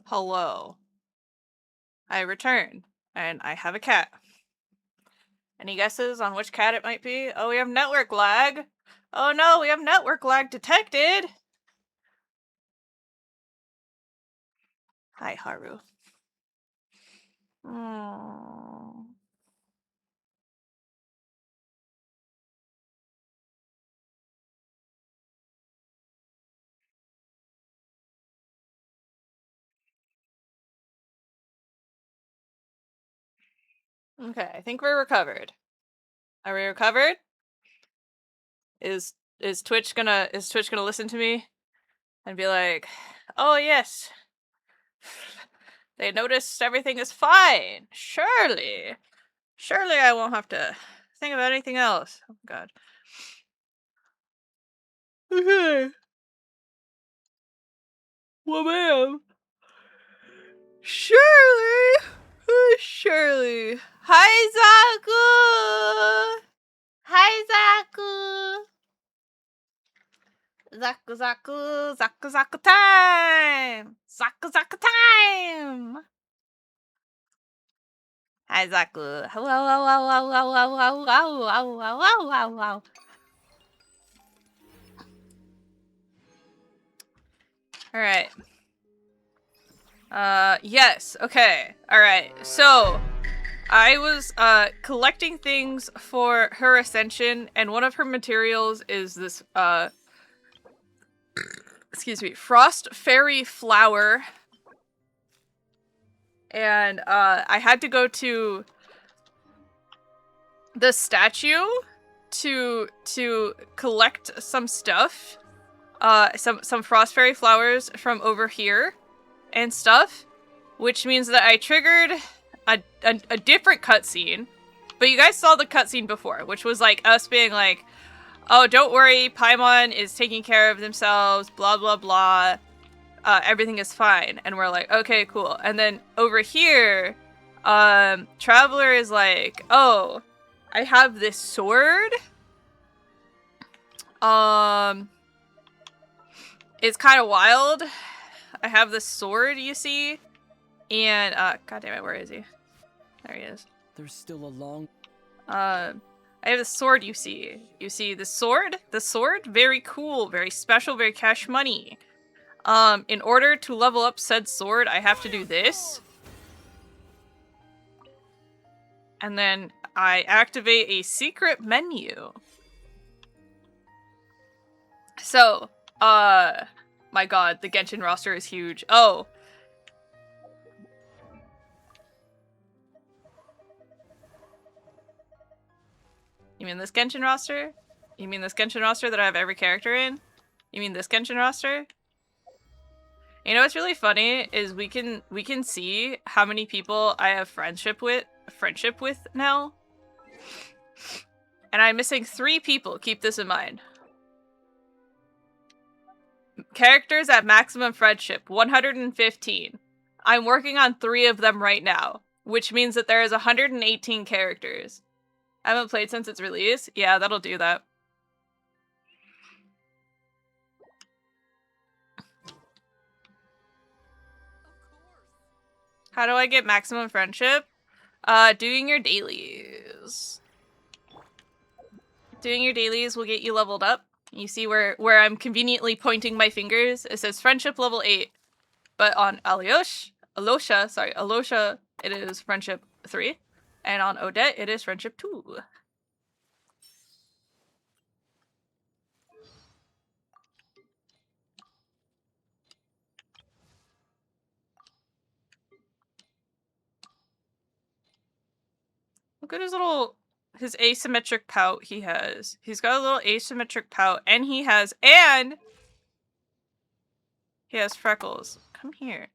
Hello. I return, and I have a cat. Any guesses on which cat it might be? Oh, we have network lag. Oh no, we have network lag detected. Hi, Haru. Oh. Okay, I think we're recovered. Are we recovered? Is Twitch gonna listen to me and be like, "Oh yes, they noticed everything is fine. Surely I won't have to think about anything else." Oh God. Okay. Well, ma'am. Surely. Surely. Hi, Zaku! Hi, Zaku! Zaku, Zaku, Zaku, Zaku time! Zaku, Zaku time! Hi, Zaku. Hello, wow, wow, wow, wow, wow, wow, wow, wow, wow, wow, wow, wow. Alright. Yes, okay. Alright, so... I was, collecting things for her ascension, and one of her materials is this, excuse me, frost fairy flower. And, I had to go to the statue to collect some stuff. Some frost fairy flowers from over here and stuff, which means that I triggered a different cutscene. But you guys saw the cutscene before, which was like us being like, "Oh, don't worry, Paimon is taking care of themselves, blah blah blah. Everything is fine." And we're like, "Okay, cool." And then over here, Traveler is like, "Oh, I have this sword. It's kind of wild. I have this sword, you see, and God damn it, where is he? There he is. There's still a long. I have this sword, you see. You see the sword? The sword? Very cool, very special, very cash money. In order to level up said sword, I have to do this. And then I activate a secret menu. So, my god, the Genshin roster is huge. Oh. You mean this Genshin roster? You mean this Genshin roster that I have every character in? You mean this Genshin roster? You know what's really funny is we can see how many people I have friendship with now. And I'm missing 3 people, keep this in mind. Characters at maximum friendship, 115. I'm working on 3 of them right now, which means that there is 118 characters. I haven't played since its release. Yeah, that'll do that. How do I get maximum friendship? Doing your dailies. Doing your dailies will get you leveled up. You see where I'm conveniently pointing my fingers? It says friendship level 8. But on Alosha, it is friendship 3. And on Odette, it is friendship 2. Look at his asymmetric pout he has. He's got a little asymmetric pout, and he has freckles. Come here.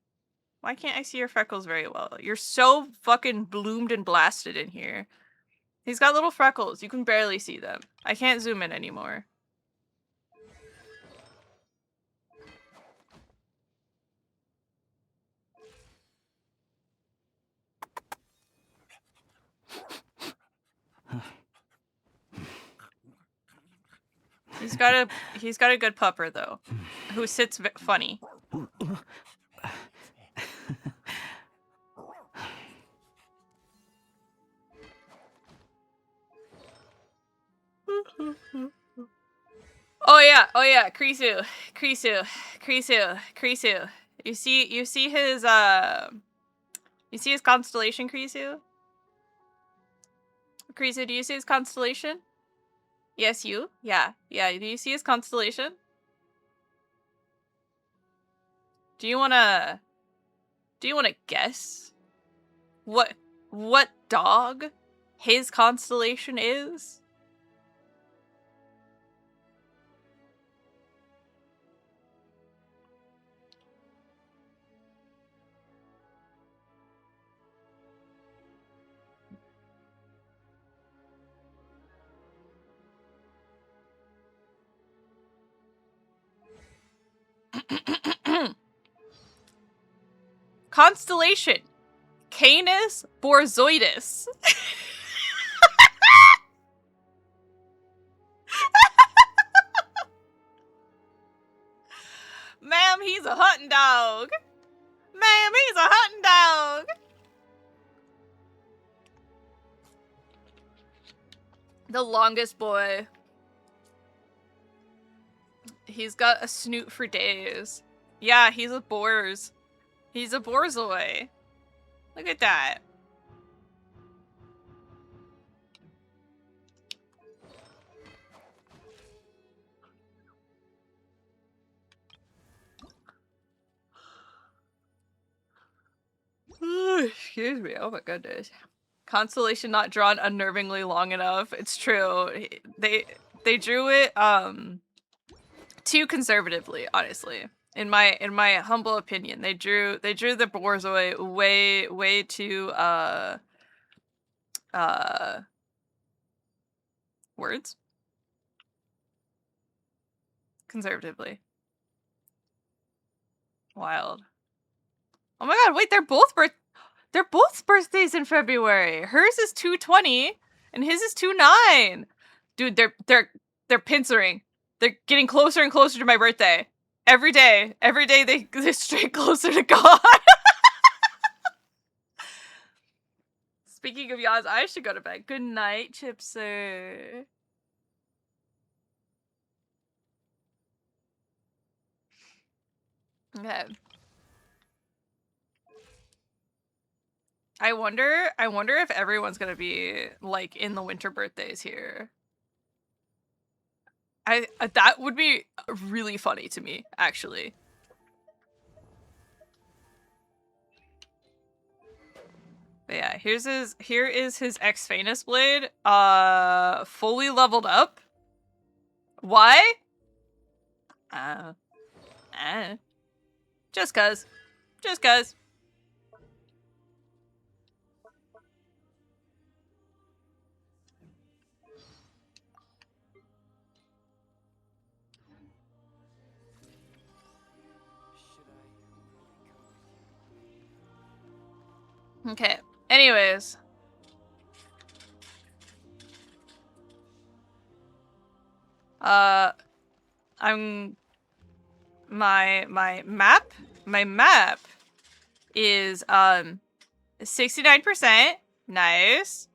Why can't I see your freckles very well? You're so fucking bloomed and blasted in here. He's got little freckles. You can barely see them. I can't zoom in anymore. He's got a good pupper though, who sits funny. oh yeah, Krisu. You see his constellation, Krisu? Krisu, do you see his constellation? Yes, you? Yeah, do you see his constellation? Do you wanna guess what dog his constellation is? Constellation Canis Borzoides. Ma'am, he's a hunting dog. Ma'am, he's a hunting dog. The longest boy. He's got a snoot for days. Yeah, he's a boars. He's a borzoi. Look at that. Excuse me. Oh my goodness. Constellation not drawn unnervingly long enough. It's true. They drew it too conservatively, honestly. In my humble opinion, they drew the borzoi way too words conservatively. Wild. Oh my god, wait, they're both birthdays in February. Hers is 2/20 and his is 2/9. Dude, they're pincering. They're getting closer and closer to my birthday. Every day they're straight closer to God. Speaking of yawns, I should go to bed. Good night, Chipser. Okay. I wonder if everyone's gonna be like in the winter birthdays here. That would be really funny to me, actually. But yeah, here is his X-Fanus blade, fully leveled up. Why? Just cuz. Okay. Anyways. My map is 69% nice,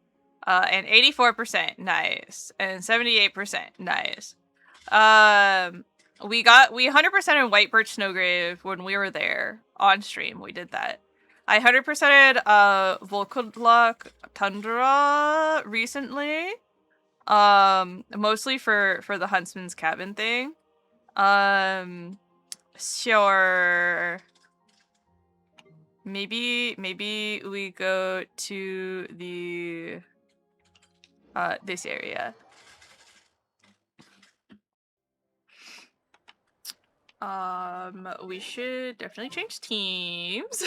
and 84% nice, and 78% nice. We 100% in White Birch Snowgrave when we were there on stream. We did that. I 100%ed Volkodlok Tundra recently. Mostly for the Huntsman's Cabin thing. Sure. Maybe we go to the this area. We should definitely change teams.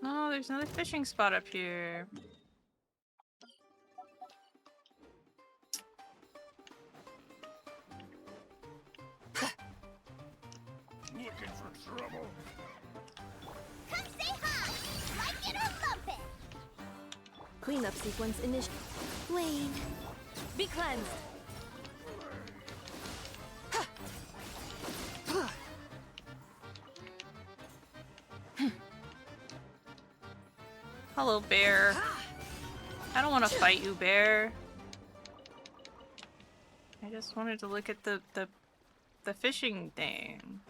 Oh, there's another fishing spot up here. Looking for trouble? Come say hi! Like it or lump it! Cleanup sequence initial. Wayne, be cleansed. Hello, bear. I don't want to fight you, bear. I just wanted to look at the fishing thing.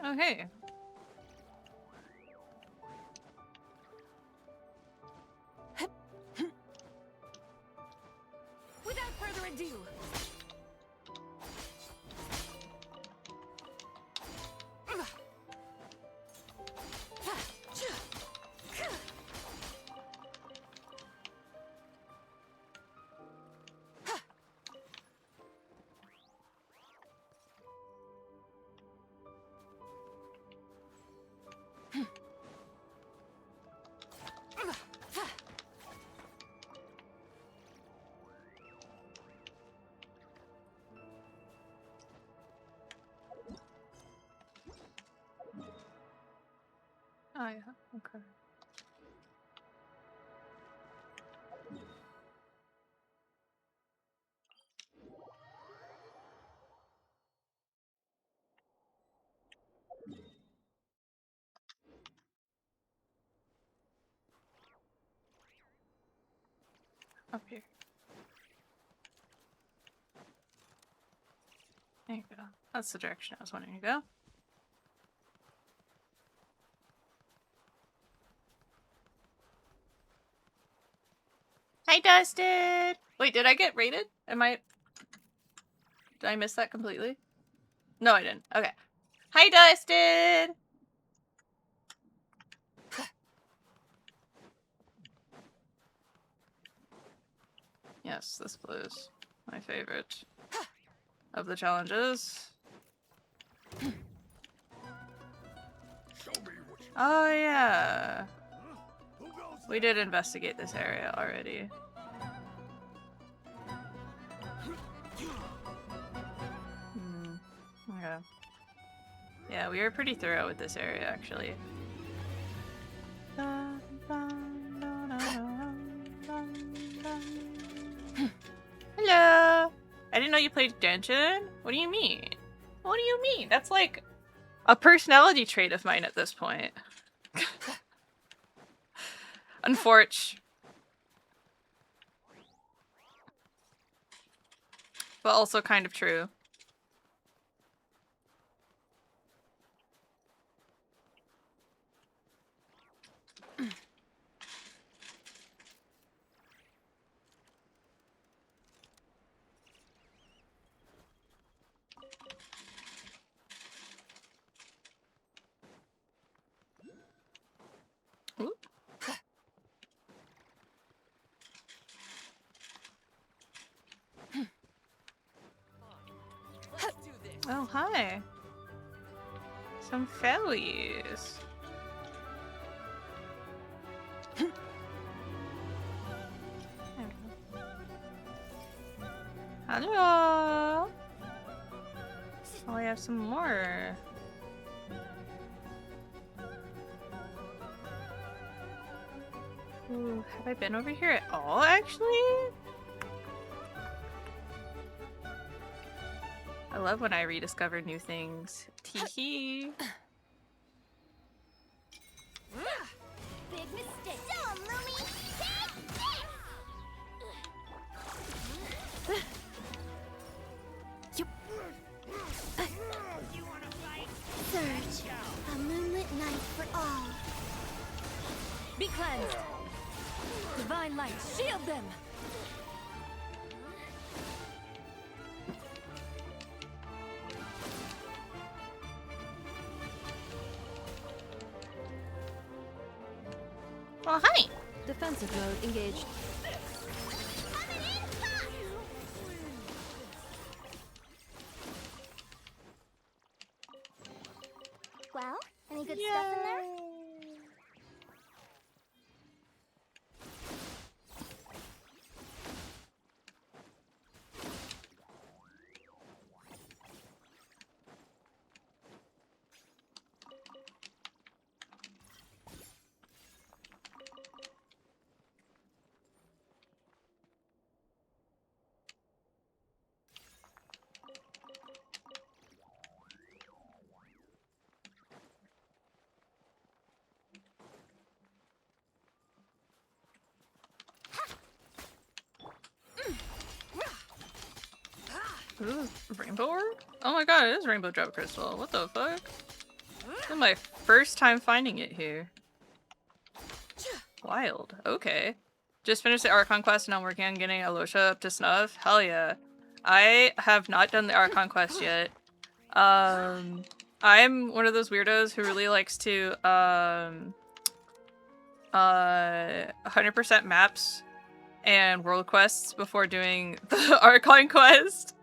Okay. Without further ado. Oh yeah, okay. Up here. There you go. That's the direction I was wanting to go. Hi, Dustin! Wait, did I get rated? Did I miss that completely? No, I didn't. Okay. Hi, Dustin! Yes, this blue's my favorite of the challenges. Show me what you Oh, yeah. Who goes We did investigate this area already. Okay. Yeah, we were pretty thorough with this area, actually. Hello! I didn't know you played Genshin? What do you mean? What do you mean? That's like a personality trait of mine at this point. Unfortunate. But also kind of true. Ooh. Oh, hi. Some fairies. Hello. Oh, I have some more. Ooh, have I been over here at all, actually? I love when I rediscover new things. Teehee. Big mistake. Don't, Lumi. Take this. You wanna fight? Surge. A moonlit night for all. Be cleansed. Divine light, shield them. Well, hi. Defensive mode engaged. Coming in hot. Well, any good stuff in there? Is this rainbow orb? Oh my god, it is rainbow drop crystal. What the fuck? This is my first time finding it here. Wild. Okay. Just finished the Archon quest and I'm working on getting Alosha up to snuff. Hell yeah. I have not done the Archon quest yet. I'm one of those weirdos who really likes to 100% maps and world quests before doing the Archon quest.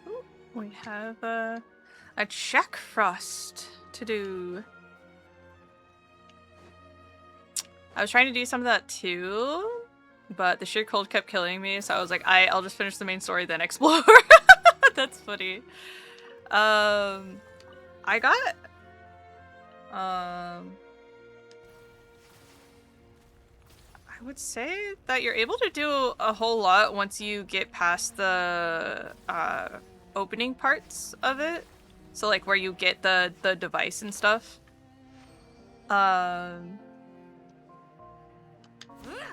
Ooh, we have a Jack Frost to do. I was trying to do some of that too, but the sheer cold kept killing me, so I was like, I'll just finish the main story then explore. That's funny. I got I would say that you're able to do a whole lot once you get past the opening parts of it. So like where you get the device and stuff.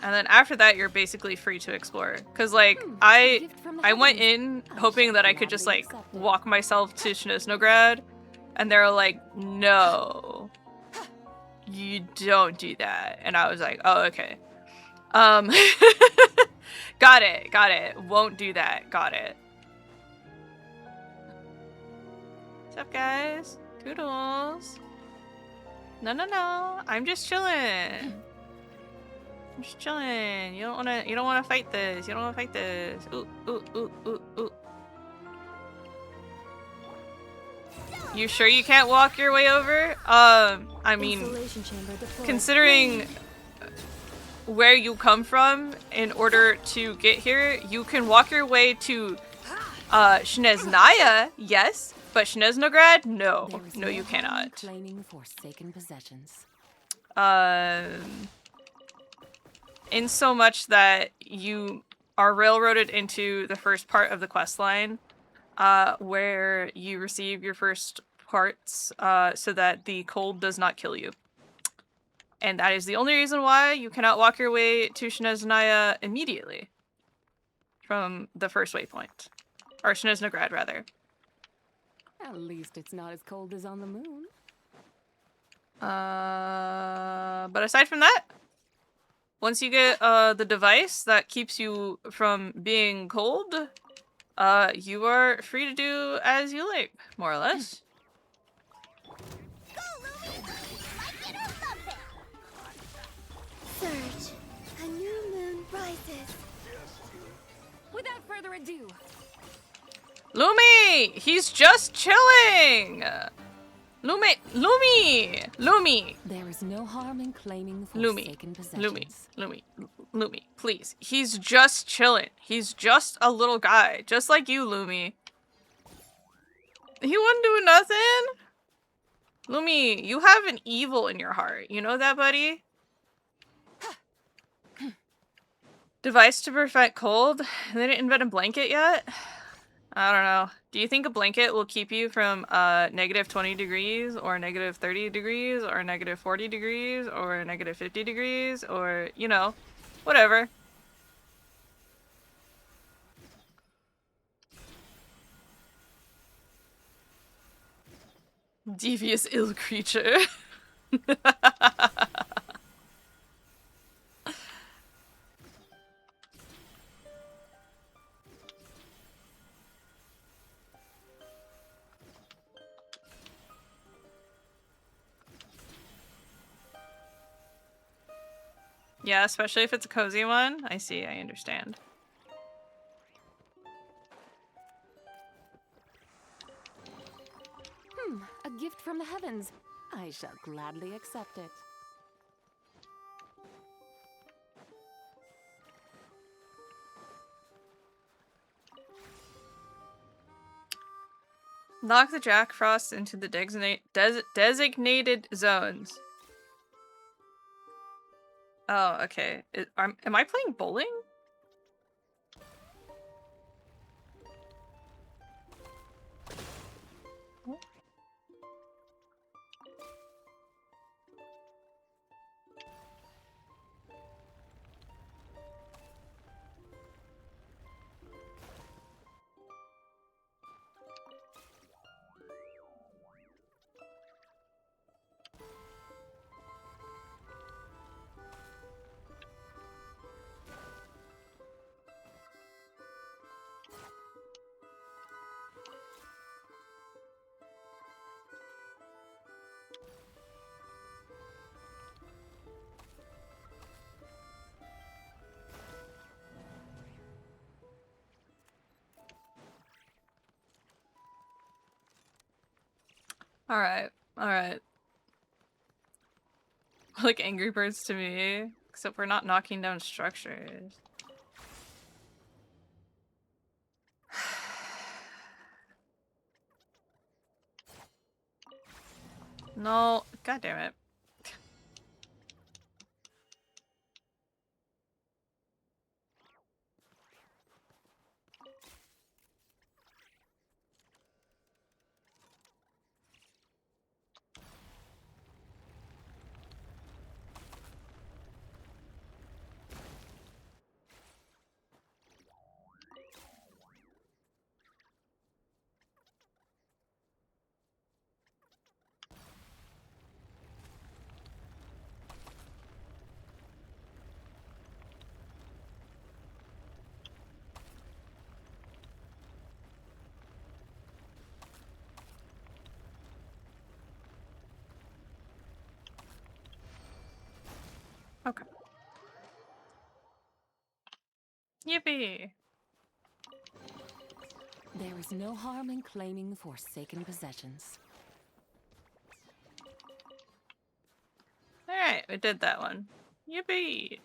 And then after that, you're basically free to explore. Cause like I went in hoping that I could just like walk myself to Snezhnograd, and they're like, no, you don't do that. And I was like, oh, okay. Got it. Won't do that. Got it. What's up, guys? Toodles. No. I'm just chilling. I'm just chilling. You don't wanna fight this. You don't wanna fight this. Ooh. You sure you can't walk your way over? I mean, considering where you come from in order to get here, you can walk your way to Snezhnaya, yes, but Snezhnograd, no. No, you cannot. Claiming forsaken possessions. In so much that you are railroaded into the first part of the quest line, where you receive your first parts, so that the cold does not kill you. And that is the only reason why you cannot walk your way to Snezhnaya immediately from the first waypoint. Or Snezhnograd, rather. At least it's not as cold as on the moon. But aside from that, once you get the device that keeps you from being cold, you are free to do as you like, more or less. Surge, a new moon rises. Without further ado, Lumi! He's just chilling! Lumi! there is no harm in claiming forsaken possessions. Lumi, please. He's just chilling. He's just a little guy, just like you, Lumi. He wouldn't do nothing. Lumi, you have an evil in your heart. You know that, buddy? Device to prevent cold? They didn't invent a blanket yet? I don't know. Do you think a blanket will keep you from negative 20 degrees or negative 30 degrees or negative 40 degrees or negative 50 degrees or, you know, whatever? Devious ill creature. Yeah, especially if it's a cozy one. I see, I understand. A gift from the heavens. I shall gladly accept it. Knock the Jack Frost into the designated zones. Oh, okay. Am I playing bowling? Alright, alright. Like Angry Birds to me, except we're not knocking down structures. No, god damn it. Okay. Yippee! There is no harm in claiming forsaken possessions. Alright, we did that one. Yippee! Yippee!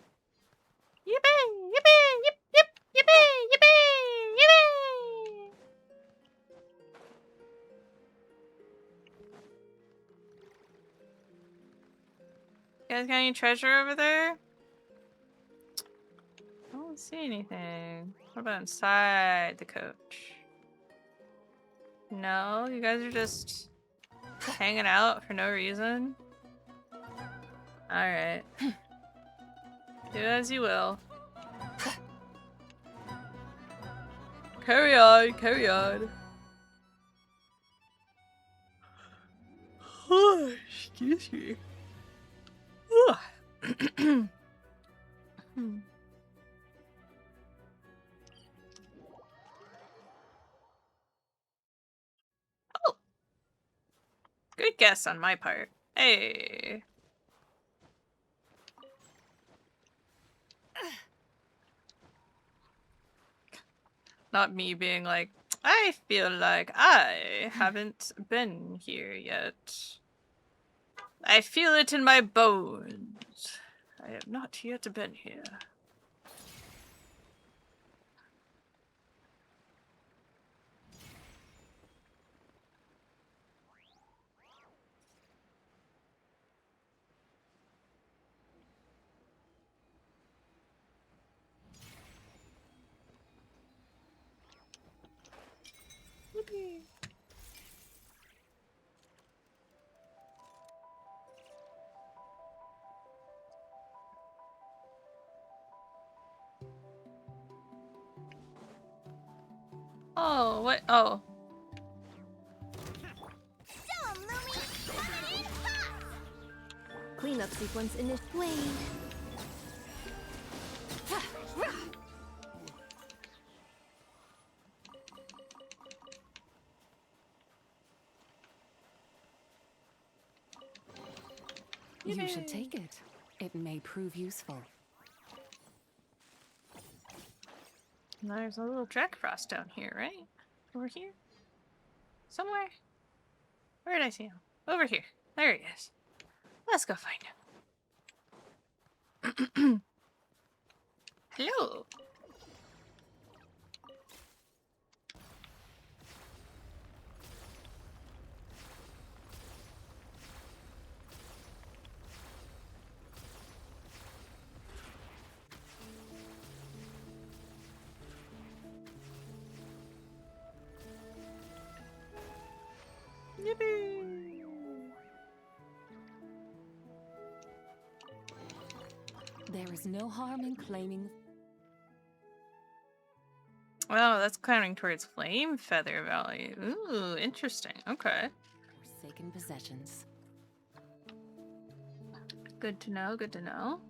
Yippee! Yip! Yip! Yippee! Yippee! Yippee! You guys got any treasure over there? I don't see anything. What about inside the coach? No, you guys are just hanging out for no reason. Alright. Do as you will. Carry on, carry on. Oh, excuse me. Oh, good guess on my part. Hey. Not me being like, I feel like I haven't been here yet. I feel it in my bones. I have not yet been here. Yippee. Oh, what? Oh. So, Lumi, cleanup sequence initiated. Wait. You should take it. It may prove useful. There's a little Jack Frost down here, right? Over here? Somewhere? Where did I see him? Over here. There he is. Let's go find him. Hello. There is no harm in claiming Oh, that's climbing towards Flame Feather Valley. Ooh, interesting. Okay. forsaken possessions. Good to know, good to know.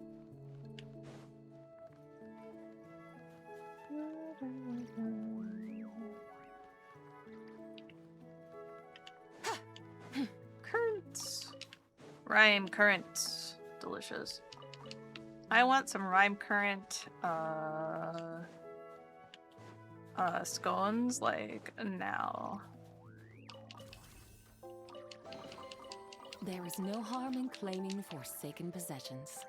Currants. Rime currant. Delicious. I want some rime currant, scones, like, now. There is no harm in claiming forsaken possessions.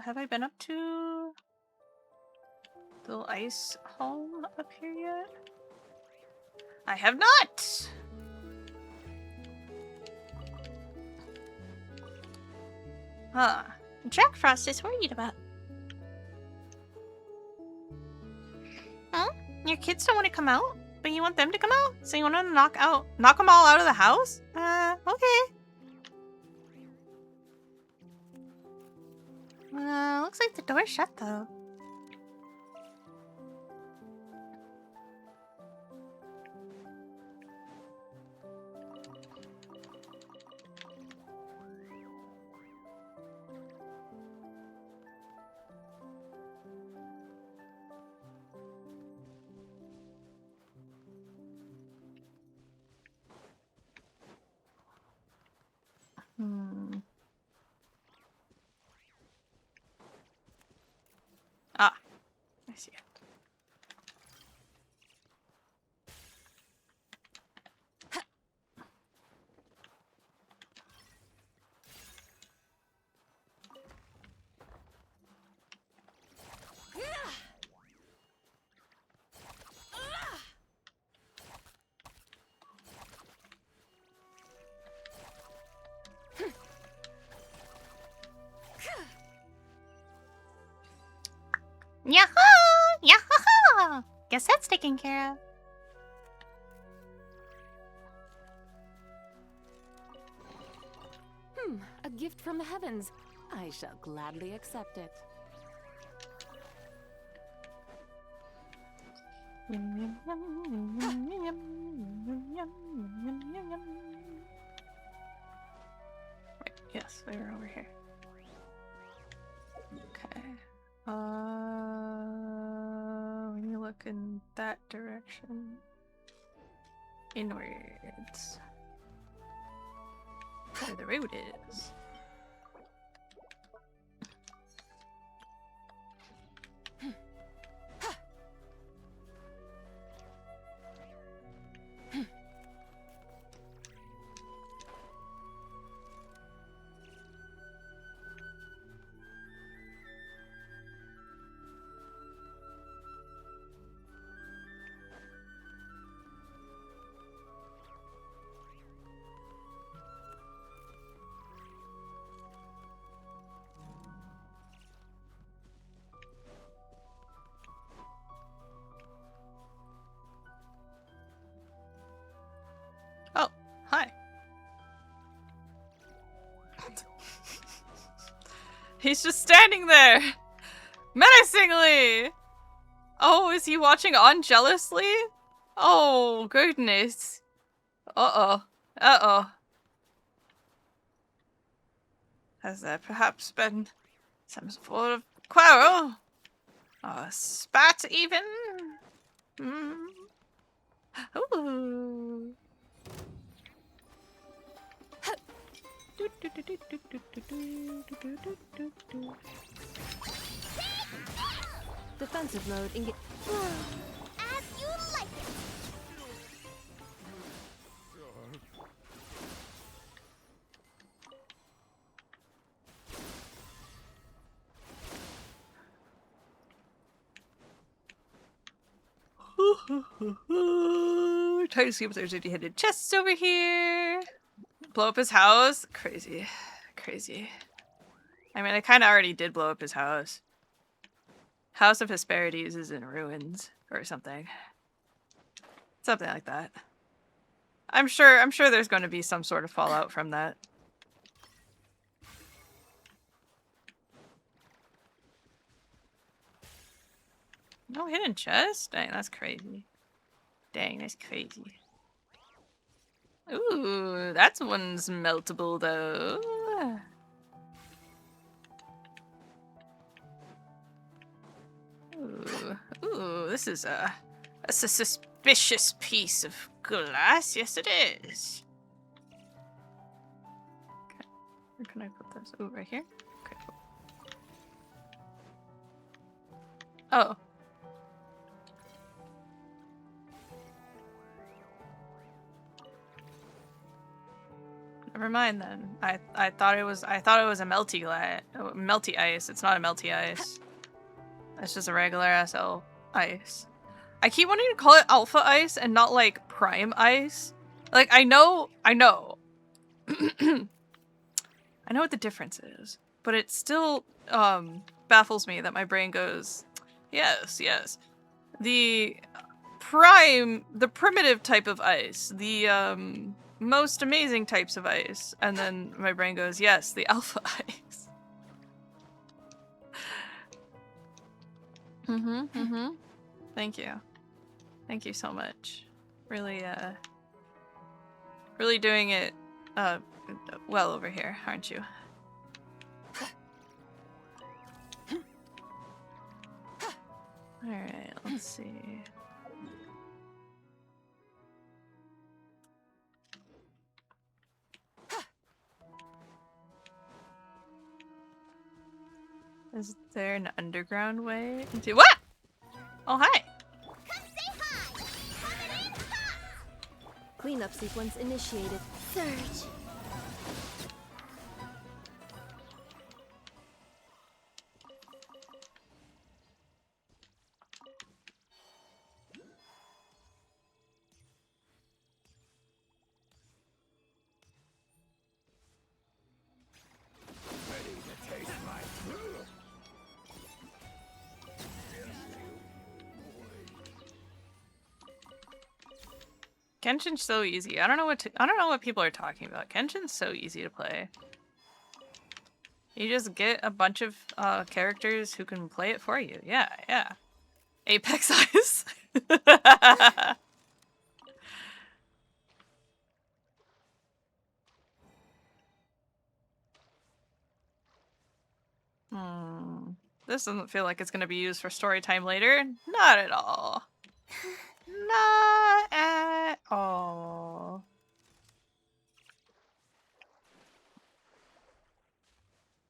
Have I been up to the little ice home up here yet? I have not! Huh. Jack Frost is worried about. Huh? Your kids don't want to come out, but you want them to come out? So you want to knock them all out of the house? Okay. Looks like the door's shut though. Ah, I see it. Yahoo! Yahoo! Guess that's taken care of. A gift from the heavens. I shall gladly accept it. Wait, yes, we were over here. Okay. When you look in that direction. Inwards. Where the road is. Oh, hi. He's just standing there, menacingly. Oh, is he watching on jealously? Oh, goodness. Uh-oh. Uh-oh. Has there perhaps been some sort of quarrel? Or a spat, even? Ooh. Defensive mode engage. As you like it. Try to see if there's any hidden chests over here. Blow up his house? Crazy. Crazy. I mean, I kind of already did blow up his house. House of Hesperides is in ruins, or something. Something like that. I'm sure there's going to be some sort of fallout from that. No hidden chest? Dang, that's crazy. Dang, that's crazy. Ooh, that one's meltable though. Ooh, this is that's a suspicious piece of glass. Yes, it is. Okay, where can I put this? Ooh, right here? Okay, cool. Oh. Never mind then. I thought it was a melty ice. It's not a melty ice. It's just a regular ass ice. I keep wanting to call it alpha ice and not like prime ice. Like I know I know what the difference is, but it still baffles me that my brain goes, yes, yes. The primitive type of ice, the most amazing types of ice, and then my brain goes, yes, the alpha ice. Thank you. Thank you so much. Really, really doing it, well over here, aren't you? Alright, let's see. Is there an underground way into— what? Oh, hi! Come say hi! Coming in hot! Cleanup sequence initiated. Surge. Ready to taste my Genshin's so easy. I don't know what people are talking about. Genshin's so easy to play. You just get a bunch of characters who can play it for you. Yeah, yeah. Apex Eyes. This doesn't feel like it's gonna be used for story time later. Not at all. Not at all.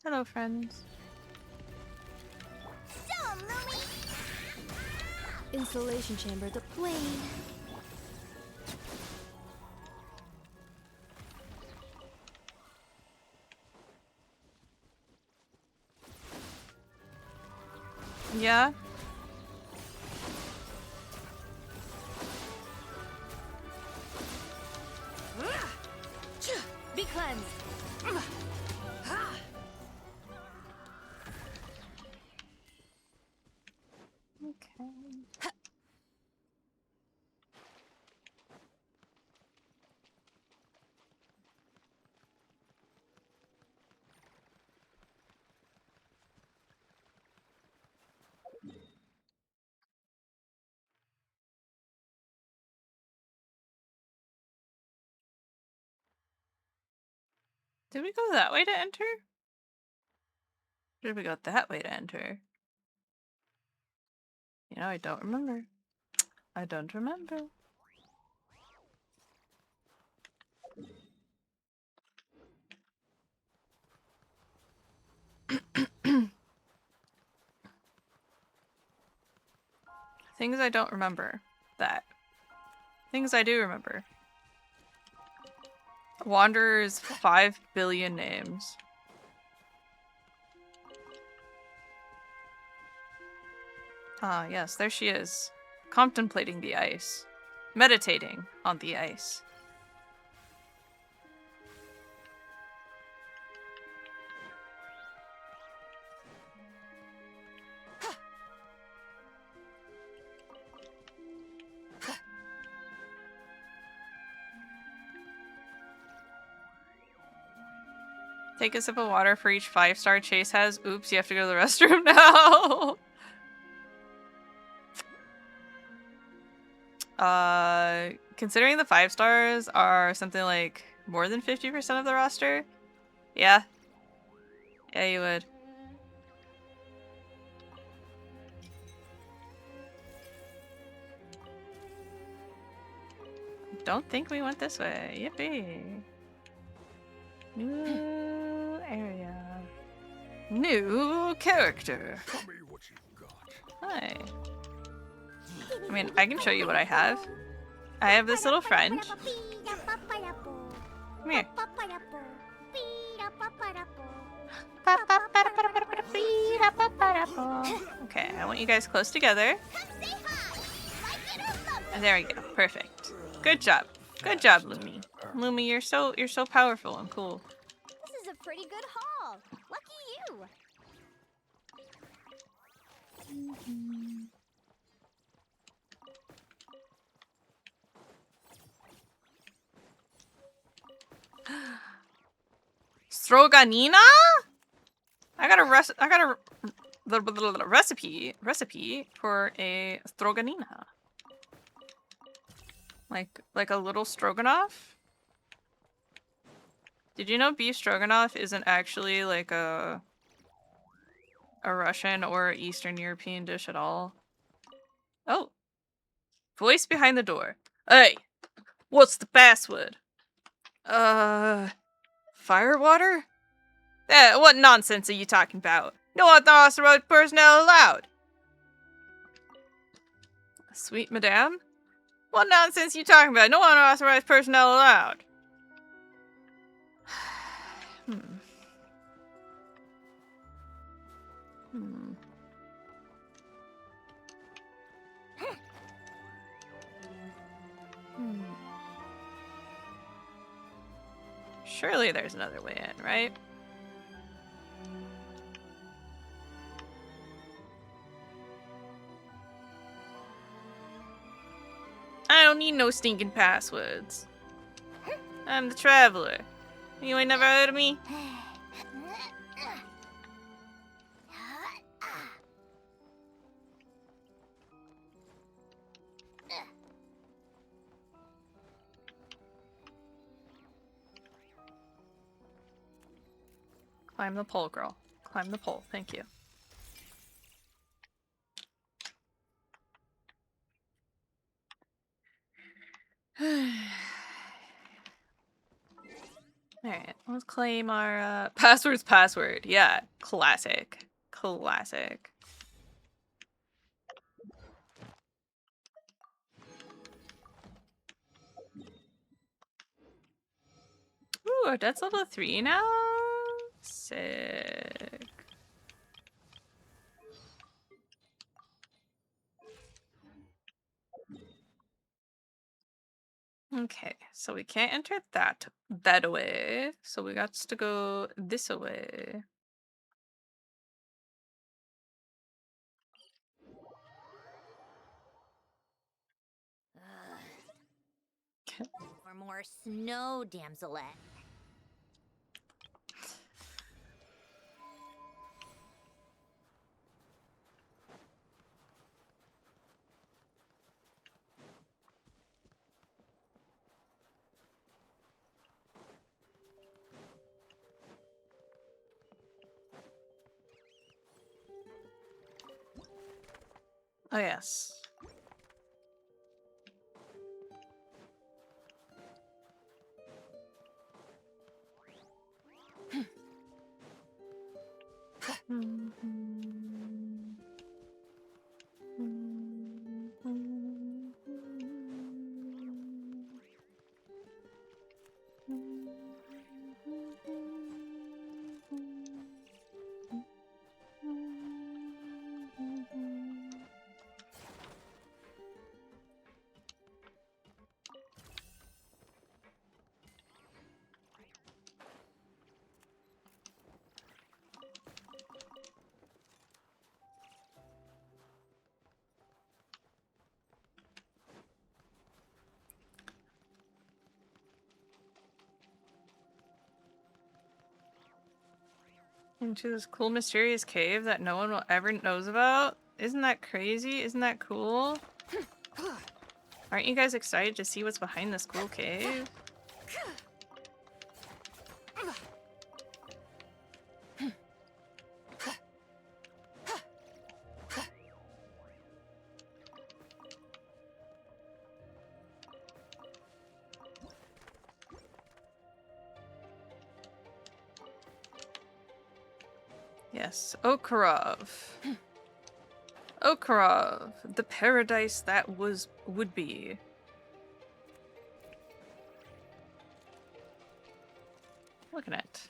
Hello, friends. Dumb, Lumi! Installation chamber deployed. Wayne. Yeah? Be cleansed. Okay. Did we go that way to enter? Or did we go that way to enter? You know, I don't remember. I don't remember. Things I don't remember. That. Things I do remember. Wanderer's 5 billion names. Ah, yes, there she is. Contemplating the ice. Meditating on the ice. Take a sip of water for each 5-star Chase has. Oops, you have to go to the restroom now. Considering the 5 stars are something like more than 50% of the roster, yeah. Yeah, you would. Don't think we went this way. Yippee. New area. New character. Tell me what you've got. Hi. I mean, I can show you what I have. I have this little friend. Come here. Okay, I want you guys close together. And there we go. Perfect. Good job. Good job, Lumi. Lumi, you're so powerful and cool. This is a pretty good haul. Lucky you. Stroganina? I got a recipe for a stroganina. Like a little stroganoff? Did you know beef stroganoff isn't actually like a Russian or Eastern European dish at all? Oh. Voice behind the door. Hey, what's the password? Firewater? What nonsense are you talking about? No unauthorized personnel allowed. Sweet madame? What nonsense are you talking about? No unauthorized personnel allowed. Surely there's another way in, right? I don't need no stinking passwords. I'm the traveler. You ain't never heard of me? Climb the pole, girl. Climb the pole. Thank you. Alright, let's claim our password's password. Yeah, classic. Classic. Ooh, our debt's level 3 now? Sick. Okay, so we can't enter that way. So we got to go this way. For more snow, damselette. Oh yes. Into this cool mysterious cave that no one will ever knows about. Isn't that crazy? Isn't that cool? Aren't you guys excited to see what's behind this cool cave? Yes, Okarov. Okarov, the paradise that would be. Look at it.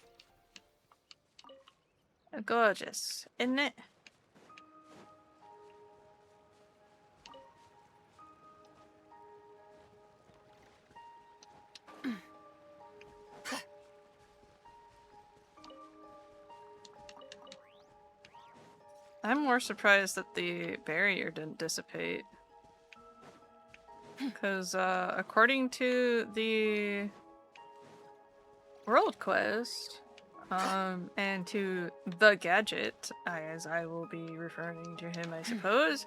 Gorgeous, isn't it? I'm more surprised that the barrier didn't dissipate. Because, according to the world quest, and to the gadget, as I will be referring to him, I suppose,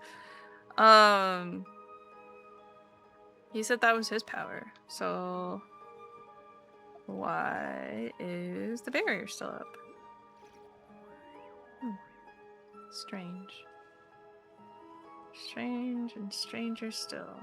he said that was his power. So, why is the barrier still up? Strange. Strange and stranger still.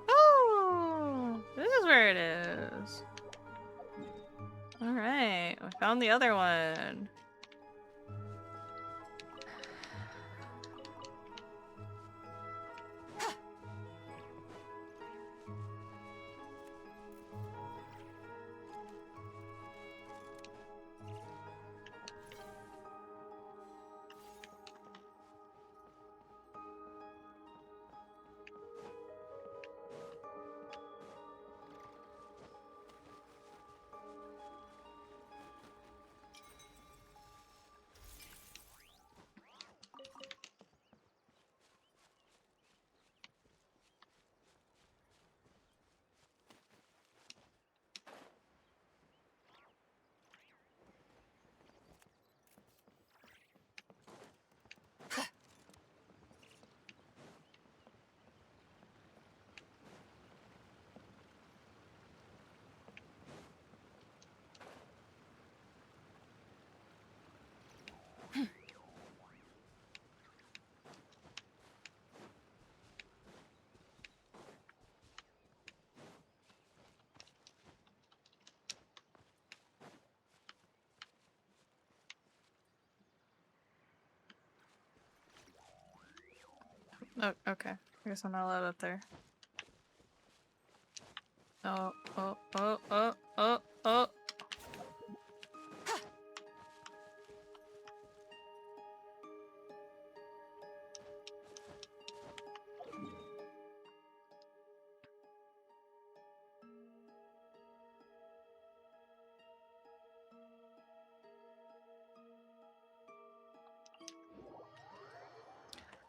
Oh, this is where it is. All right, we found the other one. Oh, okay. I guess I'm not allowed up there. Oh, oh, oh, oh, oh, oh.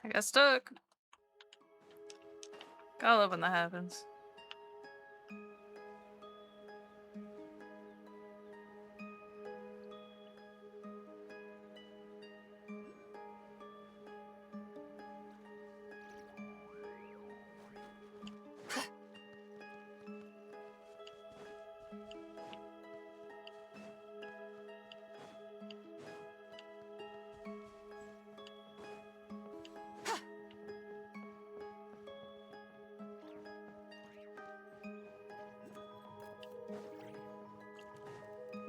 I got stuck. Gotta love when that happens.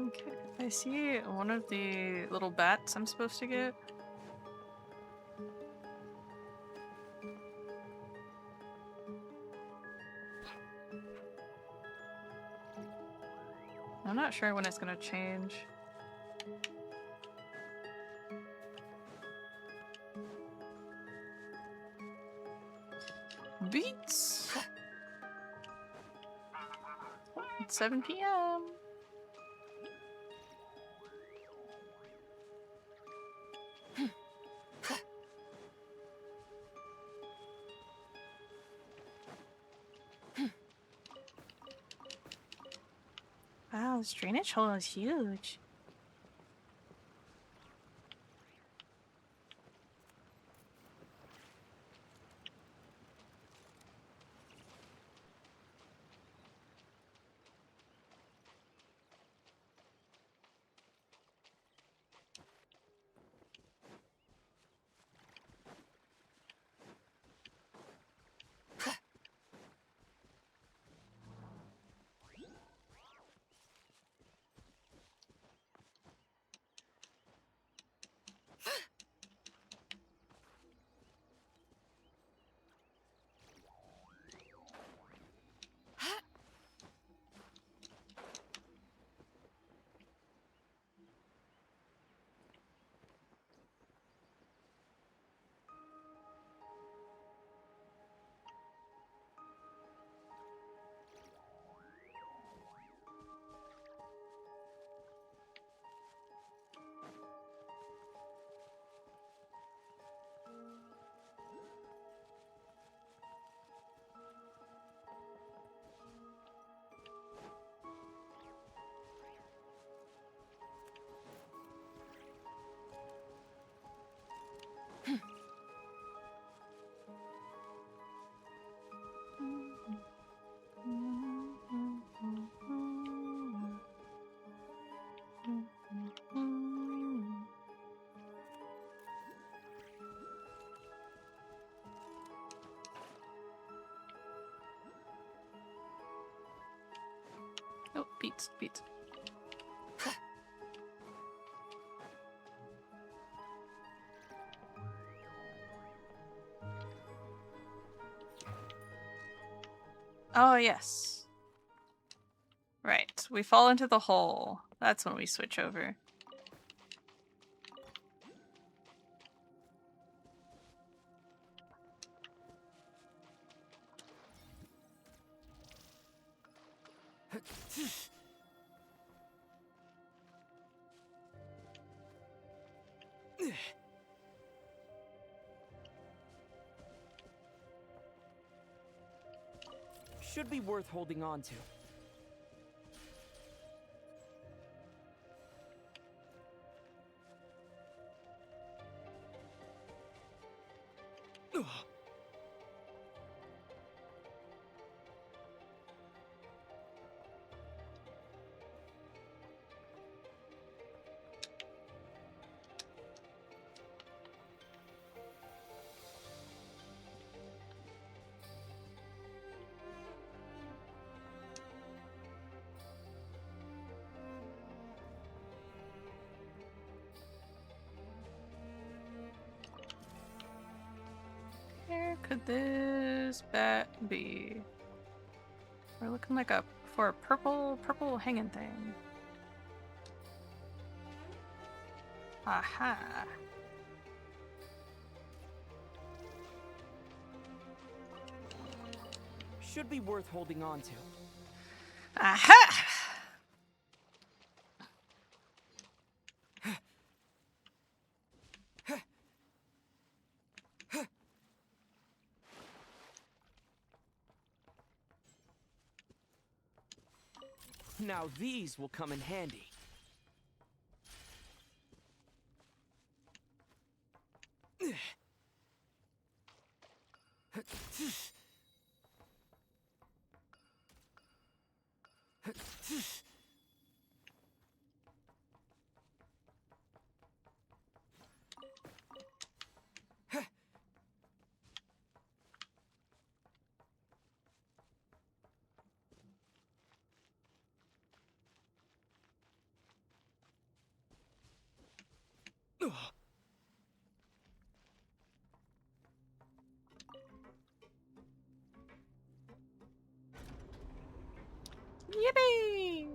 Okay, I see one of the little bats I'm supposed to get. I'm not sure when it's gonna change. Beats! It's 7 p.m. Wow, this drainage hole is huge. Oh, beats, beats. Oh, yes. Right. We fall into the hole. That's when we switch over. Should be worth holding on to. Ugh. Where could this bat be? We're looking like for a purple hanging thing. Aha. Should be worth holding on to. Aha! Now these will come in handy. Yippee!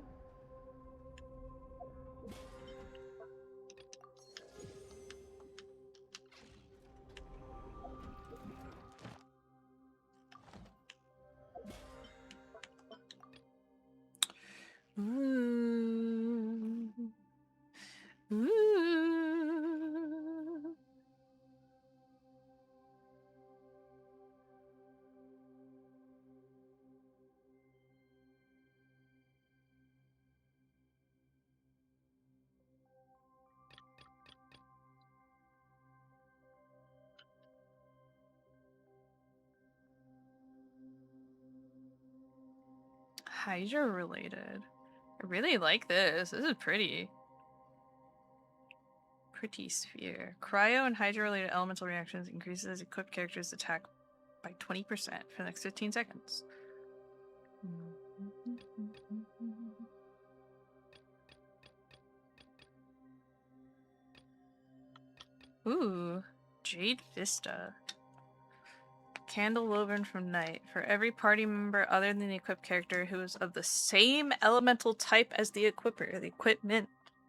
Ooh. Ooh. Hydra related. I really like this. This is pretty. Pretty sphere. Cryo and Hydra related elemental reactions increases as equipped characters attack by 20% for the next 15 seconds. Ooh, Jade Vista. Candle woven from night. For every party member other than the equipped character who is of the same elemental type as the equipper, the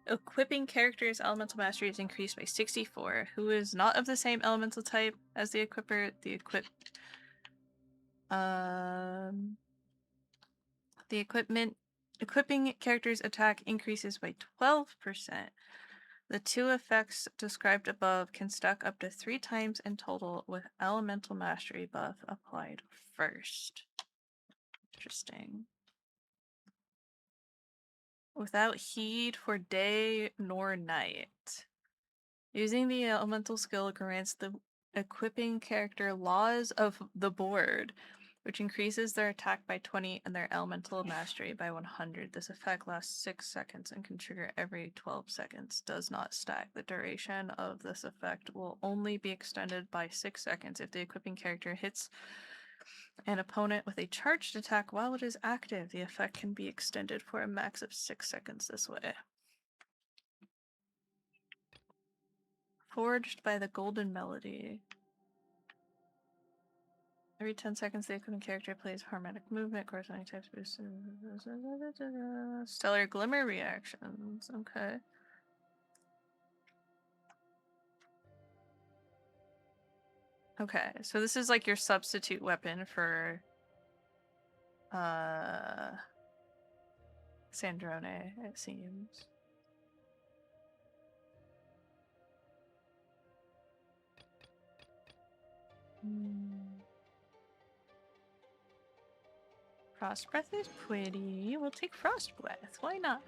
equipping character's elemental mastery is increased by 64. Who is not of the same elemental type as the equipper, the equipping character's attack increases by 12%. The two effects described above can stack up to 3 times in total with elemental mastery buff applied first. Interesting. Without heed for day nor night. Using the elemental skill grants the equipping character laws of the board, which increases their attack by 20 and their elemental mastery by 100. This effect lasts 6 seconds and can trigger every 12 seconds. Does not stack. The duration of this effect will only be extended by 6 seconds if the equipping character hits an opponent with a charged attack while it is active. The effect can be extended for a max of 6 seconds this way. Forged by the Golden Melody. Every 10 seconds, the equipping character plays harmonic movement, corresponding types boost. Stellar Glimmer reactions. Okay. Okay, so this is like your substitute weapon for Sandrone, it seems. Frost Breath is pretty. We'll take Frost Breath. Why not?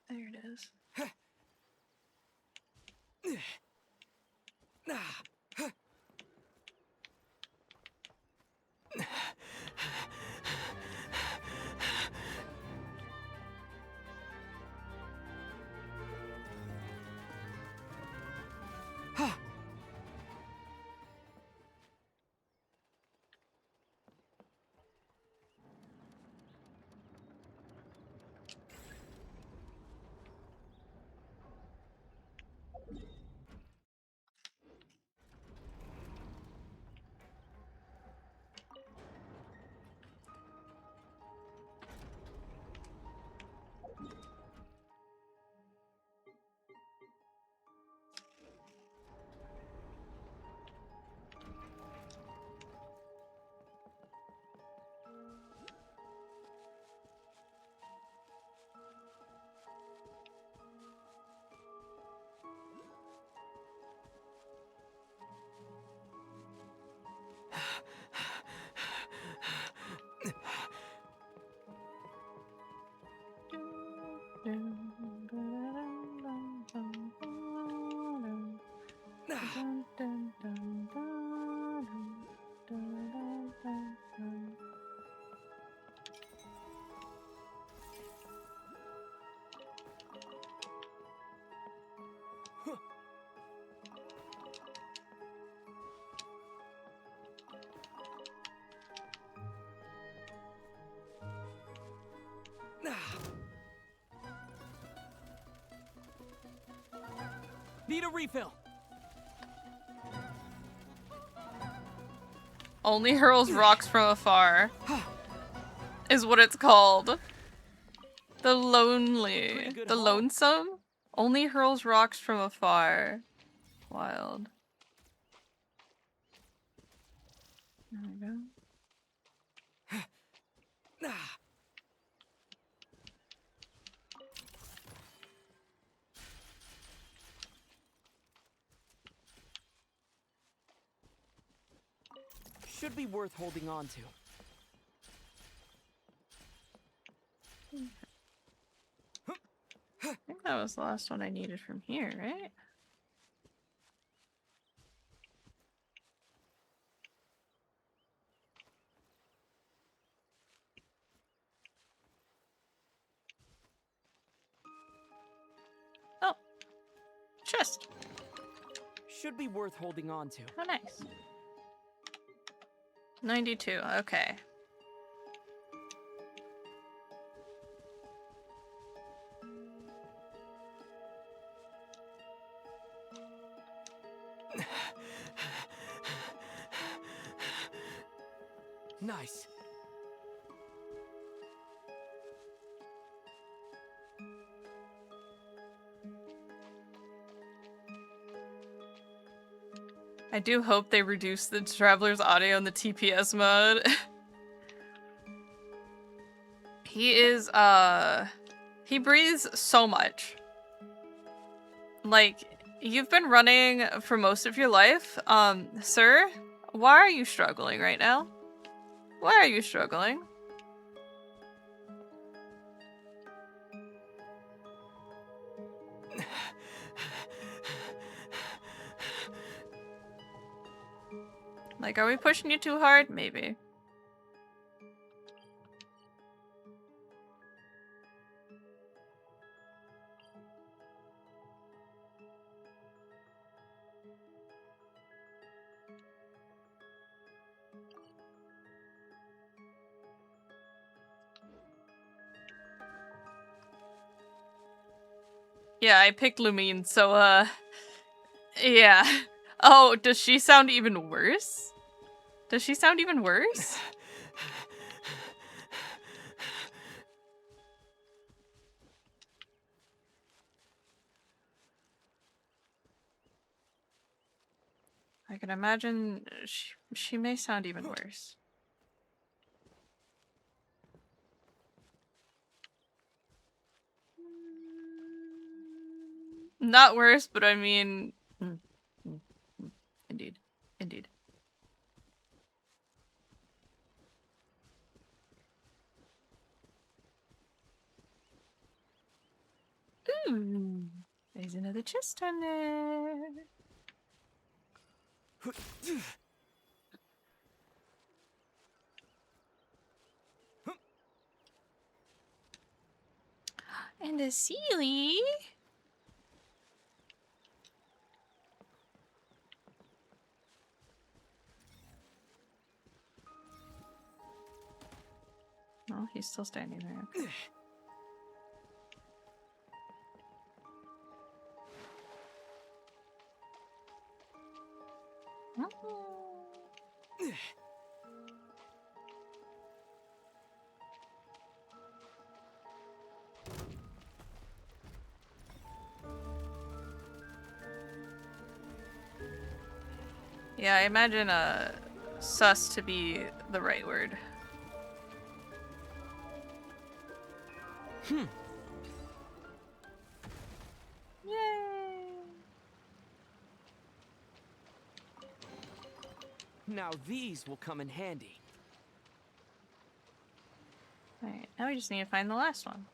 There it is. Need a refill. Only hurls rocks from afar. Is what it's called. The lonely. Pretty good The haul. lonesome? Only hurls rocks from afar. Wild. There we go. Ah. Should be worth holding on to. I think that was the last one I needed from here, right? Oh. Chest. Should be worth holding on to. Oh, nice. 92, okay. Nice. I do hope they reduce the Traveler's audio in the TPS mode. He is, he breathes so much. Like, you've been running for most of your life. Sir, why are you struggling right now? Why are you struggling? Like, are we pushing you too hard? Maybe. Yeah, I picked Lumine, so, yeah. Oh, does she sound even worse? Does she sound even worse? I can imagine she may sound even worse. Not worse, but I mean... Indeed. Indeed. Ooh, there's another chest on there. And a Sealy. Oh, he's still standing there. Okay. Yeah, I imagine sus to be the right word. Yay! Now these will come in handy. Alright, now we just need to find the last one.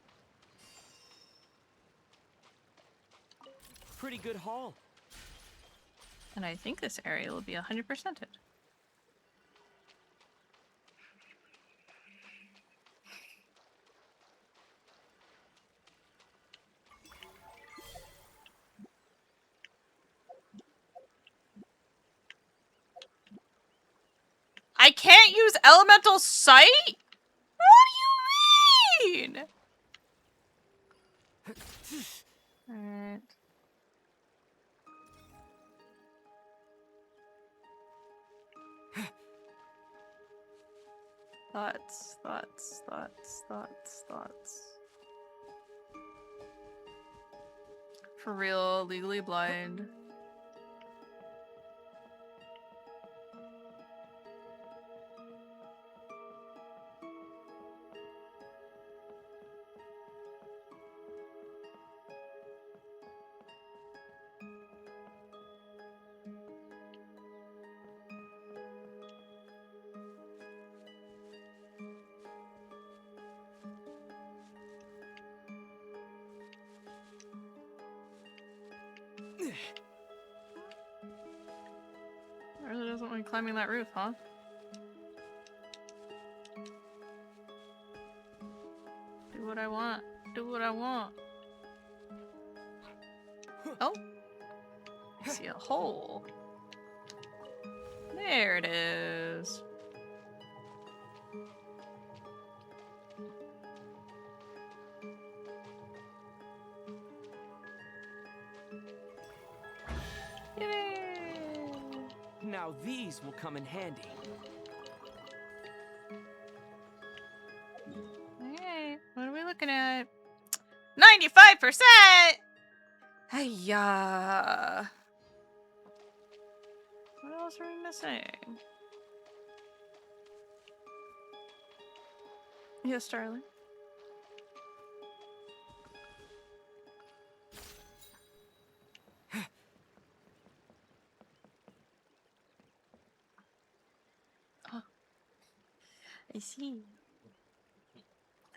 Pretty good haul. And I think this area will be 100%ed. I can't use elemental sight? What do you mean? Alright. Thoughts, thoughts, thoughts, thoughts, thoughts. For real, legally blind. Really doesn't want me climbing that roof, huh? Do what I want. Do what I want. Oh! I see a hole. There it is. Yay! Now these will come in handy. Alright, what are we looking at? 95%! Hiya. What else are we missing? Yes, darling. Oh, I see.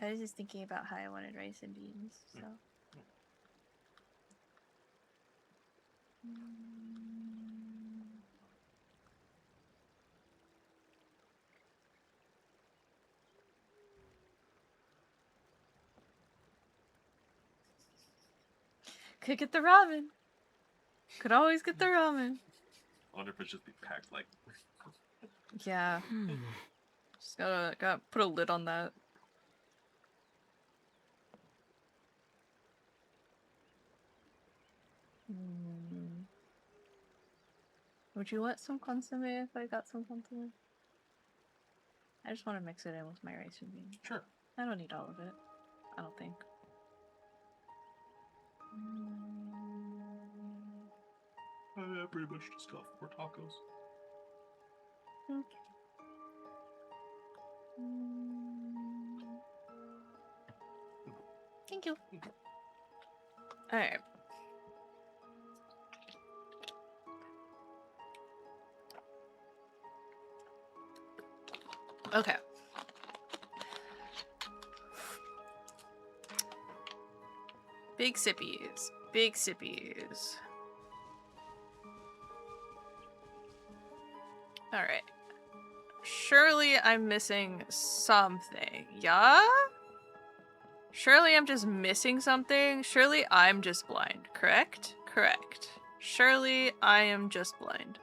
I was just thinking about how I wanted rice and beans, so. Could get the ramen. Could always get the ramen. I wonder if it should be packed like. Yeah. Just gotta put a lid on that. Would you want some consomme if I got some consomme? I just want to mix it in with my rice and beans. Sure. I don't need all of it. I don't think. Pretty much just go for tacos. Okay. Thank you. Alright. Okay. Big sippies. Big sippies. Alright. Surely I'm missing something. Yeah? Surely I'm just missing something. Surely I'm just blind. Correct? Correct. Surely I am just blind.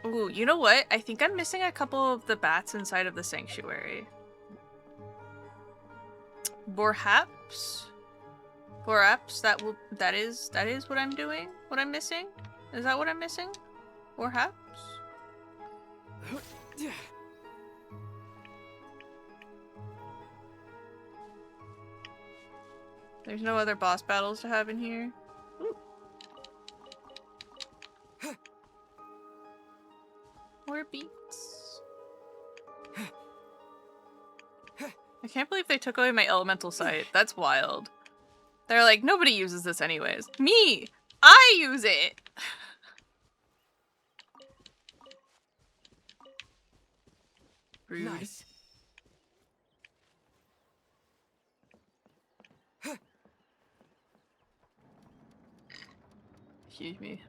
Ooh, you know what? I think I'm missing a couple of the bats inside of the sanctuary. Perhaps that is what I'm doing? What I'm missing? Is that what I'm missing? Perhaps? There's no other boss battles to have in here. Ooh. More beats. I can't believe they took away my elemental sight. That's wild. They're like, nobody uses this anyways. Me! I use it! Rude. Nice. Excuse me.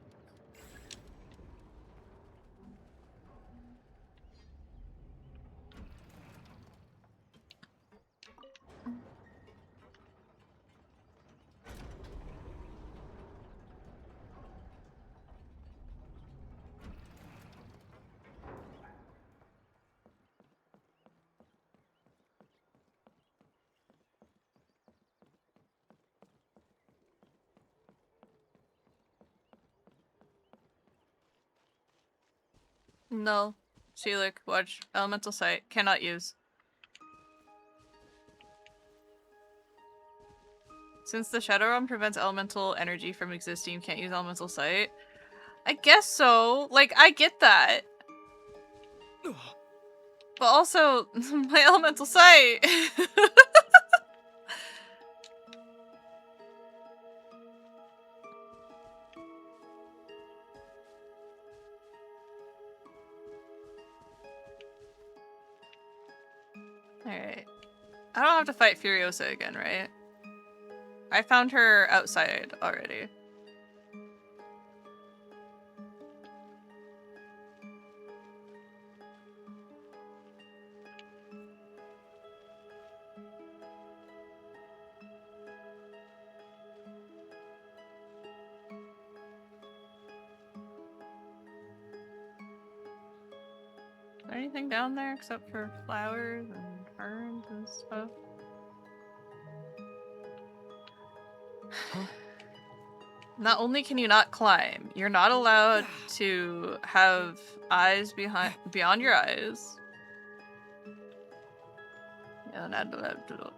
No. Shelik, watch. Elemental sight. Cannot use. Since the Shadow Realm prevents elemental energy from existing, you can't use elemental sight. I guess so. Like, I get that. But also, my elemental sight. Alright. I don't have to fight Furiosa again, right? I found her outside already. Is there anything down there except for flowers and ferns and stuff? Not only can you not climb, you're not allowed to have eyes beyond your eyes. You're not allowed to look.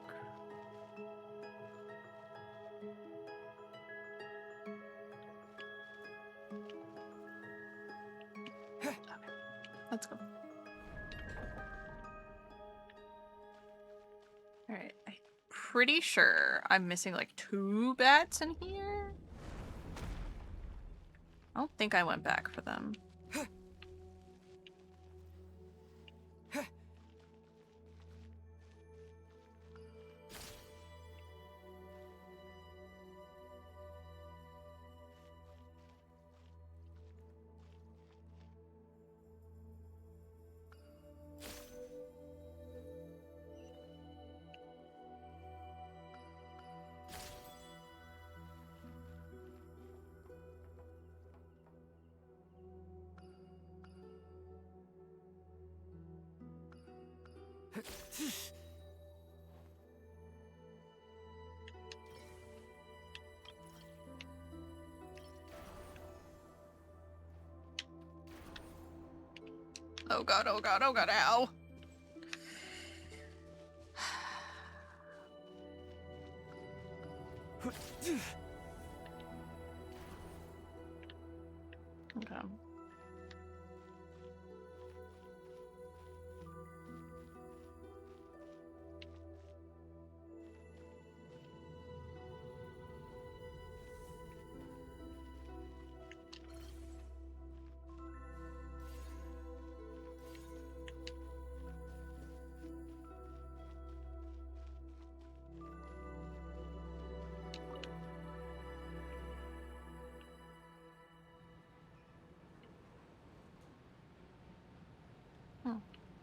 Okay, let's go. Alright, I'm pretty sure I'm missing like 2 bats in here. I don't think I went back for them. Oh god, oh god, oh god, ow. Okay.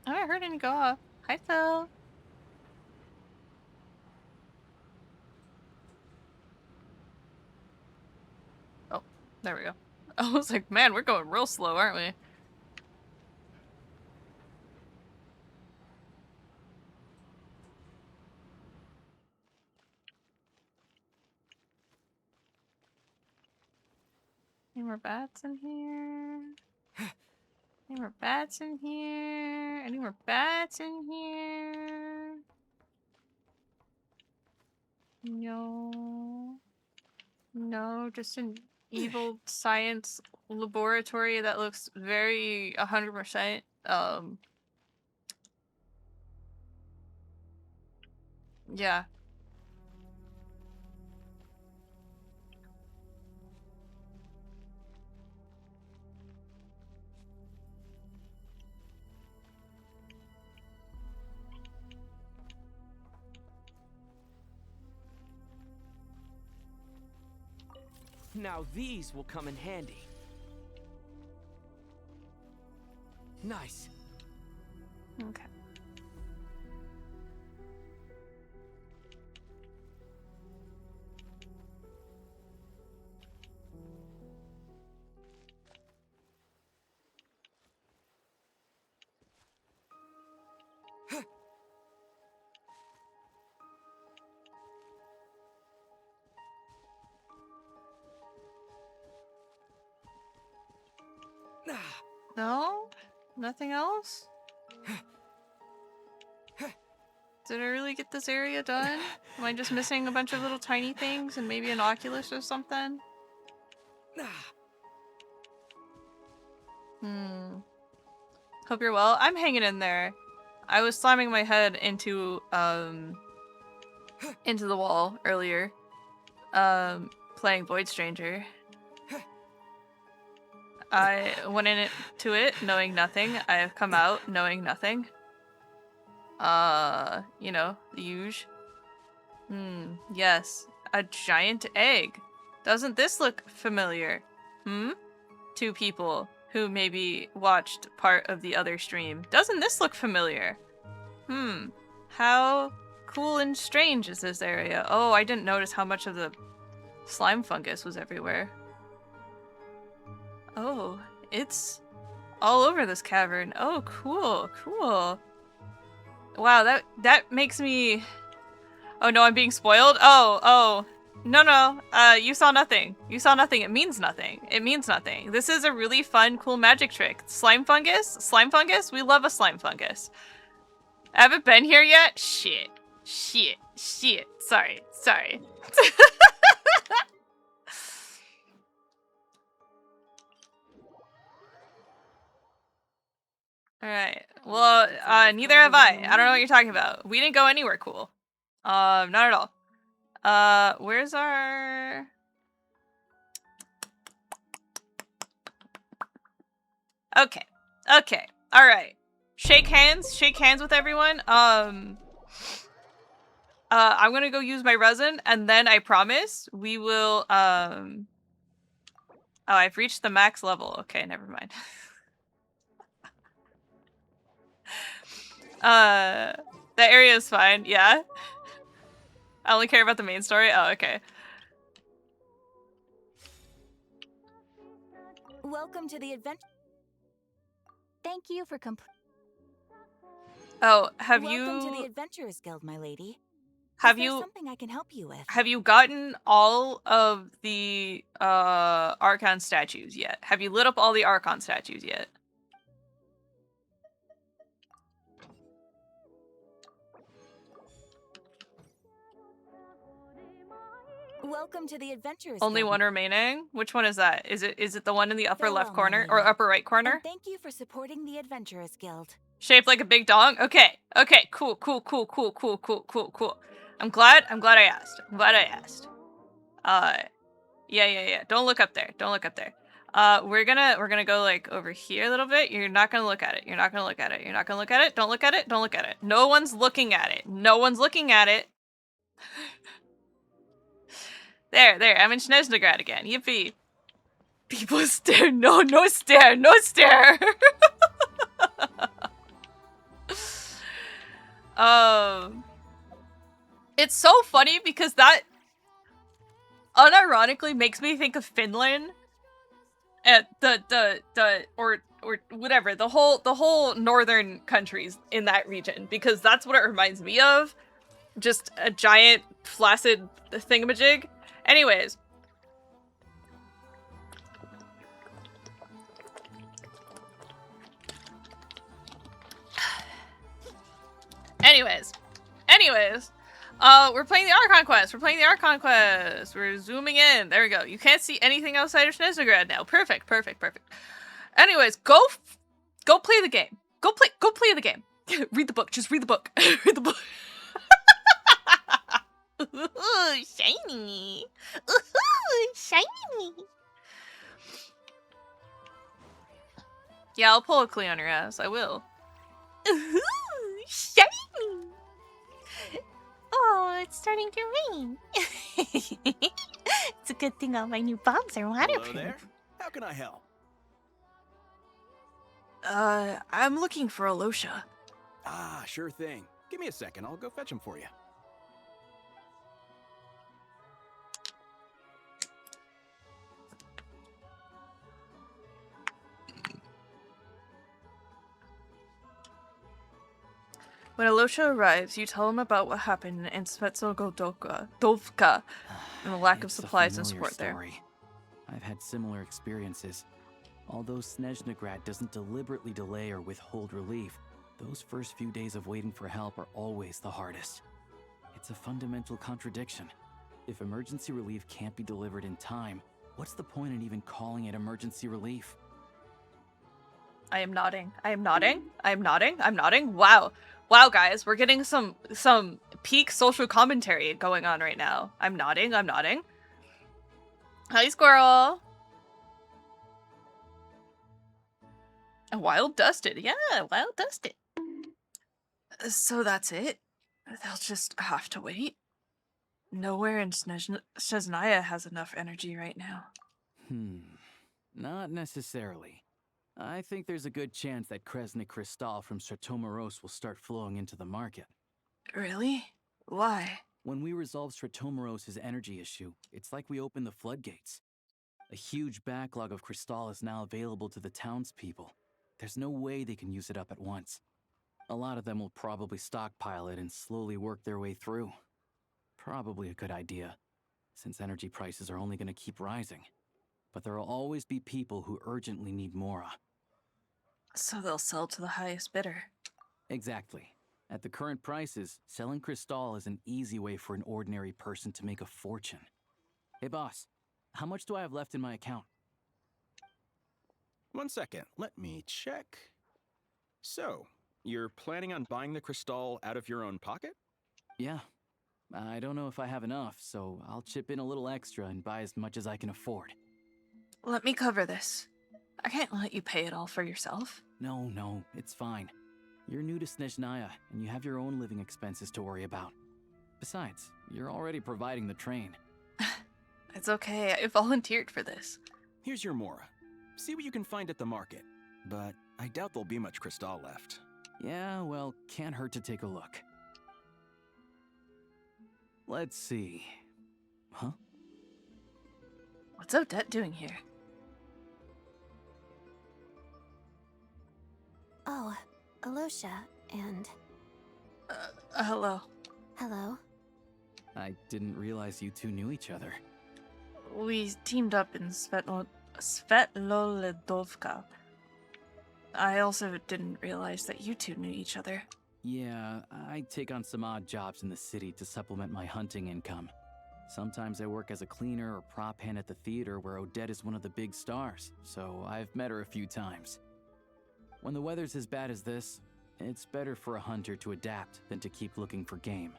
I haven't heard any go off. Hi, Phil. Oh, there we go. I was like, man, we're going real slow, aren't we? Any more bats in here? Any more bats in here? Any more bats in here? No. No, just an evil science laboratory that looks very 100%, yeah. Now these will come in handy. Nice. Okay. No? Nothing else? Did I really get this area done? Am I just missing a bunch of little tiny things and maybe an Oculus or something? Hope you're well. I'm hanging in there. I was slamming my head into the wall earlier. Playing Void Stranger. I went into it knowing nothing. I have come out knowing nothing. You know, the huge. Yes. A giant egg. Doesn't this look familiar? Two people who maybe watched part of the other stream. Doesn't this look familiar? How cool and strange is this area? Oh, I didn't notice how much of the slime fungus was everywhere. Oh, it's all over this cavern. Oh, cool, cool. Wow, that makes me... Oh no, I'm being spoiled? Oh. No. You saw nothing. You saw nothing. It means nothing. It means nothing. This is a really fun, cool magic trick. Slime fungus? Slime fungus? We love a slime fungus. I haven't been here yet? Shit. Sorry. Alright. Well, neither have I. I don't know what you're talking about. We didn't go anywhere cool. Not at all. Where's our... Okay. Alright. Shake hands with everyone. I'm gonna go use my resin, and then I promise we will, Oh, I've reached the max level. Okay, never mind. That area is fine, yeah. I only care about the main story? Oh, okay. Welcome to the adventure. Thank you for Oh, Welcome to the Adventurers Guild, my lady. Have Is there you... something I can help you with? Have you gotten all of the, Archon statues yet? Have you lit up all the Archon statues yet? Welcome to the Adventurers Only Guild. one remaining? Which one is that? Is it the one in the upper left Farewell, my corner? Or lady. upper right corner? And thank you for supporting the Adventurers Guild. Shaped like a big dog? Okay, cool. I'm glad I asked. Yeah. Don't look up there. We're gonna go like over here a little bit. You're not gonna look at it. Don't look at it. No one's looking at it. There. I'm in Snezhnograd again. Yippee. People stare. No stare. It's so funny because that unironically makes me think of Finland and or whatever, the whole northern countries in that region, because that's what it reminds me of. Just a giant flaccid thingamajig. Anyways. We're playing the Archon Quest. We're zooming in. There we go. You can't see anything outside of Snezhnograd now. Perfect. Anyways, go play the game. Go play the game. Read the book. Just read the book. Ooh, shiny. Yeah, I'll pull a Klee on your ass. I will. Ooh, shiny. Oh, it's starting to rain. It's a good thing all my new bombs are waterproof. Hello there. How can I help? I'm looking for Alosha. Ah, sure thing. Give me a second. I'll go fetch him for you. When Alosha arrives, you tell him about what happened in Dovka and the lack of It's a supplies and familiar support there. story. I've had similar experiences. Although Snezhnegrad doesn't deliberately delay or withhold relief, those first few days of waiting for help are always the hardest. It's a fundamental contradiction. If emergency relief can't be delivered in time, what's the point in even calling it emergency relief? I am nodding. I am nodding. I am nodding. I'm nodding. Wow. Wow, guys, we're getting some peak social commentary going on right now. I'm nodding. I'm nodding. Hi, squirrel. Wild dusted. Yeah, wild dusted. So that's it? They'll just have to wait? Nowhere in Snezhnaya has enough energy right now. Not necessarily. I think there's a good chance that Kresnik Crystal from Stratomeros will start flowing into the market. Really? Why? When we resolve Stratomeros' energy issue, it's like we open the floodgates. A huge backlog of Crystal is now available to the townspeople. There's no way they can use it up at once. A lot of them will probably stockpile it and slowly work their way through. Probably a good idea, since energy prices are only going to keep rising. But there will always be people who urgently need Mora. So they'll sell to the highest bidder. Exactly. At the current prices, selling Crystal is an easy way for an ordinary person to make a fortune. Hey boss, how much do I have left in my account? 1 second, let me check. So, you're planning on buying the Crystal out of your own pocket? Yeah. I don't know if I have enough, so I'll chip in a little extra and buy as much as I can afford. Let me cover this. I can't let you pay it all for yourself. No, it's fine. You're new to Snezhnaya, and you have your own living expenses to worry about. Besides, you're already providing the train. It's okay, I volunteered for this. Here's your Mora. See what you can find at the market. But I doubt there'll be much Crystal left. Yeah, well, can't hurt to take a look. Let's see. Huh? What's Odette doing here? Oh, Alosha, and... Hello. hello. I didn't realize you two knew each other. We teamed up in Svetlolidovka. I also didn't realize that you two knew each other. Yeah, I take on some odd jobs in the city to supplement my hunting income. Sometimes I work as a cleaner or prop hand at the theater where Odette is one of the big stars, so I've met her a few times. When the weather's as bad as this, it's better for a hunter to adapt than to keep looking for game.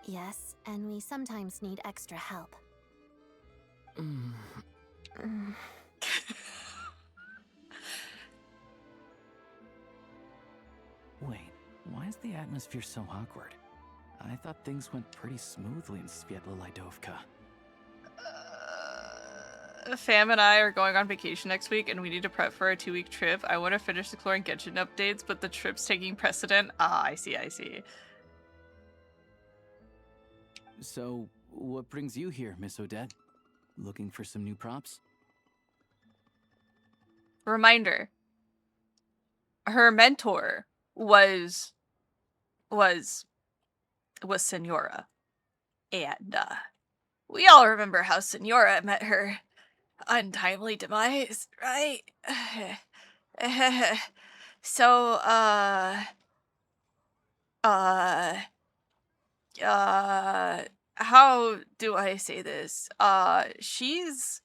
Yes, and we sometimes need extra help. Wait, why is the atmosphere so awkward? I thought things went pretty smoothly in Svetlolidovka. Fam and I are going on vacation next week, and we need to prep for a 2-week trip. I want to finish exploring Genshin updates, but the trip's taking precedent. Ah, I see. So, what brings you here, Miss Odette? Looking for some new props? Reminder. Her mentor was Senora. And, we all remember how Senora met her untimely demise, right? So, how do I say this? She's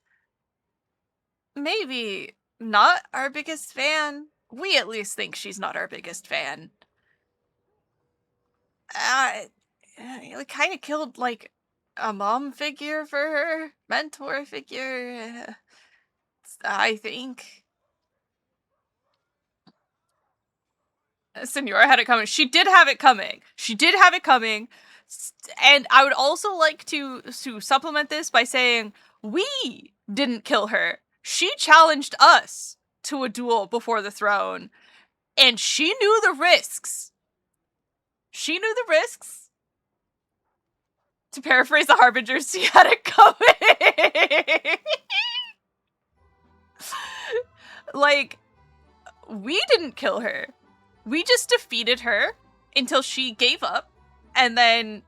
maybe not our biggest fan. We at least think she's not our biggest fan. It kind of killed, like, a mom figure for her, mentor figure, I think. Senora had it coming. She did have it coming. And I would also like to supplement this by saying we didn't kill her. She challenged us to a duel before the throne, and she knew the risks. To paraphrase the Harbingers, she had it coming. Like, we didn't kill her. We just defeated her until she gave up, and then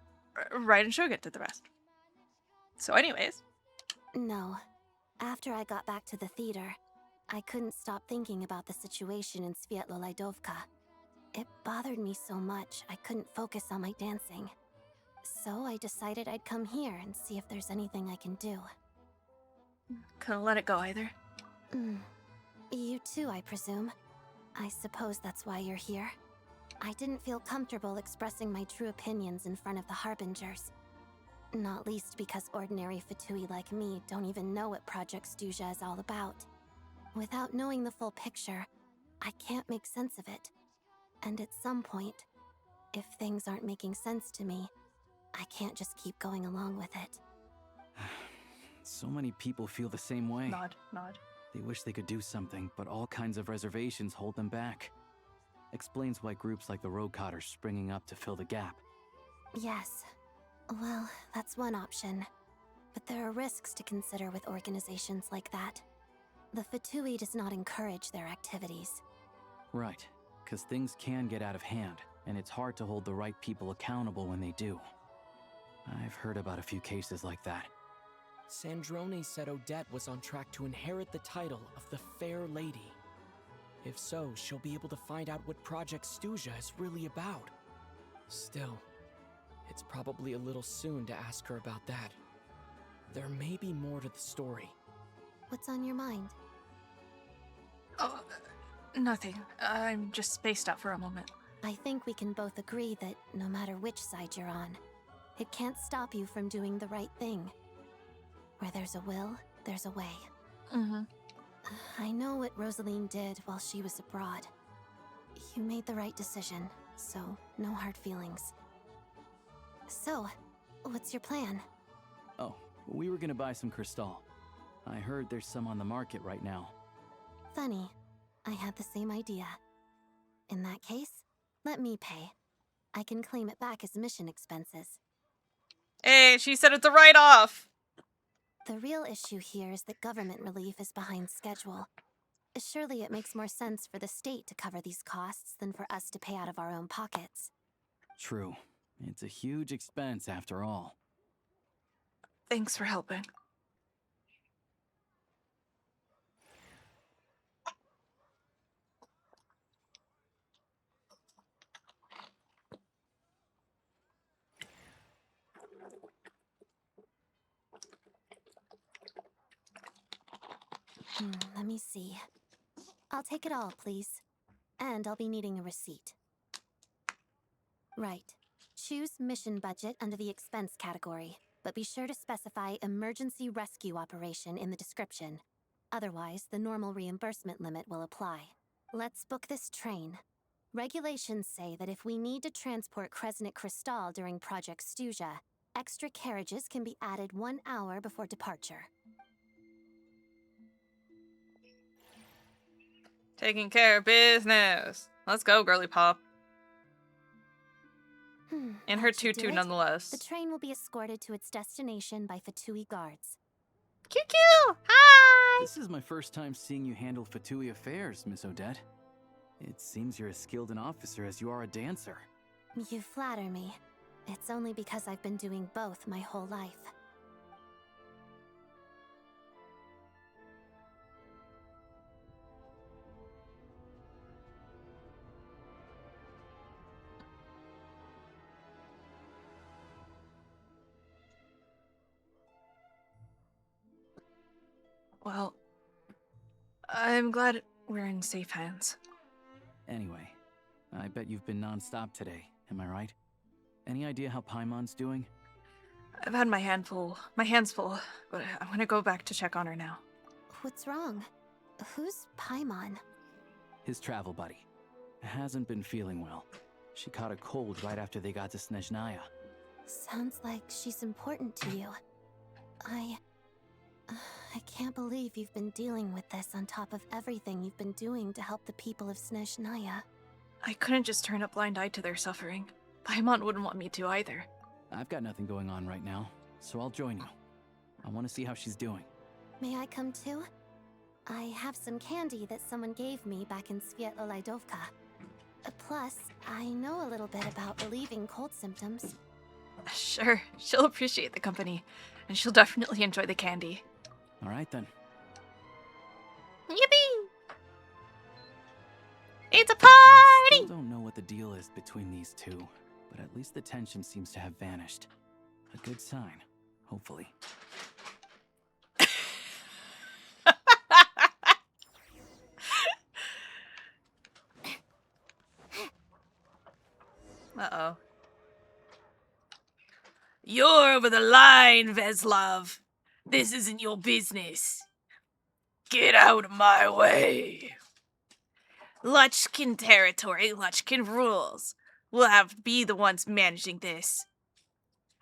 Ryan and Shogun did the rest. So anyways. No. After I got back to the theater, I couldn't stop thinking about the situation in Svietlolaidovka. It bothered me so much I couldn't focus on my dancing. So I decided I'd come here and see if there's anything I can do. Couldn't let it go either. You too, I presume. I suppose that's why you're here. I didn't feel comfortable expressing my true opinions in front of the Harbingers. Not least because ordinary Fatui like me don't even know what Project Stuja is all about. Without knowing the full picture, I can't make sense of it. And at some point, if things aren't making sense to me, I can't just keep going along with it. So many people feel the same way. Nod, nod. They wish they could do something, but all kinds of reservations hold them back. Explains why groups like the Roadcott are springing up to fill the gap. Yes. Well, that's one option. But there are risks to consider with organizations like that. The Fatui does not encourage their activities. Right, because things can get out of hand, and it's hard to hold the right people accountable when they do. I've heard about a few cases like that. Sandrone said Odette was on track to inherit the title of the Fair Lady. If so, she'll be able to find out what Project Stuja is really about. Still, it's probably a little soon to ask her about that. There may be more to the story. What's on your mind? Oh, nothing. I'm just spaced out for a moment. I think we can both agree that no matter which side you're on, it can't stop you from doing the right thing. Where there's a will, there's a way. I know what Rosaline did while she was abroad. You made the right decision, so no hard feelings. So, what's your plan? Oh, we were gonna buy some Crystal. I heard there's some on the market right now. Funny, I had the same idea. In that case, let me pay. I can claim it back as mission expenses. Hey, she said it's a write-off! The real issue here is that government relief is behind schedule. Surely it makes more sense for the state to cover these costs than for us to pay out of our own pockets. True. It's a huge expense after all. Thanks for helping. Let me see. I'll take it all, please. And I'll be needing a receipt. Right. Choose mission budget under the expense category, but be sure to specify emergency rescue operation in the description. Otherwise, the normal reimbursement limit will apply. Let's book this train. Regulations say that if we need to transport Kresnik Crystal during Project Stuja, extra carriages can be added 1 hour before departure. Taking care of business. Let's go, girly pop. And her That should do tutu it. nonetheless. The train will be escorted to its destination by Fatui guards. QQ! Hi! This is my first time seeing you handle Fatui affairs, Miss Odette. It seems you're as skilled an officer as you are a dancer. You flatter me. It's only because I've been doing both my whole life. Well, I'm glad we're in safe hands. Anyway, I bet you've been non-stop today, am I right? Any idea how Paimon's doing? I've had my hands full, but I'm gonna go back to check on her now. What's wrong? Who's Paimon? His travel buddy. Hasn't been feeling well. She caught a cold right after they got to Snezhnaya. Sounds like she's important to you. I can't believe you've been dealing with this on top of everything you've been doing to help the people of Snezhnaya. I couldn't just turn a blind eye to their suffering. Paimon wouldn't want me to either. I've got nothing going on right now, so I'll join you. I want to see how she's doing. May I come too? I have some candy that someone gave me back in Svietlolaidovka. Plus, I know a little bit about relieving cold symptoms. Sure, she'll appreciate the company, and she'll definitely enjoy the candy. All right then. Yippee! I still party! don't know what the deal is between these two, but at least the tension seems to have vanished. A good sign, hopefully. Uh-oh. You're over the line, Veslov. This isn't your business. Get out of my way. Luchkin territory, Luchkin rules. We'll have to be the ones managing this.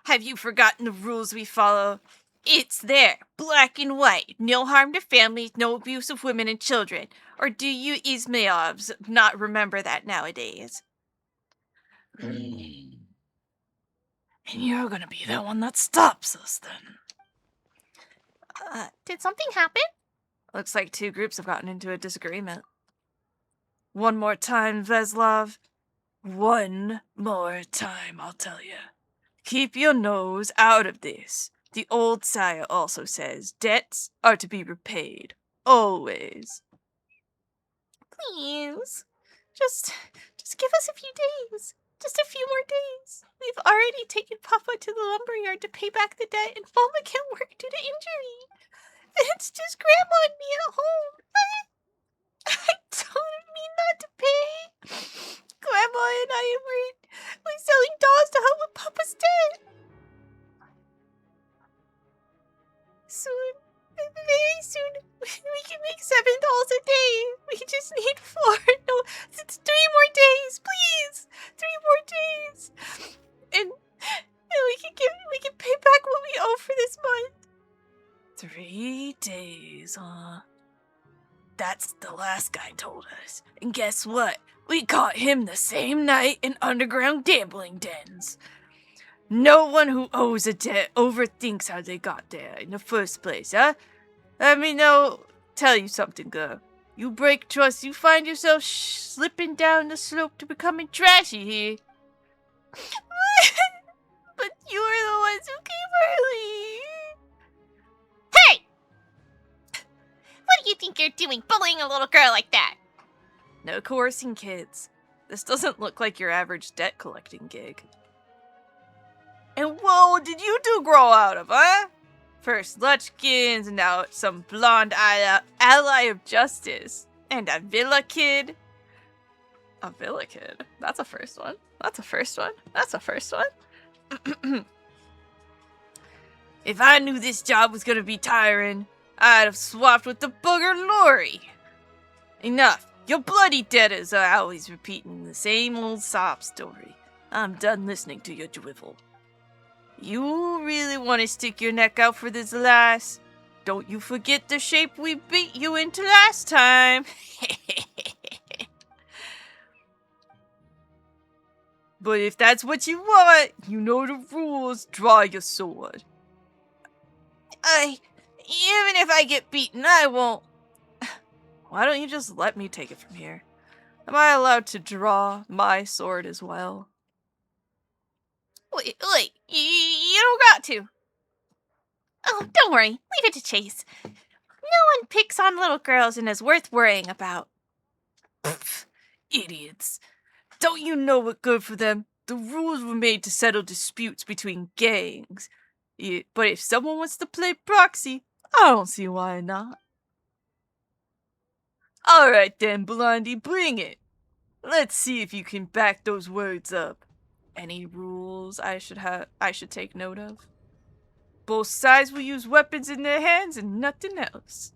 Have you forgotten the rules we follow? It's there, black and white. No harm to families, no abuse of women and children. Or do you Ismailovs not remember that nowadays? And you're gonna be the one that stops us then. Did something happen? Looks like two groups have gotten into a disagreement. One more time, Veslov. One more time, I'll tell you. Keep your nose out of this. The old sire also says debts are to be repaid. Always. Please. Just give us a few days. Just a few more days. We've already taken Papa to the lumberyard to pay back the debt, and Mama can't work due to injury. And it's just Grandma and me at home. I don't mean not to pay. Grandma and I were selling dolls to help with Papa's debt. Soon, very soon, we can make $7 a day. We just need 4. No, it's 3 more days, please. 3 more days, and we can pay back what we owe for this month. 3 days, huh? That's the last guy told us. And guess what? We caught him the same night in underground gambling dens. No one who owes a debt overthinks how they got there in the first place, huh? Let me tell you something, girl. You break trust, you find yourself slipping down the slope to becoming trashy here. But you were the ones who came early. Hey! What do you think you're doing, bullying a little girl like that? No coercing kids. This doesn't look like your average debt collecting gig. And what did you two grow out of, huh? First Luchkins, and now some blonde ally of justice. And a villa kid. A villa kid? That's a first one. That's a first one. That's a first one. If I knew this job was gonna be tiring, I'd have swapped with the booger Lori. Enough. Your bloody debtors are always repeating the same old sob story. I'm done listening to your drivel. You really want to stick your neck out for this lass? Don't you forget the shape we beat you into last time. But if that's what you want, you know the rules. Draw your sword. Even if I get beaten, I won't. Why don't you just let me take it from here? Am I allowed to draw my sword as well? Wait, you don't got to. Oh, don't worry. Leave it to Chase. No one picks on little girls and is worth worrying about. Pfft, idiots. Don't you know what's good for them? The rules were made to settle disputes between gangs. But if someone wants to play proxy, I don't see why not. Alright then, Blondie, bring it. Let's see if you can back those words up. Any rules I should take note of? Both sides will use weapons in their hands and nothing else.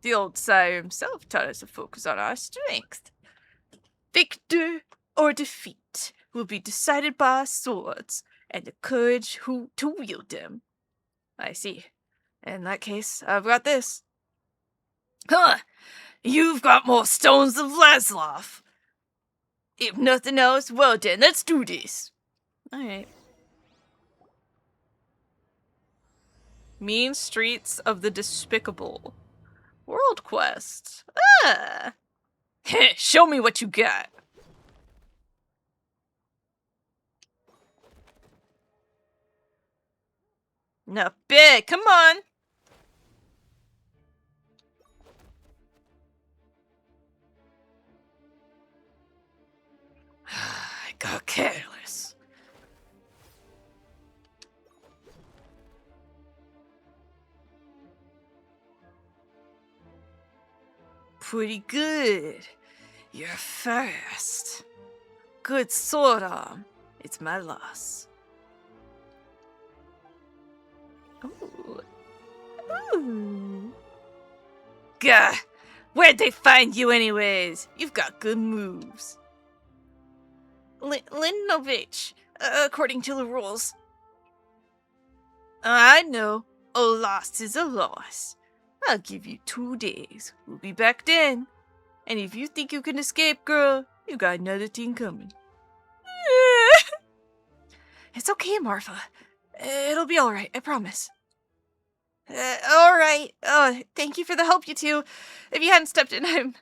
The old sire himself taught us to focus on our strength. Victor or defeat will be decided by our swords and the courage to wield them. I see. In that case, I've got this. Huh! You've got more stones than Vlaslov. If nothing else, well then, let's do this. Alright. Mean Streets of the Despicable. World Quest. Ah! Show me what you got. Now, big, come on. pretty good. You're fast. Good sword arm. It's my loss. Ooh. Ooh. Gah! Where'd they find you anyways? You've got good moves. Linovich, according to the rules. I know. A loss is a loss. I'll give you 2 days. We'll be back then. And if you think you can escape, girl, you got another thing coming. It's okay, Marfa. It'll be alright, I promise. Alright. Thank you for the help, you two. If you hadn't stepped in,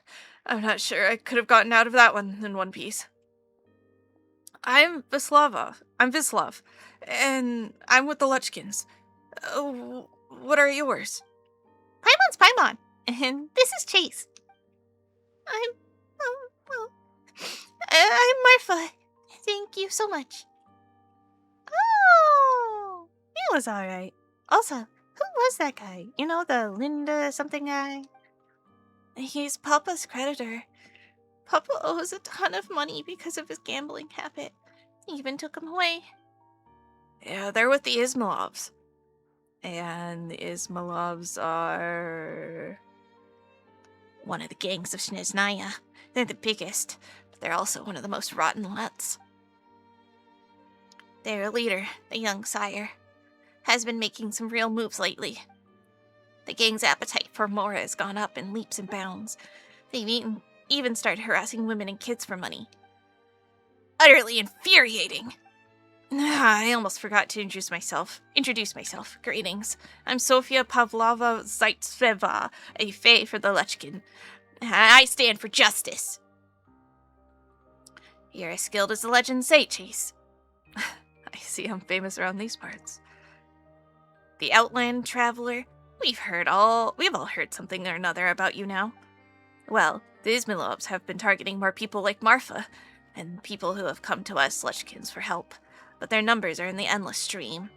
I'm not sure I could have gotten out of that one in one piece. I'm Vislav, and I'm with the Lechkins. What are yours? Paimon's Paimon, and this is Chase. I'm Marfa. Thank you so much. Oh, it was alright. Also, who was that guy? You know, the Linda something guy? He's Papa's creditor. Papa owes a ton of money because of his gambling habit. He even took him away. Yeah, they're with the Ismailovs. And the Ismailovs are one of the gangs of Snezhnaya. They're the biggest, but they're also one of the most rotten lots. Their leader, the young sire, has been making some real moves lately. The gang's appetite for Mora has gone up in leaps and bounds. They've even started harassing women and kids for money. Utterly infuriating! I almost forgot to introduce myself. Greetings. I'm Sofia Pavlova Zaitseva, a fae for the Lechkin. I stand for justice. You're as skilled as the legends say, Chase. I see I'm famous around these parts. The Outland Traveler. We've all heard something or another about you now. Well, the Ismailovs have been targeting more people like Marfa, and people who have come to us Lechkins for help, but their numbers are in the endless stream.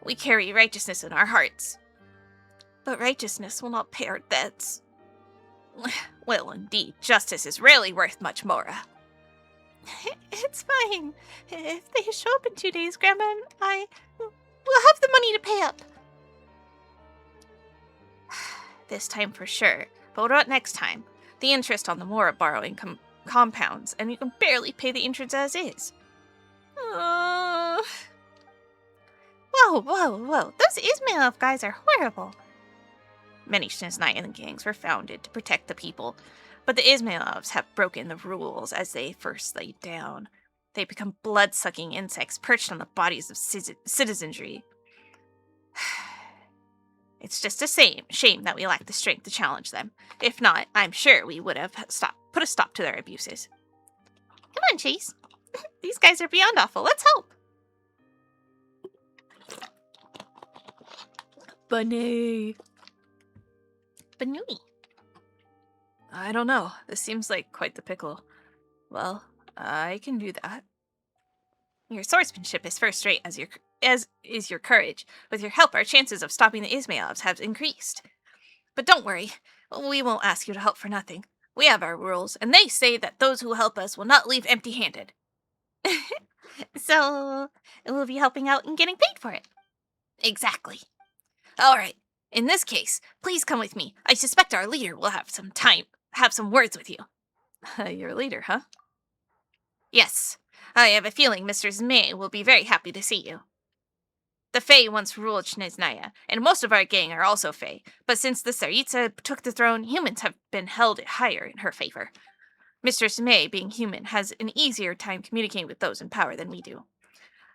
We carry righteousness in our hearts, but righteousness will not pay our debts. Well, indeed, justice is rarely worth much, Mora. It's fine. If they show up in 2 days, Grandma and I will have the money to pay up. This time for sure, but what about next time? The interest on the Mora borrowing compounds, and you can barely pay the interest as is. Whoa. Those Ismailov guys are horrible. Many Snezhnayan gangs were founded to protect the people, but the Ismailovs have broken the rules as they first laid down. They become blood-sucking insects perched on the bodies of citizenry. It's just a shame that we lack the strength to challenge them. If not, I'm sure we would have put a stop to their abuses. Come on, Chase. These guys are beyond awful. Let's help. Bunny. Banui. I don't know. This seems like quite the pickle. Well, I can do that. Your swordsmanship is first rate, as is your courage. With your help, our chances of stopping the Ismailovs have increased. But don't worry, we won't ask you to help for nothing. We have our rules, and they say that those who help us will not leave empty-handed. So, we'll be helping out and getting paid for it. Exactly. Alright, in this case, please come with me. I suspect our leader will have some words with you. Your leader, huh? Yes. I have a feeling Mr. Zmei will be very happy to see you. The Fae once ruled Snezhnaya, and most of our gang are also Fae, but since the Tsaritsa took the throne, humans have been held higher in her favor. Mr. Zmei, being human, has an easier time communicating with those in power than we do.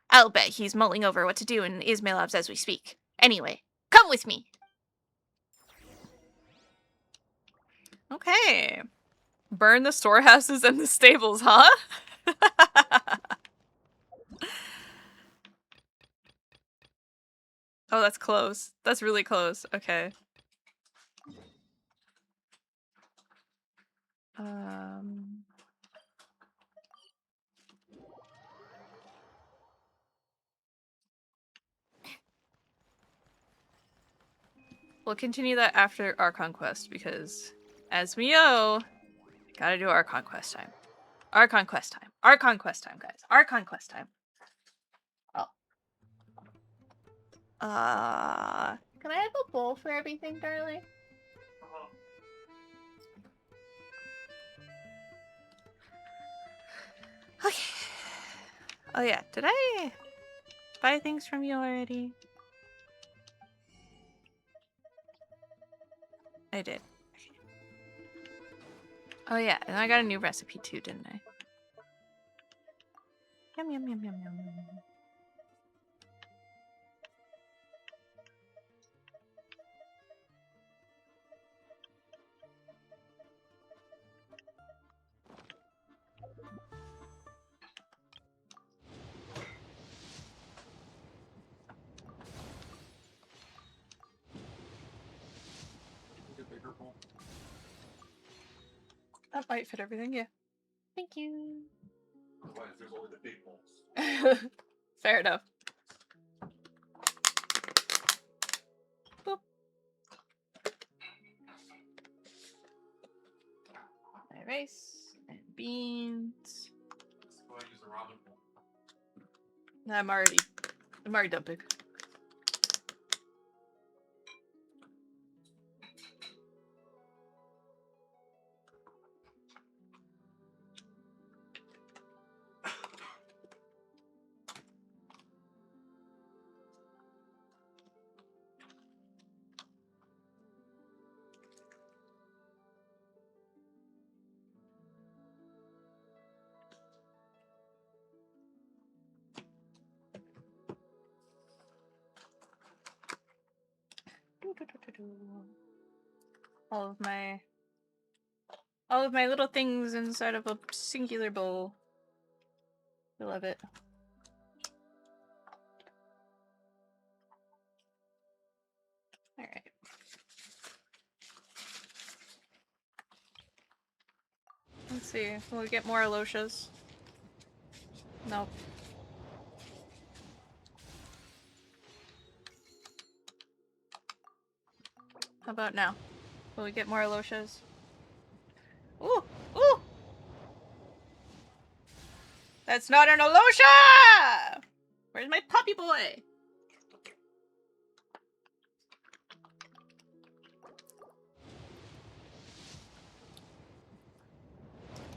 I'll bet he's mulling over what to do in Ismailovs as we speak. Anyway, come with me! Okay. Burn the storehouses and the stables, huh? Oh, that's close. That's really close. Okay. We'll continue that after our conquest because as we know, gotta do our conquest time. Our conquest time. Our conquest time, guys. Our conquest time. Oh. Can I have a bowl for everything, darling? Okay. Oh yeah, did I buy things from you already? I did. Oh yeah, and I got a new recipe too, didn't I? Yum yum yum yum yum. Get bigger bowl. That might fit everything, yeah. Thank you. Otherwise, there's only the big bowls. Fair enough. Boop. My rice and beans. Go ahead and use the ramen bowl. I'm already dumping. All of my little things inside of a singular bowl. I love it. Alright. Let's see. Will we get more Aloshas? Nope. How about now? Will we get more Aloshas? Ooh! Ooh! That's not an Alosha! Where's my puppy boy?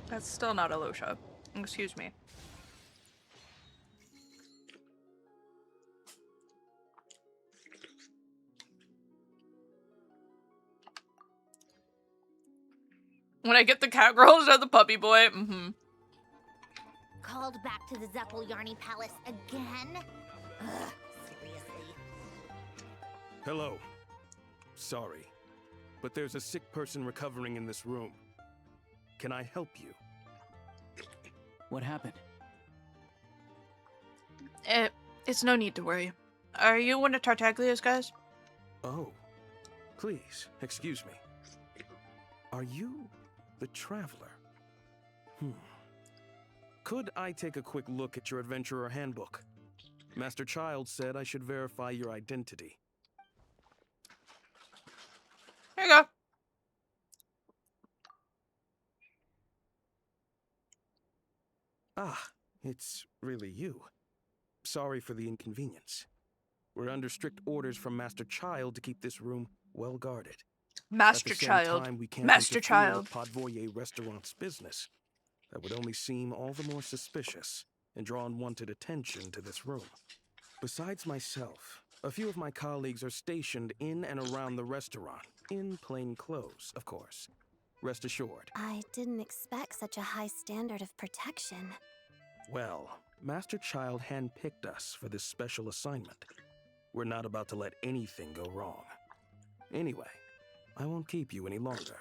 That's still not Alosha. Excuse me. When I get the cat girls or the puppy boy, Called back to the Zeppel Yarny Palace again? Ugh, seriously. Hello. Sorry, but there's a sick person recovering in this room. Can I help you? What happened? It's no need to worry. Are you one of Tartaglia's guys? Oh, please, excuse me. Are you the Traveler? Could I take a quick look at your Adventurer Handbook? Master Child said I should verify your identity. Here you go. Ah, it's really you. Sorry for the inconvenience. We're under strict orders from Master Child to keep this room well guarded. Master At the same Child. time, we can't Master interfere Child. with Podvoye Restaurant's business. That would only seem all the more suspicious and draw unwanted attention to this room. Besides myself, a few of my colleagues are stationed in and around the restaurant, in plain clothes, of course. Rest assured. I didn't expect such a high standard of protection. Well, Master Child handpicked us for this special assignment. We're not about to let anything go wrong. Anyway, I won't keep you any longer.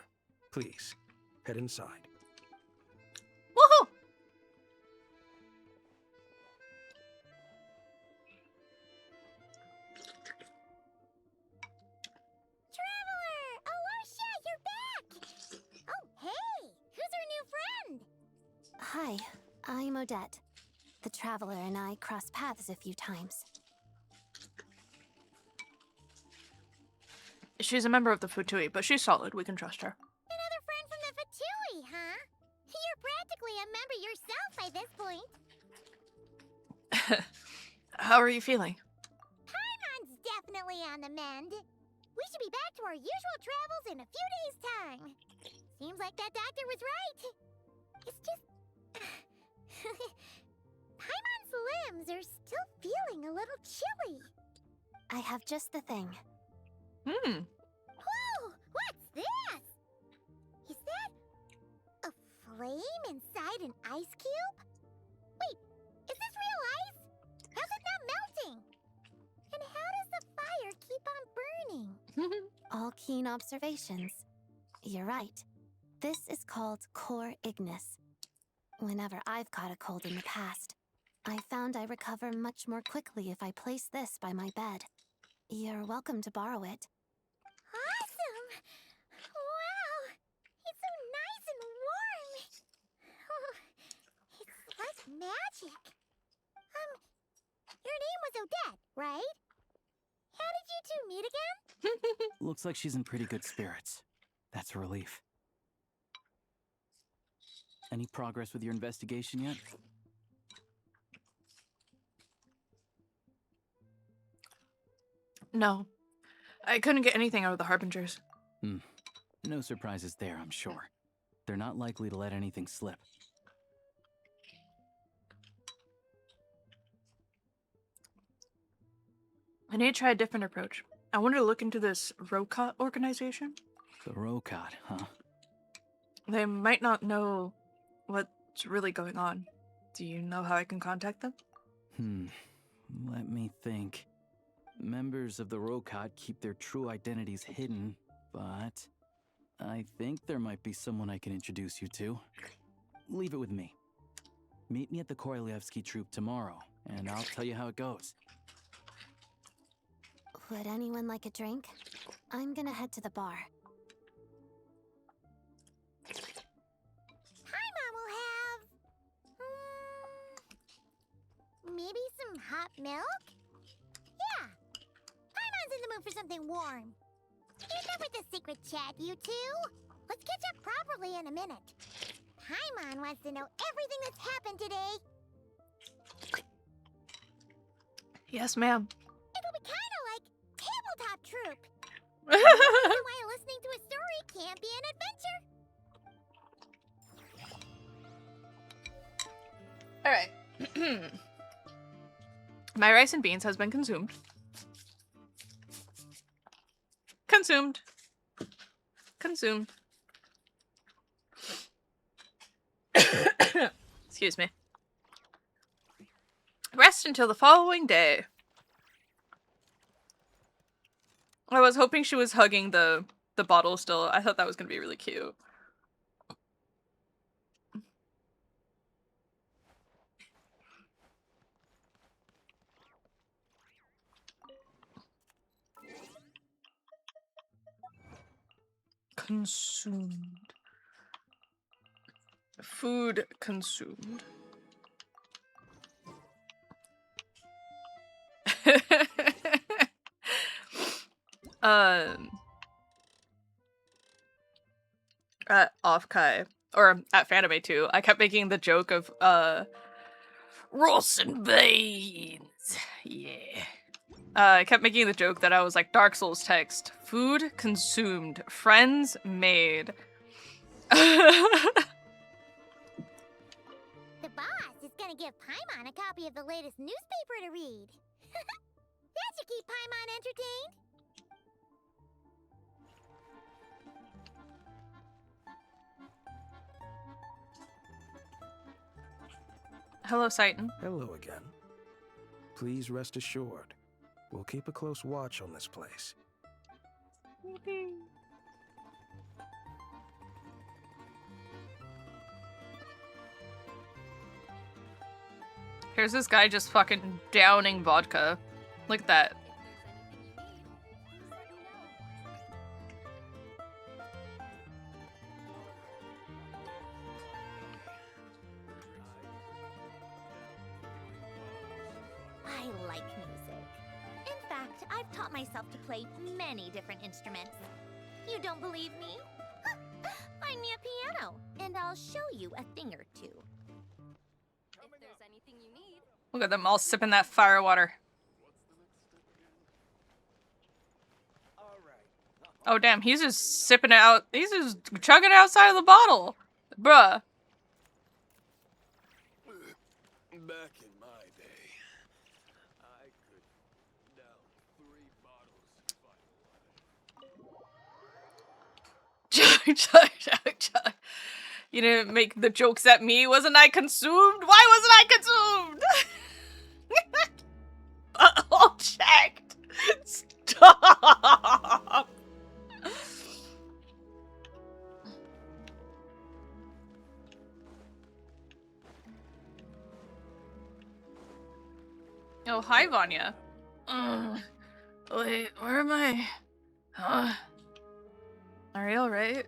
Please, head inside. Woohoo! Traveler! Alosha, you're back! Oh, hey! Who's our new friend? Hi, I'm Odette. The Traveler and I crossed paths a few times. She's a member of the Futui, but she's solid. We can trust her. Another How are you feeling? Paimon's definitely on the mend. We should be back to our usual travels in a few days' time. Seems like that doctor was right. It's just... Paimon's limbs are still feeling a little chilly. I have just the thing. Hmm. Whoa! What's this? Is that a flame inside an ice cube? Wait, is this real ice? How's it not melting? And how does the fire keep on burning? All keen observations. You're right. This is called core ignis. Whenever I've caught a cold in the past, I found I recover much more quickly if I place this by my bed. You're welcome to borrow it. Awesome! Wow! It's so nice and warm! Oh, it's like magic. Your name was Odette, right? How did you two meet again? Looks like she's in pretty good spirits. That's a relief. Any progress with your investigation yet? No. I couldn't get anything out of the Harbingers. No surprises there, I'm sure. They're not likely to let anything slip. I need to try a different approach. I wanted to look into this Rokot organization. The Rokot, huh? They might not know what's really going on. Do you know how I can contact them? Let me think. Members of the Rokot keep their true identities hidden, but I think there might be someone I can introduce you to. Leave it with me. Meet me at the Korolyevsky troop tomorrow, and I'll tell you how it goes. Would anyone like a drink? I'm gonna head to the bar. Paimon will have... maybe some hot milk? Yeah. Paimon's in the mood for something warm. Enough with the secret chat, you two. Let's catch up properly in a minute. Paimon wants to know everything that's happened today. Yes, ma'am. It'll be kind of like Tabletop Troop. Why listening to a story can't be an adventure. Alright. My rice and beans has been consumed. Consumed. Consumed. Excuse me. Rest until the following day. I was hoping she was hugging the bottle still. I thought that was gonna be really cute. Consumed. Food consumed. At Offkai, or at Fanime too, I kept making the joke of, Ross and beans. Yeah. I kept making the joke that I was like Dark Souls text. Food consumed. Friends made. The boss is gonna give Paimon a copy of the latest newspaper to read. That should keep Paimon entertained. Hello, Saitan. Hello again. Please rest assured, we'll keep a close watch on this place. Here's this guy just fucking downing vodka. Look at that. I like music. In fact, I've taught myself to play many different instruments. You don't believe me? Find me a piano, and I'll show you a thing or two. If there's anything you need. Look at them all sipping that fire water. Oh damn, he's just sipping it out. He's just chugging it outside of the bottle. Bruh. Back in my day, I could down 3 bottles of fire water. You didn't make the jokes at me. Wasn't I consumed? Why wasn't I consumed? All checked. Stop. Oh, hi, Vanya. Wait, where am I? Are you alright?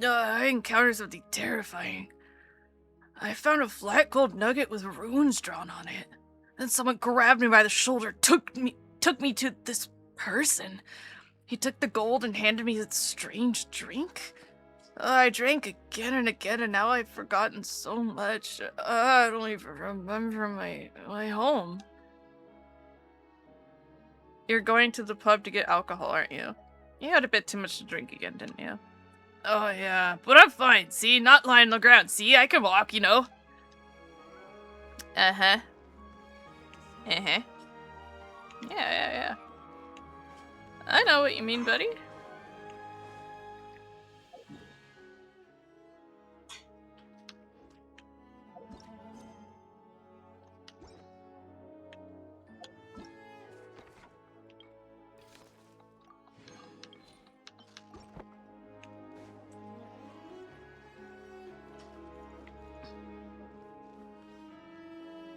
I encountered something terrifying. I found a flat gold nugget with runes drawn on it. Then someone grabbed me by the shoulder, took me to this person. He took the gold and handed me this strange drink. I drank again and again, and now I've forgotten so much. I don't even remember my home. You're going to the pub to get alcohol, aren't you? You had a bit too much to drink again, didn't you? Oh, yeah. But I'm fine, see? Not lying on the ground, see? I can walk, you know? Uh-huh. Uh-huh. Yeah. I know what you mean, buddy.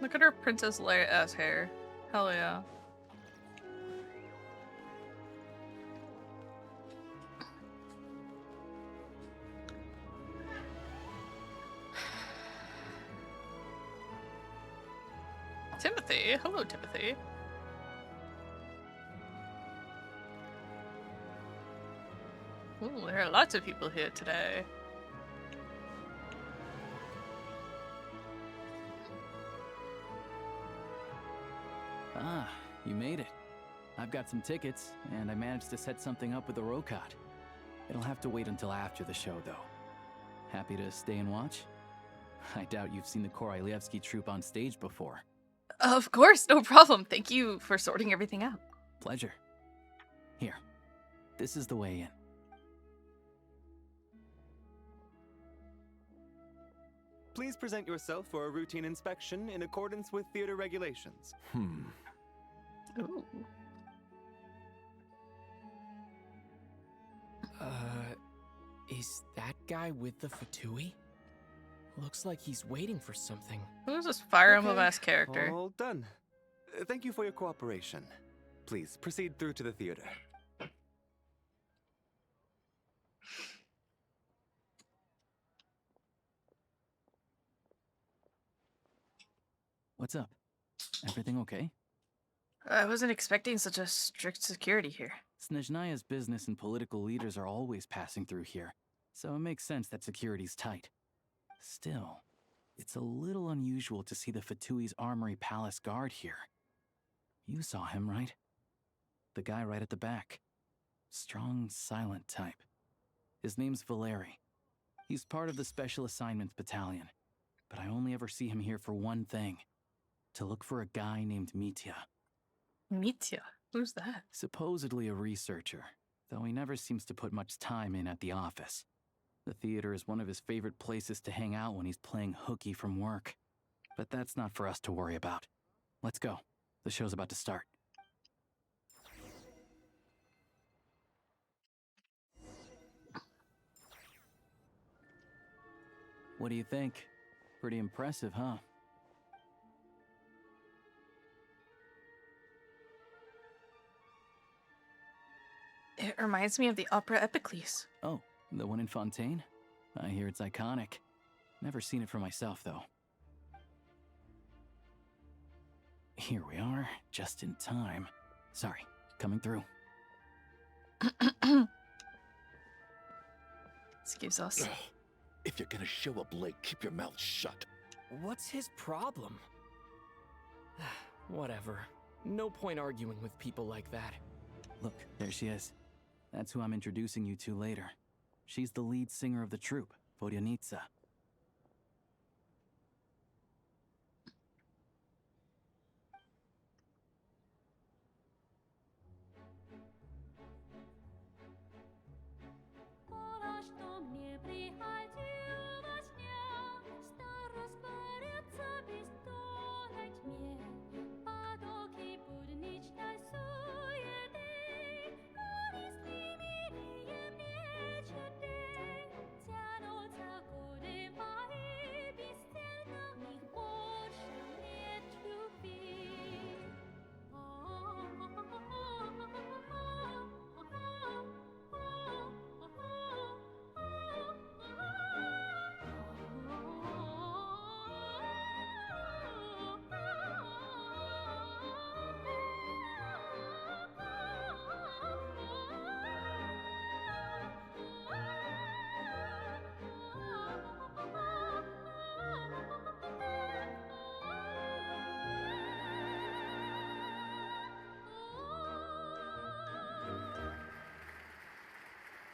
Look at her Princess Leia-ass hair. Hell yeah. Timothy. Hello, Timothy. Ooh, there are lots of people here today. Ah, you made it. I've got some tickets, and I managed to set something up with the Rokot. It'll have to wait until after the show, though. Happy to stay and watch? I doubt you've seen the Korolyevsky troupe on stage before. Of course, no problem. Thank you for sorting everything out. Pleasure. Here, this is the way in. Please present yourself for a routine inspection in accordance with theater regulations. Ooh. Is that guy with the Fatui? Looks like he's waiting for something. Who's this Fire Emblem-ass character? All done. Thank you for your cooperation. Please proceed through to the theater. What's up? Everything okay? I wasn't expecting such a strict security here. Snezhnaya's business and political leaders are always passing through here, so it makes sense that security's tight. Still, it's a little unusual to see the Fatui's Armory Palace guard here. You saw him, right? The guy right at the back. Strong, silent type. His name's Valeri. He's part of the Special Assignments Battalion, but I only ever see him here for one thing. To look for a guy named Mitya. Mitya? Who's that? Supposedly a researcher, though he never seems to put much time in at the office. The theater is one of his favorite places to hang out when he's playing hooky from work. But that's not for us to worry about. Let's go. The show's about to start. What do you think? Pretty impressive, huh? It reminds me of the opera Epicles. Oh, the one in Fontaine? I hear it's iconic. Never seen it for myself, though. Here we are, just in time. Sorry, coming through. Excuse us. If you're gonna show up late, keep your mouth shut. What's his problem? Whatever. No point arguing with people like that. Look, there she is. That's who I'm introducing you to later. She's the lead singer of the troupe, Vodyanitsa.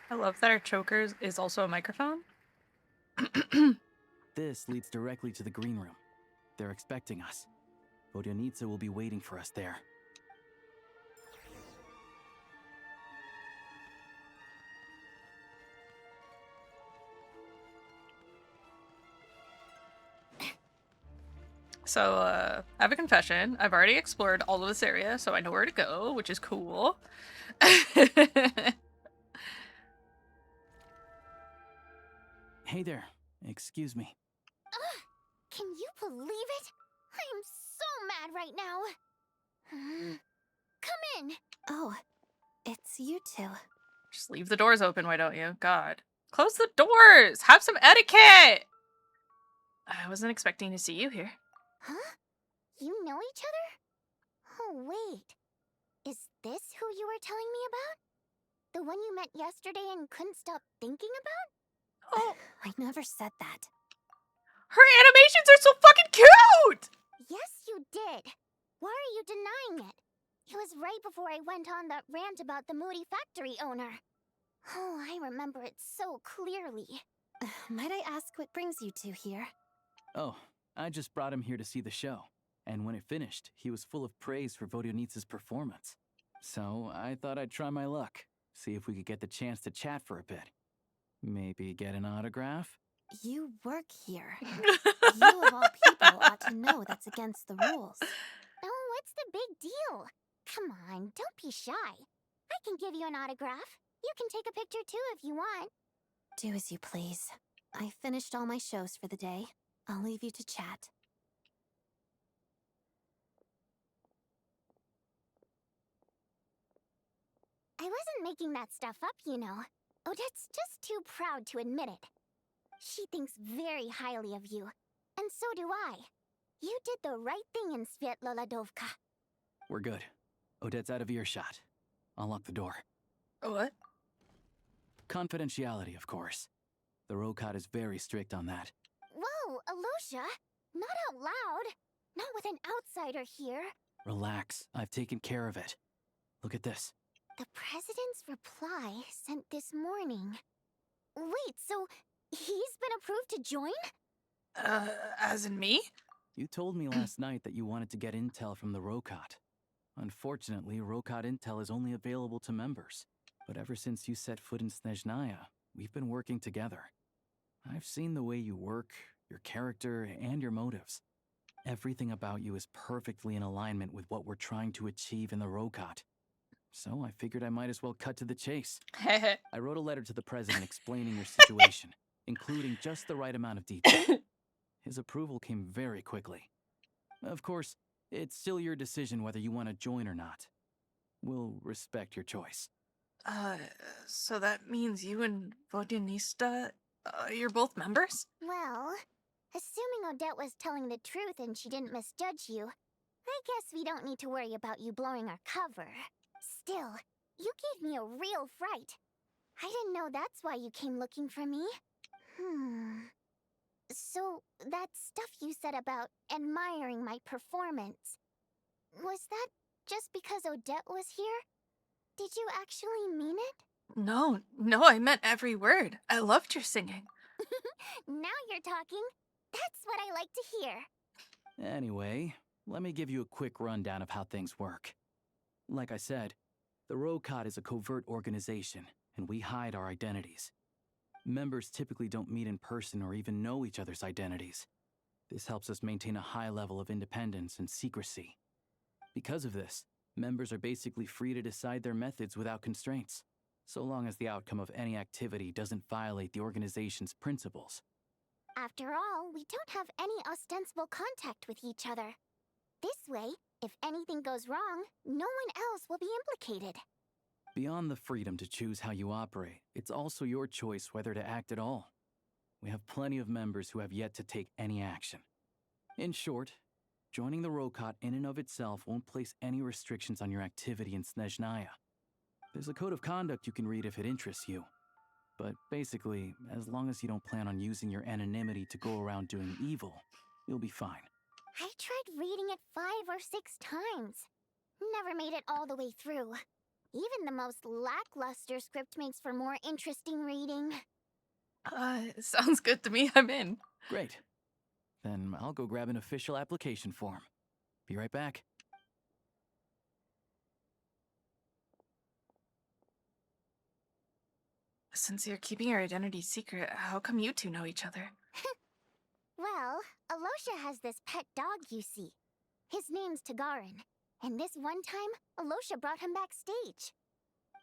I love that our choker is also a microphone. This leads directly to the green room. They're expecting us. Vodyanitsa will be waiting for us there. So, I have a confession. I've already explored all of this area, so I know where to go, which is cool. Hey there. Excuse me. Can you believe it? I am so mad right now. Come in. Oh, it's you two. Just leave the doors open, why don't you? God. Close the doors! Have some etiquette! I wasn't expecting to see you here. Huh? You know each other? Oh, wait. Is this who you were telling me about? The one you met yesterday and couldn't stop thinking about? Oh, I never said that. her animations are so fucking cute! Yes, you did. Why are you denying it? It was right before I went on that rant about the moody factory owner. Oh, I remember it so clearly. Might I ask what brings you two here? Oh, I just brought him here to see the show. And when it finished, he was full of praise for Vodyanitsa's performance. So I thought I'd try my luck, see if we could get the chance to chat for a bit. Maybe get an autograph? You work here. You of all people ought to know that's against the rules. Oh, what's the big deal? Come on, don't be shy. I can give you an autograph. You can take a picture too if you want. Do as you please. I finished all my shows for the day. I'll leave you to chat. I wasn't making that stuff up, you know. Odette's just too proud to admit it. She thinks very highly of you, and so do I. You did the right thing in Svietloladovka. We're good. Odette's out of earshot. I'll lock the door. What? Confidentiality, of course. The Rokat is very strict on that. Whoa, Alosha! Not out loud! Not with an outsider here! Relax, I've taken care of it. Look at this. The president's reply sent this morning. Wait, so he's been approved to join? As in me? You told me last night that you wanted to get intel from the Rokat. Unfortunately, Rokat intel is only available to members. But ever since you set foot in Snezhnaya, we've been working together. I've seen the way you work, your character, and your motives. Everything about you is perfectly in alignment with what we're trying to achieve in the Rokat. So I figured I might as well cut to the chase. I wrote a letter to the president explaining your situation, including just the right amount of detail. His approval came very quickly. Of course, it's still your decision whether you want to join or not. We'll respect your choice. So that means you and Vodyanista, you're both members? Well, assuming Odette was telling the truth and she didn't misjudge you, I guess we don't need to worry about you blowing our cover. Still, you gave me a real fright. I didn't know that's why you came looking for me. So, that stuff you said about admiring my performance, was that just because Odette was here? Did you actually mean it? No, I meant every word. I loved your singing. Now you're talking. That's what I like to hear. Anyway, let me give you a quick rundown of how things work. Like I said, the Rokot is a covert organization, and we hide our identities. Members typically don't meet in person or even know each other's identities. This helps us maintain a high level of independence and secrecy. Because of this, members are basically free to decide their methods without constraints, so long as the outcome of any activity doesn't violate the organization's principles. After all, we don't have any ostensible contact with each other. This way, if anything goes wrong, no one else will be implicated. Beyond the freedom to choose how you operate, it's also your choice whether to act at all. We have plenty of members who have yet to take any action. In short, joining the Rokot in and of itself won't place any restrictions on your activity in Snezhnaya. There's a code of conduct you can read if it interests you. But basically, as long as you don't plan on using your anonymity to go around doing evil, you'll be fine. I tried reading it 5 or 6 times. Never made it all the way through. Even the most lackluster script makes for more interesting reading. Sounds good to me. I'm in. Great. Then I'll go grab an official application form. Be right back. Since you're keeping your identity secret, how come you two know each other? Well, Alosha has this pet dog, you see. His name's Tagarin, and this one time, Alosha brought him backstage.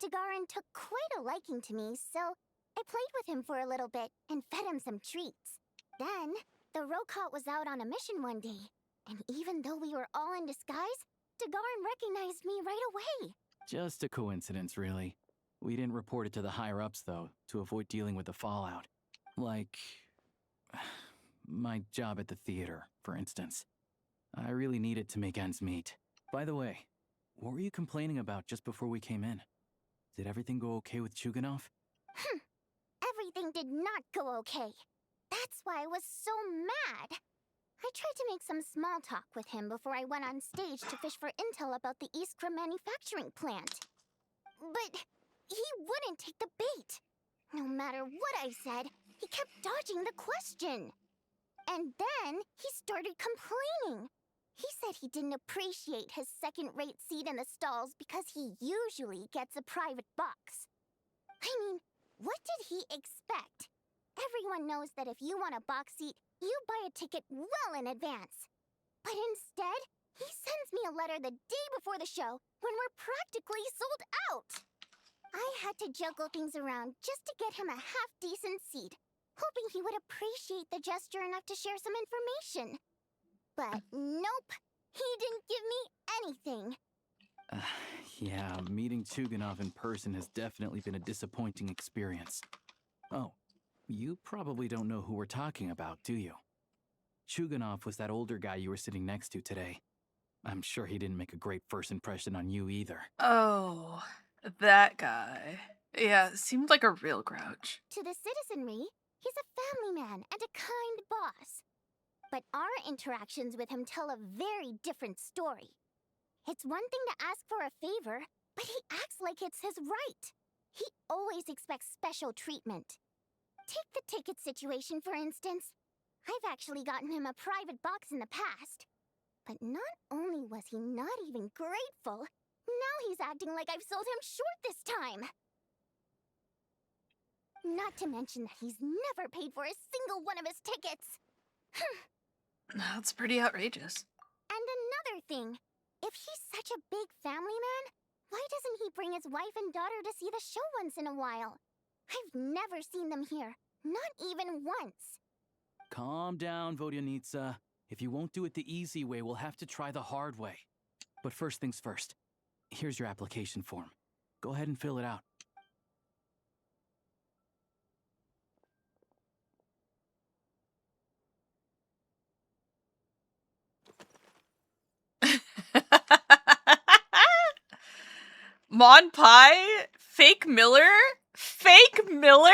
Tagarin took quite a liking to me, so I played with him for a little bit and fed him some treats. Then, the Rokot was out on a mission one day, and even though we were all in disguise, Tagarin recognized me right away. Just a coincidence, really. We didn't report it to the higher-ups, though, to avoid dealing with the fallout. Like, my job at the theater, for instance. I really needed to make ends meet. By the way, what were you complaining about just before we came in? Did everything go okay with Chuganov? Everything did not go okay. That's why I was so mad. I tried to make some small talk with him before I went on stage to fish for intel about the Iskra manufacturing plant. But he wouldn't take the bait. No matter what I said, he kept dodging the question. And then he started complaining. He said he didn't appreciate his second-rate seat in the stalls because he usually gets a private box. I mean, what did he expect? Everyone knows that if you want a box seat, you buy a ticket well in advance. But instead, he sends me a letter the day before the show when we're practically sold out. I had to juggle things around just to get him a half-decent seat, hoping he would appreciate the gesture enough to share some information. But nope, he didn't give me anything. Yeah, meeting Chuganov in person has definitely been a disappointing experience. Oh, you probably don't know who we're talking about, do you? Chuganov was that older guy you were sitting next to today. I'm sure he didn't make a great first impression on you either. Oh, that guy. Yeah, seemed like a real grouch. To the citizenry, he's a family man and a kind boss. But our interactions with him tell a very different story. It's one thing to ask for a favor, but he acts like it's his right. He always expects special treatment. Take the ticket situation, for instance. I've actually gotten him a private box in the past. But not only was he not even grateful, now he's acting like I've sold him short this time. Not to mention that he's never paid for a single one of his tickets. That's pretty outrageous. And another thing, if he's such a big family man, why doesn't he bring his wife and daughter to see the show once in a while? I've never seen them here, not even once. Calm down, Vodyanitsa. If you won't do it the easy way, we'll have to try the hard way. But first things first. Here's your application form. Go ahead and fill it out. Mon Pie? Fake Miller? Fake Miller?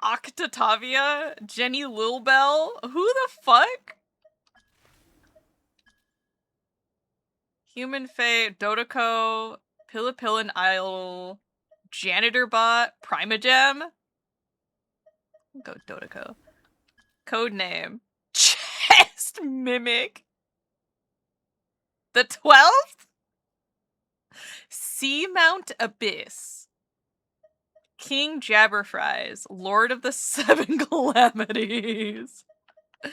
Octavia, Jenny Lilbell. Who the fuck? Human Fae, Dodoko, Pillipillin Idol, Janitor Bot, Primagem. Go Dodoko. Codename. Chest Mimic. The 12th? Seamount Abyss. King Jabberfries, Lord of the Seven Calamities. Oh,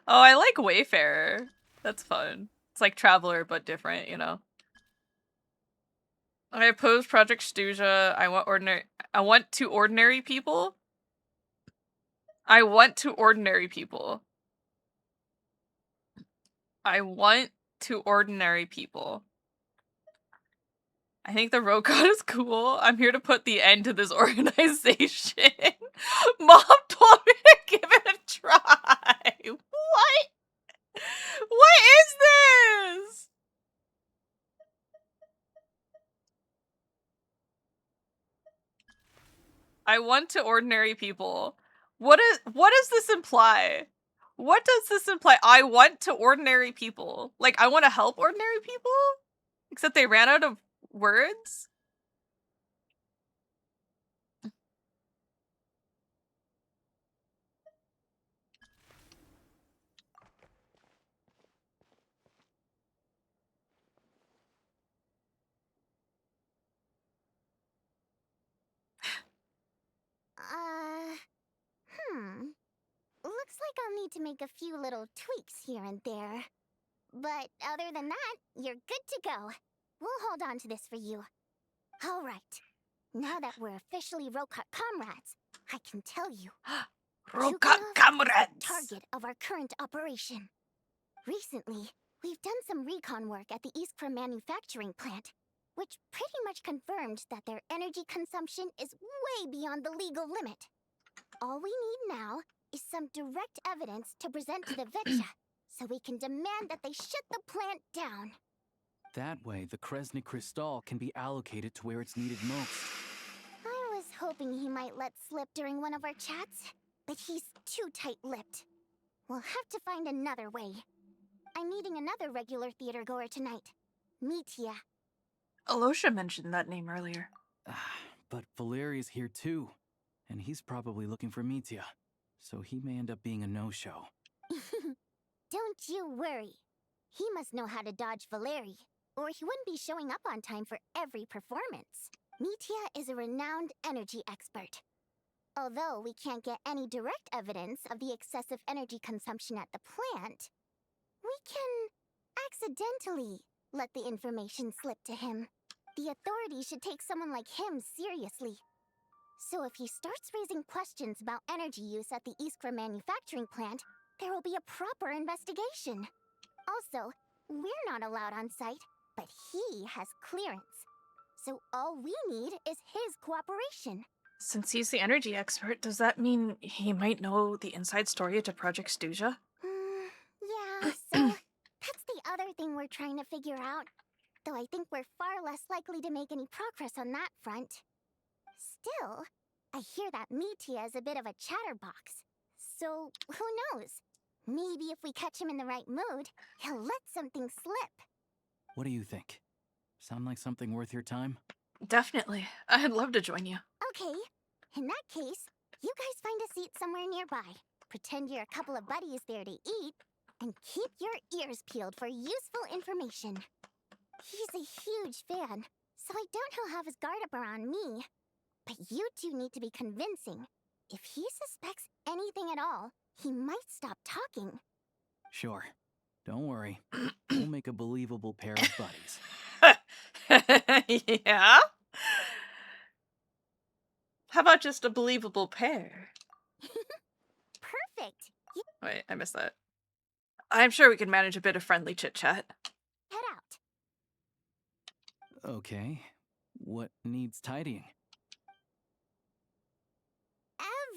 I like Wayfarer. That's fun. It's like Traveler, but different, you know. I oppose Project Stuja. I want to ordinary people. I want to ordinary people. I want to ordinary people. I think the road god is cool. I'm here to put the end to this organization. Mom told me to give it a try. What? What is this? I want to ordinary people. What does this imply? What does this imply? I want to ordinary people. Like, I want to help ordinary people? Except they ran out of words? Looks like I'll need to make a few little tweaks here and there. But other than that, you're good to go. We'll hold on to this for you. Alright. Now that we're officially Rokat comrades, I can tell you. Rokat Tukanov comrades! is the target of our current operation. Recently, we've done some recon work at the Iskra manufacturing plant, which pretty much confirmed that their energy consumption is way beyond the legal limit. All we need now is some direct evidence to present to the Vetcha, so we can demand that they shut the plant down. That way, the Kresny Crystal can be allocated to where it's needed most. I was hoping he might let slip during one of our chats, but he's too tight-lipped. We'll have to find another way. I'm meeting another regular theater goer tonight, Mitya. Alosha mentioned that name earlier. But Valeria's here too, and he's probably looking for Mitya, so he may end up being a no-show. Don't you worry. He must know how to dodge Valeri, or he wouldn't be showing up on time for every performance. Mitya is a renowned energy expert. Although we can't get any direct evidence of the excessive energy consumption at the plant, we can accidentally let the information slip to him. The authorities should take someone like him seriously. So if he starts raising questions about energy use at the Iskra manufacturing plant, there will be a proper investigation. Also, we're not allowed on site, but he has clearance. So all we need is his cooperation. Since he's the energy expert, does that mean he might know the inside story to Project Stuja? Yeah, so that's the other thing we're trying to figure out. Though I think we're far less likely to make any progress on that front. Still, I hear that Mitya is a bit of a chatterbox. So, who knows? Maybe if we catch him in the right mood, he'll let something slip. What do you think? Sound like something worth your time? Definitely. I'd love to join you. Okay. In that case, you guys find a seat somewhere nearby. Pretend you're a couple of buddies there to eat, and keep your ears peeled for useful information. He's a huge fan, so I doubt he'll have his guard up around me. But you two need to be convincing. If he suspects anything at all, he might stop talking. Sure. Don't worry. We'll make a believable pair of buddies. Yeah? How about just a believable pair? Perfect. Wait, I missed that. I'm sure we can manage a bit of friendly chit-chat. Head out. Okay. What needs tidying?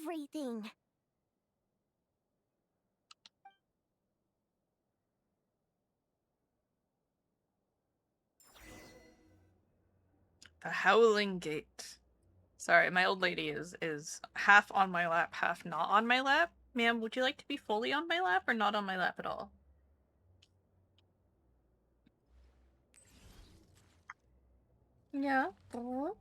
Everything. The Howling Gate. Sorry, my old lady is half on my lap, half not on my lap. Ma'am, would you like to be fully on my lap or not on my lap at all? Yeah. Do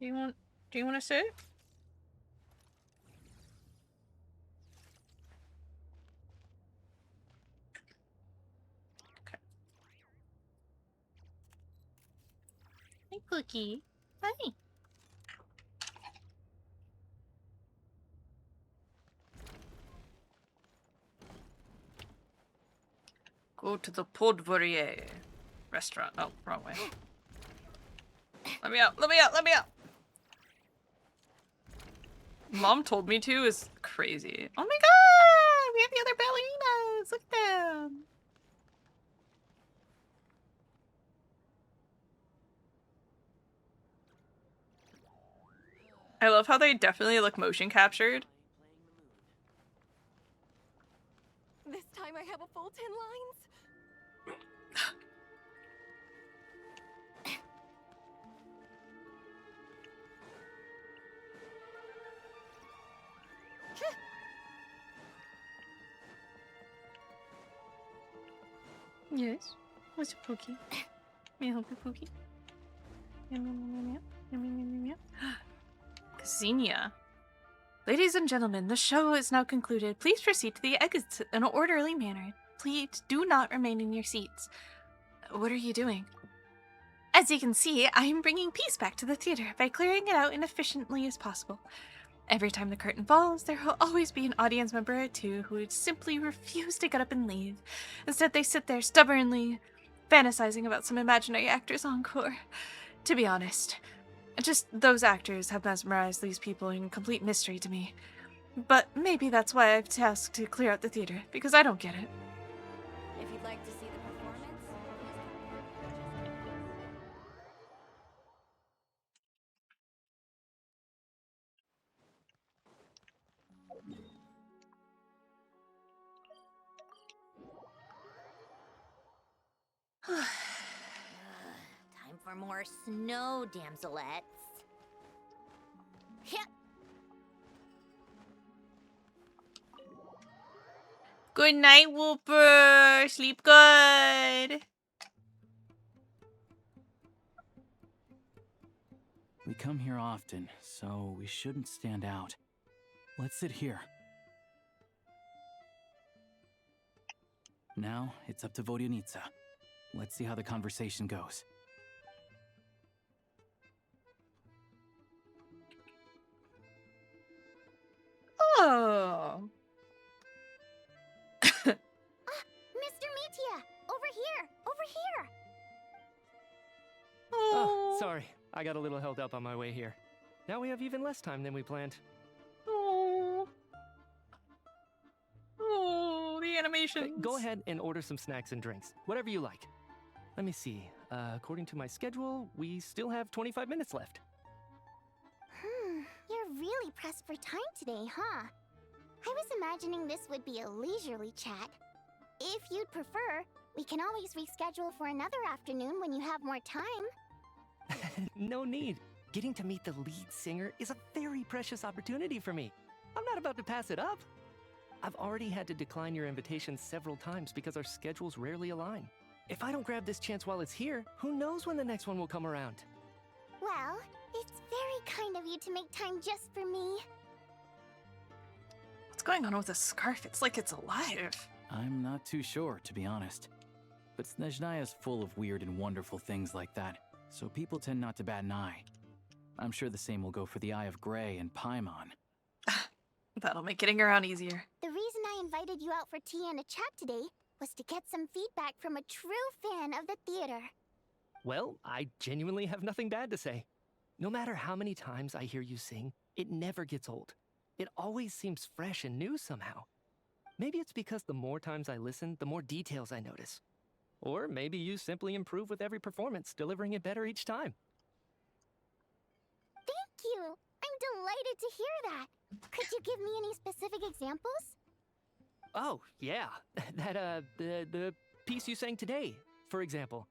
you want to sit? Okay. Hey, Cookie. Hi. Go to the Podvorier restaurant. Oh, wrong way. Let me out, let me out, let me out! Mom told me to is crazy. Oh my god! We have the other ballerinas! Look at them! I love how they definitely look motion captured. This time I have a full 10 lines. Yes. What's a Pookie? May I help you, Pookie? Meow, meow, meow, meow, meow, meow, meow, meow, meow. Xenia. Ladies and gentlemen, the show is now concluded. Please proceed to the exits in an orderly manner. Please do not remain in your seats. What are you doing? As you can see, I am bringing peace back to the theater by clearing it out as efficiently as possible. Every time the curtain falls, there will always be an audience member or two who would simply refuse to get up and leave. Instead, they sit there stubbornly, fantasizing about some imaginary actor's encore. To be honest, just those actors have mesmerized these people in complete mystery to me. But maybe that's why I've tasked to clear out the theater, because I don't get it. If you'd like to see the performance, Time for more snow, damselettes. Yep. Good night, Whooper. Sleep good. We come here often, so we shouldn't stand out. Let's sit here. Now, it's up to Vodyanica. Let's see how the conversation goes. Oh. Mr. Metia! Over here! Over here! Oh, sorry. I got a little held up on my way here. Now we have even less time than we planned. Oh. Oh, the animations. Go ahead and order some snacks and drinks. Whatever you like. Let me see. According to my schedule, we still have 25 minutes left. You're really pressed for time today, huh? I was imagining this would be a leisurely chat. If you'd prefer, we can always reschedule for another afternoon when you have more time. No need. Getting to meet the lead singer is a very precious opportunity for me. I'm not about to pass it up. I've already had to decline your invitation several times because our schedules rarely align. If I don't grab this chance while it's here, who knows when the next one will come around? Well, it's very kind of you to make time just for me. What's going on with the scarf? It's like it's alive. I'm not too sure, to be honest. But Snezhnaya's full of weird and wonderful things like that, so people tend not to bat an eye. I'm sure the same will go for the Eye of Grey and Paimon. That'll make getting around easier. The reason I invited you out for tea and a chat today was to get some feedback from a true fan of the theater. Well, I genuinely have nothing bad to say. No matter how many times I hear you sing, it never gets old. It always seems fresh and new somehow. Maybe it's because the more times I listen, the more details I notice. Or maybe you simply improve with every performance, delivering it better each time. Thank you! I'm delighted to hear that! Could you give me any specific examples? Oh, yeah. The piece you sang today, for example.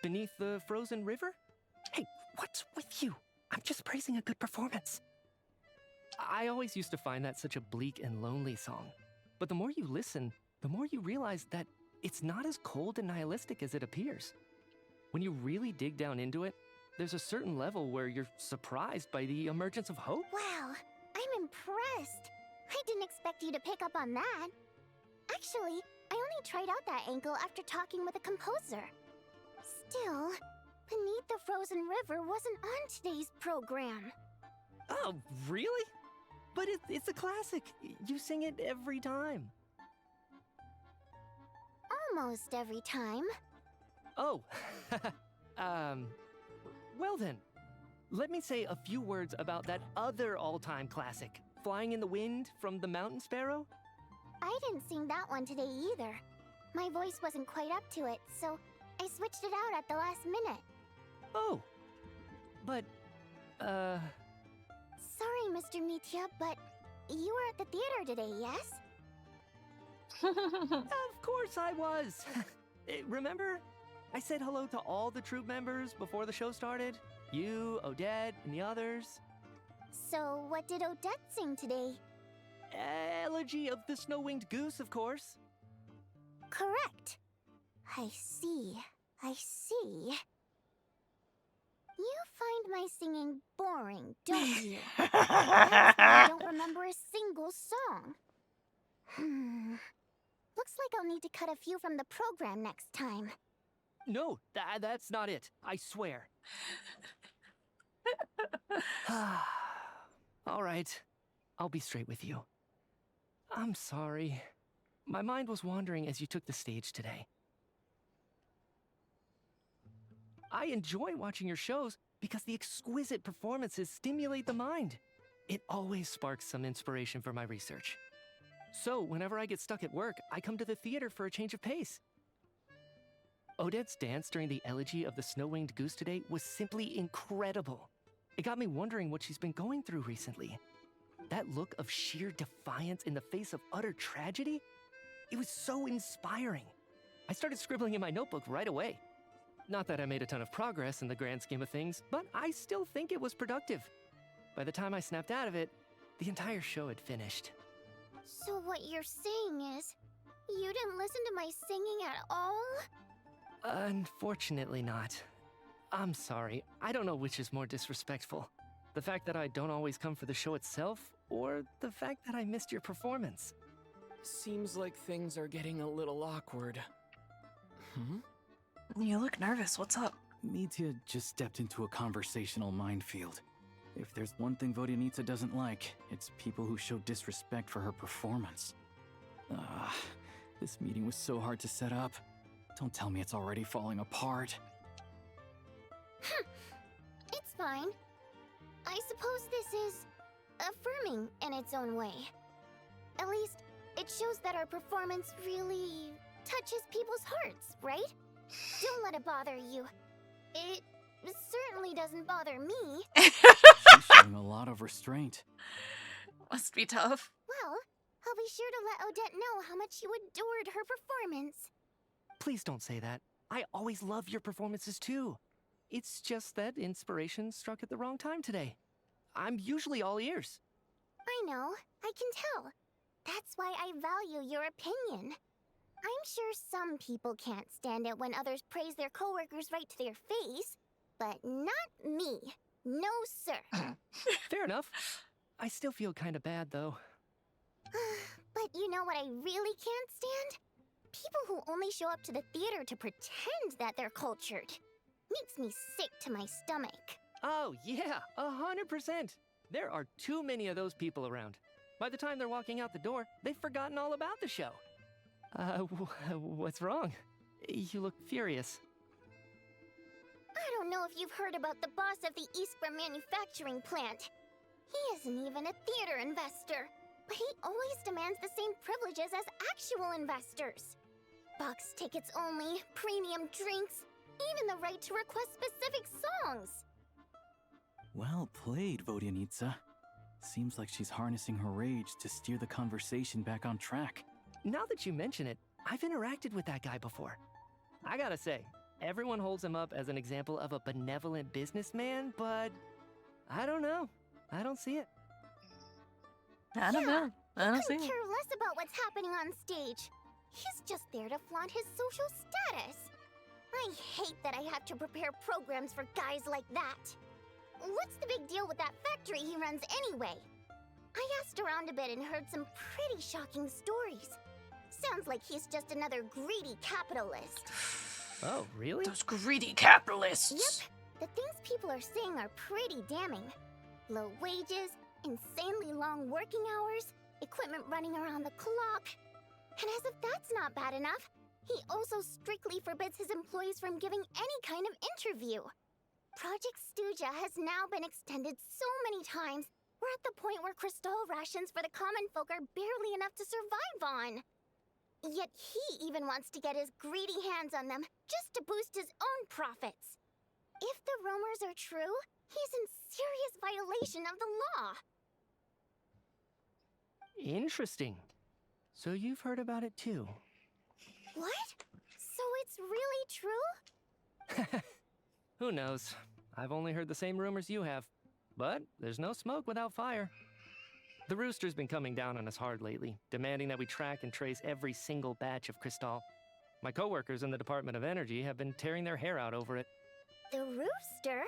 Beneath the Frozen River? Hey, what's with you? I'm just praising a good performance. I always used to find that such a bleak and lonely song. But the more you listen, the more you realize that it's not as cold and nihilistic as it appears. When you really dig down into it, there's a certain level where you're surprised by the emergence of hope. Wow, I'm impressed. I didn't expect you to pick up on that. Actually, I only tried out that angle after talking with a composer. Still, Beneath the Frozen River wasn't on today's program. Oh, really? But it's a classic. You sing it every time. Almost every time. Oh, well then. Let me say a few words about that other all-time classic, Flying in the Wind from the Mountain Sparrow. I didn't sing that one today either. My voice wasn't quite up to it, so I switched it out at the last minute. Oh, but, Sorry, Mr. Mitya, but you were at the theater today, yes? Of course I was. Remember? I said hello to all the troupe members before the show started. You, Odette, and the others. So, what did Odette sing today? Elegy of the Snow-Winged Goose, of course. Correct. I see. You find my singing boring, don't you? That's why I don't remember a single song. Looks like I'll need to cut a few from the program next time. No, that's not it. I swear. All right. I'll be straight with you. I'm sorry. My mind was wandering as you took the stage today. I enjoy watching your shows because the exquisite performances stimulate the mind. It always sparks some inspiration for my research. So, whenever I get stuck at work, I come to the theater for a change of pace. Odette's dance during the Elegy of the Snow-Winged Goose today was simply incredible. It got me wondering what she's been going through recently. That look of sheer defiance in the face of utter tragedy? It was so inspiring. I started scribbling in my notebook right away. Not that I made a ton of progress in the grand scheme of things, but I still think it was productive. By the time I snapped out of it, the entire show had finished. So what you're saying is, you didn't listen to my singing at all? Unfortunately not. I'm sorry, I don't know which is more disrespectful. The fact that I don't always come for the show itself, or the fact that I missed your performance. Seems like things are getting a little awkward. You look nervous. What's up? Mitya just stepped into a conversational minefield. If there's one thing Vodyanitsa doesn't like, it's people who show disrespect for her performance. This meeting was so hard to set up. Don't tell me it's already falling apart. It's fine. I suppose this is affirming in its own way. At least, it shows that our performance really touches people's hearts, right? Don't let it bother you. It certainly doesn't bother me. She's showing a lot of restraint. Must be tough. Well, I'll be sure to let Odette know how much you adored her performance. Please don't say that. I always love your performances too. It's just that inspiration struck at the wrong time today. I'm usually all ears. I know, I can tell. That's why I value your opinion. I'm sure some people can't stand it when others praise their coworkers right to their face, but not me. No, sir. Fair enough. I still feel kind of bad, though. But you know what I really can't stand? People who only show up to the theater to pretend that they're cultured. Makes me sick to my stomach. Oh, yeah, 100%. There are too many of those people around. By the time they're walking out the door, they've forgotten all about the show. What's wrong? You look furious. I don't know if you've heard about the boss of the Iskra manufacturing plant. He isn't even a theater investor, but he always demands the same privileges as actual investors. Box tickets only, premium drinks, even the right to request specific songs. Well played, Vodyanitsa. Seems like she's harnessing her rage to steer the conversation back on track. Now that you mention it, I've interacted with that guy before. I gotta say, everyone holds him up as an example of a benevolent businessman, but I don't know. I don't see it. I don't know. I don't see Couldn't it. care less about what's happening on stage. He's just there to flaunt his social status. I hate that I have to prepare programs for guys like that. What's the big deal with that factory he runs anyway? I asked around a bit and heard some pretty shocking stories. Sounds like he's just another greedy capitalist. Oh, really? Those greedy capitalists. Yep. The things people are saying are pretty damning. Low wages, insanely long working hours, equipment running around the clock. And as if that's not bad enough, he also strictly forbids his employees from giving any kind of interview. Project Stuja has now been extended so many times, we're at the point where crystal rations for the common folk are barely enough to survive on. Yet he even wants to get his greedy hands on them just to boost his own profits. If the rumors are true, he's in serious violation of the law. Interesting. So you've heard about it too. What? So it's really true? Who knows? I've only heard the same rumors you have. But there's no smoke without fire. The Rooster's been coming down on us hard lately, demanding that we track and trace every single batch of Crystal. My coworkers in the Department of Energy have been tearing their hair out over it. The Rooster?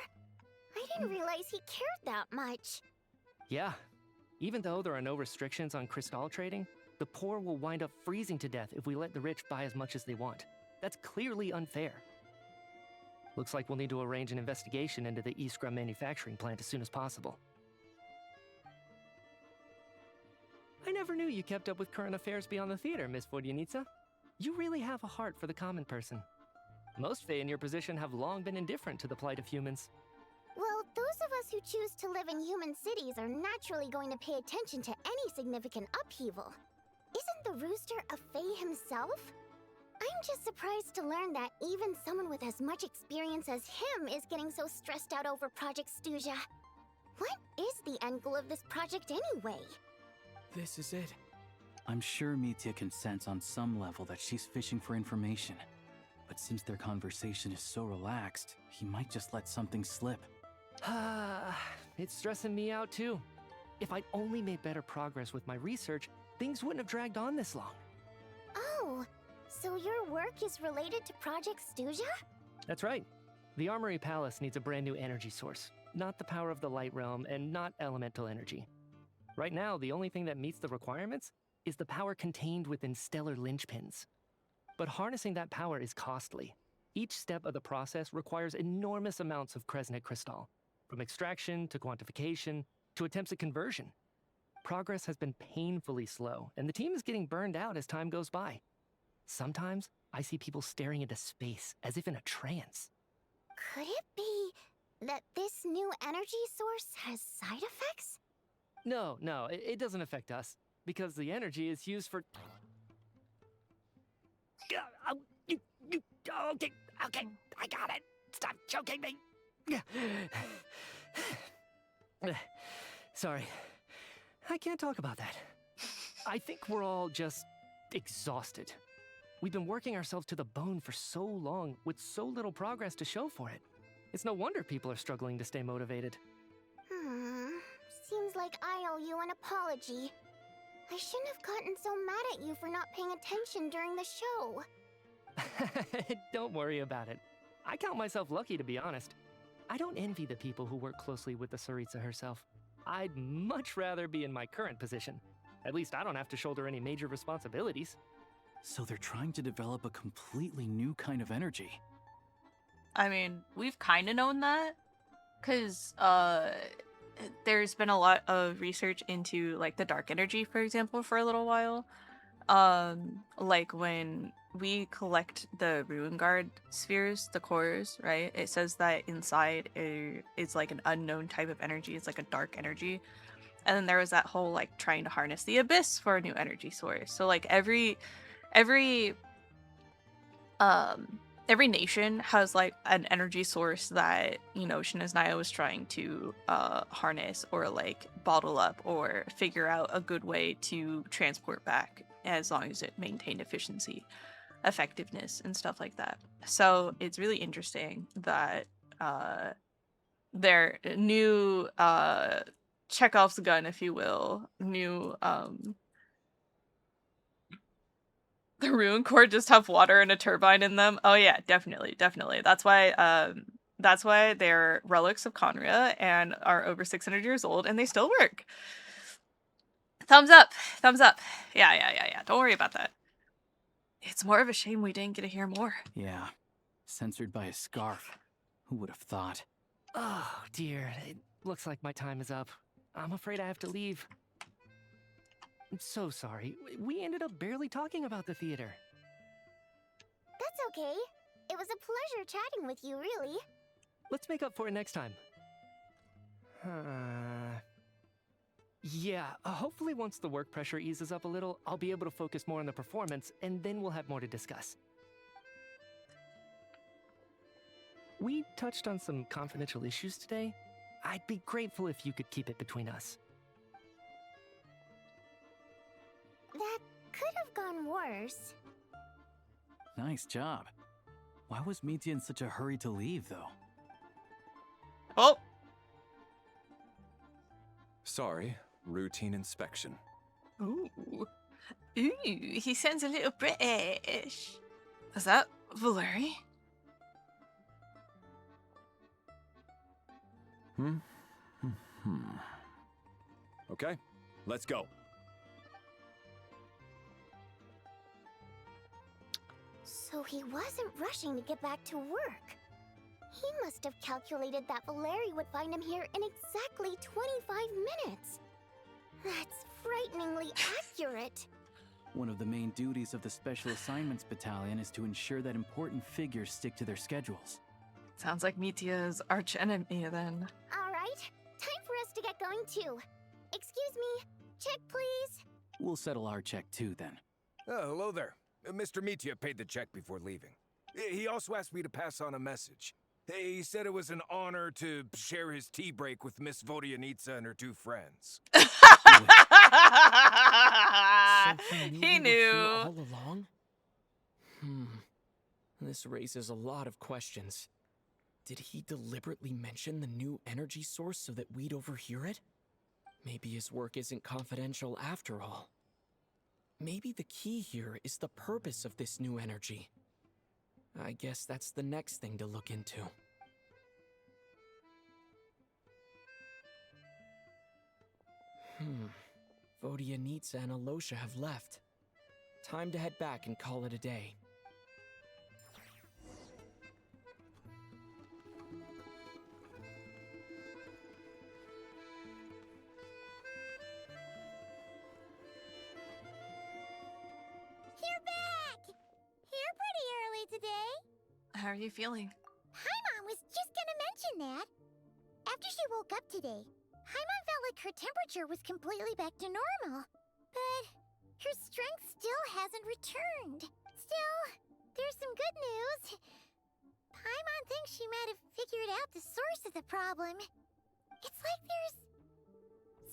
I didn't realize he cared that much. Yeah. Even though there are no restrictions on Crystal trading, the poor will wind up freezing to death if we let the rich buy as much as they want. That's clearly unfair. Looks like we'll need to arrange an investigation into the Iskra manufacturing plant as soon as possible. I never knew you kept up with current affairs beyond the theater, Miss Vodyanica. You really have a heart for the common person. Most Fae in your position have long been indifferent to the plight of humans. Well, those of us who choose to live in human cities are naturally going to pay attention to any significant upheaval. Isn't the Rooster a Fae himself? I'm just surprised to learn that even someone with as much experience as him is getting so stressed out over Project Stuja. What is the end goal of this project anyway? This is it. I'm sure Mitya can sense on some level that she's fishing for information. But since their conversation is so relaxed, he might just let something slip. It's stressing me out too. If I'd only made better progress with my research, things wouldn't have dragged on this long. Oh, so your work is related to Project Stuja? That's right. The Armory Palace needs a brand new energy source. Not the power of the Light Realm and not elemental energy. Right now, the only thing that meets the requirements is the power contained within stellar linchpins. But harnessing that power is costly. Each step of the process requires enormous amounts of Kresnet crystal, from extraction to quantification to attempts at conversion. Progress has been painfully slow, and the team is getting burned out as time goes by. Sometimes, I see people staring into space as if in a trance. Could it be that this new energy source has side effects? No, it doesn't affect us, because the energy is used for... Okay, I got it. Stop choking me. Sorry, I can't talk about that. I think we're all just exhausted. We've been working ourselves to the bone for so long with so little progress to show for it. It's no wonder people are struggling to stay motivated. Seems like I owe you an apology. I shouldn't have gotten so mad at you for not paying attention during the show. Don't worry about it. I count myself lucky, to be honest. I don't envy the people who work closely with the Tsaritsa herself. I'd much rather be in my current position. At least I don't have to shoulder any major responsibilities. So they're trying to develop a completely new kind of energy. I mean, we've kind of known that, because there's been a lot of research into like the dark energy, for example, for a little while. Like when we collect the Ruin Guard spheres, the cores, right? It says that inside is like an unknown type of energy. It's like a dark energy. And then there was that whole like trying to harness the abyss for a new energy source. So like every nation has like an energy source that, you know, Shinazunaya was trying to harness or like bottle up or figure out a good way to transport back as long as it maintained efficiency, effectiveness, and stuff like that. So it's really interesting that their new Chekhov's gun, if you will, new the ruin core just have water and a turbine in them. Oh yeah, definitely. That's why they're relics of Conria and are over 600 years old and they still work. Thumbs up. Yeah. Don't worry about that. It's more of a shame we didn't get to hear more. Yeah. Censored by a scarf. Who would have thought? Oh, dear. It looks like my time is up. I'm afraid I have to leave. I'm so sorry. We ended up barely talking about the theater. That's okay. It was a pleasure chatting with you, really. Let's make up for it next time. Yeah, hopefully once the work pressure eases up a little, I'll be able to focus more on the performance, and then we'll have more to discuss. We touched on some confidential issues today. I'd be grateful if you could keep it between us. That could have gone worse. Nice job. Why was Mitya in such a hurry to leave, though? Oh! Sorry, routine inspection. Ooh. Ooh, he sounds a little British. Is that Valeri? Okay, let's go. So he wasn't rushing to get back to work. He must have calculated that Valeri would find him here in exactly 25 minutes. That's frighteningly accurate. One of the main duties of the Special Assignments Battalion is to ensure that important figures stick to their schedules. Sounds like Mitya's arch enemy then. Alright, time for us to get going too. Excuse me, check please. We'll settle our check too then. Oh, hello there. Mr. Mitya paid the check before leaving. He also asked me to pass on a message. He said it was an honor to share his tea break with Miss Vodyanitsa and her two friends. He knew. All along? This raises a lot of questions. Did he deliberately mention the new energy source so that we'd overhear it? Maybe his work isn't confidential after all. Maybe the key here is the purpose of this new energy. I guess that's the next thing to look into. Vodyanitsa and Alosha have left. Time to head back and call it a day. You're back! Here pretty early today. How are you feeling? Paimon was just gonna mention that. After she woke up today, Paimon felt like her temperature was completely back to normal. But her strength still hasn't returned. Still, there's some good news. Paimon thinks she might have figured out the source of the problem. It's like there's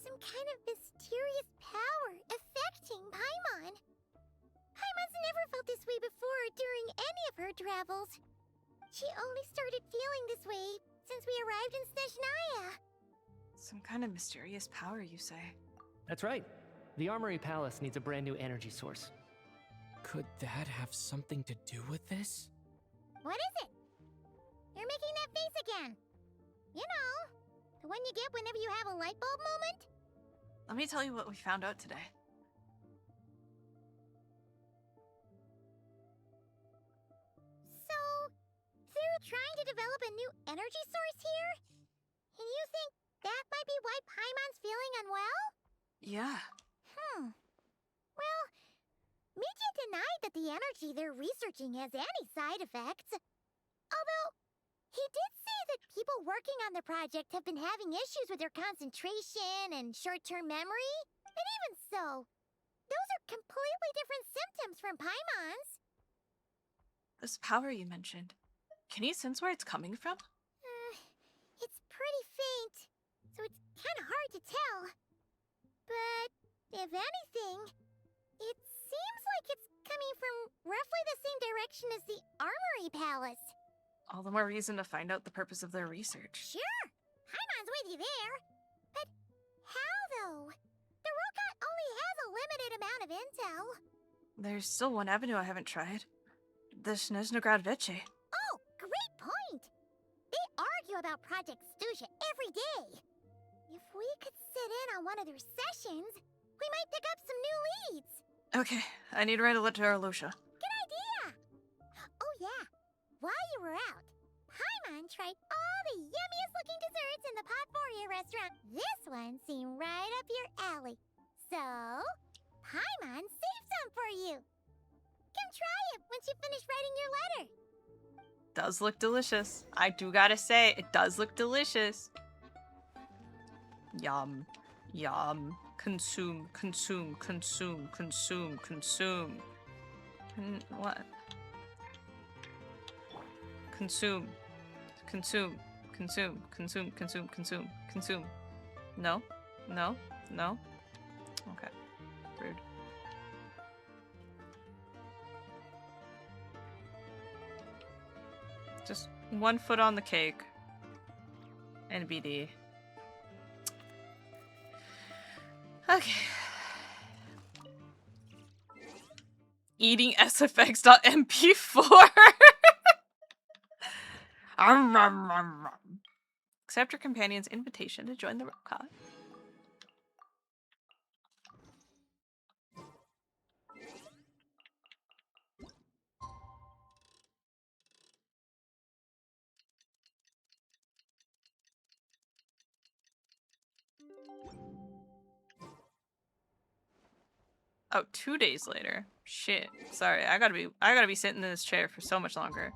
some kind of mysterious power affecting Paimon. Paimon's never felt this way before during any of her travels. She only started feeling this way since we arrived in Snezhnaya. Some kind of mysterious power, you say? That's right. The Armory Palace needs a brand new energy source. Could that have something to do with this? What is it? You're making that face again. You know, the one you get whenever you have a light bulb moment? Let me tell you what we found out today. So, they're trying to develop a new energy source here? And you think that might be why Paimon's feeling unwell? Yeah. Well, Mitya denied that the energy they're researching has any side effects. Although, he did say that people working on the project have been having issues with their concentration and short-term memory. And even so, those are completely different symptoms from Paimon's. This power you mentioned. Can you sense where it's coming from? It's pretty faint, so it's kind of hard to tell. But, if anything, it Seems like it's coming from roughly the same direction as the Armory Palace. All the more reason to find out the purpose of their research. Sure, Paimon's with you there. But how, though? The Rokot only has a limited amount of intel. There's still one avenue I haven't tried. The Snezhnograd Veche. Oh, great point! They argue about Project Stuja every day. If we could sit in on one of their sessions, we might pick up some new leads. Okay, I need to write a letter to Arlosha. Good idea! Oh yeah, while you were out, Paimon tried all the yummiest looking desserts in the Potpourri restaurant. This one seemed right up your alley. So, Paimon saved some for you. Come try it once you finish writing your letter. Does look delicious. I do gotta say, it does look delicious. Yum. Yum. Consume, consume, consume, consume, consume. What? Consume. Consume. Consume. Consume. Consume. Consume. Consume. No? No? No? Okay. Rude. Just one foot on the cake. And BD. Okay. Eating SFX.mp4. Accept your companion's invitation to join the Rokot. Oh, 2 days later. Shit. Sorry, I gotta be sitting in this chair for so much longer.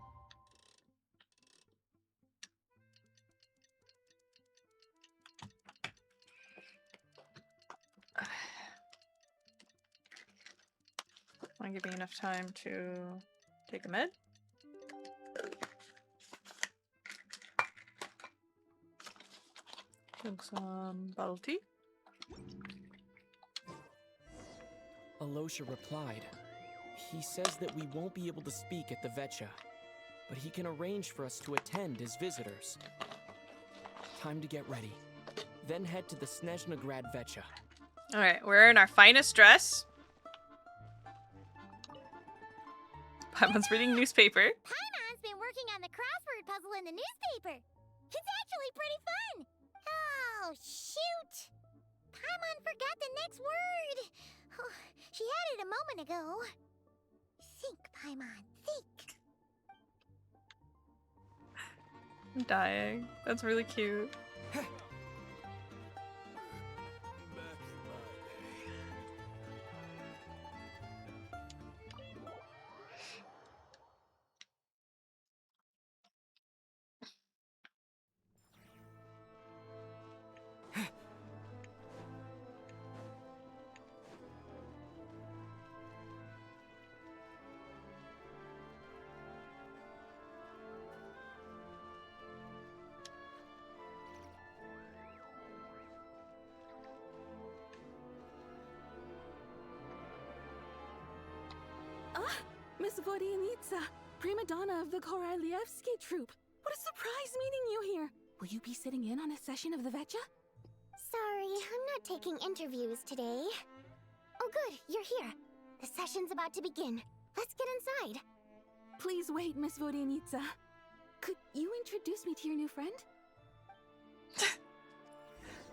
Wanna give me enough time to take a med? Drink some bottle tea. Arlosha replied. He says that we won't be able to speak at the Vecha, but he can arrange for us to attend as visitors. Time to get ready. Then head to the Snezhnograd Vecha. Alright, we're in our finest dress. Paimon's reading newspaper. Paimon's been working on the crossword puzzle in the newspaper. It's actually pretty fun. Oh, shoot. Paimon forgot the next word. Oh, she had it a moment ago. Think, Paimon, think. I'm dying. That's really cute. Miss Vodyanitsa, prima donna of the Korolievsky troupe. What a surprise meeting you here. Will you be sitting in on a session of the Vecha? Sorry, I'm not taking interviews today. Oh good, you're here. The session's about to begin. Let's get inside. Please wait, Miss Vodyanitsa. Could you introduce me to your new friend?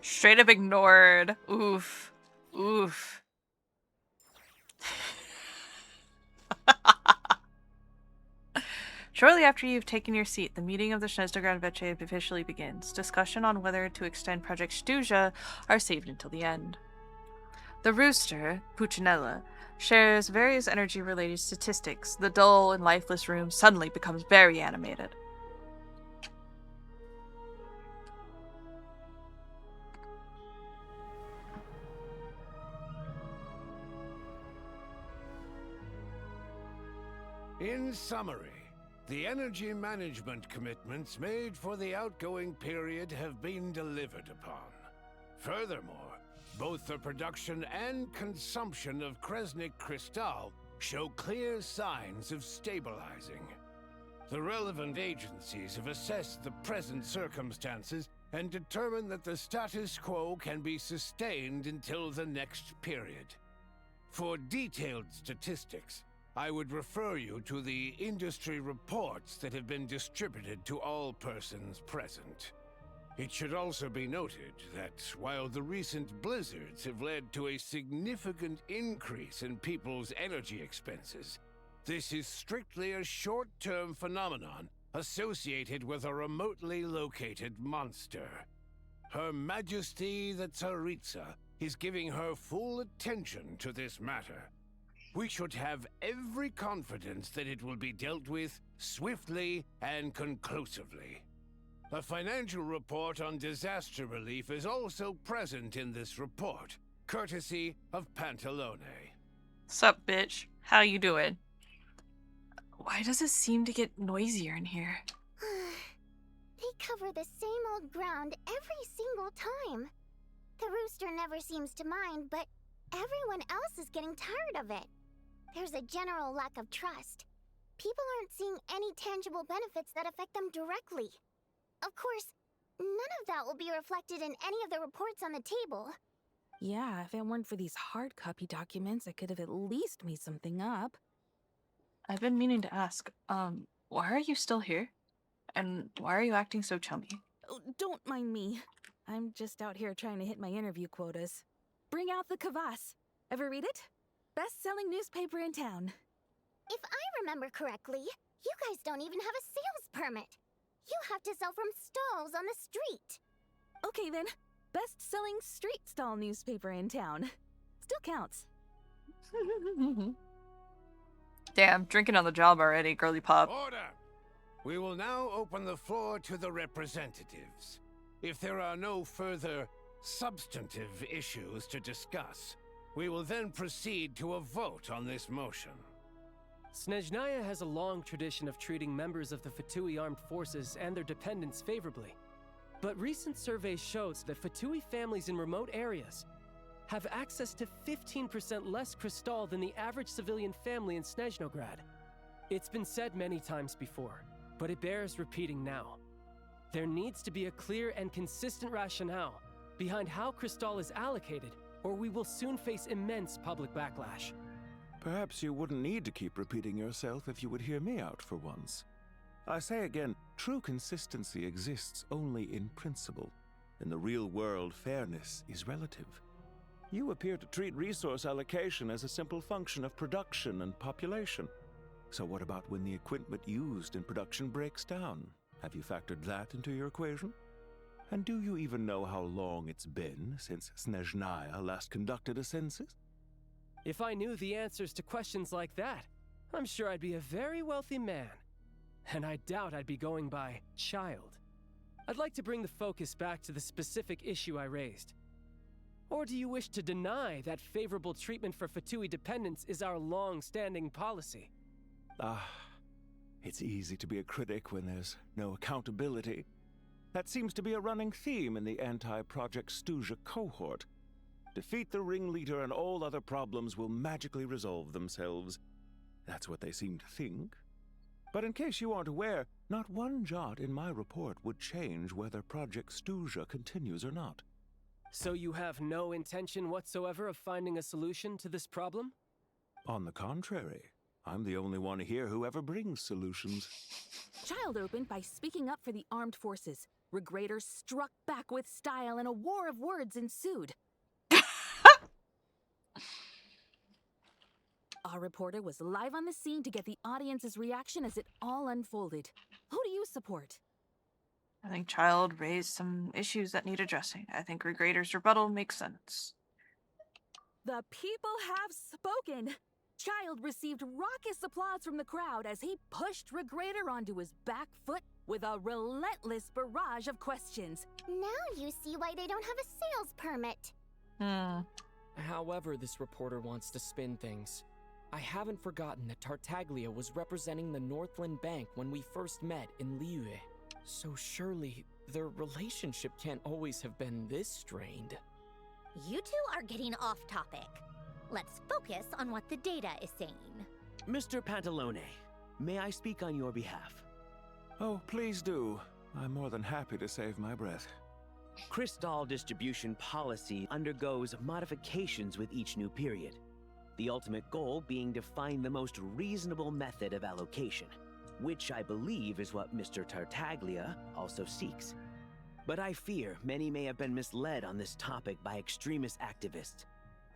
Straight up ignored. Oof. Oof. Shortly after you've taken your seat, the meeting of the Snezhnograd Veche officially begins. Discussion on whether to extend Project Stuja are saved until the end. The rooster, Puccinella, shares various energy-related statistics. The dull and lifeless room suddenly becomes very animated. In summary, the energy management commitments made for the outgoing period have been delivered upon. Furthermore, Both the production and consumption of Kresnik Crystal show clear signs of stabilizing. The relevant agencies have assessed the present circumstances and determined that the status quo can be sustained until the next period. For detailed statistics, I would refer you to the industry reports that have been distributed to all persons present. It should also be noted that while the recent blizzards have led to a significant increase in people's energy expenses, this is strictly a short-term phenomenon associated with a remotely located monster. Her Majesty the Tsaritsa is giving her full attention to this matter. We should have every confidence that it will be dealt with swiftly and conclusively. A financial report on disaster relief is also present in this report, courtesy of Pantalone. Sup, bitch? How you doing? Why does it seem to get noisier in here? They cover the same old ground every single time. The rooster never seems to mind, but everyone else is getting tired of it. There's a general lack of trust. People aren't seeing any tangible benefits that affect them directly. Of course, none of that will be reflected in any of the reports on the table. Yeah, if it weren't for these hard copy documents, I could have at least made something up. I've been meaning to ask, why are you still here? And why are you acting so chummy? Oh, don't mind me. I'm just out here trying to hit my interview quotas. Bring out the kvass. Ever read it? Best-selling newspaper in town. If I remember correctly, you guys don't even have a sales permit. You have to sell from stalls on the street. Okay then, best-selling street stall newspaper in town. Still counts. Damn, drinking on the job already, girly pop. Order! We will now open the floor to the representatives. If there are no further substantive issues to discuss, we will then proceed to a vote on this motion. Snezhnaya has a long tradition of treating members of the Fatui armed forces and their dependents favorably. But recent surveys shows that Fatui families in remote areas have access to 15% less crystal than the average civilian family in Snezhnograd. It's been said many times before, but it bears repeating now. There needs to be a clear and consistent rationale behind how crystal is allocated, or we will soon face immense public backlash. Perhaps you wouldn't need to keep repeating yourself if you would hear me out for once. I say again, true consistency exists only in principle. In the real world, fairness is relative. You appear to treat resource allocation as a simple function of production and population. So what about when the equipment used in production breaks down? Have you factored that into your equation? And do you even know how long it's been since Snezhnaya last conducted a census? If I knew the answers to questions like that, I'm sure I'd be a very wealthy man. And I doubt I'd be going by child. I'd like to bring the focus back to the specific issue I raised. Or do you wish to deny that favorable treatment for Fatui dependents is our long-standing policy? It's easy to be a critic when there's no accountability. That seems to be a running theme in the anti-Project Stuja cohort. Defeat the ringleader and all other problems will magically resolve themselves. That's what they seem to think. But in case you aren't aware, not one jot in my report would change whether Project Stuja continues or not. So you have no intention whatsoever of finding a solution to this problem? On the contrary, I'm the only one here who ever brings solutions. Child opened by speaking up for the armed forces. Regraders struck back with style and a war of words ensued. Our reporter was live on the scene to get the audience's reaction as it all unfolded. Who do you support? I think Child raised some issues that need addressing. I think Regrader's rebuttal makes sense. The people have spoken! Child received raucous applause from the crowd as he pushed Regrader onto his back foot with a relentless barrage of questions. Now you see why they don't have a sales permit. However this reporter wants to spin things, I haven't forgotten that Tartaglia was representing the Northland Bank when we first met in Liyue. So surely their relationship can't always have been this strained. You two are getting off topic. Let's focus on what the data is saying. Mr. Pantalone, may I speak on your behalf? Oh, please do. I'm more than happy to save my breath. Crystal distribution policy undergoes modifications with each new period. The ultimate goal being to find the most reasonable method of allocation, which I believe is what Mr. Tartaglia also seeks. But I fear many may have been misled on this topic by extremist activists.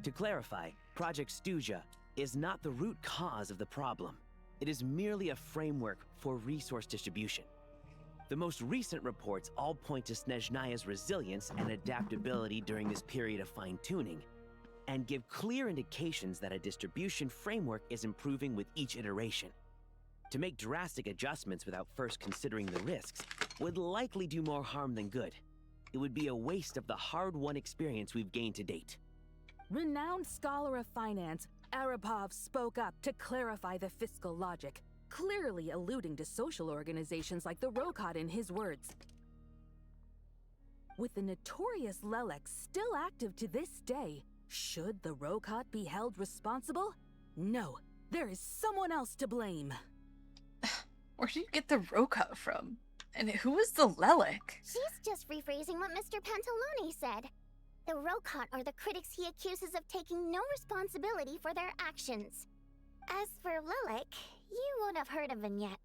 To clarify, Project Stuja is not the root cause of the problem. It is merely a framework for resource distribution. The most recent reports all point to Snezhnaya's resilience and adaptability during this period of fine-tuning, and give clear indications that a distribution framework is improving with each iteration. To make drastic adjustments without first considering the risks would likely do more harm than good. It would be a waste of the hard-won experience we've gained to date. Renowned scholar of finance, Arapov spoke up to clarify the fiscal logic, clearly alluding to social organizations like the Rokot in his words. With the notorious Lelek still active to this day, should the Rokot be held responsible? No, there is someone else to blame. Where did you get the Rokot from? And who was the Lelek? She's just rephrasing what Mr. Pantalone said. The Rokot are the critics he accuses of taking no responsibility for their actions. As for Lelek, you won't have heard of him yet.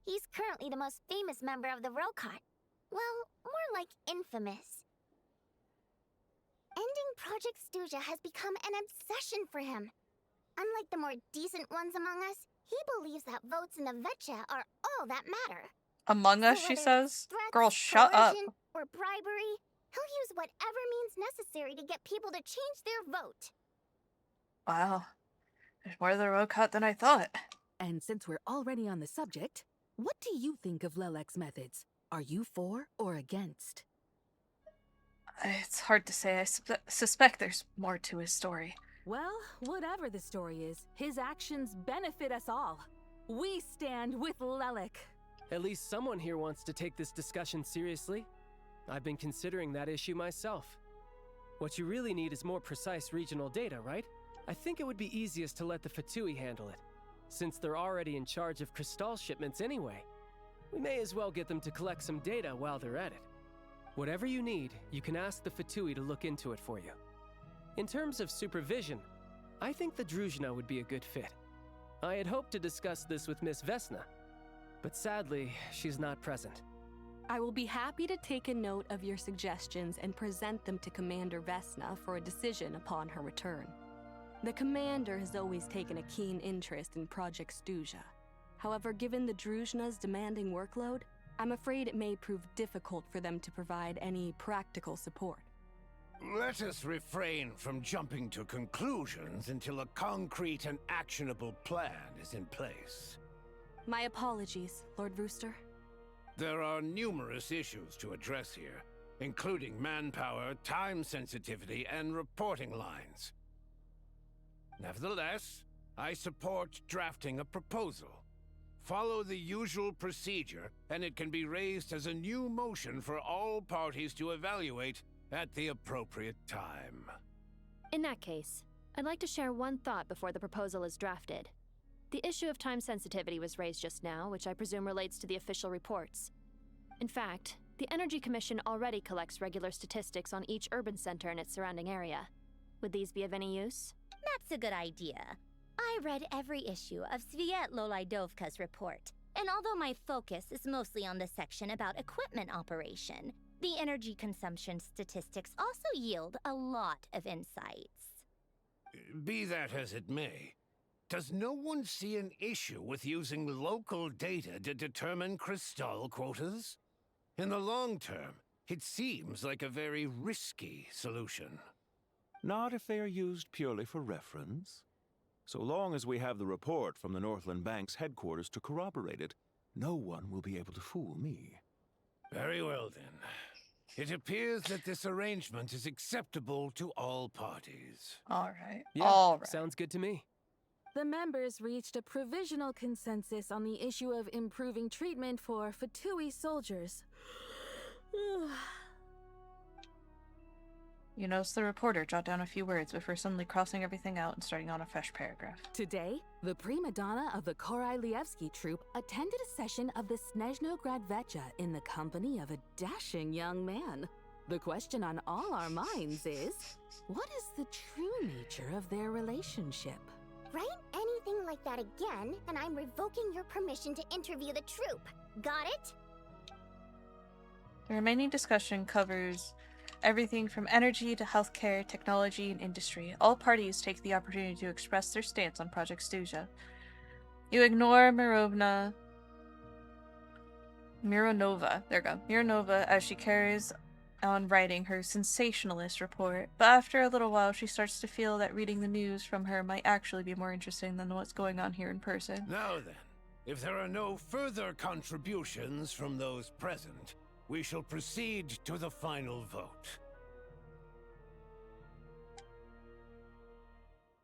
He's currently the most famous member of the Rokot. Well, more like infamous. Ending Project Stuja has become an obsession for him. Unlike the more decent ones among us, he believes that votes in the Vetcha are all that matter. Among us, So she whether says? it's threats, Girl, shut up. coercion, or bribery, he'll use whatever means necessary to get people to change their vote. Wow. There's more to the Rokot than I thought. And since we're already on the subject, what do you think of Lelek's methods? Are you for or against? It's hard to say. I suspect there's more to his story. Well, whatever the story is, his actions benefit us all. We stand with Lelek. At least someone here wants to take this discussion seriously. I've been considering that issue myself. What you really need is more precise regional data, right? I think it would be easiest to let the Fatui handle it, since they're already in charge of Crystal shipments anyway. We may as well get them to collect some data while they're at it. Whatever you need, you can ask the Fatui to look into it for you. In terms of supervision, I think the Druzhna would be a good fit. I had hoped to discuss this with Miss Vesna, but sadly, she's not present. I will be happy to take a note of your suggestions and present them to Commander Vesna for a decision upon her return. The Commander has always taken a keen interest in Project Stuja. However, given the Druzhna's demanding workload, I'm afraid it may prove difficult for them to provide any practical support. Let us refrain from jumping to conclusions until a concrete and actionable plan is in place. My apologies, Lord Rooster. There are numerous issues to address here, including manpower, time sensitivity, and reporting lines. Nevertheless, I support drafting a proposal. Follow the usual procedure, and it can be raised as a new motion for all parties to evaluate at the appropriate time. In that case, I'd like to share one thought before the proposal is drafted. The issue of time sensitivity was raised just now, which I presume relates to the official reports. In fact, the Energy Commission already collects regular statistics on each urban center and its surrounding area. Would these be of any use? That's a good idea. I read every issue of Sviet Lolaidovka's report, and although my focus is mostly on the section about equipment operation, the energy consumption statistics also yield a lot of insights. Be that as it may, does no one see an issue with using local data to determine Crystal quotas? In the long term, it seems like a very risky solution. Not if they are used purely for reference. So long as we have the report from the Northland Bank's headquarters to corroborate it, no one will be able to fool me. Very well, then. It appears that this arrangement is acceptable to all parties. All right. Yeah, All right. Sounds good to me. The members reached a provisional consensus on the issue of improving treatment for Fatui soldiers. You notice the reporter jot down a few words before suddenly crossing everything out and starting on a fresh paragraph. Today, the prima donna of the Koralievsky troupe attended a session of the Snezhnograd Vecha in the company of a dashing young man. The question on all our minds is, what is the true nature of their relationship? Write anything like that again, and I'm revoking your permission to interview the troupe. Got it? The remaining discussion covers everything from energy to healthcare, technology, and industry. All parties take the opportunity to express their stance on Project Stuja. You ignore Mironova, as she carries on writing her sensationalist report, but after a little while she starts to feel that reading the news from her might actually be more interesting than what's going on here in person. Now then, if there are no further contributions from those present, we shall proceed to the final vote.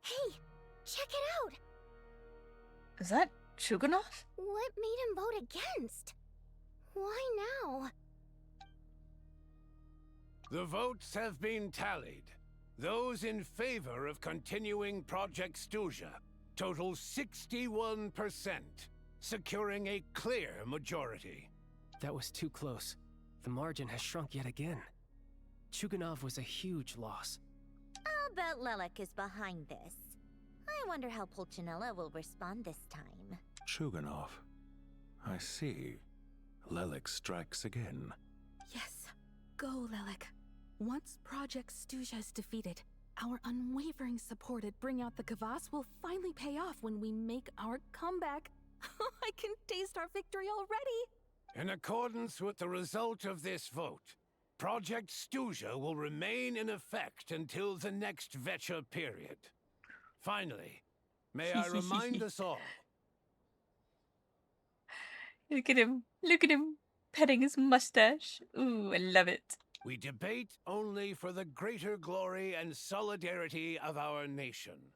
Hey, check it out! Is that Chuganov? What made him vote against? Why now? The votes have been tallied. Those in favor of continuing Project Stuja total 61%, securing a clear majority. That was too close. The margin has shrunk yet again. Chuganov was a huge loss. I'll bet Lelek is behind this. I wonder how Pulcinella will respond this time. Chuganov. I see. Lelek strikes again. Yes. Go, Lelek. Once Project Stuja is defeated, our unwavering support at Bring Out the Kvass will finally pay off when we make our comeback. I can taste our victory already! In accordance with the result of this vote, Project Stuja will remain in effect until the next Vecha period. Finally, may I remind us all... Look at him, petting his mustache. Ooh, I love it. We debate only for the greater glory and solidarity of our nation.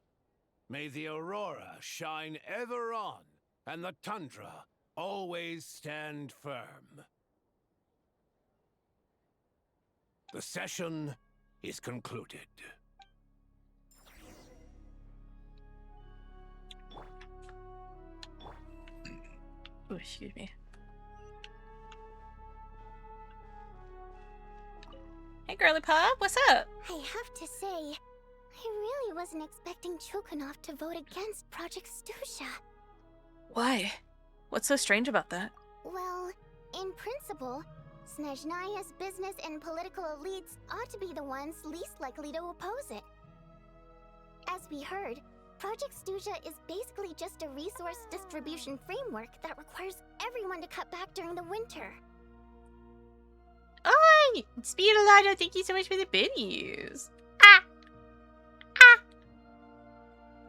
May the aurora shine ever on, and the tundra always stand firm. The session is concluded. Oh, excuse me. Hey, girly pop, what's up? I have to say, I really wasn't expecting Chuganov to vote against Project Stuja. Why? What's so strange about that? Well, in principle, Snezhnaya's business and political elites ought to be the ones least likely to oppose it. As we heard, Project Stuja is basically just a resource distribution framework that requires everyone to cut back during the winter. Oh, Speedalado, thank you so much for the biddies.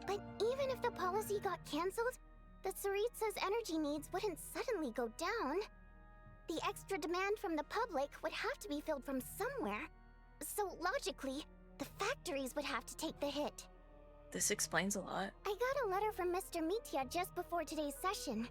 But even if the policy got cancelled, the Tsaritsa's energy needs wouldn't suddenly go down. The extra demand from the public would have to be filled from somewhere. So logically, the factories would have to take the hit. This explains a lot. I got a letter from Mr. Mitya just before today's session.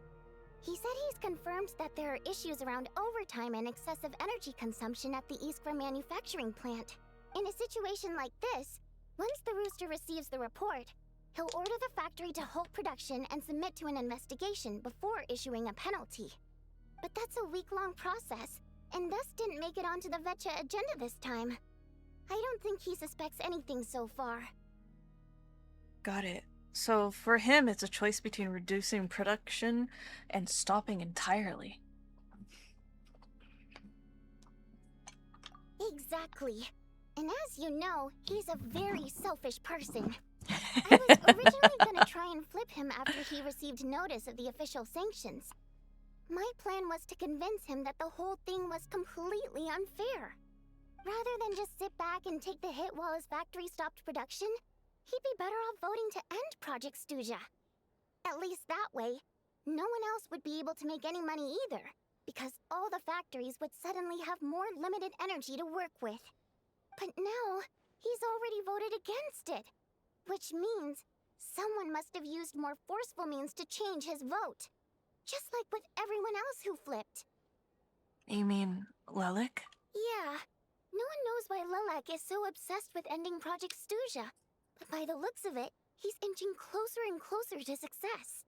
He said he's confirmed that there are issues around overtime and excessive energy consumption at the Iskra manufacturing plant. In a situation like this, once the Rooster receives the report, he'll order the factory to halt production and submit to an investigation before issuing a penalty. But that's a week-long process, and thus didn't make it onto the Vecha agenda this time. I don't think he suspects anything so far. Got it. So for him, it's a choice between reducing production and stopping entirely. Exactly. And as you know, he's a very selfish person. I was originally gonna try and flip him after he received notice of the official sanctions. My plan was to convince him that the whole thing was completely unfair. Rather than just sit back and take the hit while his factory stopped production, he'd be better off voting to end Project Stuja. At least that way, no one else would be able to make any money either, because all the factories would suddenly have more limited energy to work with. But now, he's already voted against it, which means someone must have used more forceful means to change his vote. Just like with everyone else who flipped. You mean Lelek? Yeah. No one knows knows why Lilac is so obsessed with ending Project Stuja, but by the looks of it, he's inching closer and closer to success.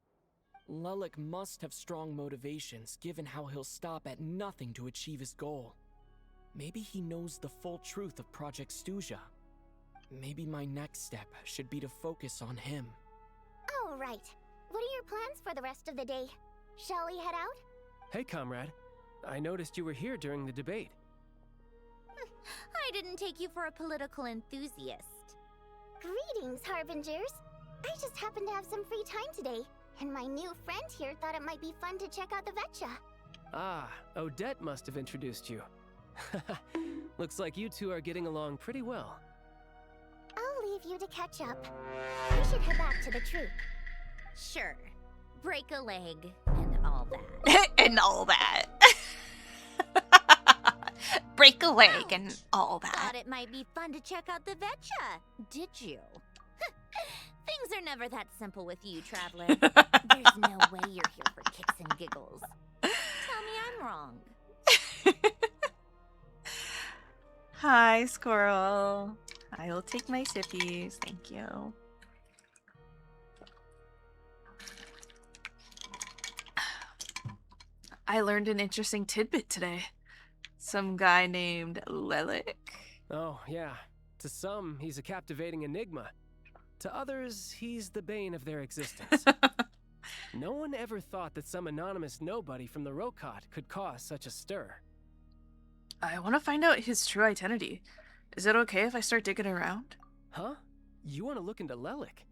Lilac must have strong motivations, given how he'll stop at nothing to achieve his goal. Maybe he knows the full truth of Project Stuja. Maybe my next step should be to focus on him. Oh, right. What are your plans for the rest of the day? Shall we head out? Hey, comrade. I noticed you were here during the debate. I didn't take you for a political enthusiast. Greetings, Harbingers. I just happened to have some free time today, and my new friend here thought it might be fun to check out the Vetcha. Ah, Odette must have introduced you. Looks like you two are getting along pretty well. I'll leave you to catch up. I should head back to the troop. Sure. Break a leg and all that. And all that. Break a leg and all that. Thought it might be fun to check out the Vetcha, did you? Things are never that simple with you, Traveler. There's no way you're here for kicks and giggles. Tell me I'm wrong. Hi, squirrel. I will take my sippies. Thank you. I learned an interesting tidbit today. Some guy named Lilac. Oh, yeah. To some, he's a captivating enigma. To others, he's the bane of their existence. No one ever thought that some anonymous nobody from the Rokot could cause such a stir. I want to find out his true identity. Is it okay if I start digging around? Huh? You want to look into Lilac?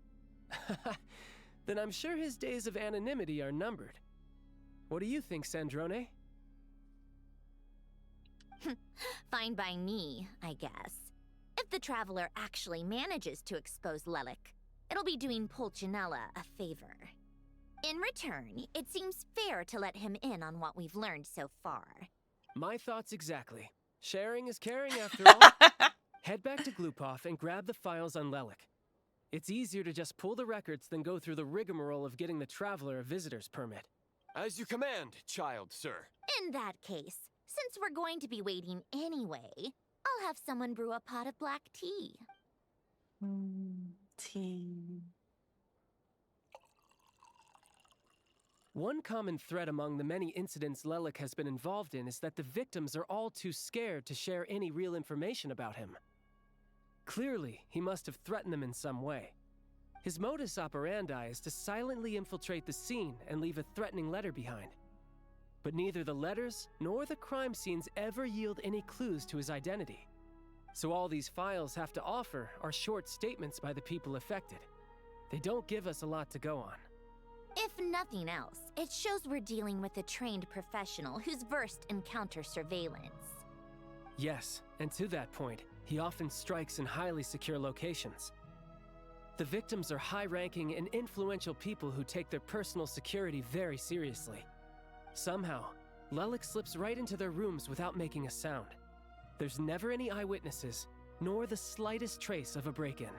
Then I'm sure his days of anonymity are numbered. What do you think, Sandrone? Fine by me, I guess. If the Traveler actually manages to expose Lilac, it'll be doing Pulcinella a favor. In return, it seems fair to let him in on what we've learned so far. My thoughts exactly. Sharing is caring after all. Head back to Glupov and grab the files on Lilac. It's easier to just pull the records than go through the rigmarole of getting the Traveler a visitor's permit. As you command, child, sir. In that case, since we're going to be waiting anyway, I'll have someone brew a pot of black tea. Tea. One common thread among the many incidents Lilac has been involved in is that the victims are all too scared to share any real information about him. Clearly, he must have threatened them in some way. His modus operandi is to silently infiltrate the scene and leave a threatening letter behind. But neither the letters nor the crime scenes ever yield any clues to his identity. So all these files have to offer are short statements by the people affected. They don't give us a lot to go on. If nothing else, it shows we're dealing with a trained professional who's versed in counter surveillance. Yes, and to that point, he often strikes in highly secure locations. The victims are high-ranking and influential people who take their personal security very seriously. Somehow, Lilac slips right into their rooms without making a sound. There's never any eyewitnesses, nor the slightest trace of a break-in.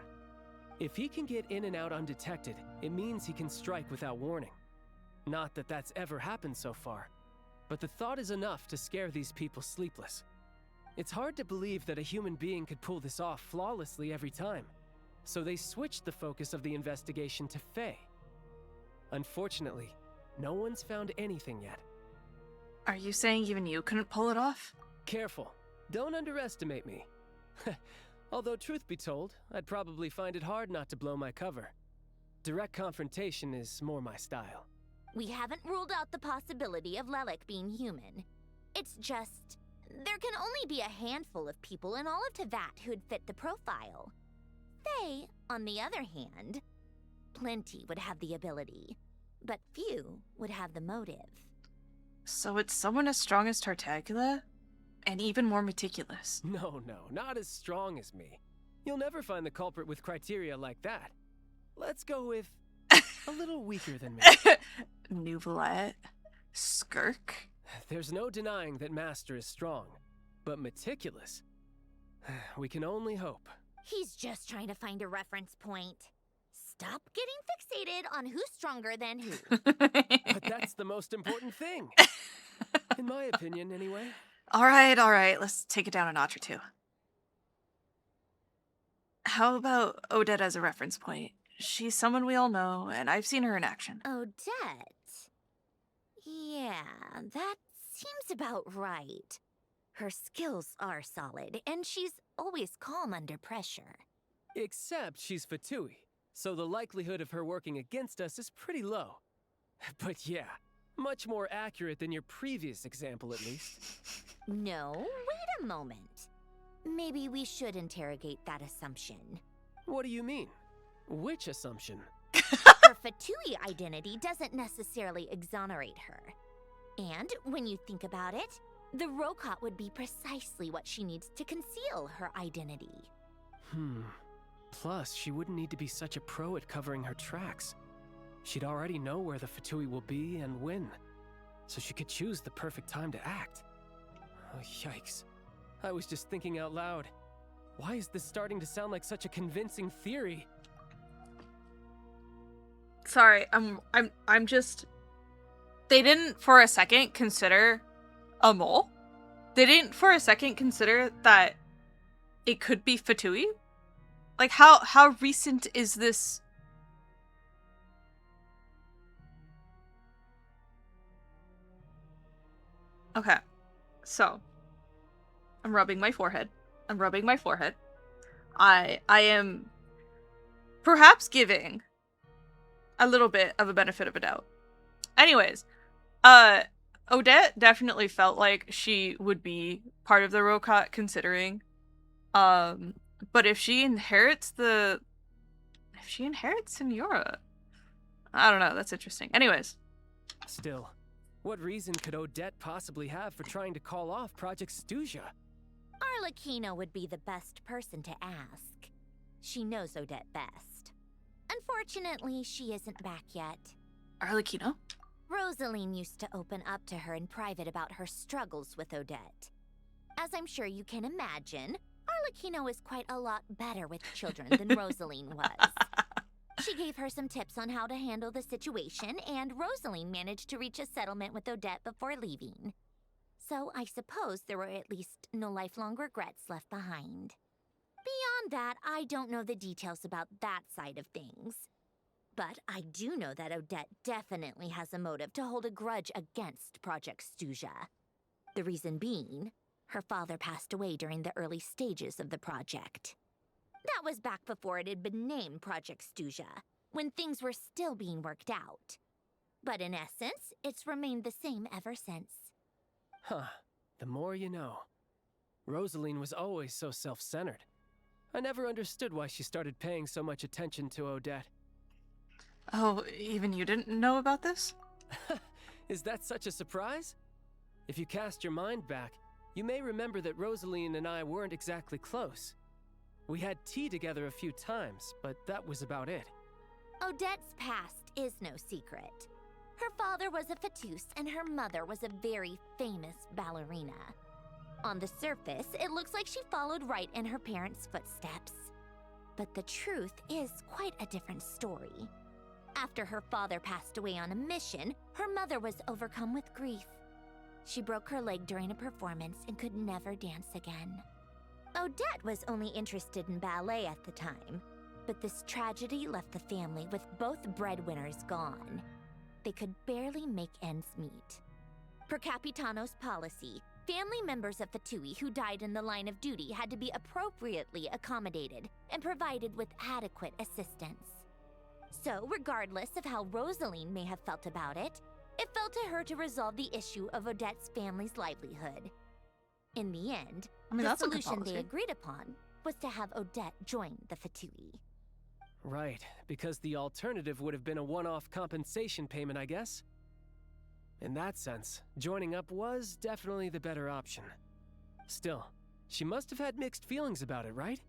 If he can get in and out undetected, it means he can strike without warning. Not that that's ever happened so far, but the thought is enough to scare these people sleepless. It's hard to believe that a human being could pull this off flawlessly every time, so they switched the focus of the investigation to Faye. Unfortunately, no one's found anything yet. Are you saying even you couldn't pull it off? Careful. Don't underestimate me. Although, truth be told, I'd probably find it hard not to blow my cover. Direct confrontation is more my style. We haven't ruled out the possibility of Lilac being human. It's just, there can only be a handful of people in all of Teyvat who'd fit the profile. Faye, on the other hand, plenty would have the ability, but few would have the motive. So it's someone as strong as Tartagula? And even more meticulous. No, not as strong as me. You'll never find the culprit with criteria like that. Let's go with a little weaker than me. Nouvelette. Skirk. There's no denying that Master is strong, but meticulous. We can only hope. He's just trying to find a reference point. Stop getting fixated on who's stronger than who. But that's the most important thing. In my opinion, anyway. All right. Let's take it down a notch or two. How about Odette as a reference point? She's someone we all know, and I've seen her in action. Odette? Yeah, that seems about right. Her skills are solid, and she's always calm under pressure. Except she's Fatui, so the likelihood of her working against us is pretty low. But yeah, much more accurate than your previous example, at least. No, wait a moment. Maybe we should interrogate that assumption. What do you mean? Which assumption? Her Fatui identity doesn't necessarily exonerate her. And when you think about it, the Rokot would be precisely what she needs to conceal her identity. Plus, she wouldn't need to be such a pro at covering her tracks. She'd already know where the Fatui will be and when, so she could choose the perfect time to act. Oh, yikes. I was just thinking out loud. Why is this starting to sound like such a convincing theory? Sorry, I'm just... They didn't for a second consider a mole? They didn't for a second consider that it could be Fatui? Like, how recent is this? Okay, so I'm rubbing my forehead. I am perhaps giving a little bit of a benefit of a doubt. Anyways, Odette definitely felt like she would be part of the Rokot, considering. But if she inherits Senora, I don't know, that's interesting. Anyways. Still, what reason could Odette possibly have for trying to call off Project Stuja? Arlecchino would be the best person to ask. She knows Odette best. Unfortunately, she isn't back yet. Arlecchino? Rosaline used to open up to her in private about her struggles with Odette. As I'm sure you can imagine, Arlecchino is quite a lot better with children than Rosaline was. She gave her some tips on how to handle the situation, and Rosaline managed to reach a settlement with Odette before leaving. So I suppose there were at least no lifelong regrets left behind. Beyond that, I don't know the details about that side of things. But I do know that Odette definitely has a motive to hold a grudge against Project Stuja. The reason being, her father passed away during the early stages of the project. That was back before it had been named Project Stuja, when things were still being worked out. But in essence, it's remained the same ever since. Huh. The more you know. Rosaline was always so self-centered. I never understood why she started paying so much attention to Odette. Oh, even you didn't know about this? Is that such a surprise? If you cast your mind back, you may remember that Rosaline and I weren't exactly close. We had tea together a few times, but that was about it. Odette's past is no secret. Her father was a Fatus, and her mother was a very famous ballerina. On the surface, it looks like she followed right in her parents' footsteps. But the truth is quite a different story. After her father passed away on a mission, her mother was overcome with grief. She broke her leg during a performance and could never dance again. Odette was only interested in ballet at the time, but this tragedy left the family with both breadwinners gone. They could barely make ends meet. Per Capitano's policy, family members of Fatui who died in the line of duty had to be appropriately accommodated and provided with adequate assistance. So, regardless of how Rosaline may have felt about it, it fell to her to resolve the issue of Odette's family's livelihood. In the end, the solution they agreed upon was to have Odette join the Fatui. Right, because the alternative would have been a one-off compensation payment, I guess. In that sense, joining up was definitely the better option. Still, she must have had mixed feelings about it, right?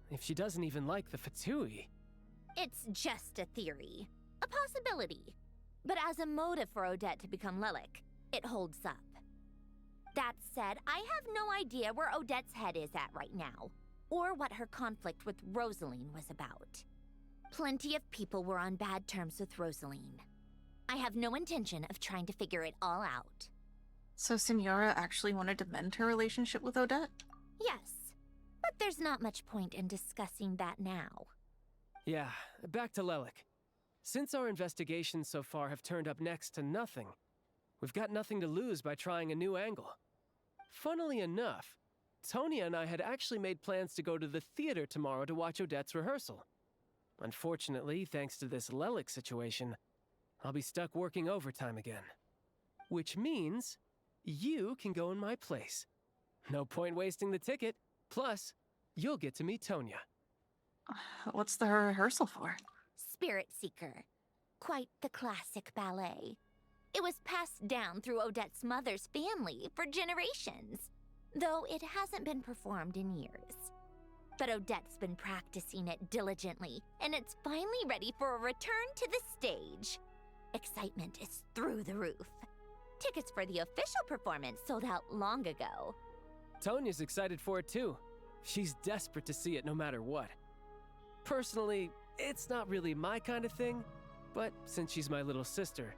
If she doesn't even like the Fatui... It's just a theory. A possibility. But as a motive for Odette to become Lelik, it holds up. That said, I have no idea where Odette's head is at right now, or what her conflict with Rosaline was about. Plenty of people were on bad terms with Rosaline. I have no intention of trying to figure it all out. So Senora actually wanted to mend her relationship with Odette? Yes. But there's not much point in discussing that now. Yeah, back to Lelik. Since our investigations so far have turned up next to nothing, we've got nothing to lose by trying a new angle. Funnily enough, Tonya and I had actually made plans to go to the theater tomorrow to watch Odette's rehearsal. Unfortunately, thanks to this Lelik situation, I'll be stuck working overtime again. Which means you can go in my place. No point wasting the ticket. Plus, you'll get to meet Tonya. What's the rehearsal for? Spirit Seeker. Quite the classic ballet. It was passed down through Odette's mother's family for generations, though it hasn't been performed in years. But Odette's been practicing it diligently, and it's finally ready for a return to the stage. Excitement is through the roof. Tickets for the official performance sold out long ago. Tonya's excited for it too. She's desperate to see it no matter what. Personally, it's not really my kind of thing, but since she's my little sister,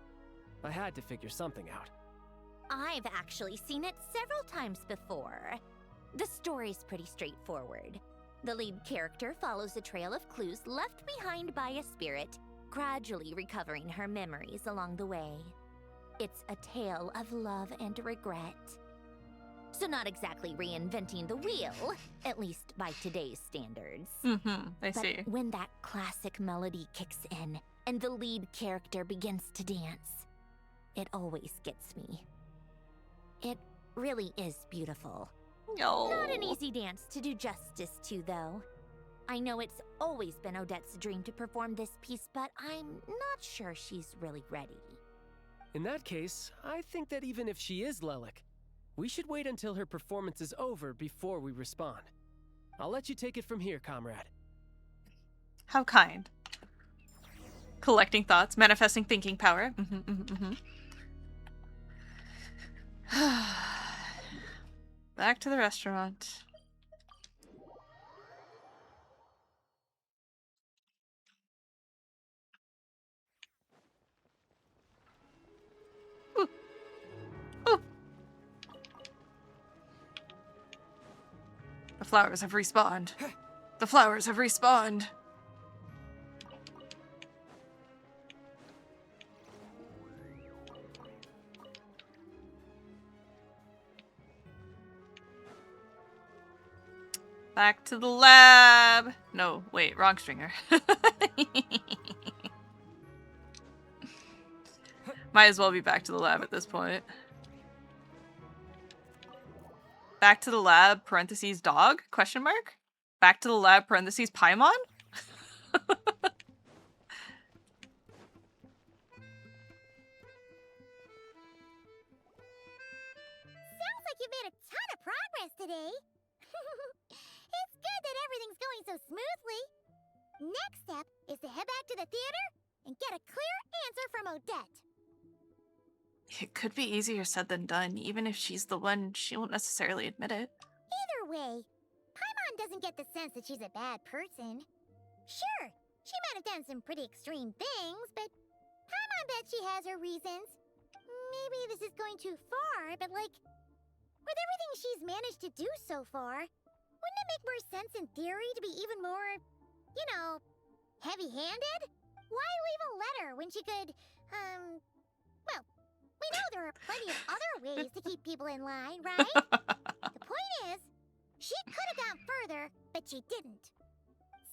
I had to figure something out. I've actually seen it several times before. The story's pretty straightforward. The lead character follows a trail of clues left behind by a spirit, gradually recovering her memories along the way. It's a tale of love and regret. So not exactly reinventing the wheel, at least by today's standards. I see. But when that classic melody kicks in and the lead character begins to dance, it always gets me. It really is beautiful. No. Not an easy dance to do justice to, though. I know it's always been Odette's dream to perform this piece, but I'm not sure she's really ready. In that case, I think that even if she is Lelik, we should wait until her performance is over before we respond. I'll let you take it from here, comrade. How kind. Collecting thoughts, manifesting thinking power. Back to the restaurant. Ooh. Ooh. The flowers have respawned. The flowers have respawned. Back to the lab. No, wait, wrong stringer. Might as well be back to the lab at this point. Back to the lab, parentheses, dog, question mark? Back to the lab, parentheses, Paimon? Sounds like you've made a ton of progress today. It's good that everything's going so smoothly. Next step is to head back to the theater and get a clear answer from Odette. It could be easier said than done. Even if she's the one, she won't necessarily admit it. Either way, Paimon doesn't get the sense that she's a bad person. Sure, she might have done some pretty extreme things, but Paimon bet she has her reasons. Maybe this is going too far, but like, with everything she's managed to do so far, wouldn't it make more sense in theory to be even more, you know, heavy-handed? Why leave a letter when she could, well, we know there are plenty of other ways to keep people in line, right? The point is, she could have gone further, but she didn't.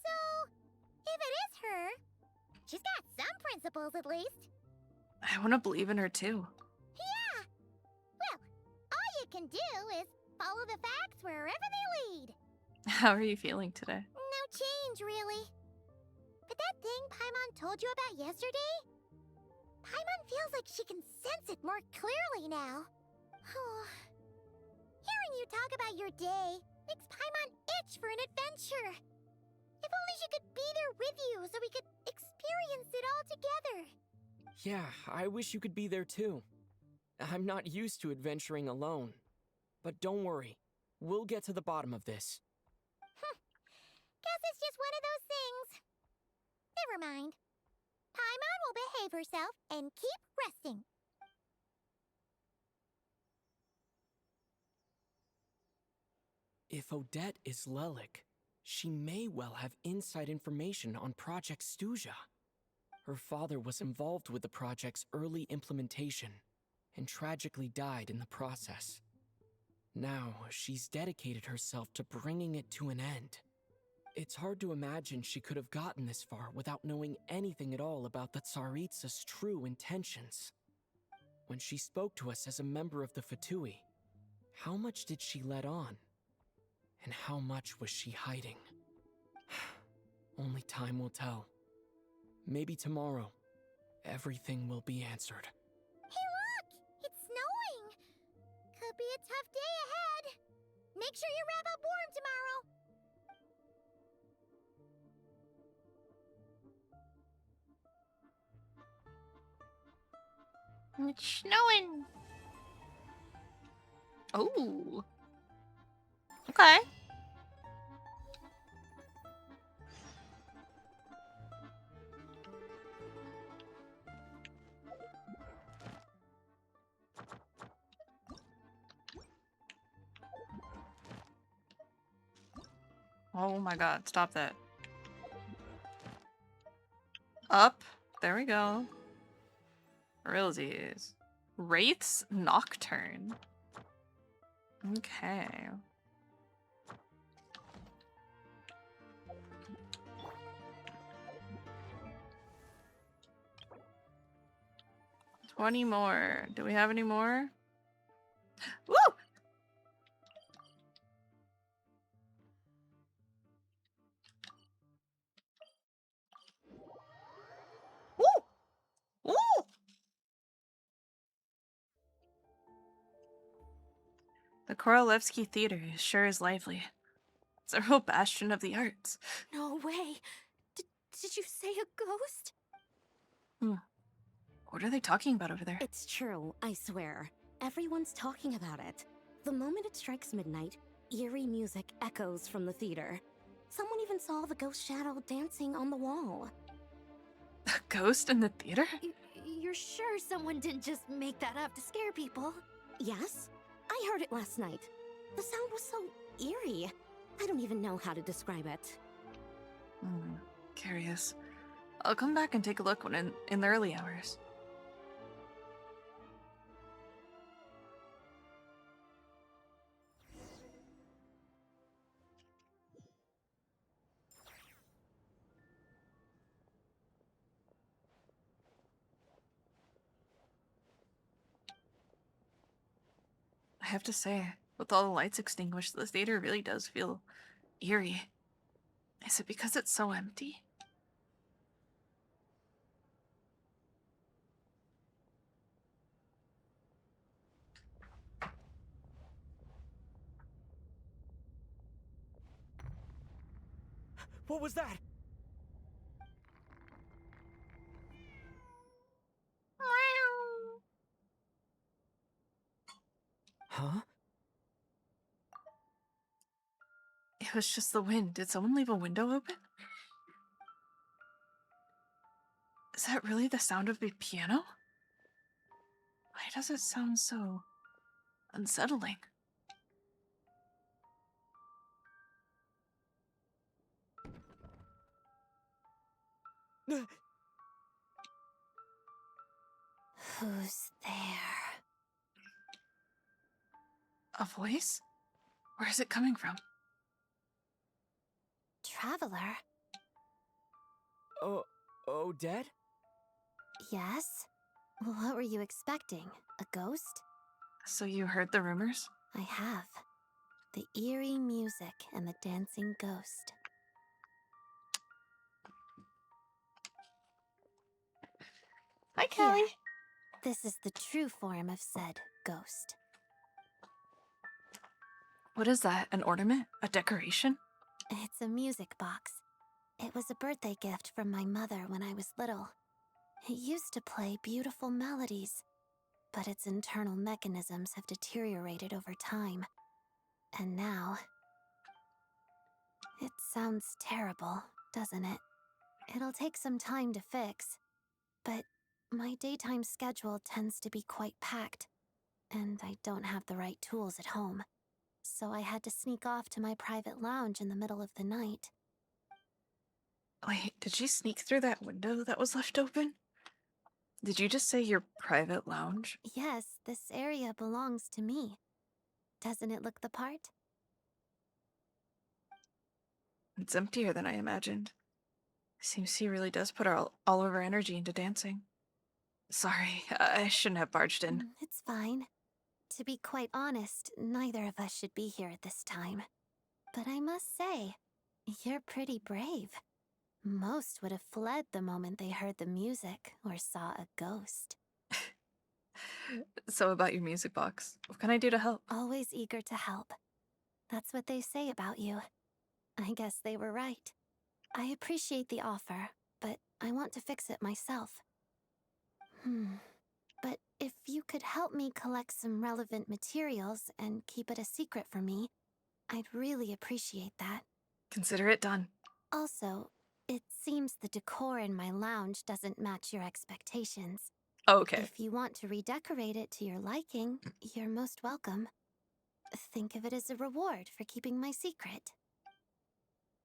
So, if it is her, she's got some principles at least. I want to believe in her too. Yeah! Well, all you can do is follow the facts wherever they lead. How are you feeling today? No change, really. But that thing Paimon told you about yesterday? Paimon feels like she can sense it more clearly now. Hearing you talk about your day makes Paimon itch for an adventure. If only she could be there with you so we could experience it all together. Yeah, I wish you could be there too. I'm not used to adventuring alone. But don't worry, we'll get to the bottom of this. Guess it's just one of those things. Never mind. Paimon will behave herself and keep resting. If Odette is Lelik, she may well have inside information on Project Stuja. Her father was involved with the project's early implementation and tragically died in the process. Now, she's dedicated herself to bringing it to an end. It's hard to imagine she could have gotten this far without knowing anything at all about the Tsaritsa's true intentions. When she spoke to us as a member of the Fatui, how much did she let on? And how much was she hiding? Only time will tell. Maybe tomorrow, everything will be answered. Hey look! It's snowing! Could be a tough day ahead. Make sure you wrap up warm tomorrow. It's snowing. Oh. Okay. Oh my god, stop that. Up. There we go. Realsies. Wraith's Nocturne. Okay. $20 more. Do we have any more? Woo! Woo! Woo! The Korolevsky Theater sure is lively. It's a real bastion of the arts. No way. Did you say a ghost? What are they talking about over there? It's true, I swear. Everyone's talking about it. The moment it strikes midnight, eerie music echoes from the theater. Someone even saw the ghost shadow dancing on the wall. A ghost in the theater? You're sure someone didn't just make that up to scare people? Yes. I heard it last night. The sound was so eerie. I don't even know how to describe it. Curious. I'll come back and take a look when in the early hours. I have to say, with all the lights extinguished, the theater really does feel eerie. Is it because it's so empty? What was that? Huh? It was just the wind. Did someone leave a window open? Is that really the sound of the piano? Why does it sound so unsettling? Who's there? A voice? Where is it coming from? Traveler? Odette? Yes? What were you expecting? A ghost? So you heard the rumors? I have. The eerie music and the dancing ghost. Hi, Kelly. Here. This is the true form of said ghost. What is that? An ornament? A decoration? It's a music box. It was a birthday gift from my mother when I was little. It used to play beautiful melodies, but its internal mechanisms have deteriorated over time. And now... It sounds terrible, doesn't it? It'll take some time to fix, but my daytime schedule tends to be quite packed, and I don't have the right tools at home. so I had to sneak off to my private lounge in the middle of the night. Wait, did she sneak through that window that was left open? Did you just say your private lounge? Yes, this area belongs to me. Doesn't it look the part? It's emptier than I imagined. Seems he really does put all of her energy into dancing. Sorry, I shouldn't have barged in. It's fine. To be quite honest, neither of us should be here at this time. But I must say, you're pretty brave. Most would have fled the moment they heard the music or saw a ghost. So about your music box, what can I do to help? Always eager to help. That's what they say about you. I guess they were right. I appreciate the offer, but I want to fix it myself. But if you could help me collect some relevant materials and keep it a secret from me, I'd really appreciate that. Consider it done. Also, it seems the decor in my lounge doesn't match your expectations. Okay. If you want to redecorate it to your liking, you're most welcome. Think of it as a reward for keeping my secret.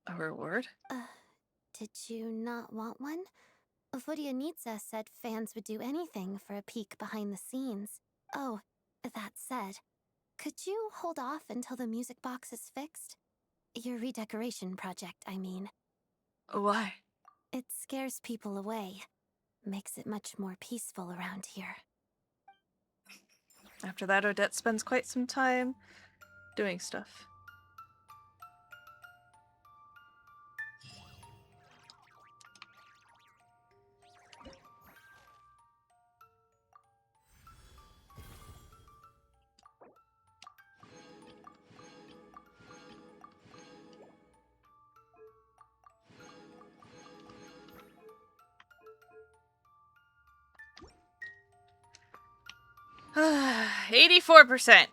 A reward? Did you not want one? Vodyanitsa said fans would do anything for a peek behind the scenes. Oh, that said, could you hold off until the music box is fixed? Your redecoration project, I mean. Why? It scares people away. Makes it much more peaceful around here. After that, Odette spends quite some time doing stuff. Uh, 84%.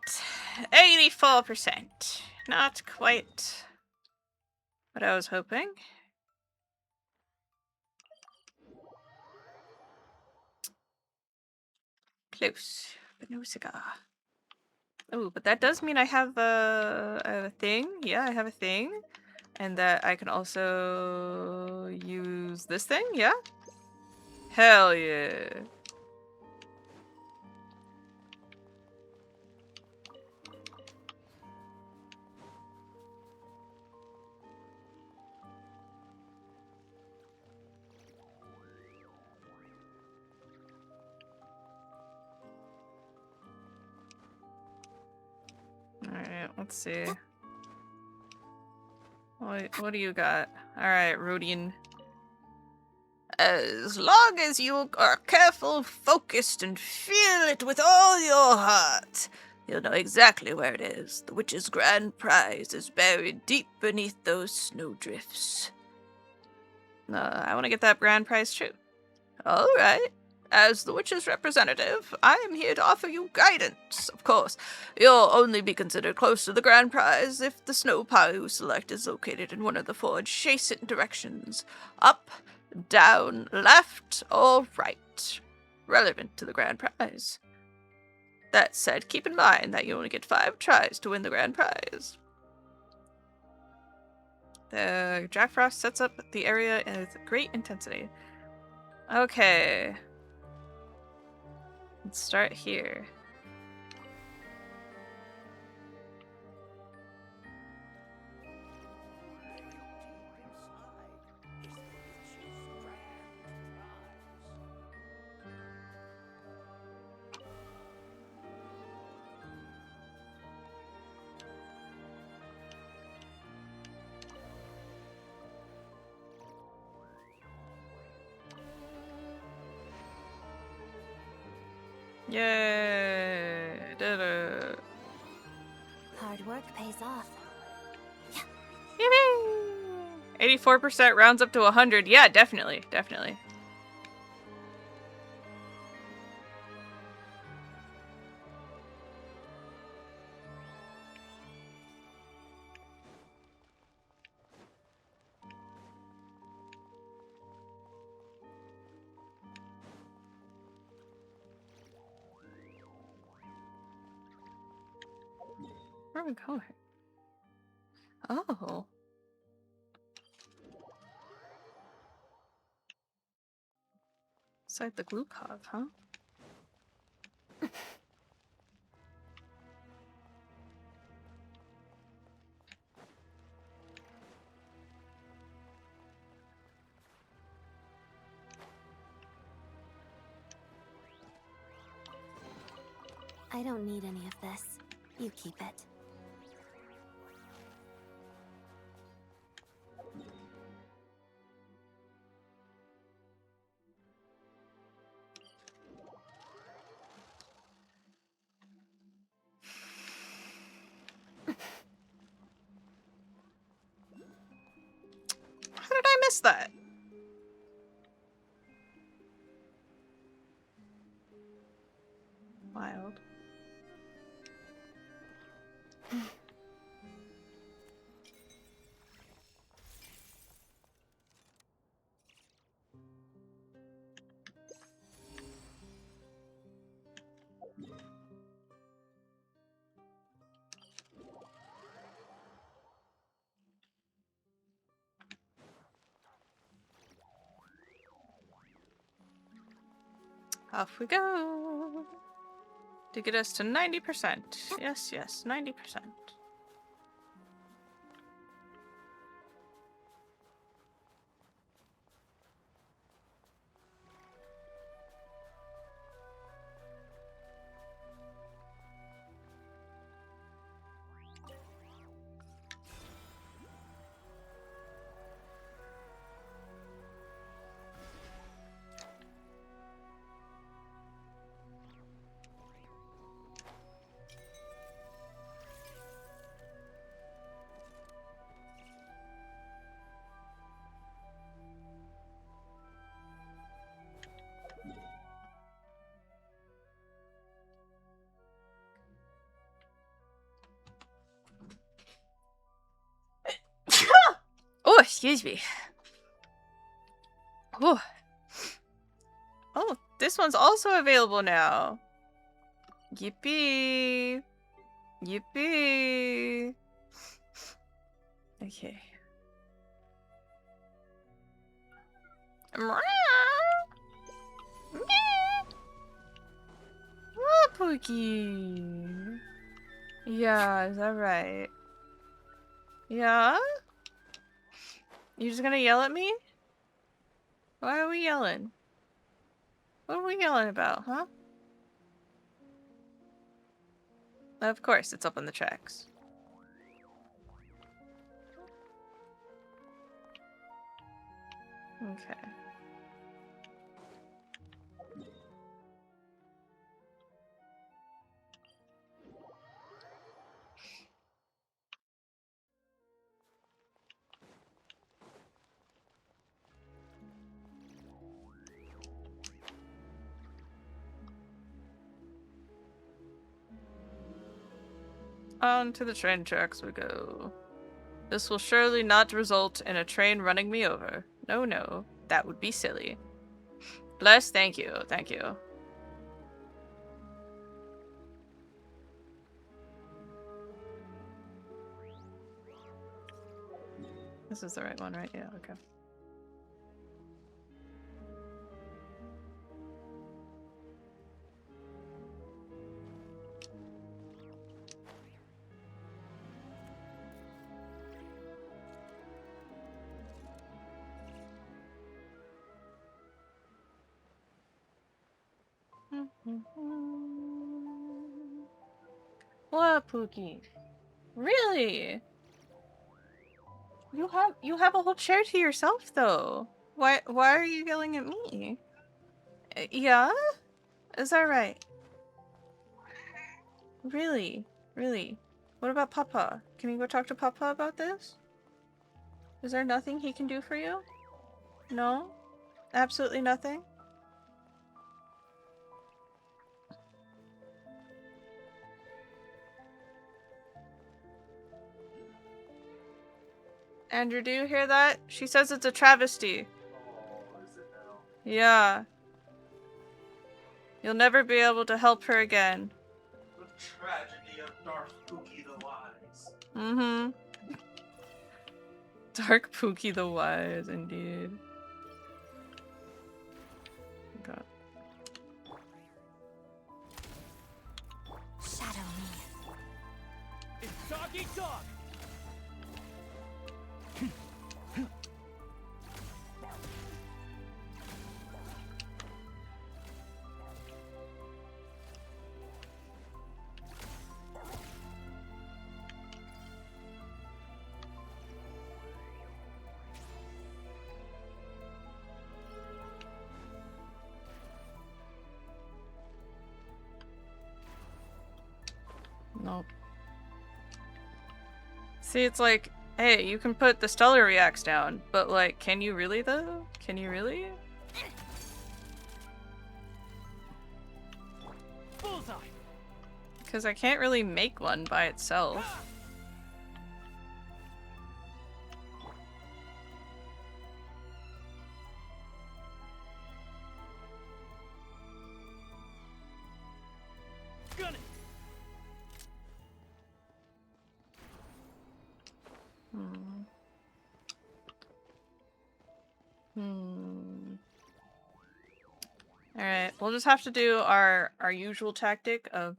84%. Not quite what I was hoping. Close, but no cigar. Oh, but that does mean I have a thing. Yeah, I have a thing. And that I can also use this thing, yeah? Hell yeah. Alright, let's see. What do you got? Alright, Rodian. As long as you are careful, focused, and feel it with all your heart, you'll know exactly where it is. The witch's grand prize is buried deep beneath those snowdrifts. I want to get that grand prize too. Alright. As the witch's representative, I am here to offer you guidance. Of course, you'll only be considered close to the grand prize if the snow pile you select is located in one of the four adjacent directions. Up, down, left, or right. Relevant to the grand prize. That said, keep in mind that you only get 5 tries to win the grand prize. The Jack Frost sets up the area with great intensity. Okay. Let's start here. Yay! Did it. Hard work pays off. 84% rounds up to 100. Yeah, definitely. Definitely. Where are we going? Oh. Inside the glue cog, huh? I don't need any of this. You keep it. How did I miss that? Wild. Off we go. To get us to 90%. Yes, yes, 90%. Oh, excuse me. Oh. Oh, this one's also available now. Yippee. Yippee. Okay. Oh, Pookie. Yeah, is that right? Yeah? You just gonna yell at me? Why are we yelling? What are we yelling about, huh? Of course, it's up on the tracks. Okay. On to the train tracks we go. This will surely not result in a train running me over. No, no. That would be silly. Bless, thank you. Thank you. This is the right one, right? Yeah, okay. What, Pookie? Really? You have a whole chair to yourself though. Why are you yelling at me? Yeah? Is that right? Really? Really? What about Papa? Can you go talk to Papa about this? Is there nothing he can do for you? No? Absolutely nothing? Andrew, do you hear that? She says it's a travesty. Oh, is it now? Yeah. You'll never be able to help her again. The tragedy of Darth Pookie the Wise. Mm-hmm. Dark Pookie the Wise, indeed. God. Shadow me. It's dog eat dog! Nope. See, it's like, hey, you can put the stellar reacts down, but like, can you really though? Can you really? Bullseye! Because I can't really make one by itself. Gun it! Alright, we'll just have to do our usual tactic of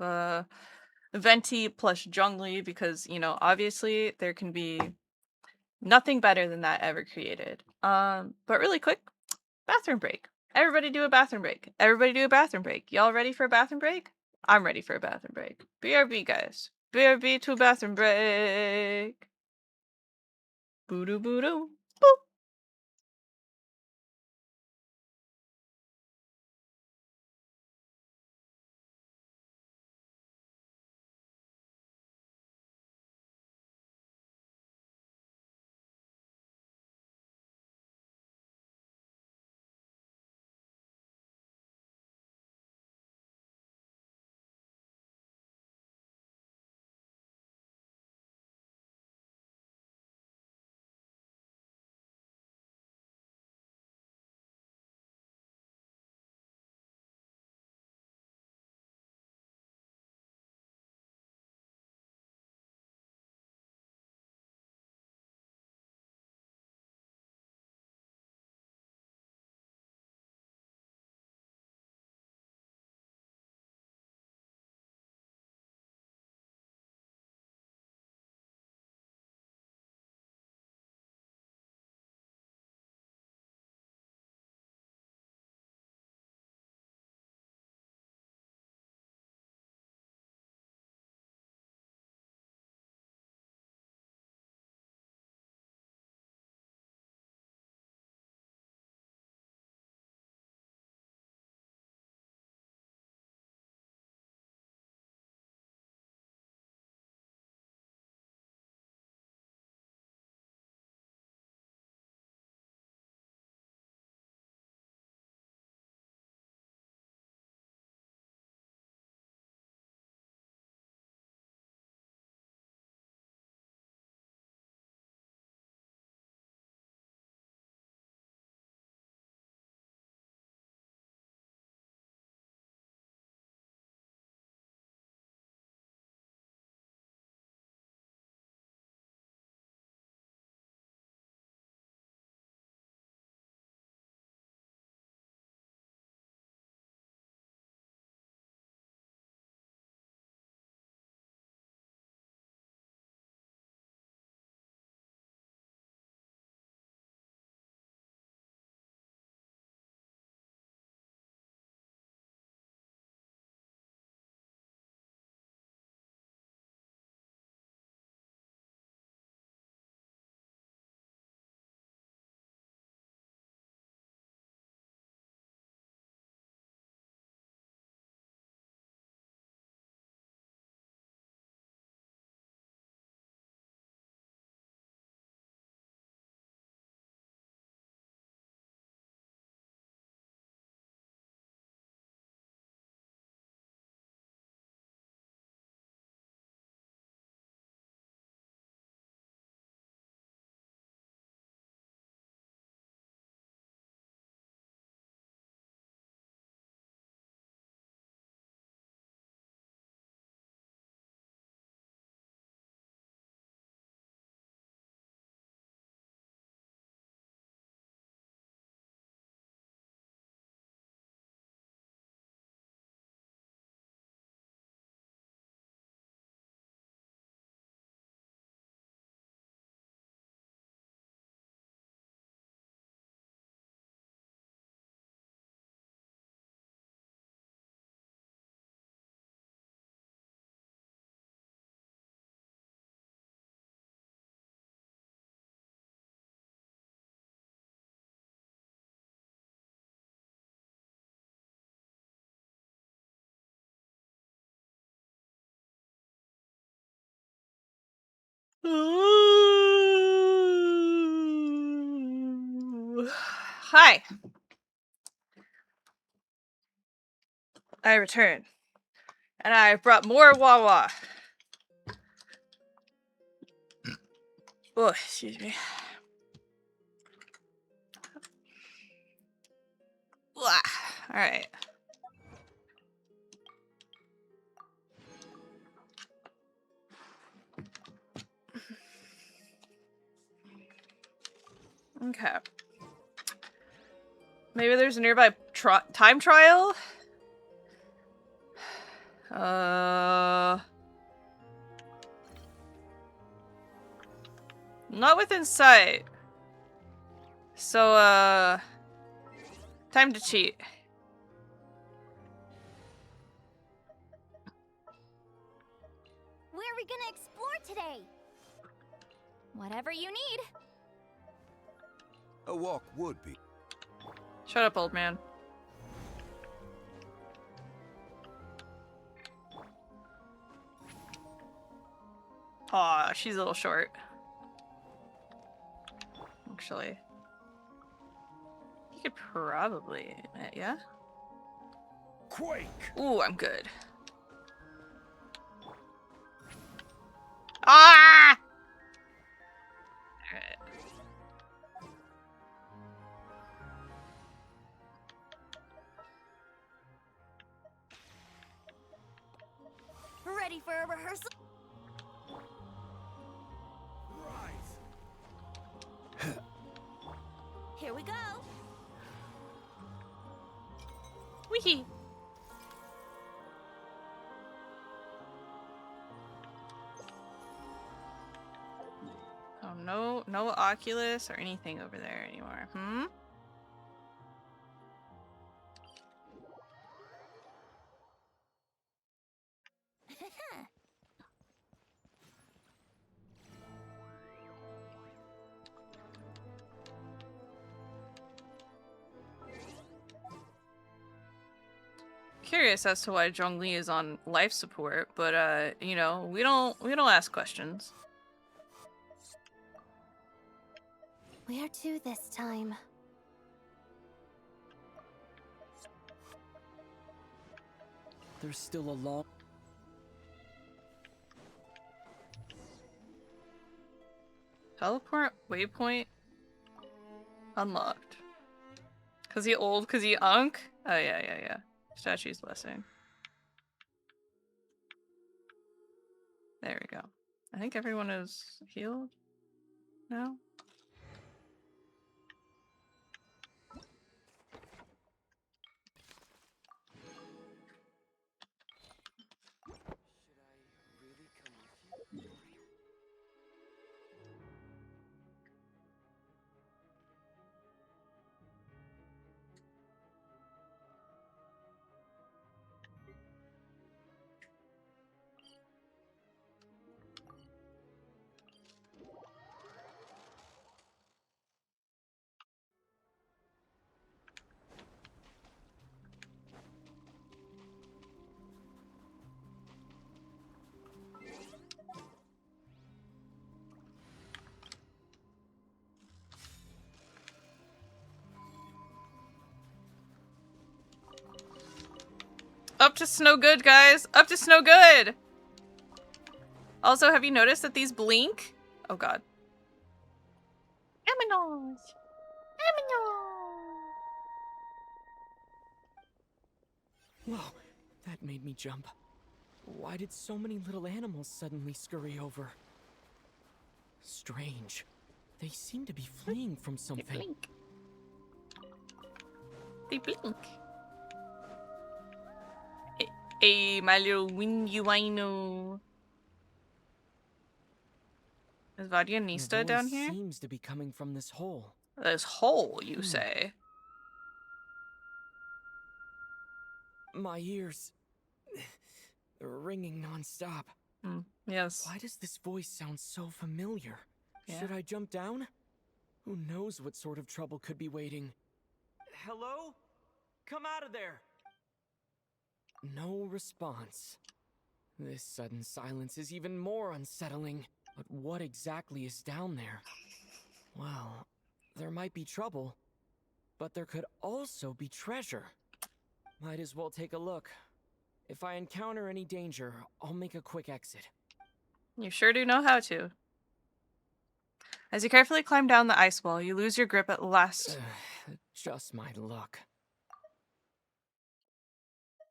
Venti plus Jungly because, you know, obviously there can be nothing better than that ever created. But really quick, bathroom break. Everybody do a bathroom break. Everybody do a bathroom break. Y'all ready for a bathroom break? I'm ready for a bathroom break. BRB, guys. BRB to a bathroom break. Boo-doo, boo-doo. Boop. Hi. I return. And I brought more Wawa. Oh, excuse me. Alright. Okay. Maybe there's a nearby time trial? Not within sight. So, time to cheat. Where are we gonna explore today? Whatever you need. A walk would be. Shut up, old man. Aw, she's a little short. Actually. You could probably... yeah? Quake! Ooh, I'm good. Ah! Alright. Ready for a rehearsal? Here we go. Wee. Oh, no Oculus or anything over there anymore. Hmm? Curious as to why Zhongli is on life support, but you know, we don't ask questions. Where to this time? There's still a long... Teleport waypoint unlocked. Cause he old, cause he unk? Oh yeah. Statue's blessing. There we go. I think everyone is healed now. Up to snow good, guys! Up to snow good! Also, have you noticed that these blink? Oh god. Aminos! Whoa, that made me jump. Why did so many little animals suddenly scurry over? Strange. They seem to be fleeing from something. They blink. They blink. Hey, my little windy wino. Is Vadianista down here? Seems to be coming from this hole. This hole, you say? My ears... they're ringing non-stop. Yes. Why does this voice sound so familiar? Yeah. Should I jump down? Who knows what sort of trouble could be waiting? Hello? Come out of there! No response. This sudden silence is even more unsettling. But what exactly is down there? Well, there might be trouble, but there could also be treasure. Might as well take a look. If I encounter any danger, I'll make a quick exit. You sure do know how to. As you carefully climb down the ice wall, you lose your grip at last. Just my luck.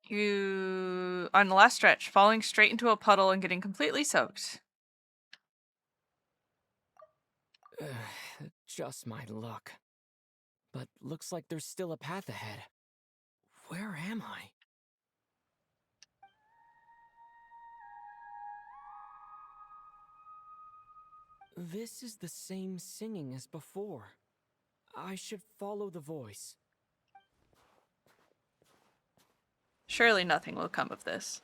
You... on the last stretch, falling straight into a puddle and getting completely soaked. Just my luck. But looks like there's still a path ahead. Where am I? This is the same singing as before. I should follow the voice. Surely nothing will come of this.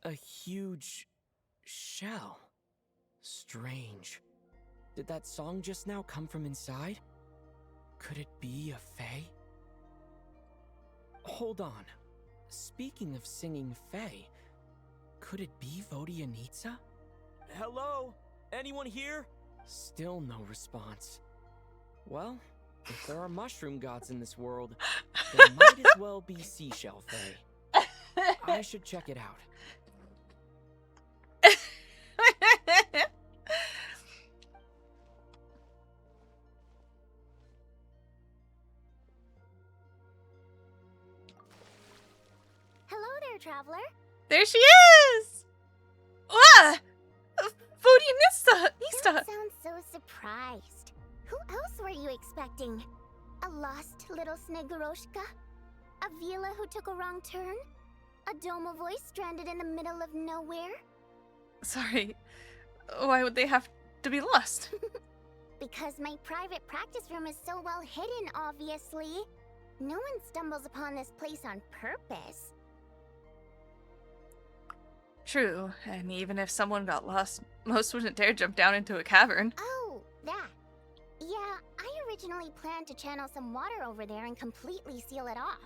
A huge shell. Strange. Did that song just now come from inside? Could it be a fae? Hold on. Speaking of singing fae, could it be Vodyanitsa? Hello? Anyone here? Still no response. Well, if there are mushroom gods in this world, there might as well be seashell fae. I should check it out. Hello there, traveler. There she is! Ah! Vodyanitsa! That sounds so surprised. Who else were you expecting? A lost little Snegoroshka? A Vila who took a wrong turn? A domovoy stranded in the middle of nowhere? Sorry. Why would they have to be lost? Because my private practice room is so well hidden, obviously. No one stumbles upon this place on purpose. True, and even if someone got lost, most wouldn't dare jump down into a cavern. Oh, that. Yeah, I originally planned to channel some water over there and completely seal it off.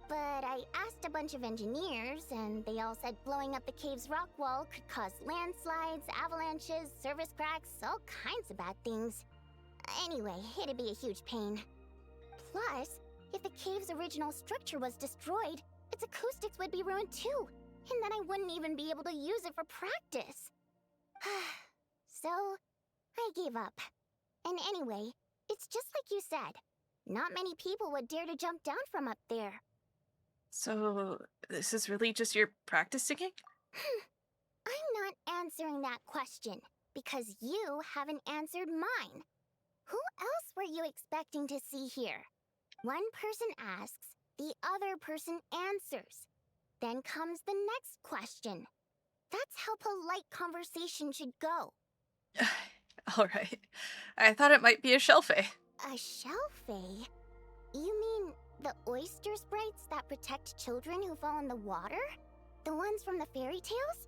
But I asked a bunch of engineers, and they all said blowing up the cave's rock wall could cause landslides, avalanches, surface cracks, all kinds of bad things. Anyway, it'd be a huge pain. Plus, if the cave's original structure was destroyed, its acoustics would be ruined too, and then I wouldn't even be able to use it for practice. So, I gave up. And anyway, it's just like you said. Not many people would dare to jump down from up there. So, this is really just your practice singing? I'm not answering that question, because you haven't answered mine. Who else were you expecting to see here? One person asks, the other person answers. Then comes the next question. That's how polite conversation should go. Alright. I thought it might be a shellfae. A shellfae? You mean the oyster sprites that protect children who fall in the water? The ones from the fairy tales?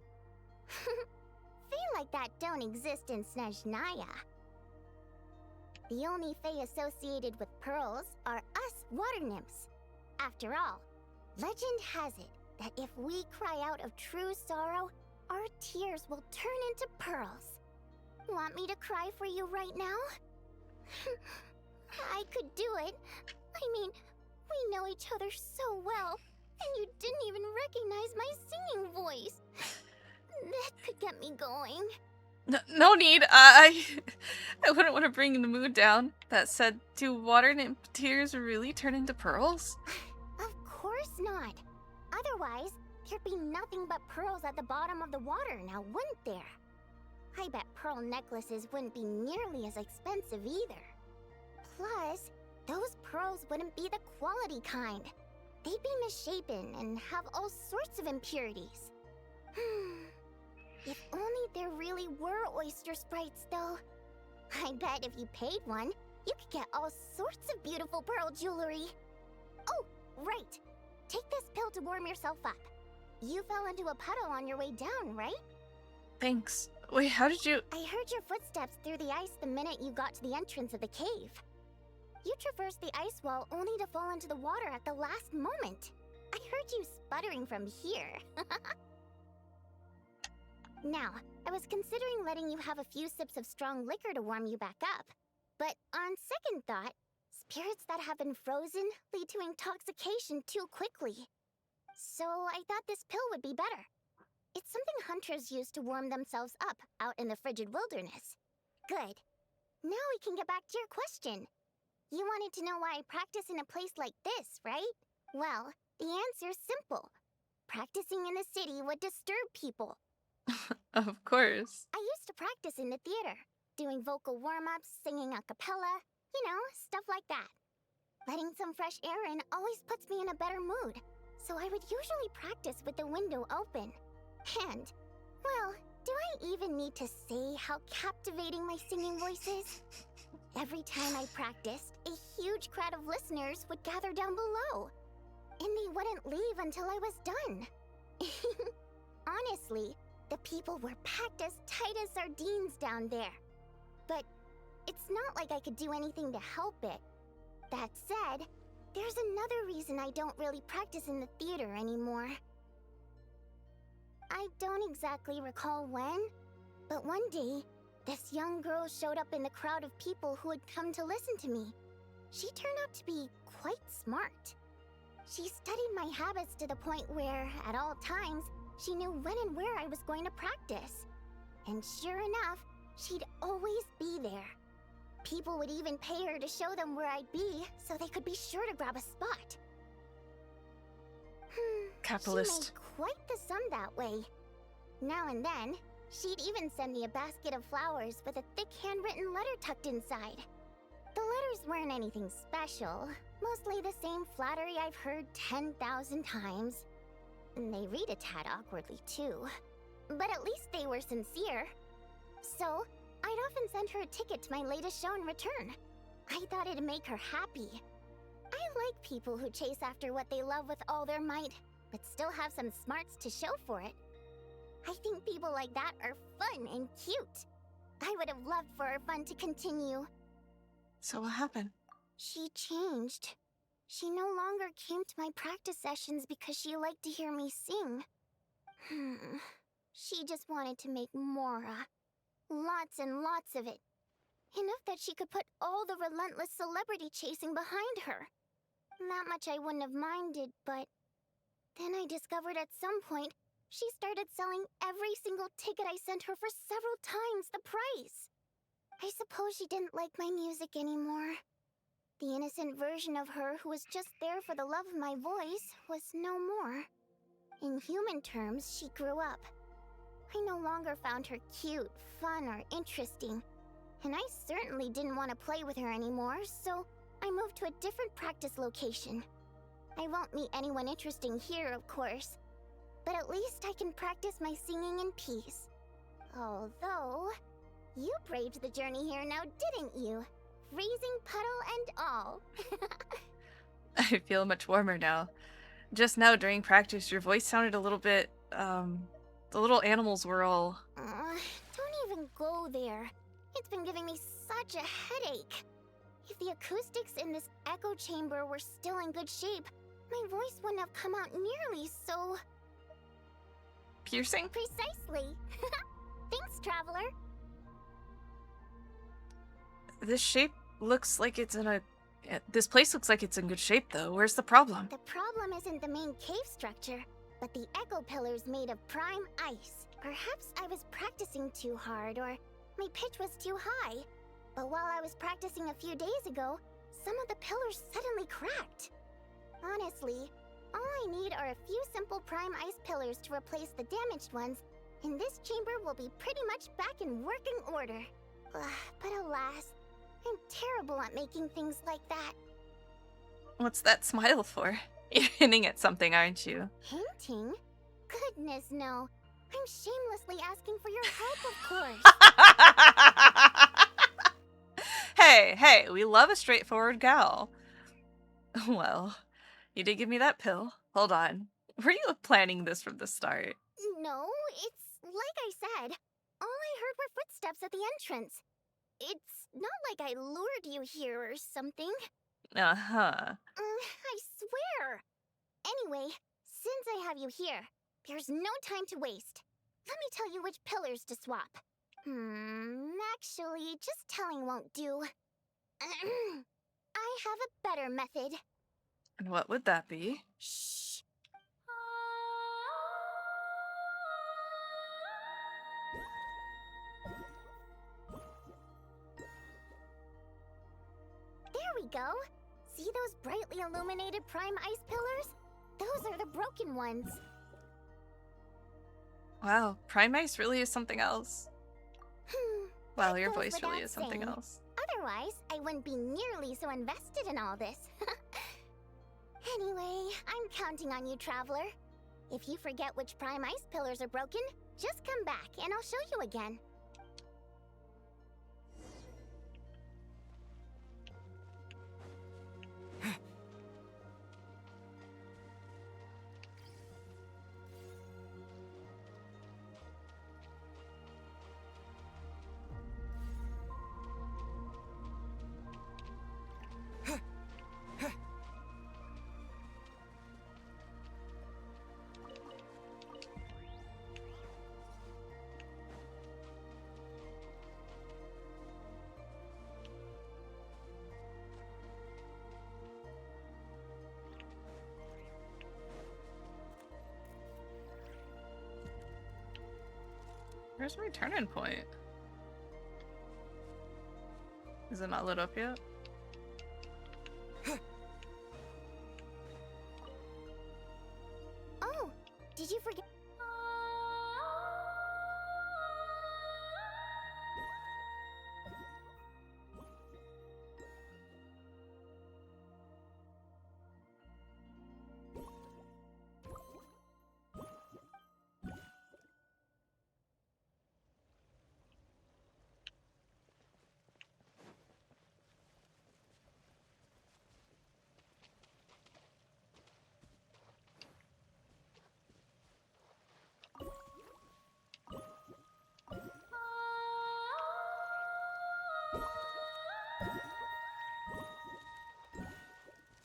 Fae like that don't exist in Snezhnaya. The only fae associated with pearls are us water nymphs. After all, legend has it that if we cry out of true sorrow, our tears will turn into pearls. Want me to cry for you right now? I could do it. I mean, we know each other so well, and you didn't even recognize my singing voice. That could get me going. No need. I wouldn't want to bring the mood down. That said, do water nymph tears really turn into pearls? Of course not. Otherwise, there'd be nothing but pearls at the bottom of the water now, wouldn't there? I bet pearl necklaces wouldn't be nearly as expensive either. Plus, those pearls wouldn't be the quality kind. They'd be misshapen and have all sorts of impurities. If only there really were oyster sprites, though. I bet if you paid one, you could get all sorts of beautiful pearl jewelry. Oh, right. Take this pill to warm yourself up. You fell into a puddle on your way down, right? Thanks. Wait, how did you... I heard your footsteps through the ice the minute you got to the entrance of the cave. You traversed the ice wall only to fall into the water at the last moment. I heard you sputtering from here. Now, I was considering letting you have a few sips of strong liquor to warm you back up. But on second thought, spirits that have been frozen lead to intoxication too quickly. So I thought this pill would be better. It's something hunters use to warm themselves up out in the frigid wilderness. Good. Now we can get back to your question. You wanted to know why I practice in a place like this, right? Well, the answer's simple. Practicing in the city would disturb people. Of course. I used to practice in the theater, doing vocal warm-ups, singing a cappella, you know, stuff like that. Letting some fresh air in always puts me in a better mood, so I would usually practice with the window open. And, well, do I even need to say how captivating my singing voice is? Every time I practiced, a huge crowd of listeners would gather down below, and they wouldn't leave until I was done. Honestly, the people were packed as tight as sardines down there. But it's not like I could do anything to help it. That said, there's another reason I don't really practice in the theater anymore. I don't exactly recall when, but one day, this young girl showed up in the crowd of people who had come to listen to me. She turned out to be quite smart. She studied my habits to the point where, at all times, she knew when and where I was going to practice. And sure enough, she'd always be there. People would even pay her to show them where I'd be so they could be sure to grab a spot. Capitalist. She made quite the sum that way. Now and then, she'd even send me a basket of flowers with a thick handwritten letter tucked inside. The letters weren't anything special, mostly the same flattery I've heard 10,000 times. And they read a tad awkwardly too. But at least they were sincere. So, I'd often send her a ticket to my latest show in return. I thought it'd make her happy. I like people who chase after what they love with all their might, but still have some smarts to show for it. I think people like that are fun and cute. I would have loved for our fun to continue. So what happened? She changed. She no longer came to my practice sessions because she liked to hear me sing. She just wanted to make Mora. Lots and lots of it. Enough that she could put all the relentless celebrity chasing behind her. That much I wouldn't have minded, but... Then I discovered at some point, she started selling every single ticket I sent her for several times the price. I suppose she didn't like my music anymore. The innocent version of her who was just there for the love of my voice was no more. In human terms, she grew up. I no longer found her cute, fun, or interesting. And I certainly didn't want to play with her anymore, so I moved to a different practice location. I won't meet anyone interesting here, of course. But at least I can practice my singing in peace. Although, you braved the journey here now, didn't you? Freezing puddle and all. I feel much warmer now. Just now during practice, your voice sounded a little bit, the little animals were all... Don't even go there. It's been giving me such a headache. If the acoustics in this echo chamber were still in good shape, my voice wouldn't have come out nearly so... Piercing? Precisely. Thanks, traveler. This shape looks like it's in a... This place looks like it's in good shape, though. Where's the problem? The problem isn't the main cave structure, but the echo pillars made of prime ice. Perhaps I was practicing too hard, or my pitch was too high. But while I was practicing a few days ago, some of the pillars suddenly cracked. Honestly, All I need are a few simple prime ice pillars to replace the damaged ones, and this chamber will be pretty much back in working order. But alas, I'm terrible at making things like that. What's that smile for? You're hinting at something, aren't you? Hinting? Goodness, no. I'm shamelessly asking for your help, of course. Hey, we love a straightforward gal. Well, you did give me that pill. Hold on. Were you planning this from the start? No, it's like I said. All I heard were footsteps at the entrance. It's not like I lured you here or something. Uh-huh. I swear. Anyway, since I have you here, there's no time to waste. Let me tell you which pillars to swap. Actually, just telling won't do. I have a better method. And what would that be? Shh. There we go. See those brightly illuminated prime ice pillars? Those are the broken ones. Wow, Prime Ice really is something else. Wow, your voice really is something saying. else. Otherwise, I wouldn't be nearly so invested in all this. Anyway, I'm counting on you, Traveler. If you forget which prime ice pillars are broken, just come back and I'll show you again. Where's my turn-in point? Is it not lit up yet? Oh, did you forget?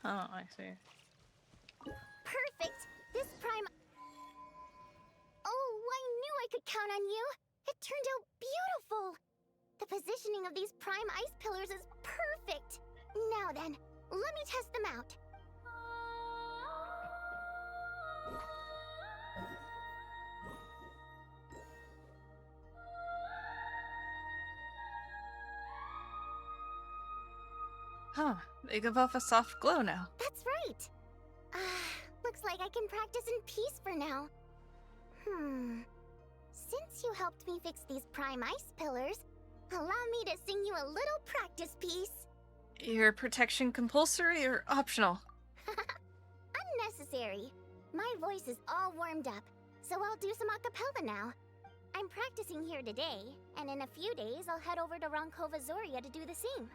Oh, I see. Perfect! This prime... Oh, I knew I could count on you! It turned out beautiful! The positioning of these prime ice pillars is perfect! Now then, let me test them out. Huh, they give off a soft glow now. That's right! Looks like I can practice in peace for now. Since you helped me fix these prime ice pillars, allow me to sing you a little practice piece. Your protection compulsory or optional? Unnecessary. My voice is all warmed up, so I'll do some a cappella now. I'm practicing here today, and in a few days I'll head over to Ronkova Zoria to do the same.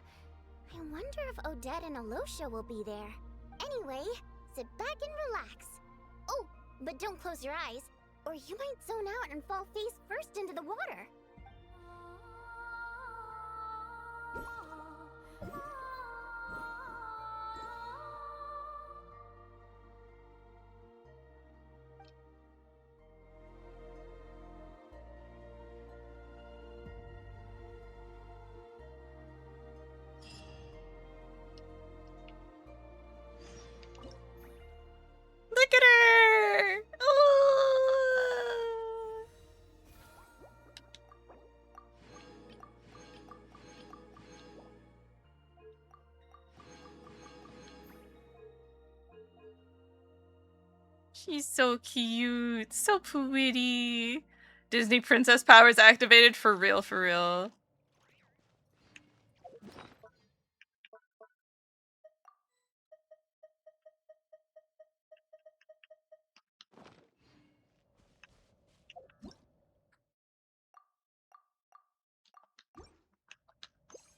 I wonder if Odette and Alosha will be there. Anyway, sit back and relax. Oh, but don't close your eyes, or you might zone out and fall face first into the water. Look at her! She's so cute. So pretty. Disney princess powers activated for real, for real.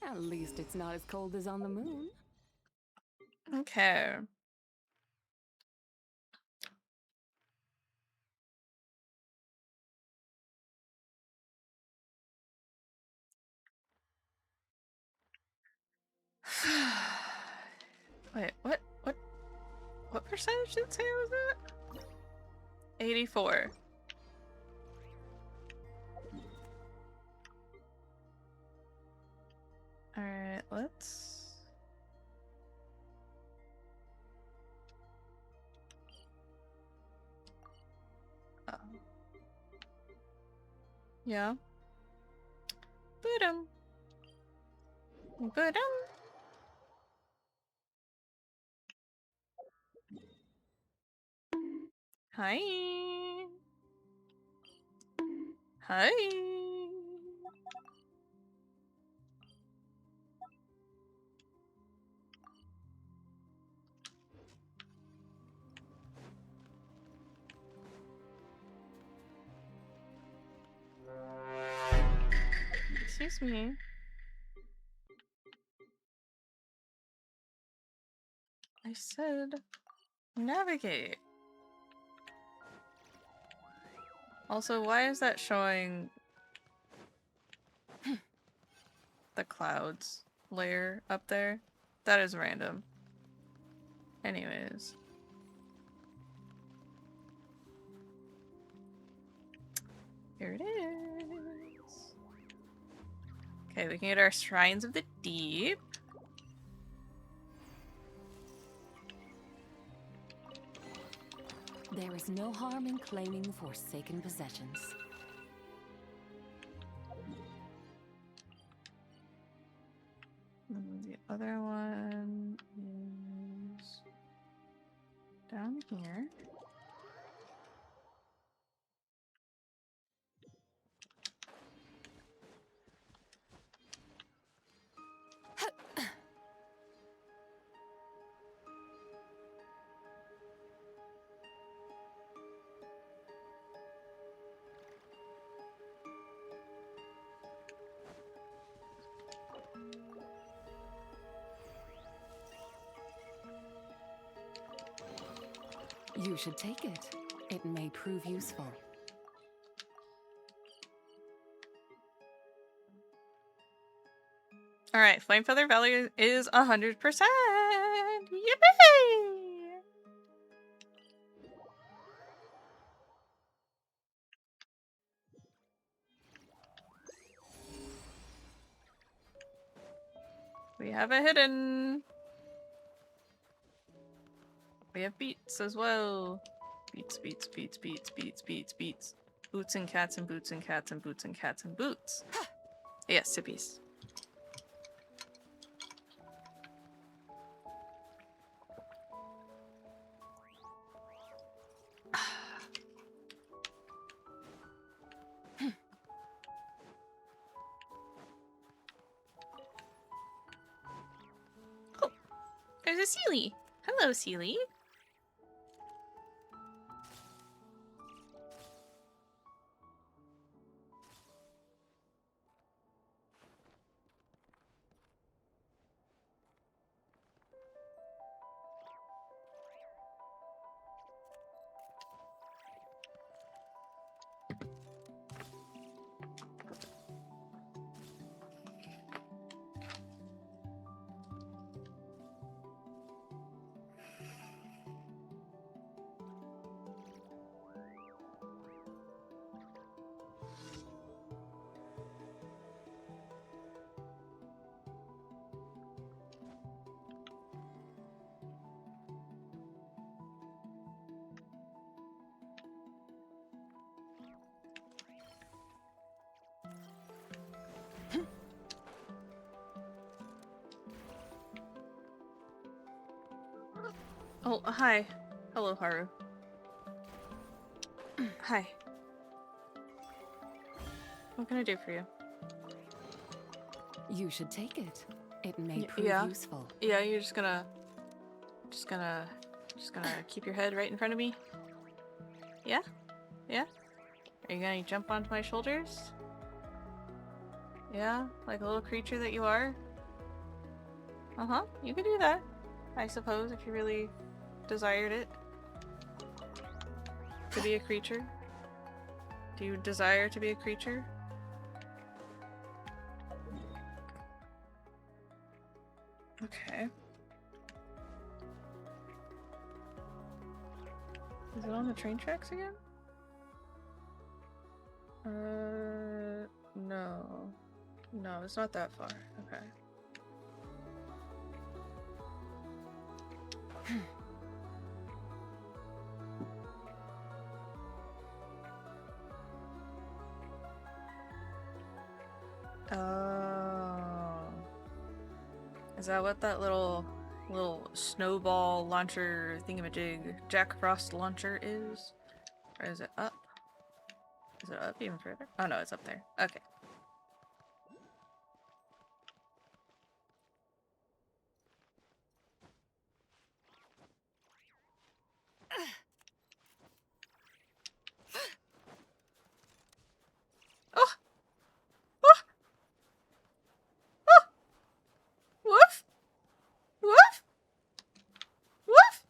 At least it's not as cold as on the moon. Okay. Wait, what percentage did it say it was at? 84. Alright, let's... Yeah. Boodum. Boodum. Hi. Hi. Excuse me. I said navigate. Also, why is that showing the clouds layer up there? That is random. Anyways. Here it is. Okay, we can get our Shrines of the Deep. There is no harm in claiming the Forsaken possessions. And the other one is down here. You should take it. It may prove useful. Alright, Flame Feather Valley is 100%! Yippee! We have a hidden. We have beats as well. Beats, beats, beats, beats, beats, beats, beats. Boots and cats and boots and cats and boots and cats and boots. Yes, sippies. Oh, there's a Sealy. Hello, Sealy. Oh, hi. Hello, Haru. Hi. What can I do for you? You should take it. It may prove Yeah. useful. Yeah, you're just gonna keep your head right in front of me? Yeah? Yeah? Are you gonna jump onto my shoulders? Yeah? Like a little creature that you are? Uh-huh. You could do that, I suppose, if you really desired it. To be a creature? Do you desire to be a creature? Okay. Is it on the train tracks again? No. No, it's not that far. Okay. Oh. Is that what that little snowball launcher thingamajig Jack Frost launcher is? Or is it up? Is it up even further? Oh no, it's up there. Okay. Oh! Oh! Oh! Woof! Woof! Woof!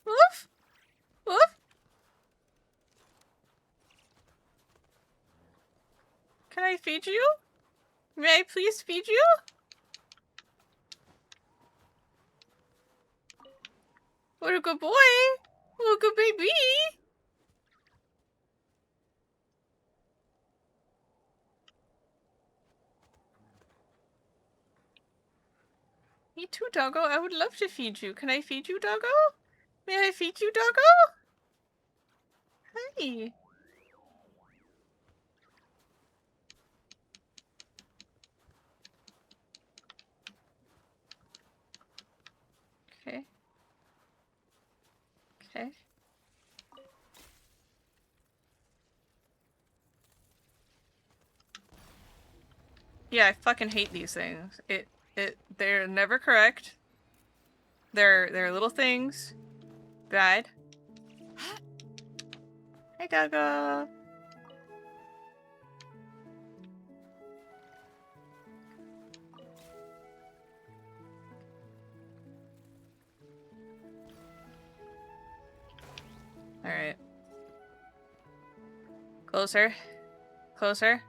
Woof! Woof! Can I feed you? May I please feed you? What a good boy! What a good baby! Me too, doggo. I would love to feed you. Can I feed you, doggo? May I feed you, doggo? Hi. Okay. Okay. Yeah, I fucking hate these things. They're never correct. They're little things. Bad. Hey, doggo. Alright. Closer. Closer.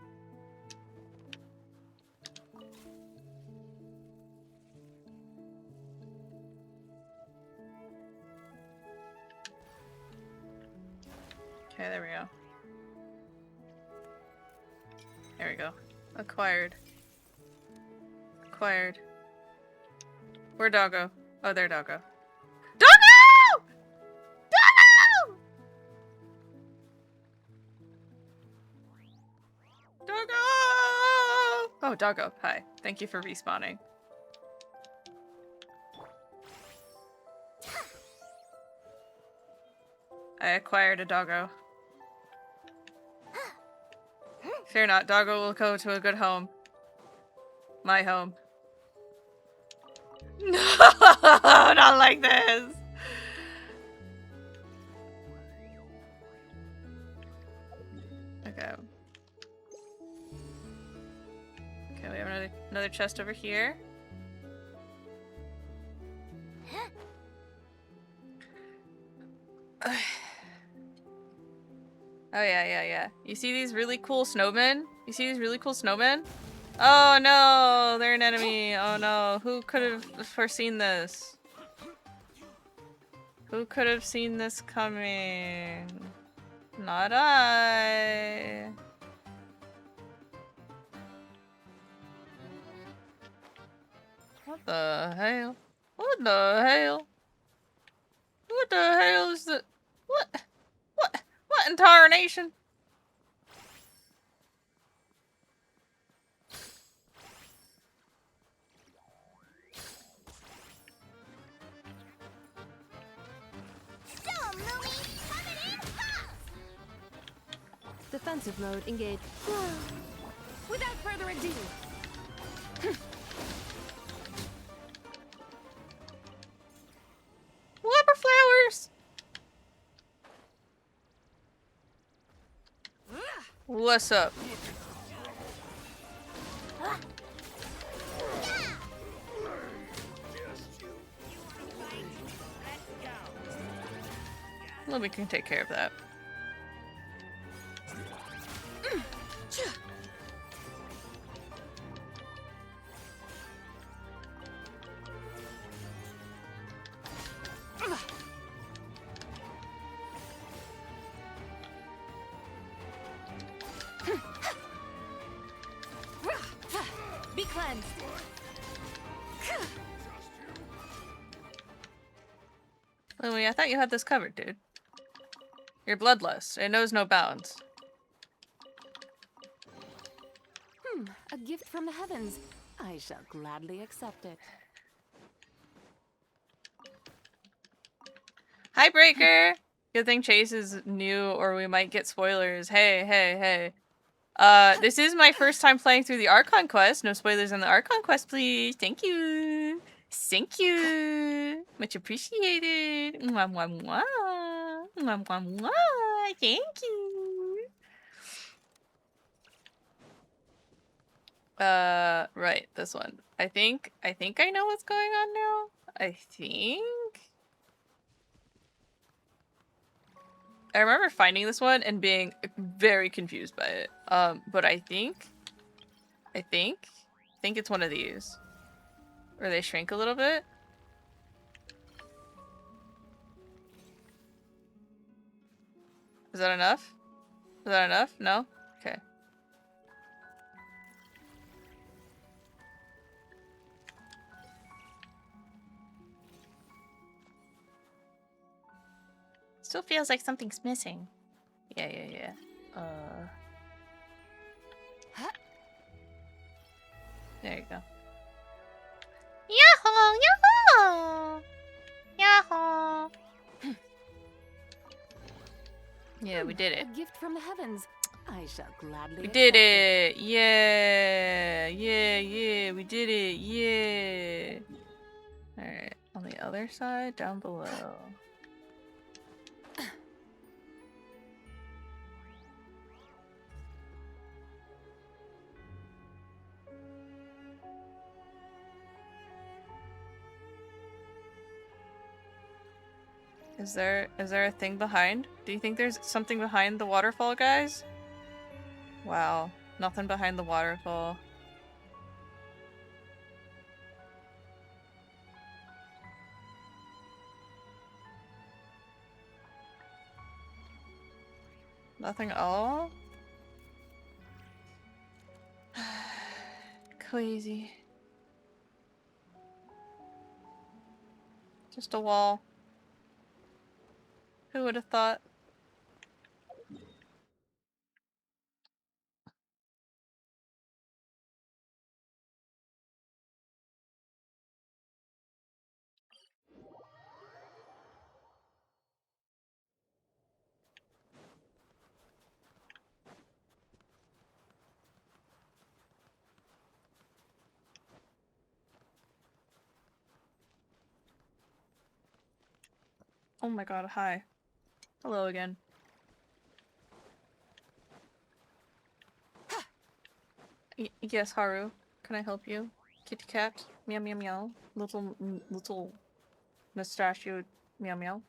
Okay, there we go. There we go. Acquired. Acquired. Where doggo? Oh, there doggo. Doggo! Doggo! Doggo! Oh, doggo. Hi. Thank you for respawning. I acquired a doggo. Fear not, doggo will go to a good home. My home. No, not like this. Okay. Okay, we have another chest over here. Oh yeah. You see these really cool snowmen? You see these really cool snowmen? Oh no, they're an enemy. Oh no, who could have foreseen this? Who could have seen this coming? Not I. What the hell? What the hell? What the hell is the... What in tarnation? defensive mode, engage. Without further ado. Leper flowers! What's up? Well, we can take care of that. Be cleansed. Louie, I thought you had this covered, dude. Your bloodlust. It knows no bounds. A gift from the heavens. I shall gladly accept it. Hi, Breaker! Good thing Chase is new, or we might get spoilers. Hey, hey, hey. This is my first time playing through the Archon quest. No spoilers on the Archon quest, please. Thank you. Thank you. Much appreciated. Mwah, mwah, mwah. Mwah, mwah, mwah. Thank you. Right, this one. I think I know what's going on now. I remember finding this one and being very confused by it. But I think it's one of these. Or they shrink a little bit. Is that enough? Is that enough? No? Okay. Still feels like something's missing. Yeah. There you go. Yahoo! Yahoo! Yeah, we did it. A gift from the heavens. I shall gladly We did accept it! Yeah, we did it, yeah! Alright, on the other side, down below. Is there a thing behind? Do you think there's something behind the waterfall, guys? Wow, nothing behind the waterfall. Nothing at all? Crazy. Just a wall. Who would have thought? Oh my god, hi. Hello again. Yes, Haru. Can I help you? Kitty cat? Meow meow meow. Little mustachioed meow meow.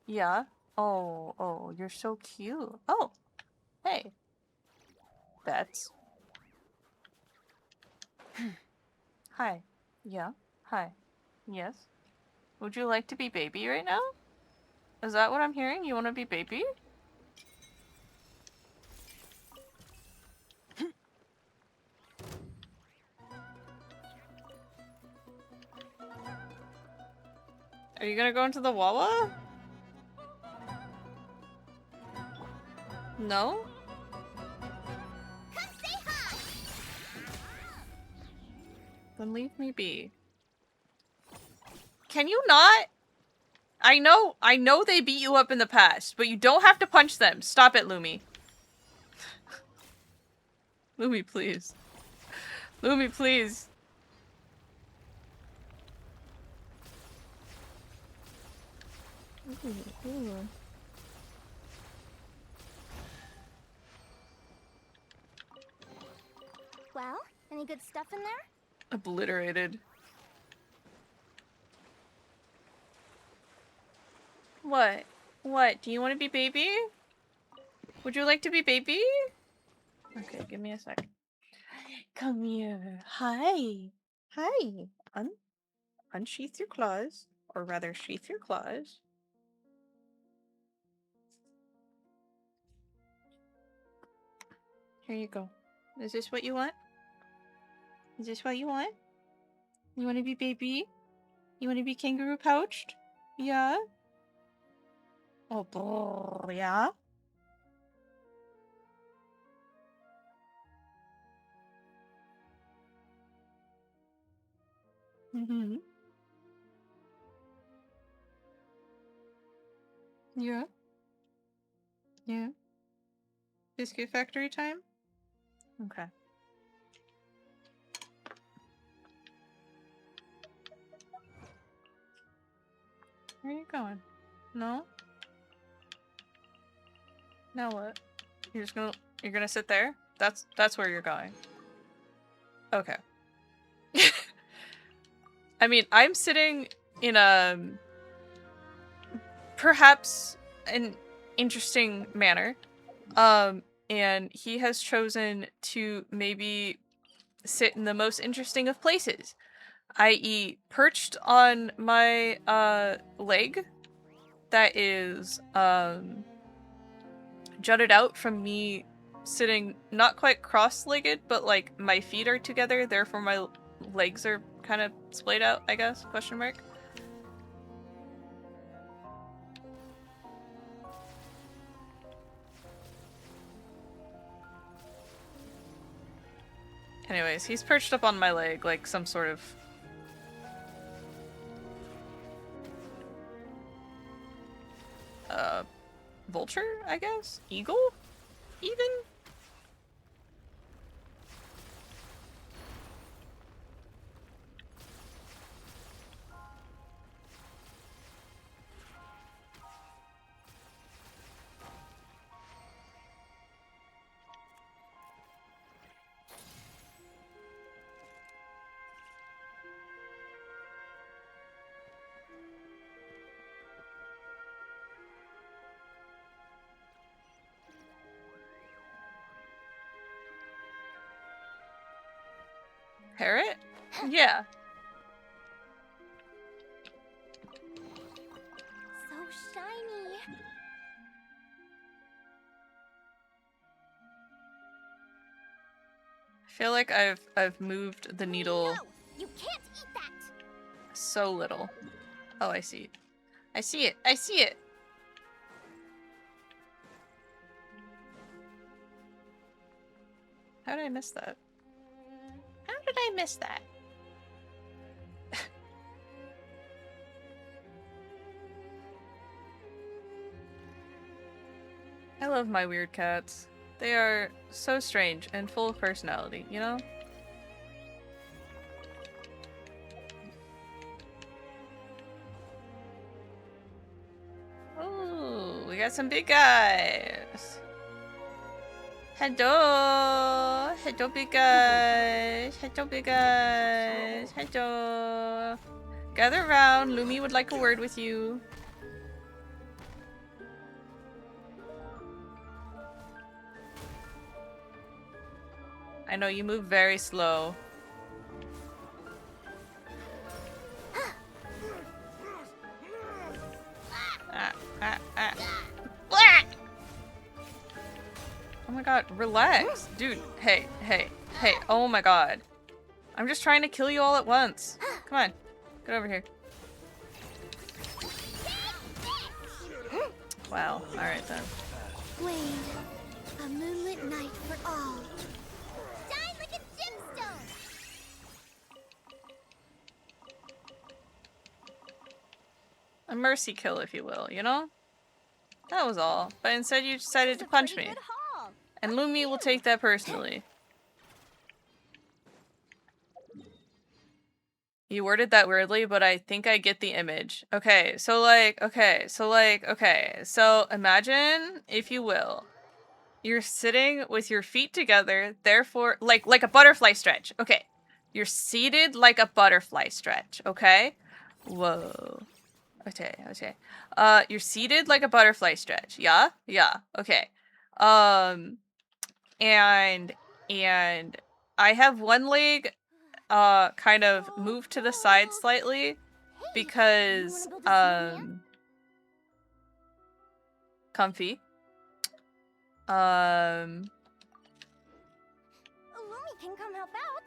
Yeah? Oh, you're so cute. Oh! Hey. That's... Hi. Yeah? Hi. Yes? Would you like to be baby right now? Is that what I'm hearing? You want to be baby? Are you gonna go into the Wawa? No? Then leave me be. Can you not? I know they beat you up in the past, but you don't have to punch them. Stop it, Lumi. Lumi, please. Lumi, please. Ooh. Well, any good stuff in there? Obliterated. What? What? Do you want to be baby? Would you like to be baby? Okay, give me a sec. Come here. Hi. Hi. Unsheath your claws. Or rather, sheath your claws. Here you go. Is this what you want? Is this what you want? You want to be baby? You want to be kangaroo pouched? Yeah? Oh, brrr, yeah? Mm-hmm. Yeah? Yeah? Biscuit factory time? Okay. Where are you going? No? Now what? You're gonna sit there? That's where you're going. Okay. I mean, I'm sitting in a perhaps an interesting manner. And he has chosen to maybe sit in the most interesting of places, i.e. perched on my leg that is jutted out from me sitting not quite cross-legged, but like my feet are together, therefore my legs are kind of splayed out, I guess, question mark. Anyways, he's perched up on my leg like some sort of vulture, I guess? Eagle? Even? Parrot? Yeah. So shiny. I feel like I've moved the needle No, you can't eat that. so little. Oh, I see. I see it. I see it. How did I miss that? How did I miss that? I love my weird cats. They are so strange and full of personality, you know? Ooh, we got some big guys. Hello! Hello, big guys! Hello, big guys! Hello! Gather around, Lumi would like a word with you. I know you move very slow. Oh my god, relax. Dude, hey, hey, hey, oh my god. I'm just trying to kill you all at once. Come on, get over here. Wow, alright then. Wait, a moonlit night for all. Shine like a gemstone. A mercy kill, if you will, you know? That was all. But instead you decided to punch me. And Lumi will take that personally. You worded that weirdly, but I think I get the image. Okay, so like, so imagine, if you will, you're sitting with your feet together, therefore, like a butterfly stretch. Okay, you're seated like a butterfly stretch, okay? Whoa. Okay. You're seated like a butterfly stretch. Yeah? Yeah. Okay. And I have one leg kind of moved to the side slightly because comfy. Lumi can come help out.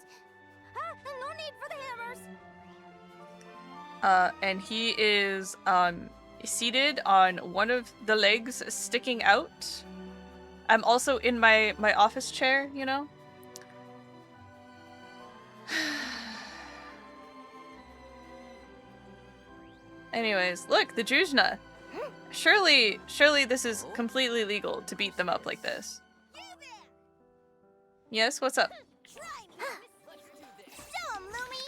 No need for the hammers. And he is seated on one of the legs sticking out. I'm also in my office chair, you know. Anyways, look, the Jujna. Surely this is completely legal to beat them up like this. Yes, what's up? Show him, Lumi.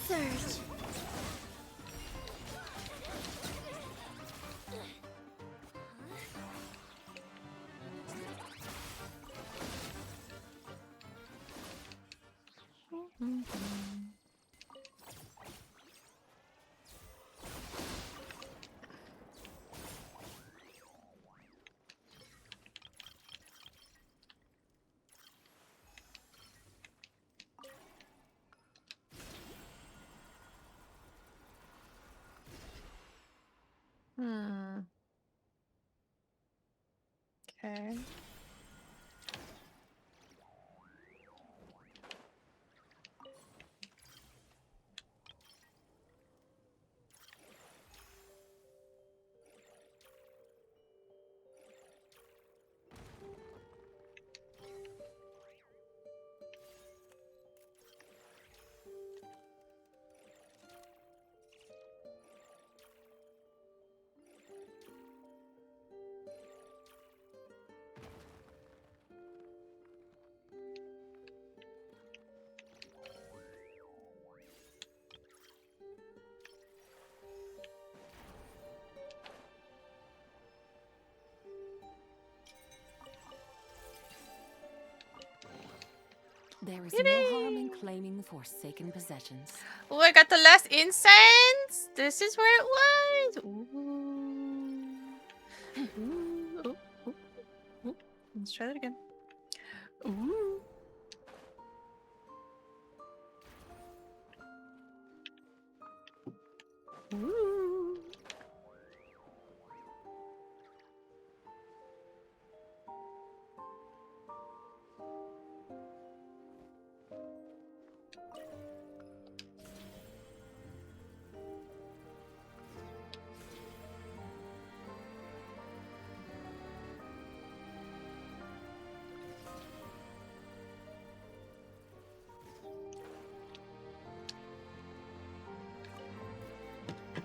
Surge. Okay. There is no harm in claiming forsaken possessions. Oh, I got the last incense. This is where it was. Ooh. Ooh. Ooh. Ooh. Let's try that again. Ooh. Ooh.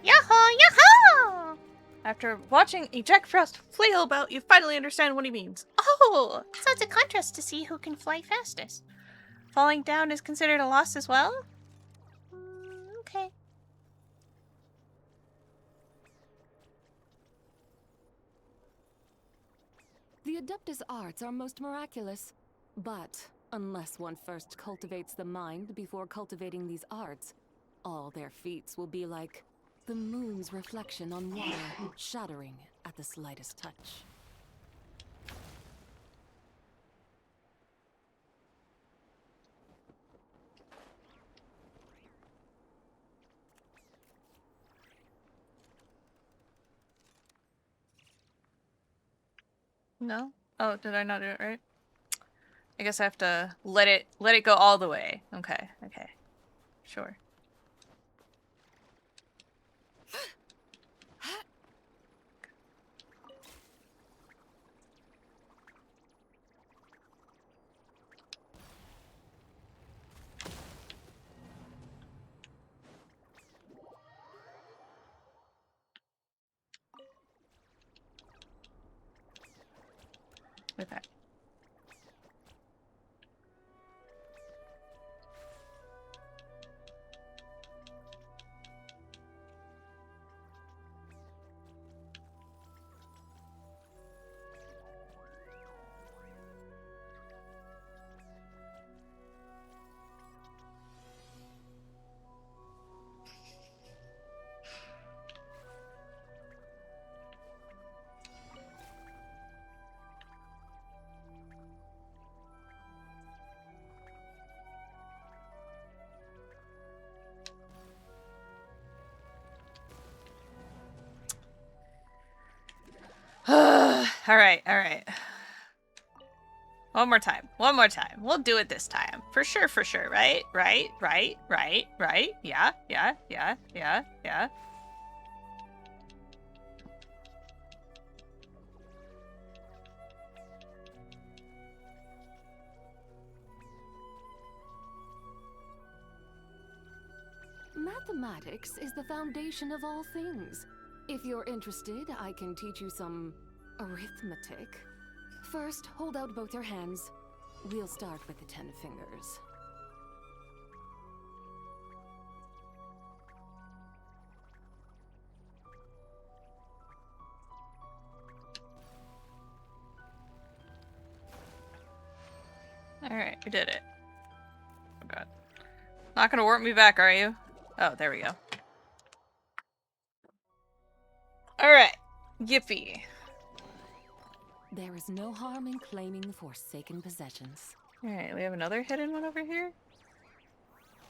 Yahoo! Yahoo! After watching a Jack Frost flail about, you finally understand what he means. Oh! So it's a contest to see who can fly fastest. Falling down is considered a loss as well? Okay. The Adeptus arts are most miraculous. But unless one first cultivates the mind before cultivating these arts, all their feats will be like the moon's reflection on water, shattering at the slightest touch. No? Oh, did I not do it right? I guess I have to let it go all the way. Okay, okay. Sure. Okay. Alright, alright. One more time. One more time. We'll do it this time. For sure, right? Right. Yeah. Mathematics is the foundation of all things. If you're interested, I can teach you some arithmetic. First, hold out both your hands. We'll start with the 10 fingers. Alright, we did it. Oh god. Not gonna warp me back, are you? Oh, there we go. Alright. Yippee. There is no harm in claiming forsaken possessions. Alright, we have another hidden one over here.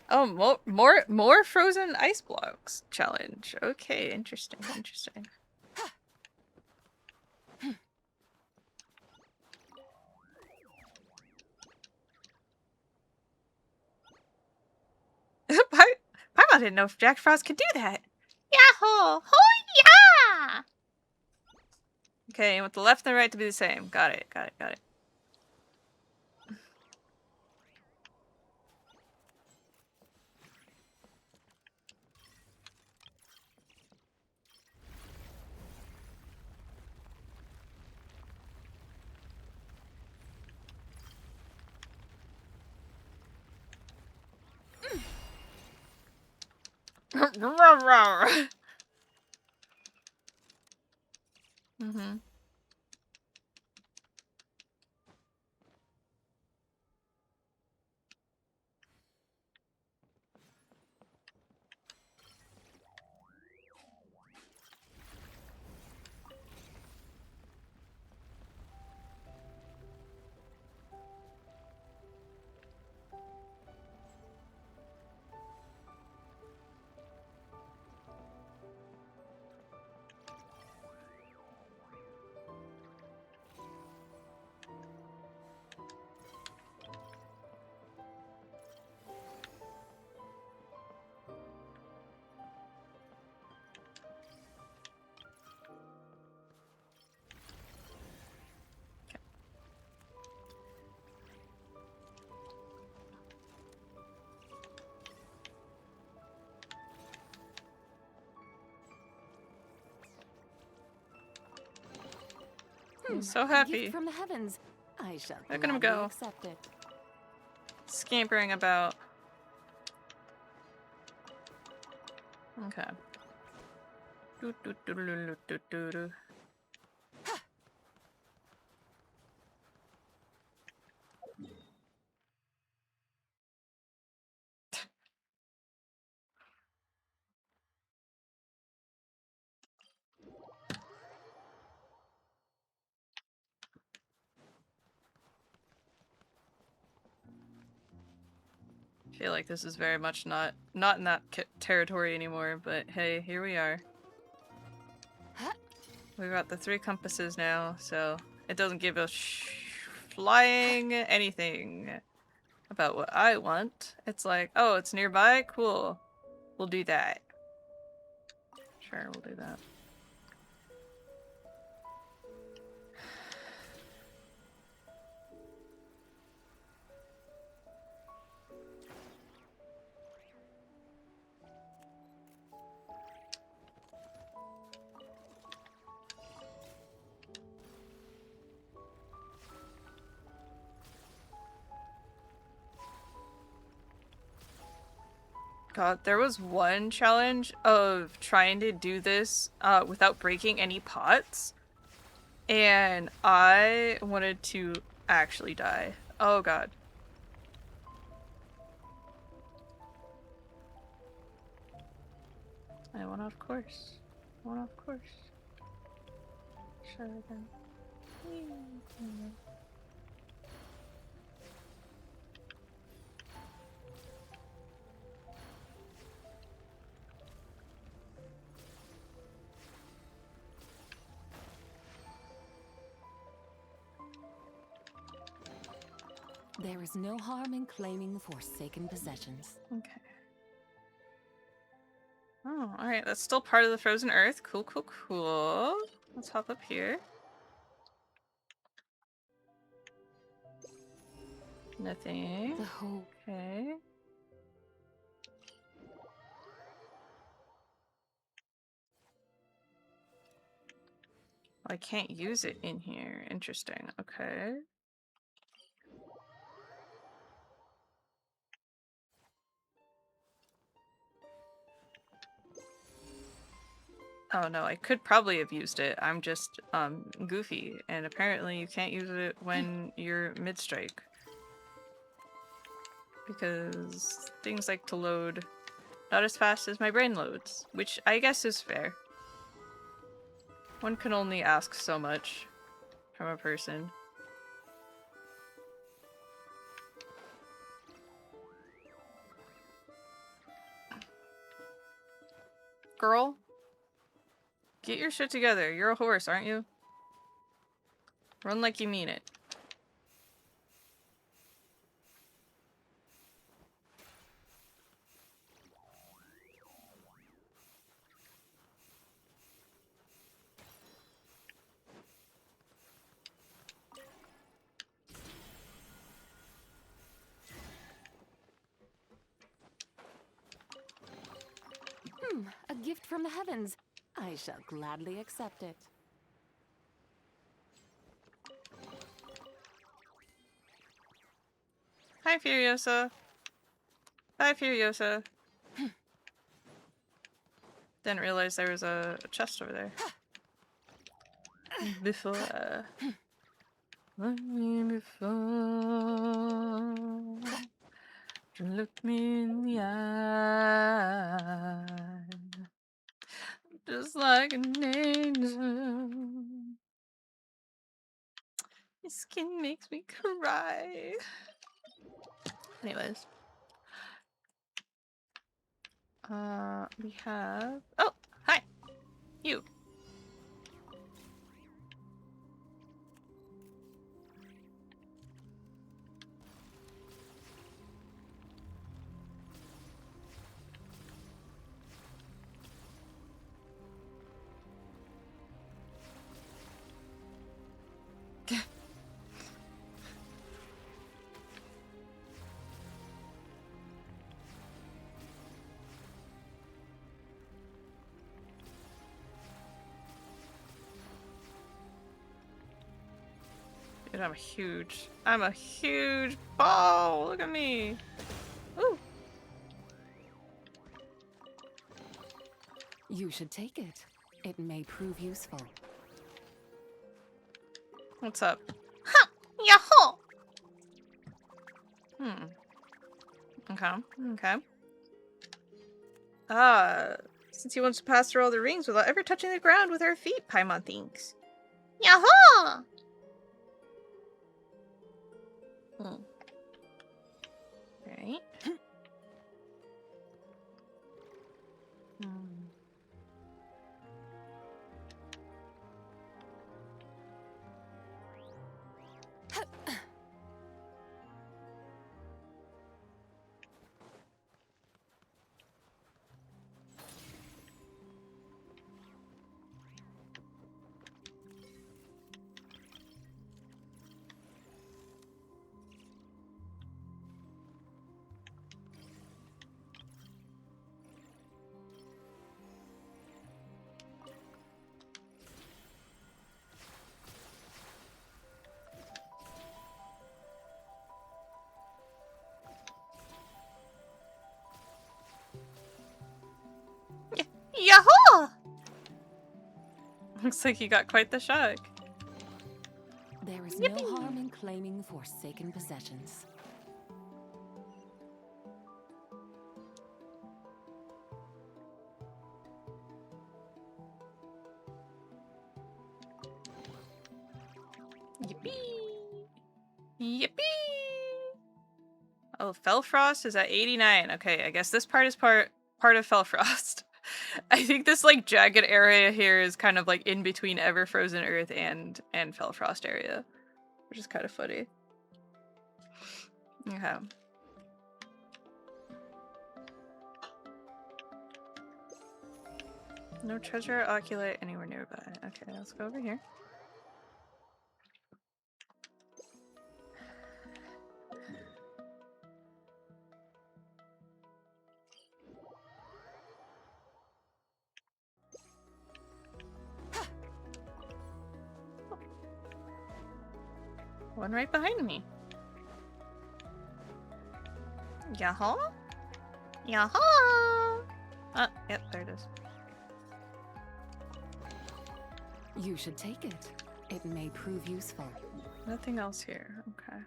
Oh, more frozen ice blocks challenge. Okay, interesting. Paimon didn't know if Jack Frost could do that. Yahoo! Oh yeah! Okay, and with the left and the right to be the same. Got it. Mm-hmm. I'm so A happy. gift from the heavens. I shall Look at him gladly go. accept it. Scampering about. Okay. Do. I feel like this is very much not in that territory anymore, but hey, here we are. We've got the 3 compasses now, so it doesn't give us flying anything about what I want. It's like, oh, it's nearby? Cool. We'll do that. Sure, we'll do that. God, there was one challenge of trying to do this without breaking any pots, and I wanted to actually die. Oh god. I want off course. Sure then. There is no harm in claiming forsaken possessions. Okay. Oh, alright, that's still part of the frozen earth. Cool, cool, cool. Let's hop up here. Nothing. The whole... Okay. I can't use it in here. Interesting. Okay. Oh no, I could probably have used it. I'm just goofy, and apparently you can't use it when you're mid-strike. Because things like to load not as fast as my brain loads, which I guess is fair. One can only ask so much from a person. Girl, get your shit together. You're a horse, aren't you? Run like you mean it. A gift from the heavens. I shall gladly accept it. Hi, Furiosa. Hi, Furiosa. Didn't realize there was a chest over there. Before. Look me before. Look me in the eye. Just like an angel. Your skin makes me cry. Anyways. We have... Oh! Hi! You! Dude, I'm a huge ball! Look at me! Ooh! You should take it. It may prove useful. What's up? Ha! Yahoo! Okay, okay. Since he wants to pass through all the rings without ever touching the ground with our feet, Paimon thinks. Yahoo! Right. Yahoo! Looks like you got quite the shock. There is no harm in claiming forsaken possessions. Yippee! Yippee! Oh, Felfrost is at 89. Okay, I guess this part is part of Felfrost. I think this like jagged area here is kind of like in between Ever Frozen Earth and Felfrost area, which is kind of funny. Okay. No treasure oculate anywhere nearby. Okay, let's go over here. One right behind me. Yaha? Yaha! Ah, yep, there it is. You should take it. It may prove useful. Nothing else here. Okay.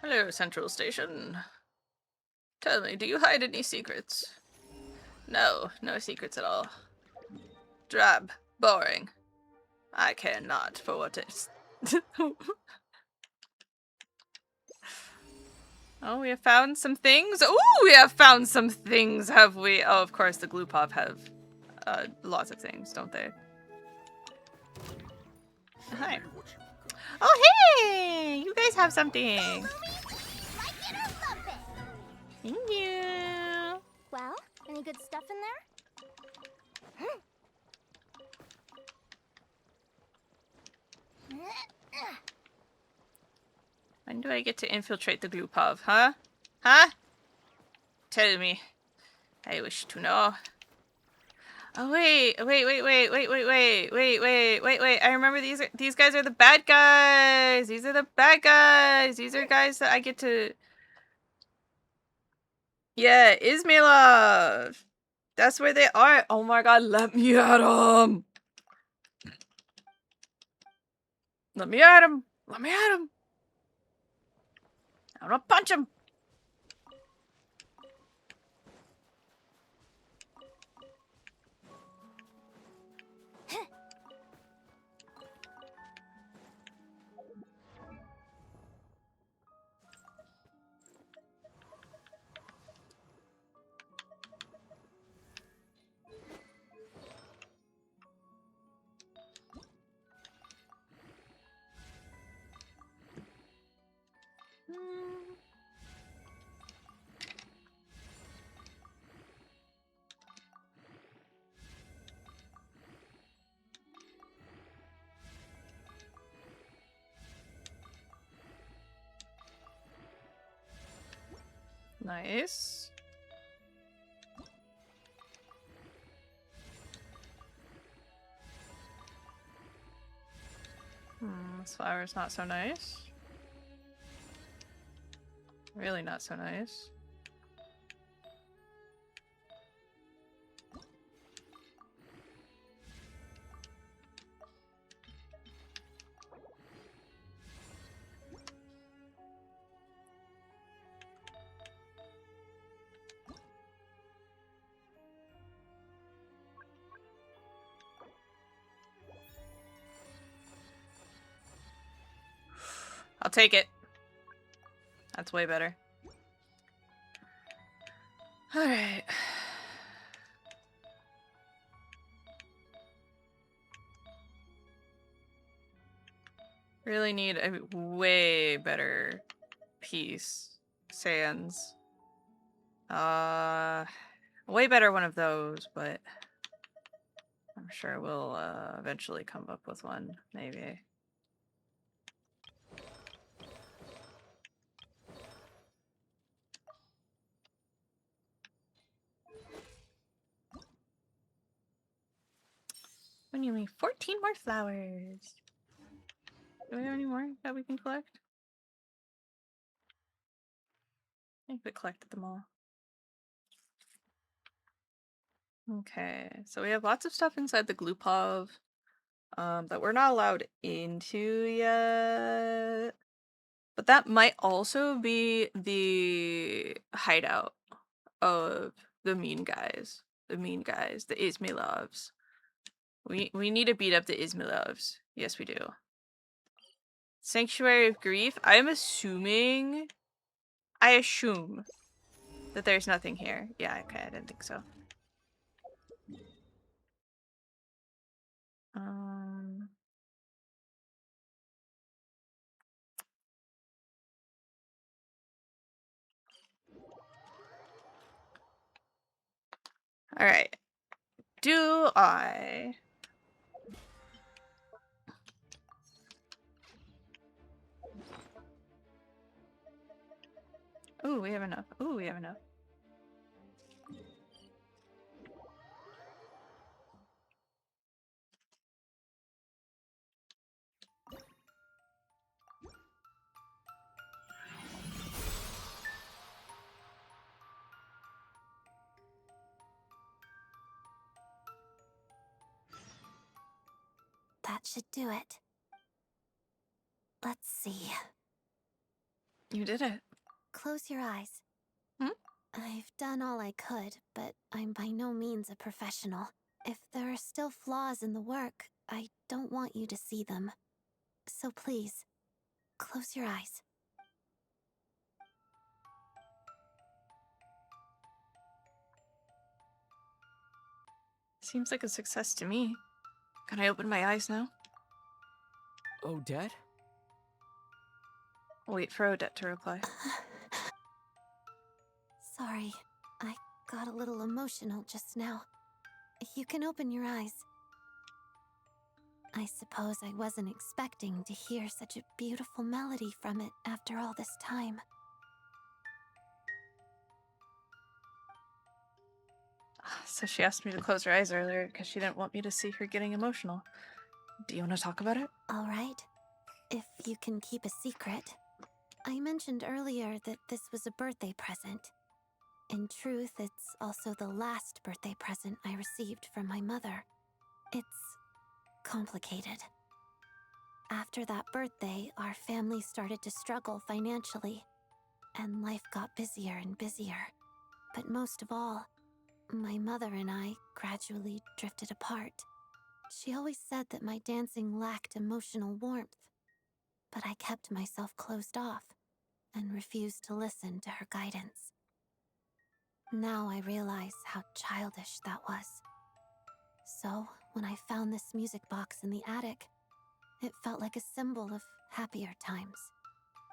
Hello, Central Station. Tell me, do you hide any secrets? No, no secrets at all. Drab. Boring. I care not for what is. Oh, we have found some things. Ooh, we have found some things, have we? Oh, of course, the glue pop have lots of things, don't they? Hi. Oh, hey! You guys have something. Thank you. Well, any good stuff in there? When do I get to infiltrate the glue pop, huh? Huh? Tell me. I wish to know. Oh wait. I remember these guys are the bad guys. These are the bad guys. These are guys that I get to. Yeah, Ismailov. That's where they are. Oh my god, let me at him. Let me at him. Let me at him. I'm gonna punch him. Nice. This flower's not so nice. Really not so nice. I'll take it. That's way better. Alright. Really need a way better piece. Sans. Way better one of those, but I'm sure we'll eventually come up with one, maybe. We need only 14 more flowers. Do we have any more that we can collect? I think we collected them all. Okay, so we have lots of stuff inside the Glupov that we're not allowed into yet. But that might also be the hideout of the mean guys. The mean guys, the Ismailovs. We need to beat up the Ismailovs. Yes, we do. Sanctuary of Grief. I assume that there's nothing here. Yeah, okay, I didn't think so. Alright. Do I... Ooh, we have enough. Ooh, we have enough. That should do it. Let's see. You did it. Close your eyes. Hmm? I've done all I could, but I'm by no means a professional. If there are still flaws in the work, I don't want you to see them. So please, close your eyes. Seems like a success to me. Can I open my eyes now? Odette? Wait for Odette to reply. Sorry, I got a little emotional just now. You can open your eyes. I suppose I wasn't expecting to hear such a beautiful melody from it after all this time. So she asked me to close her eyes earlier because she didn't want me to see her getting emotional. Do you want to talk about it? All right. If you can keep a secret. I mentioned earlier that this was a birthday present. In truth, it's also the last birthday present I received from my mother. It's complicated. After that birthday, our family started to struggle financially, and life got busier and busier. But most of all, my mother and I gradually drifted apart. She always said that my dancing lacked emotional warmth, but I kept myself closed off and refused to listen to her guidance. Now I realize how childish that was. So, when I found this music box in the attic, it felt like a symbol of happier times.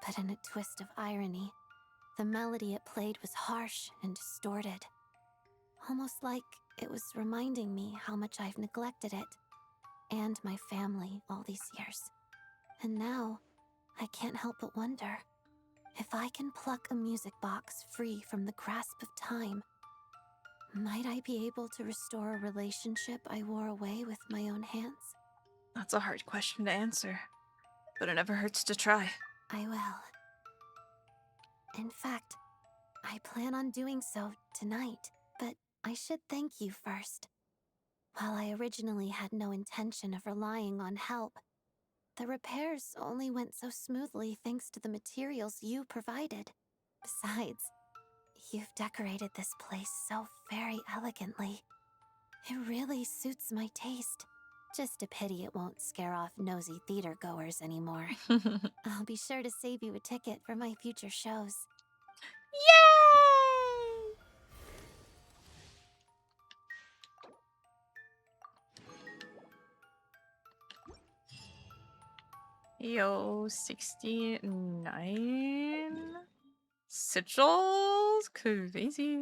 But in a twist of irony, the melody it played was harsh and distorted. Almost like it was reminding me how much I've neglected it and my family all these years. And now, I can't help but wonder, if I can pluck a music box free from the grasp of time, might I be able to restore a relationship I wore away with my own hands? That's a hard question to answer, but it never hurts to try. I will. In fact, I plan on doing so tonight, but I should thank you first. While I originally had no intention of relying on help, the repairs only went so smoothly thanks to the materials you provided. Besides, you've decorated this place so very elegantly. It really suits my taste. Just a pity it won't scare off nosy theater goers anymore. I'll be sure to save you a ticket for my future shows. Yo, 69 sigils? Crazy.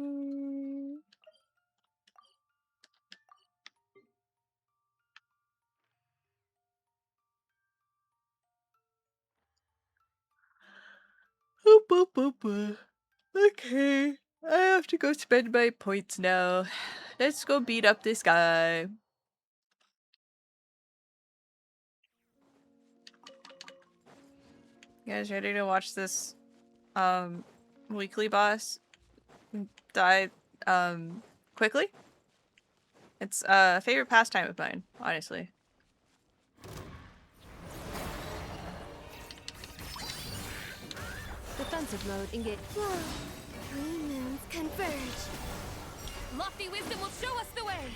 Oop, oop, oop, oop. Okay, I have to go spend my points now. Let's go beat up this guy. You guys ready to watch this weekly boss die quickly? It's a favorite pastime of mine, honestly. Defensive mode engage. Three moons converge. Lofty wisdom will show us the way!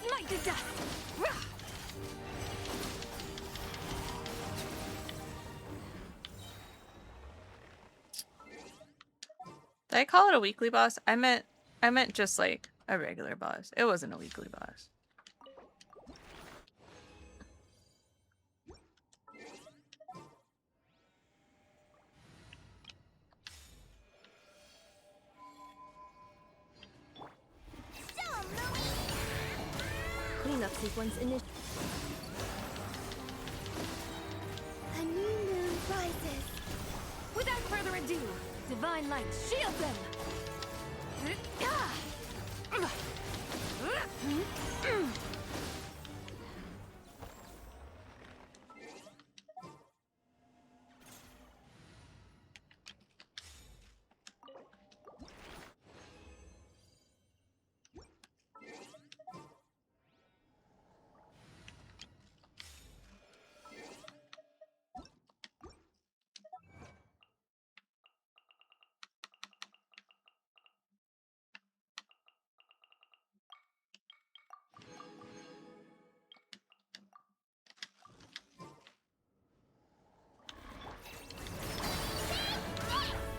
Smite to dust! Did I call it a weekly boss? I meant just like a regular boss. It wasn't a weekly boss. Cleanup sequence initiated. A new moon rises. Without further ado, divine light, shield them!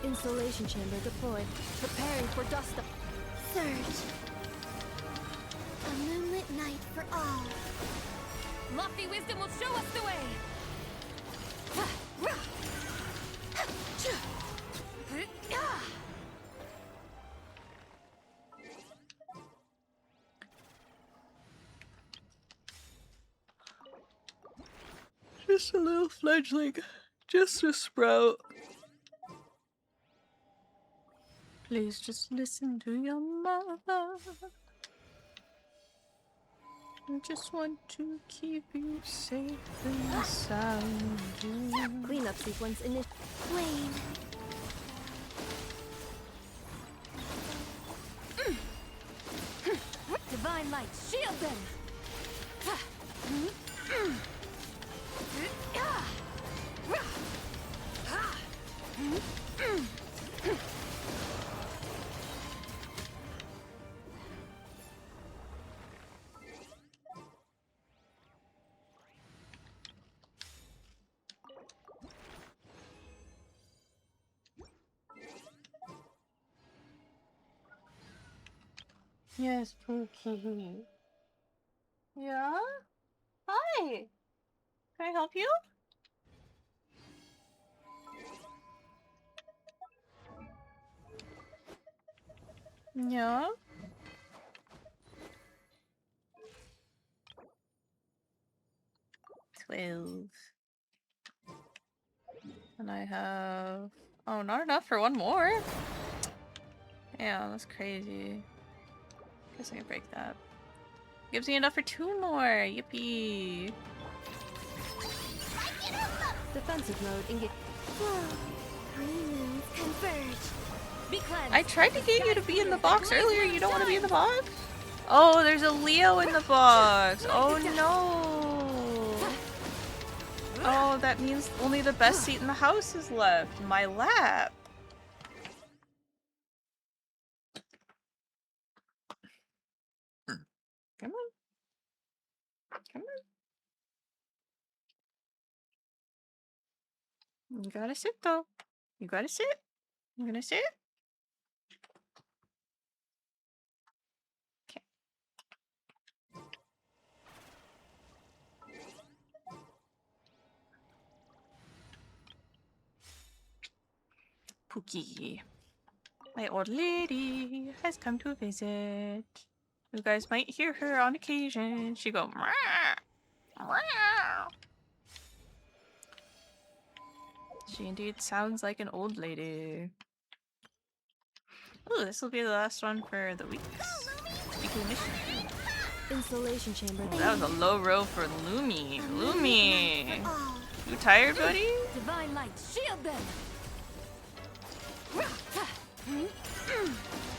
Insulation chamber deployed. Preparing for dust up. Surge. A moonlit night for all. Lofty wisdom will show us the way! Just a little fledgling. Just a sprout. Please just listen to your mother. I just want to keep you safe and sound. Cleanup sequence initiated. Flame. Divine light, shield them! Yes, Pookie. Yeah? Hi! Can I help you? Yeah? $12. And I have... Oh, not enough for one more? Yeah, that's crazy. Guess I can break that. Gives me enough for 2 more! Yippee! Defensive mode engage. Three moons converge. Be cleansed. I tried to get you to be in the box earlier. You don't want to be in the box? Oh, there's a Leo in the box. Oh no. Oh, that means only the best seat in the house is left. My lap. Come on. Come on. You gotta sit though. You gotta sit. You gonna sit? Okay. Pookie. My old lady has come to visit. You guys might hear her on occasion. She go meow, meow. She indeed sounds like an old lady. Ooh, this will be the last one for the week. Weekly mission. Insulation chamber. Ooh, that was a low row for Lumi. Lumi! You tired, buddy? Divine light, shield them!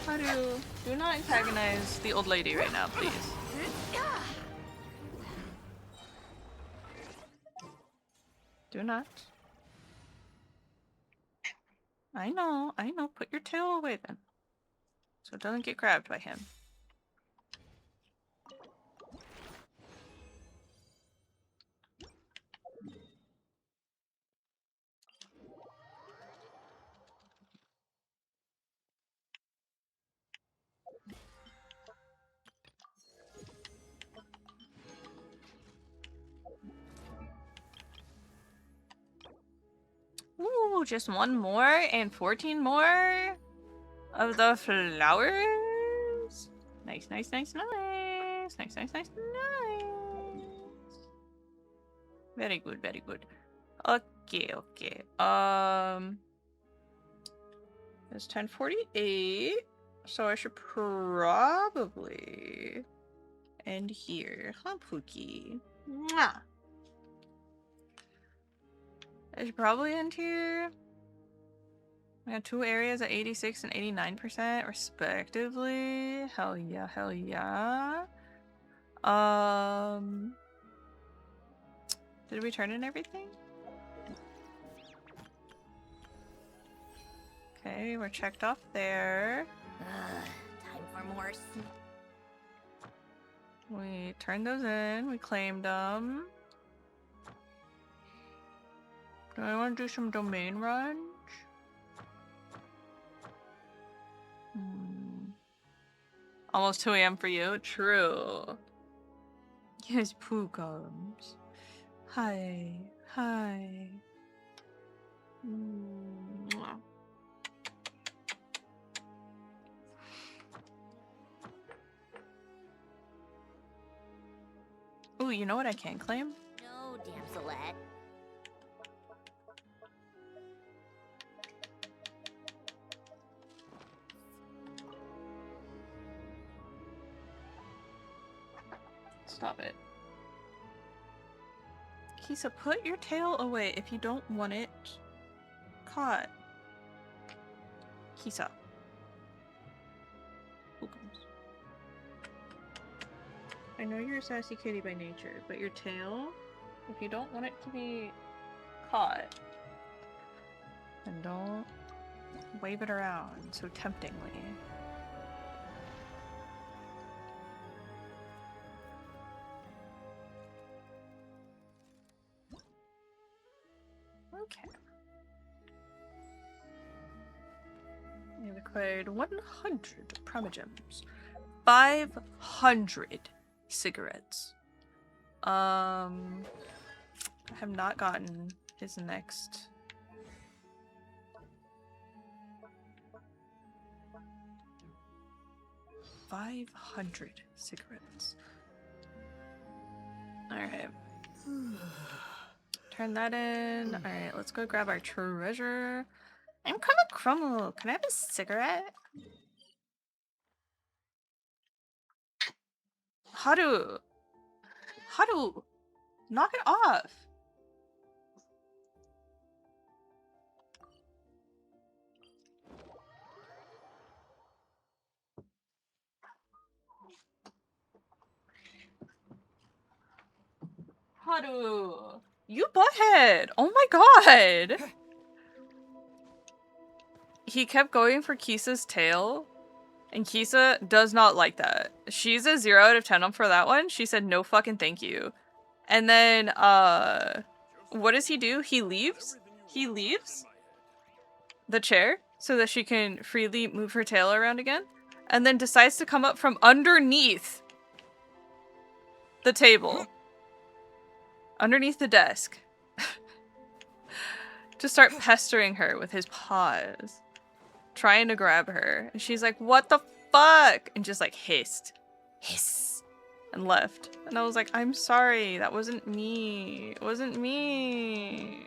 How do not antagonize the old lady right now, please. Do not. I know. Put your tail away then. So it doesn't get grabbed by him. Ooh, just one more and 14 more of the flowers. Nice, nice, nice, nice. Nice, nice, nice, nice, nice. Very good, very good. Okay, okay. It's 10:48, so I should probably end here. Huh, Pookie? Mwah. I should probably end here. I got 2 areas at 86 and 89% respectively. Hell yeah, hell yeah. Did we turn in everything? Okay, we're checked off there. Time for more We turned those in, we claimed them. Do I want to do some domain runs? Almost 2 AM for you. True. Yes, Pooh comes. Hi. Hi. Mwah. Ooh, you know what I can claim? No, damselette. Stop it. Kisa, put your tail away if you don't want it caught. Kisa. Who comes? I know you're a sassy kitty by nature, but your tail, if you don't want it to be caught, then don't wave it around so temptingly. Okay. You've acquired 100 primogems. 500 cigarettes. I have not gotten his next. $500 cigarettes. Alright. Turn that in. Alright, let's go grab our treasure. I'm Crumble. Can I have a cigarette? Haru! Haru! Knock it off! Haru! You butthead! Oh my god! He kept going for Kisa's tail, and Kisa does not like that. She's a 0 out of 10 for that one. She said no fucking thank you. And then, what does he do? He leaves? He leaves the chair so that she can freely move her tail around again, and then decides to come up from underneath the table. Underneath the desk. To start pestering her with his paws. Trying to grab her. And she's like, what the fuck? And just like hissed. Hiss. And left. And I was like, I'm sorry. That wasn't me. It wasn't me.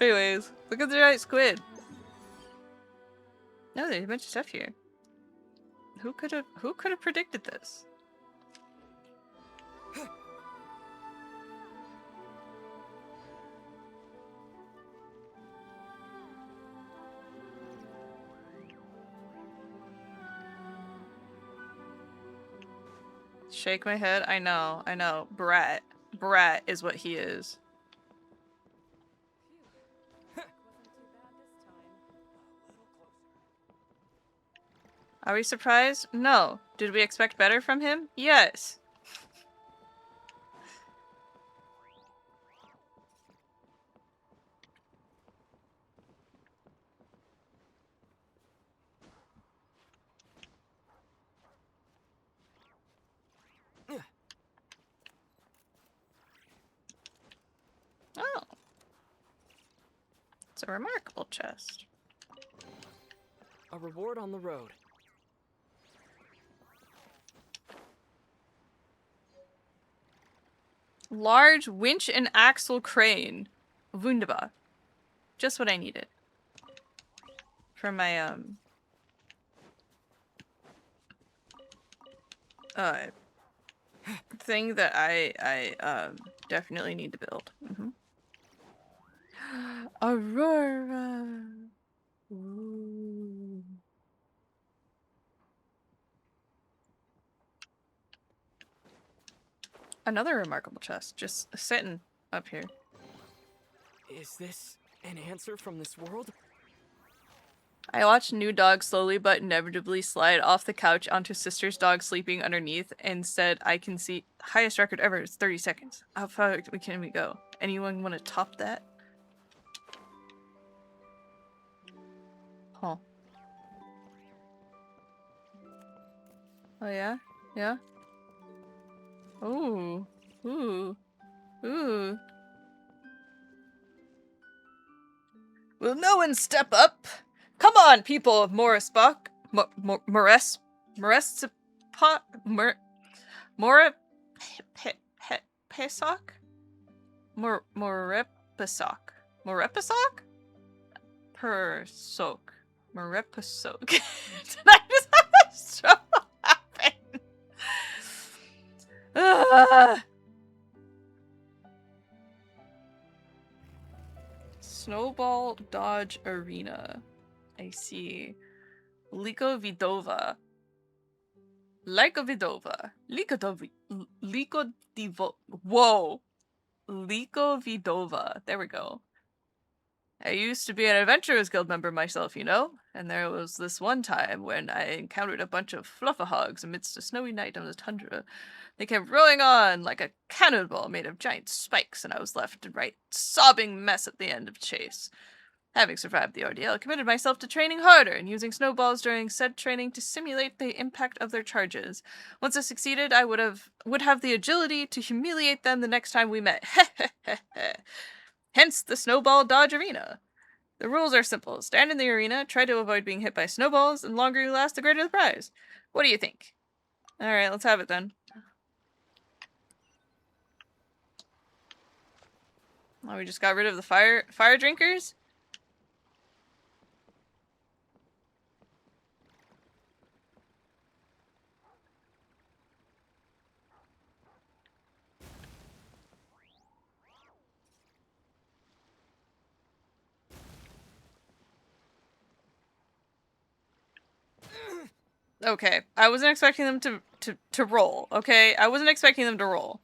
Anyways, look at the giant squid. No, there's a bunch of stuff here. Who could have predicted this? Shake my head. I know. Brat. Brat is what he is. Are we surprised? No. Did we expect better from him? Yes. a remarkable chest. A reward on the road. Large winch and axle crane. Wunderbar. Just what I needed. For my, thing that I definitely need to build. Aurora. Ooh. Another remarkable chest, just sitting up here. Is this an answer from this world? I watched new dog slowly but inevitably slide off the couch onto sister's dog sleeping underneath and said, I can see highest record ever is 30 seconds. How far can we go? Anyone want to top that? Huh. Oh yeah? Yeah? Ooh. Ooh. Ooh. Will no one step up? Come on, people of Morisbach. Morepesoc? Morepesoc? Persok. Morepesoc. Did I just have a stroke happen? Snowball Dodge Arena. I see. Liko Vidova. Whoa. Liko Vidova. There we go. I used to be an Adventurers Guild member myself, you know? And there was this one time when I encountered a bunch of fluffahogs amidst a snowy night on the tundra. They kept rolling on like a cannonball made of giant spikes, and I was left a right sobbing mess at the end of the chase. Having survived the ordeal, I committed myself to training harder and using snowballs during said training to simulate the impact of their charges. Once I succeeded, I would have the agility to humiliate them the next time we met. Hence the Snowball Dodge Arena. The rules are simple. Stand in the arena, try to avoid being hit by snowballs, and the longer you last, the greater the prize. What do you think? Alright, let's have it then. Oh, we just got rid of the fire drinkers? Okay, I wasn't expecting them to roll, okay? I wasn't expecting them to roll.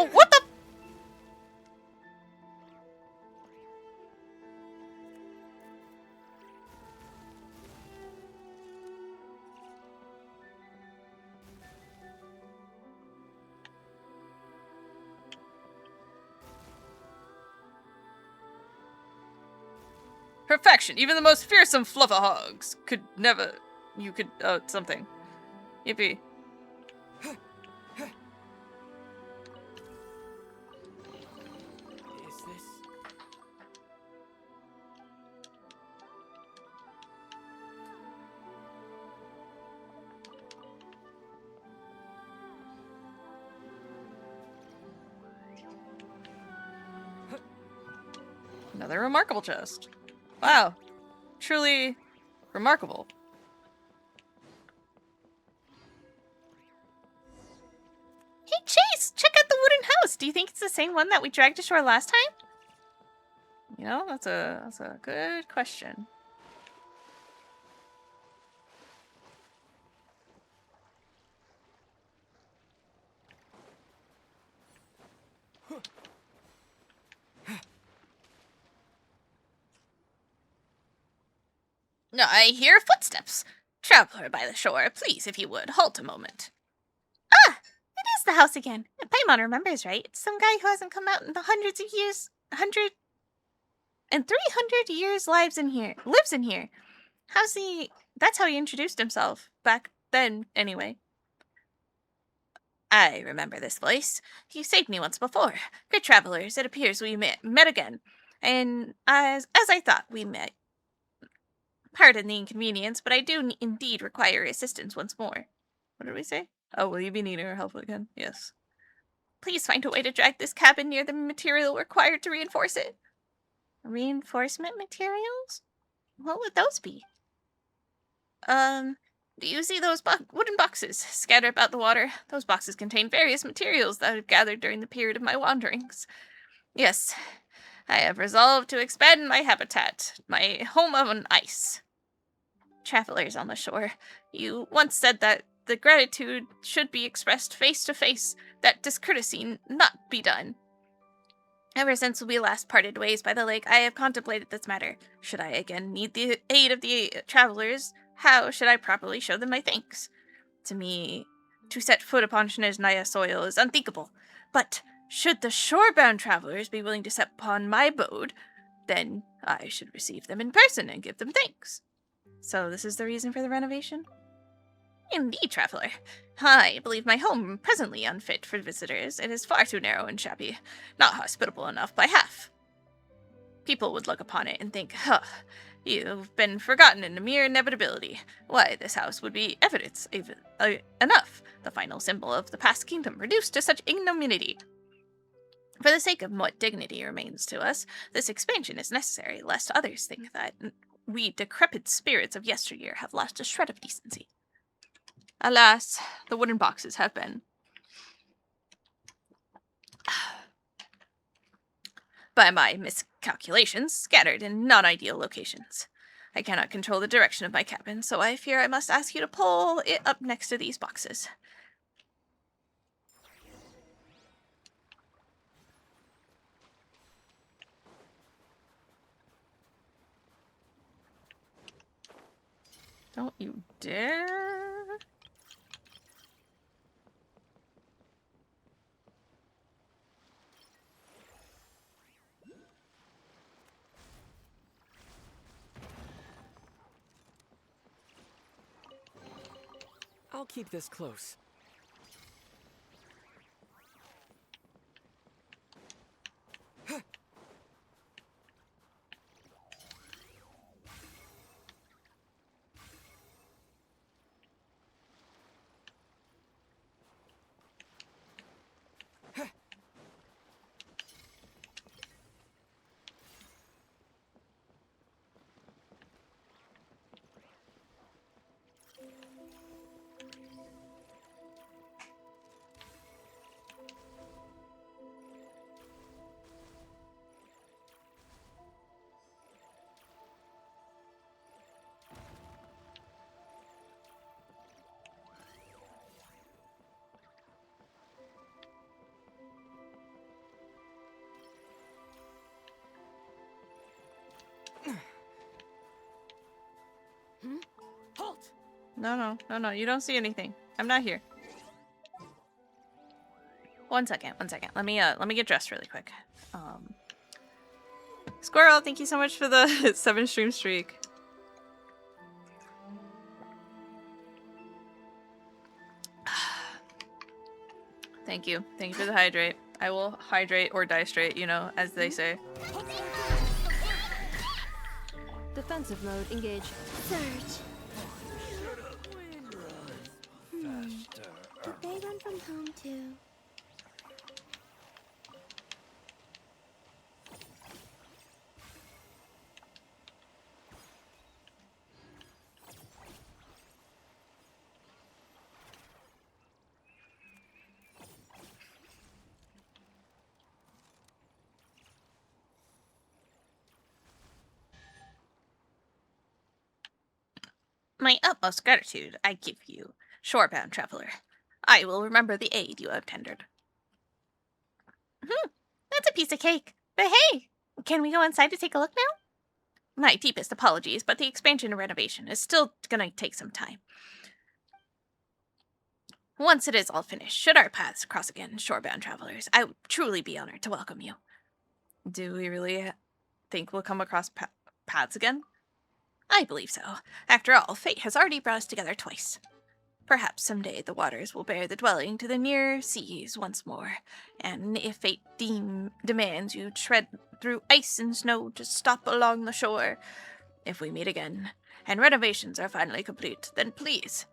Oh, what the? Perfection. Even the most fearsome fluffahogs could never... You could... something. Yippee. Is this... Another remarkable chest. Wow. Truly remarkable. Hey, Chase! Check out the wooden house! Do you think it's the same one that we dragged ashore last time? You know, that's a good question. No, I hear footsteps. Traveler by the shore, please, if you would, halt a moment. Ah! It is the house again. If Paimon remembers right, it's some guy who hasn't come out in the hundreds of years, 300 years lives in here. That's how he introduced himself. Back then, anyway. I remember this voice. You saved me once before. Good travelers, it appears we met again. And as I thought, we met. Pardon the inconvenience, but I do indeed require assistance once more. What did we say? Oh, will you be needing our help again? Yes. Please find a way to drag this cabin near the material required to reinforce it. Reinforcement materials? What would those be? Do you see those wooden boxes scattered about the water? Those boxes contain various materials that I've gathered during the period of my wanderings. Yes, I have resolved to expand my habitat, my home on ice. Travelers on the shore, you once said that the gratitude should be expressed face to face, that discourtesy not be done. Ever since we last parted ways by the lake, I have contemplated this matter. Should I again need the aid of the travelers, how should I properly show them my thanks? To me, to set foot upon Snezhnaya soil is unthinkable. But should the shorebound travelers be willing to step upon my abode, then I should receive them in person and give them thanks. So this is the reason for the renovation? Indeed, traveler. I believe my home presently unfit for visitors. It is far too narrow and shabby, not hospitable enough by half. People would look upon it and think, huh, you've been forgotten in a mere inevitability. Why, this house would be evidence enough, the final symbol of the past kingdom, reduced to such ignominy. For the sake of what dignity remains to us, this expansion is necessary, lest others think that we decrepit spirits of yesteryear have lost a shred of decency. Alas, the wooden boxes have been, by my miscalculations, scattered in non-ideal locations. I cannot control the direction of my cabin, so I fear I must ask you to pull it up next to these boxes. Don't you dare. I'll keep this close. Halt! No, you don't see anything. I'm not here. One second. Let me get dressed really quick. Squirrel, thank you so much for the 7 stream streak. Thank you for the hydrate. I will hydrate or die straight, you know, as they say. Defensive mode, engage. Surge. Did they run from home too? my utmost gratitude I give you, shorebound traveler. I will remember the aid you have tendered. That's a piece of cake. But hey, can we go inside to take a look now? My deepest apologies, but the expansion and renovation is still gonna take some time. Once it is all finished, should our paths cross again, shorebound travelers, I would truly be honored to welcome you. Do we really think we'll come across paths again? I believe so. After all, fate has already brought us together twice. Perhaps someday the waters will bear the dwelling to the near seas once more, and if fate demands you tread through ice and snow to stop along the shore, if we meet again, and renovations are finally complete, then please,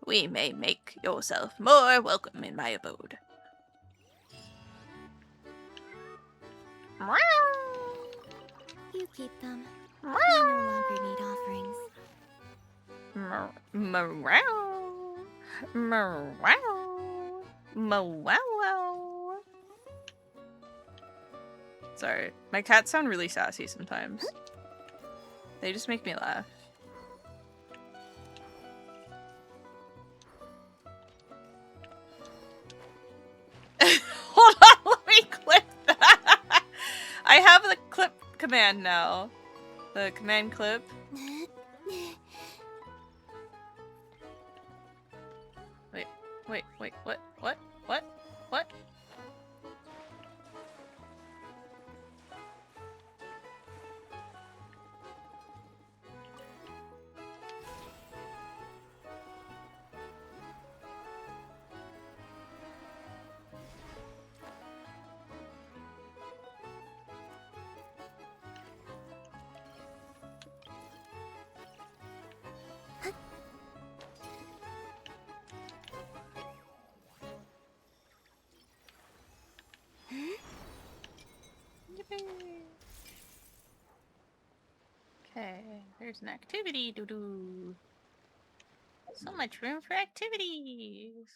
we may make yourself more welcome in my abode. You keep them. We no longer need offerings. Sorry, my cats sound really sassy sometimes. They just make me laugh. Hold on, let me clip that. I have the clip command now. The command clip. Wait, what? Okay, there's an activity to do. So much room for activities.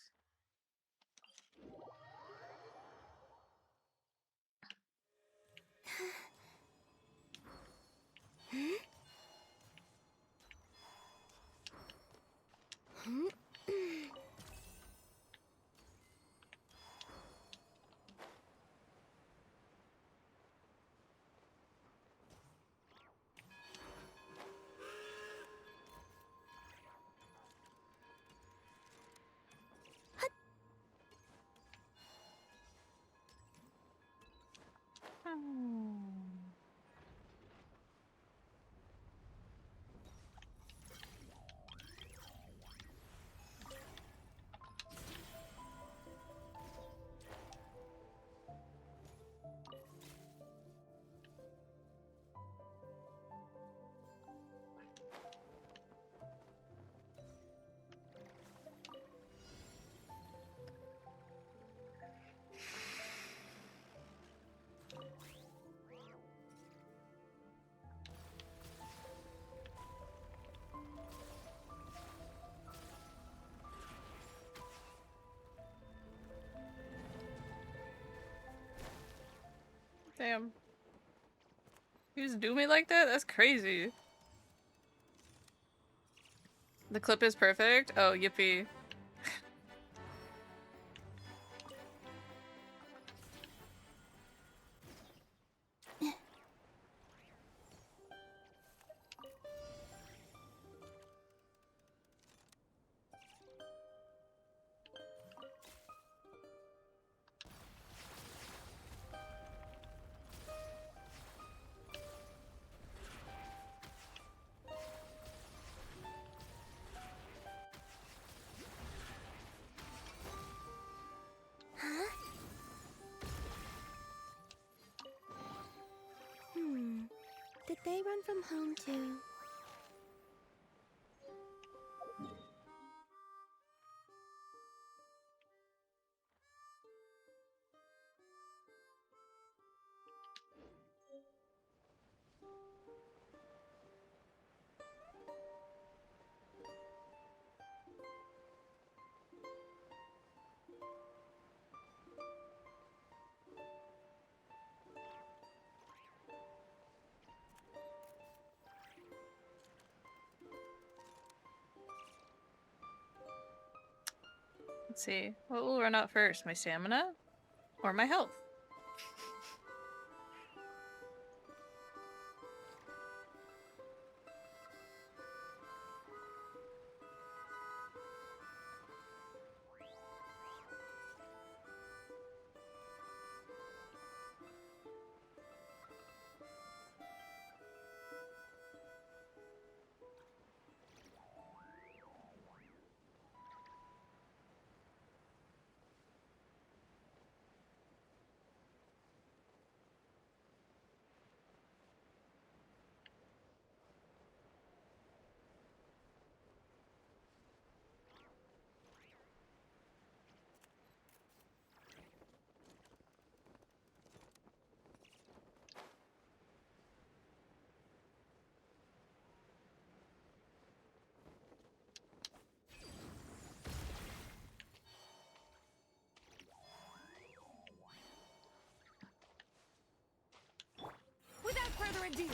Damn. You just do me like that? That's crazy. The clip is perfect? Oh, yippee. Did they run from home too? Let's see. What will run out first? My stamina? Or my health? Without further ado.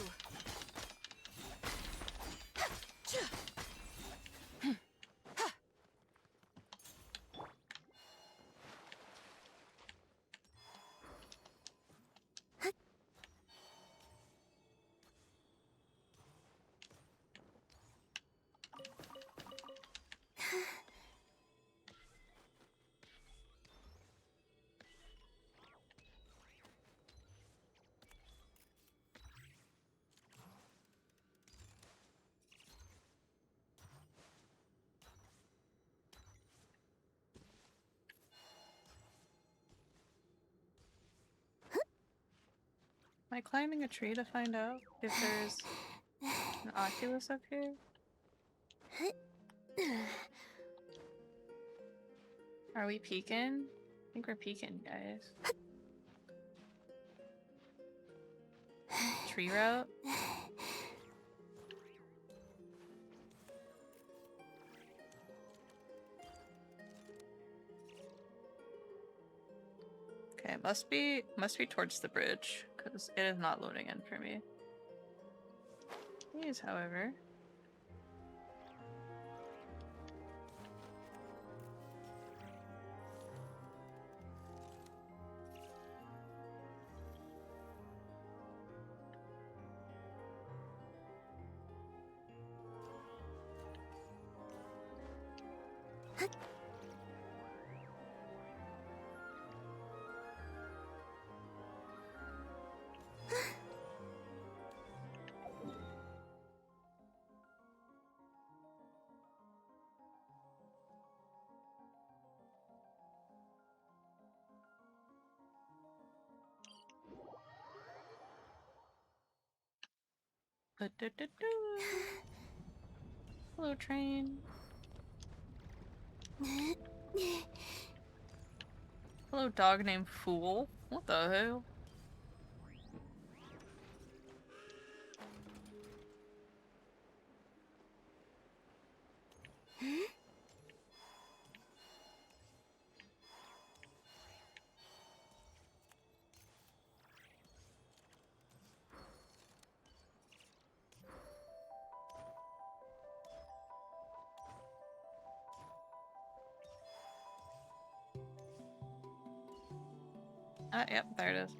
Am I climbing a tree to find out if there's an Oculus up here? Are we peeking? I think we're peeking, guys. Tree route? Okay, must be towards the bridge, because it is not loading in for me. These, however. Hello, train. Hello, dog named Fool. What the hell? Yep, there it is.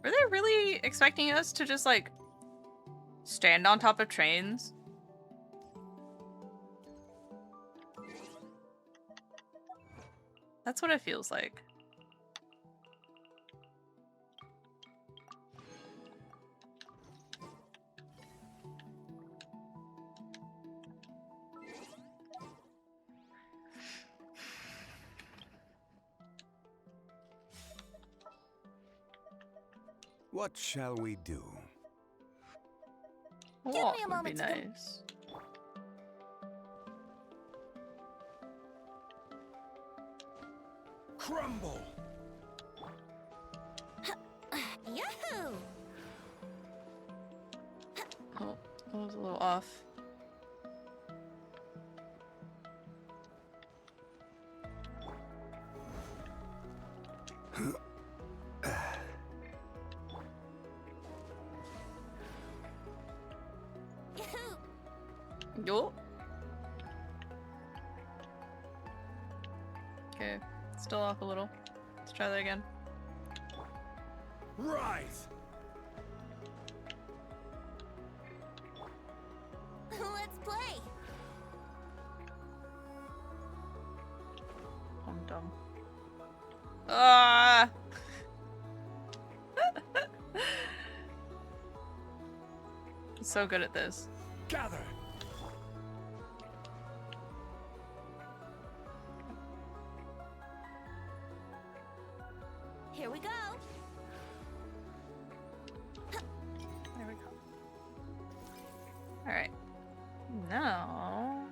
Were they really expecting us to just, like, stand on top of trains? That's what it feels like. What shall we do? Walk would be nice. Crumble! Yahoo! Oh, that was a little off. Yo. Still off a little. Let's try that again. Right! Let's play! I'm dumb. Ah! I'm so good at this. Gather! Here we go! There we go. Alright. Now,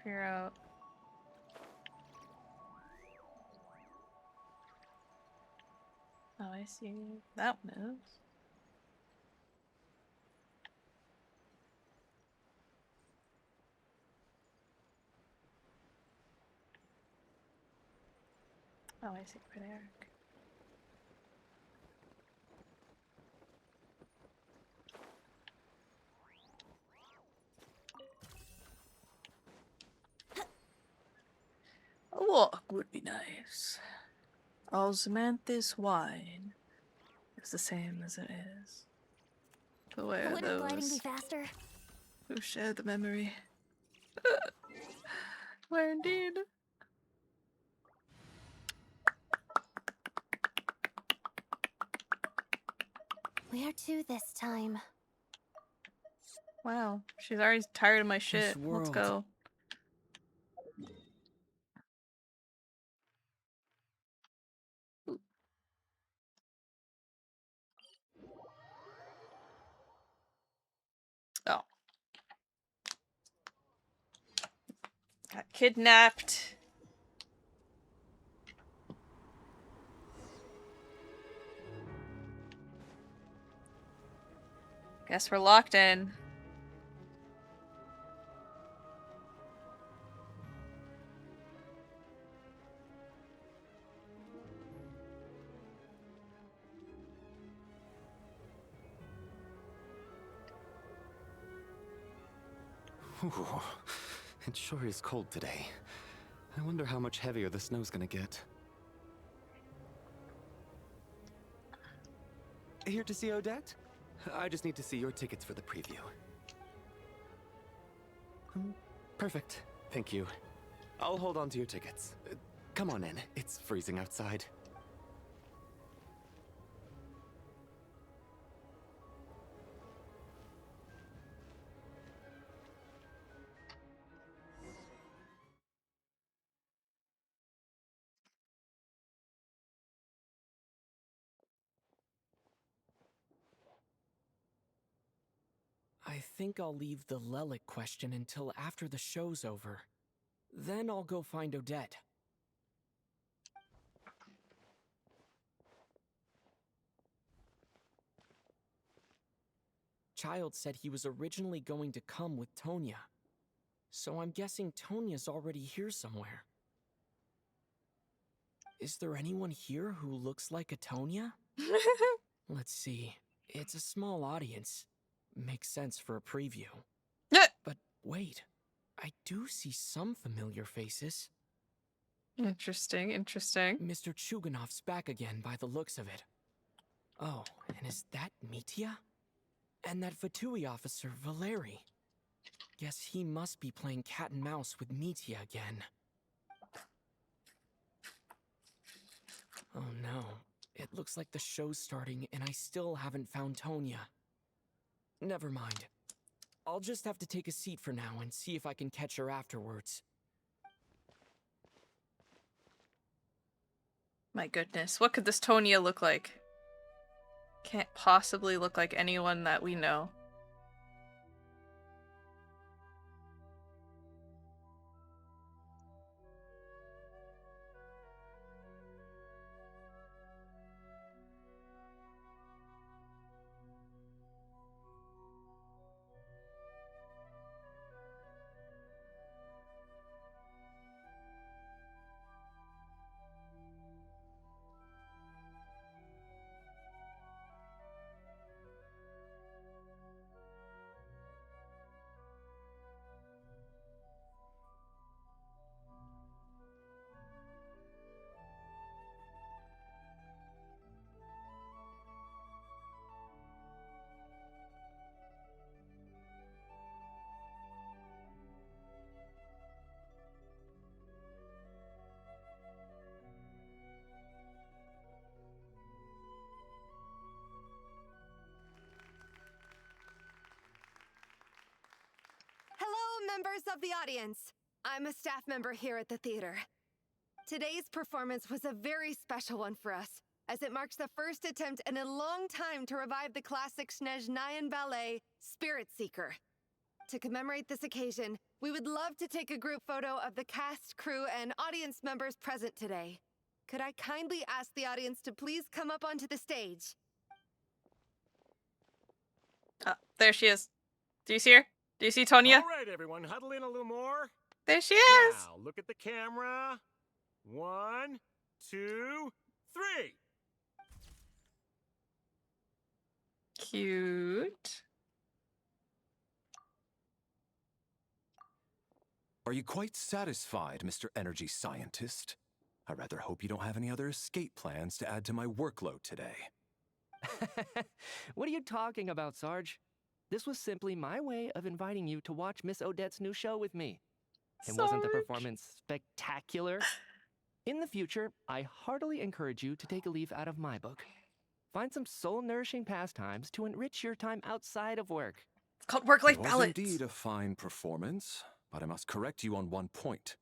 figure out. Oh, I see. That one is. Oh, I see. Right there. Okay. A walk would be nice. Osmanthus wine is the same as it is. The way are Wouldn't gliding be those faster? who share the memory. Where indeed. Where to this time? Wow, she's already tired of my shit. Let's world. go. Oh. Got kidnapped. Guess we're locked in. Ooh, it sure is cold today. I wonder how much heavier the snow's gonna get. Here to see Odette? I just need to see your tickets for the preview. Perfect. Thank you. I'll hold on to your tickets. Come on in. It's freezing outside. I think I'll leave the Lelic question until after the show's over. Then I'll go find Odette. Child said he was originally going to come with Tonya. So I'm guessing Tonya's already here somewhere. Is there anyone here who looks like a Tonya? Let's see. It's a small audience. Makes sense for a preview. But wait, I do see some familiar faces. Interesting, interesting. Mr. Chuganov's back again by the looks of it. Oh, and is that Mitya? And that Fatui officer, Valeri. Guess he must be playing cat and mouse with Mitya again. Oh no, it looks like the show's starting and I still haven't found Tonya. Never mind. I'll just have to take a seat for now and see if I can catch her afterwards. My goodness, what could this Tonya look like? Can't possibly look like anyone that we know. Members of the audience, I'm a staff member here at the theater. Today's performance was a very special one for us, as it marks the first attempt in a long time to revive the classic Snezhnayan ballet, Spirit Seeker. To commemorate this occasion, we would love to take a group photo of the cast, crew, and audience members present today. Could I kindly ask the audience to please come up onto the stage? There she is. Do you see her? Do you see Tonya? All right, everyone, huddle in a little more. There she is. Now, look at the camera. 1, 2, 3. Cute. Are you quite satisfied, Mr. Energy Scientist? I rather hope you don't have any other escape plans to add to my workload today. What are you talking about, Sarge? This was simply my way of inviting you to watch Miss Odette's new show with me. And wasn't the performance spectacular? In the future, I heartily encourage you to take a leaf out of my book. Find some soul-nourishing pastimes to enrich your time outside of work. It's called work-life balance. It was indeed a fine performance, but I must correct you on one point.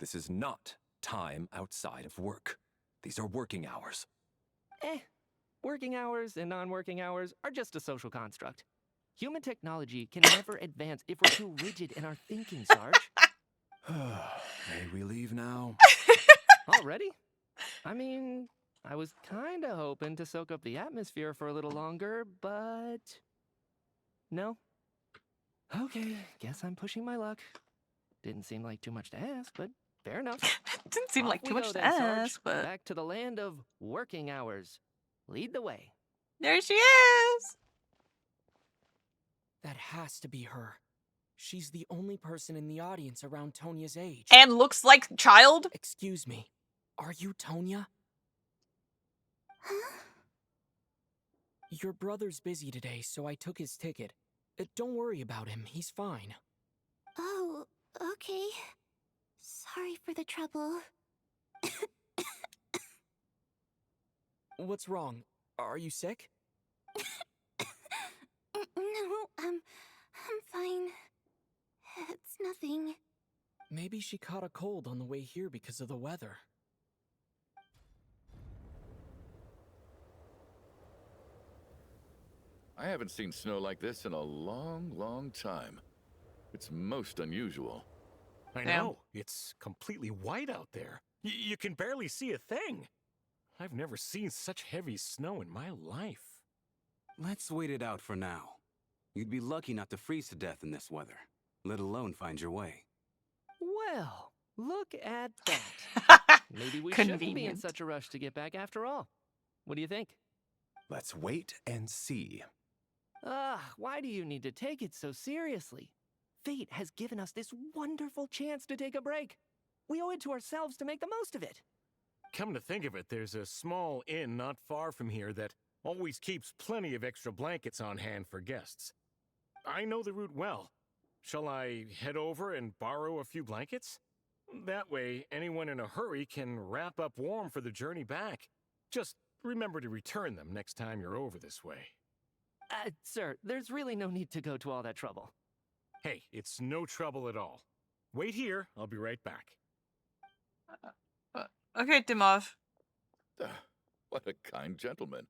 This is not time outside of work. These are working hours. Working hours and non-working hours are just a social construct. Human technology can never advance if we're too rigid in our thinking, Sarge. May we leave now? Already? I mean, I was kinda hoping to soak up the atmosphere for a little longer, but... No? Okay, guess I'm pushing my luck. Didn't seem like too much to ask, but fair enough. Didn't seem like too much to then, Sarge. ask, but... Back to the land of working hours. Lead the way. There she is! That has to be her. She's the only person in the audience around Tonya's age. And looks like child? Excuse me. Are you Tonya? Huh? Your brother's busy today, so I took his ticket. Don't worry about him. He's fine. Oh, okay. Sorry for the trouble. What's wrong? Are you sick? No, I'm fine. It's nothing. Maybe she caught a cold on the way here because of the weather. I haven't seen snow like this in a long, long time. It's most unusual. I know. It's completely white out there. You can barely see a thing. I've never seen such heavy snow in my life. Let's wait it out for now. You'd be lucky not to freeze to death in this weather, let alone find your way. Well, look at that. Maybe we shouldn't be in Convenient. such a rush to get back after all. What do you think? Let's wait and see. Why do you need to take it so seriously? Fate has given us this wonderful chance to take a break. We owe it to ourselves to make the most of it. Come to think of it, there's a small inn not far from here that always keeps plenty of extra blankets on hand for guests. I know the route well. Shall I head over and borrow a few blankets? That way, anyone in a hurry can wrap up warm for the journey back. Just remember to return them next time you're over this way. Sir, there's really no need to go to all that trouble. Hey, it's no trouble at all. Wait here, I'll be right back. Okay, Dimov. What a kind gentleman.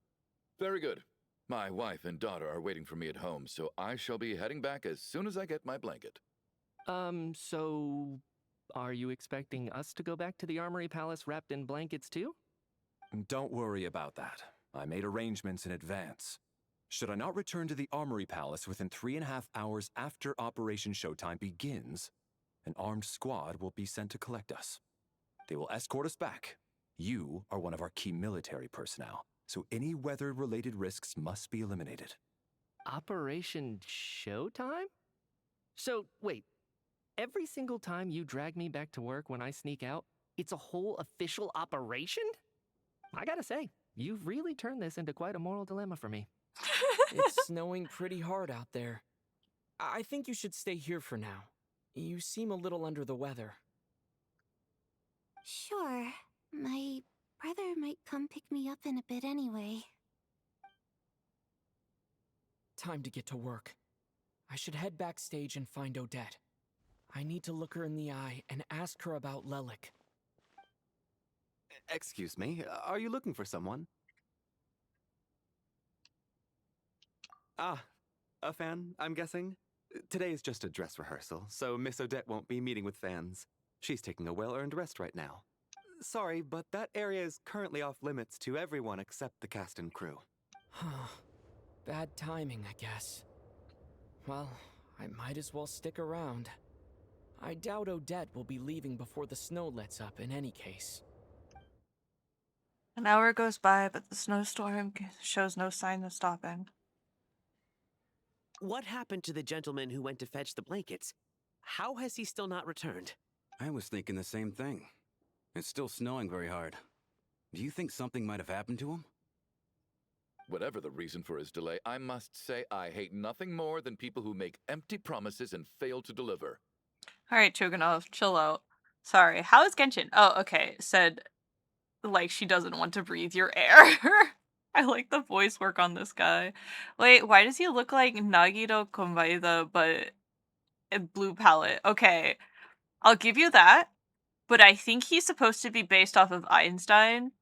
Very good. My wife and daughter are waiting for me at home, so I shall be heading back as soon as I get my blanket. So... Are you expecting us to go back to the Armory Palace wrapped in blankets too? Don't worry about that. I made arrangements in advance. Should I not return to the Armory Palace within 3.5 hours after Operation Showtime begins, an armed squad will be sent to collect us. They will escort us back. You are one of our key military personnel, so any weather-related risks must be eliminated. Operation Showtime? So, wait. Every single time you drag me back to work when I sneak out, it's a whole official operation? I gotta say, you've really turned this into quite a moral dilemma for me. It's snowing pretty hard out there. I think you should stay here for now. You seem a little under the weather. Sure. My brother might come pick me up in a bit anyway. Time to get to work. I should head backstage and find Odette. I need to look her in the eye and ask her about Lelik. Excuse me, are you looking for someone? Ah, a fan, I'm guessing? Today is just a dress rehearsal, so Miss Odette won't be meeting with fans. She's taking a well-earned rest right now. Sorry, but that area is currently off limits to everyone except the cast and crew. Bad timing, I guess. Well, I might as well stick around. I doubt Odette will be leaving before the snow lets up in any case. An hour goes by, but the snowstorm shows no sign of stopping. What happened to the gentleman who went to fetch the blankets? How has he still not returned? I was thinking the same thing. It's still snowing very hard. Do you think something might have happened to him? Whatever the reason for his delay, I must say I hate nothing more than people who make empty promises and fail to deliver. Alright, Choganov, chill out. Sorry, how is Genshin? Oh, okay, said, like, she doesn't want to breathe your air. I like the voice work on this guy. Wait, why does he look like Nagito Konbaida, but a blue palette? Okay, I'll give you that, but I think he's supposed to be based off of Einstein.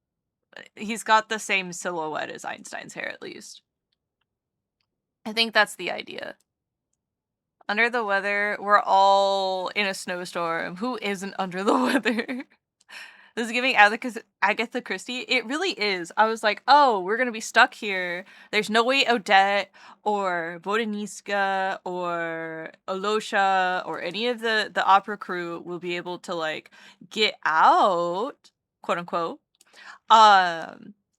He's got the same silhouette as Einstein's hair, at least. I think that's the idea. Under the weather, we're all in a snowstorm. Who isn't under the weather? This is giving Agatha Christie. It really is. I was like, oh, we're gonna be stuck here. There's no way Odette or Bodeniska or Alosha or any of the opera crew will be able to like get out, quote unquote.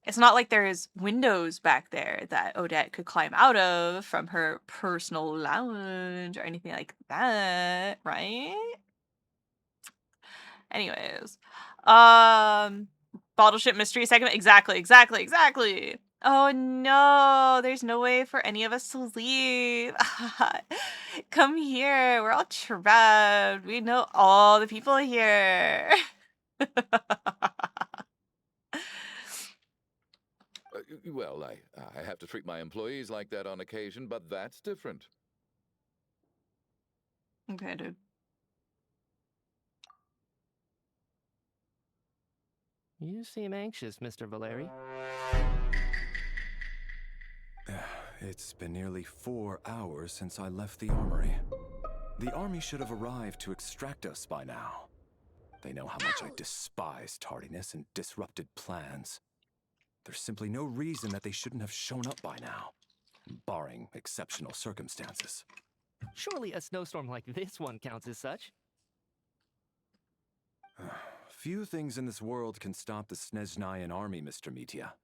It's not like there's windows back there that Odette could climb out of from her personal lounge or anything like that, right? Anyways, Bottleship Mystery segment. Exactly. Oh no, there's no way for any of us to leave. Come here, we're all trapped. We know all the people here. Well, I have to treat my employees like that on occasion, but that's different. Okay, dude. You seem anxious, Mr. Valeri. It's been nearly 4 hours since I left the armory. The army should have arrived to extract us by now. They know how much I despise tardiness and disrupted plans. There's simply no reason that they shouldn't have shown up by now, barring exceptional circumstances. Surely a snowstorm like this one counts as such. Few things in this world can stop the Snezhnayan army, Mr. Mitya.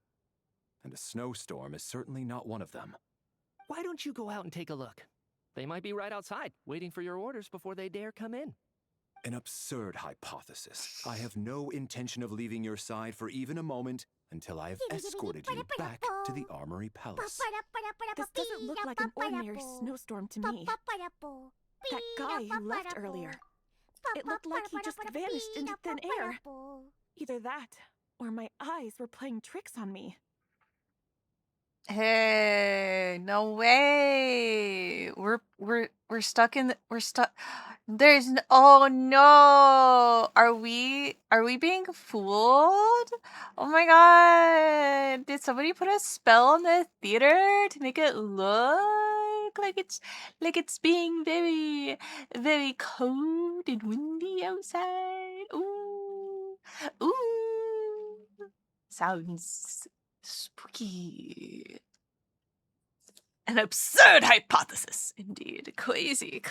And a snowstorm is certainly not one of them. Why don't you go out and take a look? They might be right outside, waiting for your orders before they dare come in. An absurd hypothesis. I have no intention of leaving your side for even a moment until I have escorted you back to the Armory Palace. This doesn't look like an ordinary snowstorm to me. That guy who left earlier. It looked like he just vanished into thin air. Either that, or my eyes were playing tricks on me. Hey, no way. We're stuck in we're stuck. Oh no. Are we being fooled? Oh my god. Did somebody put a spell on the theater to make it look like it's being very, very cold and windy outside? Ooh. Ooh. Sounds spooky. An absurd hypothesis, indeed. Crazy.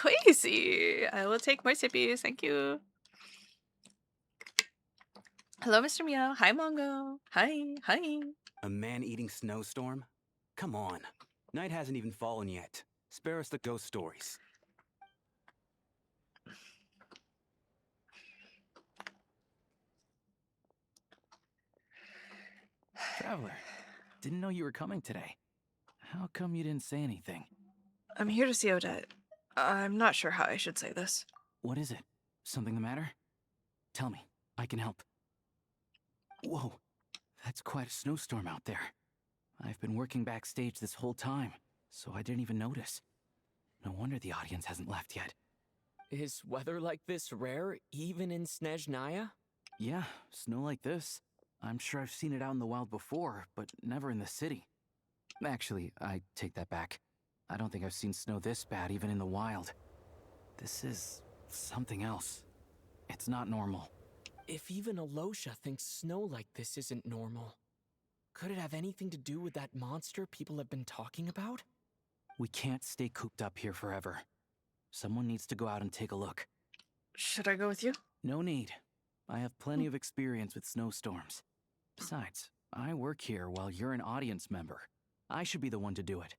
I will take more sippies, thank you. Hello, Mr. Meow. Hi, Mongo. Hi. A man-eating snowstorm? Come on. Night hasn't even fallen yet. Spare us the ghost stories. Traveler, didn't know you were coming today. How come you didn't say anything? I'm here to see Odette. I'm not sure how I should say this. What is it? Something the matter? Tell me. I can help. Whoa. That's quite a snowstorm out there. I've been working backstage this whole time, so I didn't even notice. No wonder the audience hasn't left yet. Is weather like this rare, even in Snezhnaya? Yeah, snow like this. I'm sure I've seen it out in the wild before, but never in the city. Actually, I take that back. I don't think I've seen snow this bad even in the wild. This is something else. It's not normal. If even Alosha thinks snow like this isn't normal, could it have anything to do with that monster people have been talking about? We can't stay cooped up here forever. Someone needs to go out and take a look. Should I go with you? No need. I have plenty of experience with snowstorms. Besides, I work here while you're an audience member. I should be the one to do it.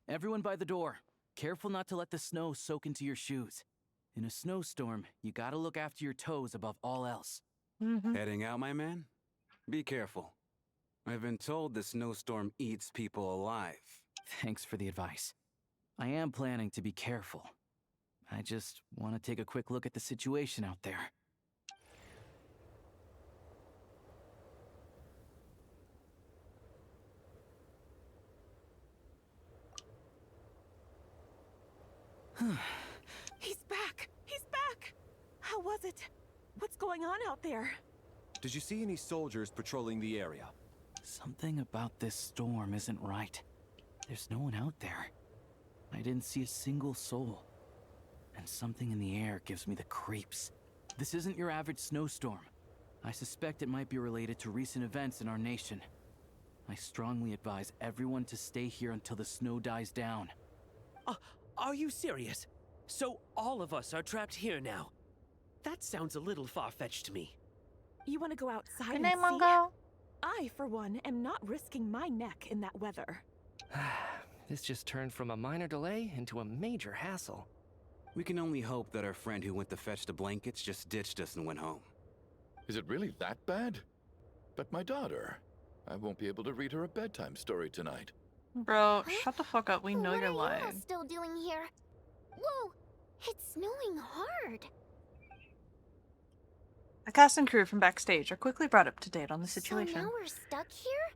Everyone by the door. Careful not to let the snow soak into your shoes. In a snowstorm, you gotta look after your toes above all else. Heading out, my man? Be careful. I've been told the snowstorm eats people alive. Thanks for the advice. I am planning to be careful. I just want to take a quick look at the situation out there. He's back! He's back! How was it? What's going on out there? Did you see any soldiers patrolling the area? Something about this storm isn't right. There's no one out there. I didn't see a single soul. And something in the air gives me the creeps. This isn't your average snowstorm. I suspect it might be related to recent events in our nation. I strongly advise everyone to stay here until the snow dies down. Are you serious? So all of us are trapped here now? That sounds a little far-fetched to me. You want to go outside Good and night, see? Mungo. I, for one, am not risking my neck in that weather. This just turned from a minor delay into a major hassle. We can only hope that our friend who went to fetch the blankets just ditched us and went home. Is it really that bad? But my daughter, I won't be able to read her a bedtime story tonight. Bro, shut the fuck up. We know What you're are you all lying. still doing here? Whoa! It's snowing hard. The cast and crew from backstage are quickly brought up to date on the So situation. now we're stuck here?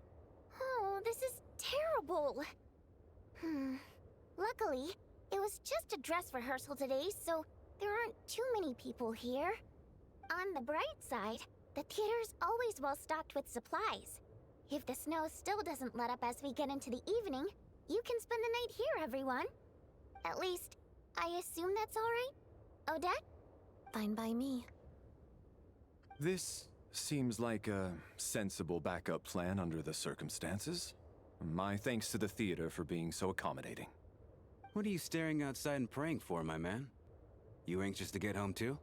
Oh, this is terrible. Luckily, it was just a dress rehearsal today, so there aren't too many people here. On the bright side, the theater's always well stocked with supplies. If the snow still doesn't let up as we get into the evening, you can spend the night here, everyone. At least, I assume that's all right? Odette? Fine by me. This seems like a sensible backup plan under the circumstances. My thanks to the theater for being so accommodating. What are you staring outside and praying for, my man? You anxious to get home too?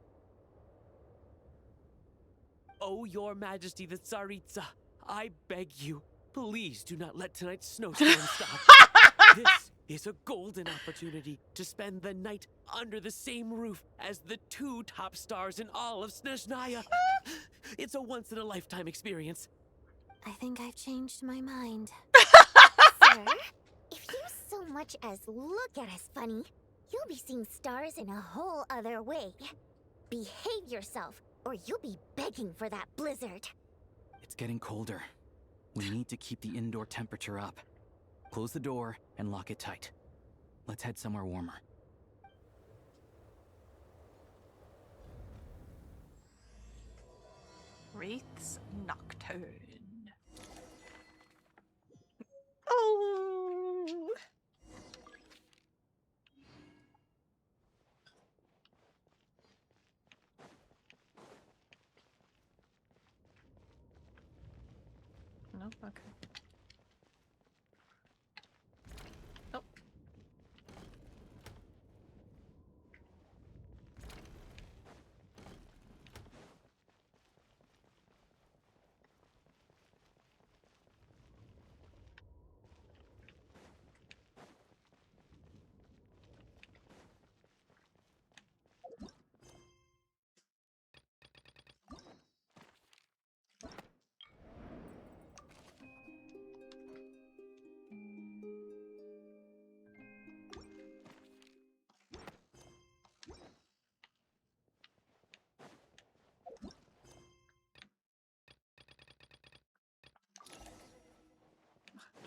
Oh, your majesty the Tsaritsa, I beg you, please do not let tonight's snowstorm stop. This is a golden opportunity to spend the night under the same roof as the two top stars in all of Snezhnaya. It's a once-in-a-lifetime experience. I think I've changed my mind. Sir, if you so much as look at us funny, you'll be seeing stars in a whole other way. Behave yourself, or you'll be begging for that blizzard. It's getting colder. We need to keep the indoor temperature up. Close the door and lock it tight. Let's head somewhere warmer. Wraith's Nocturne. Oh! No? Okay. Nope.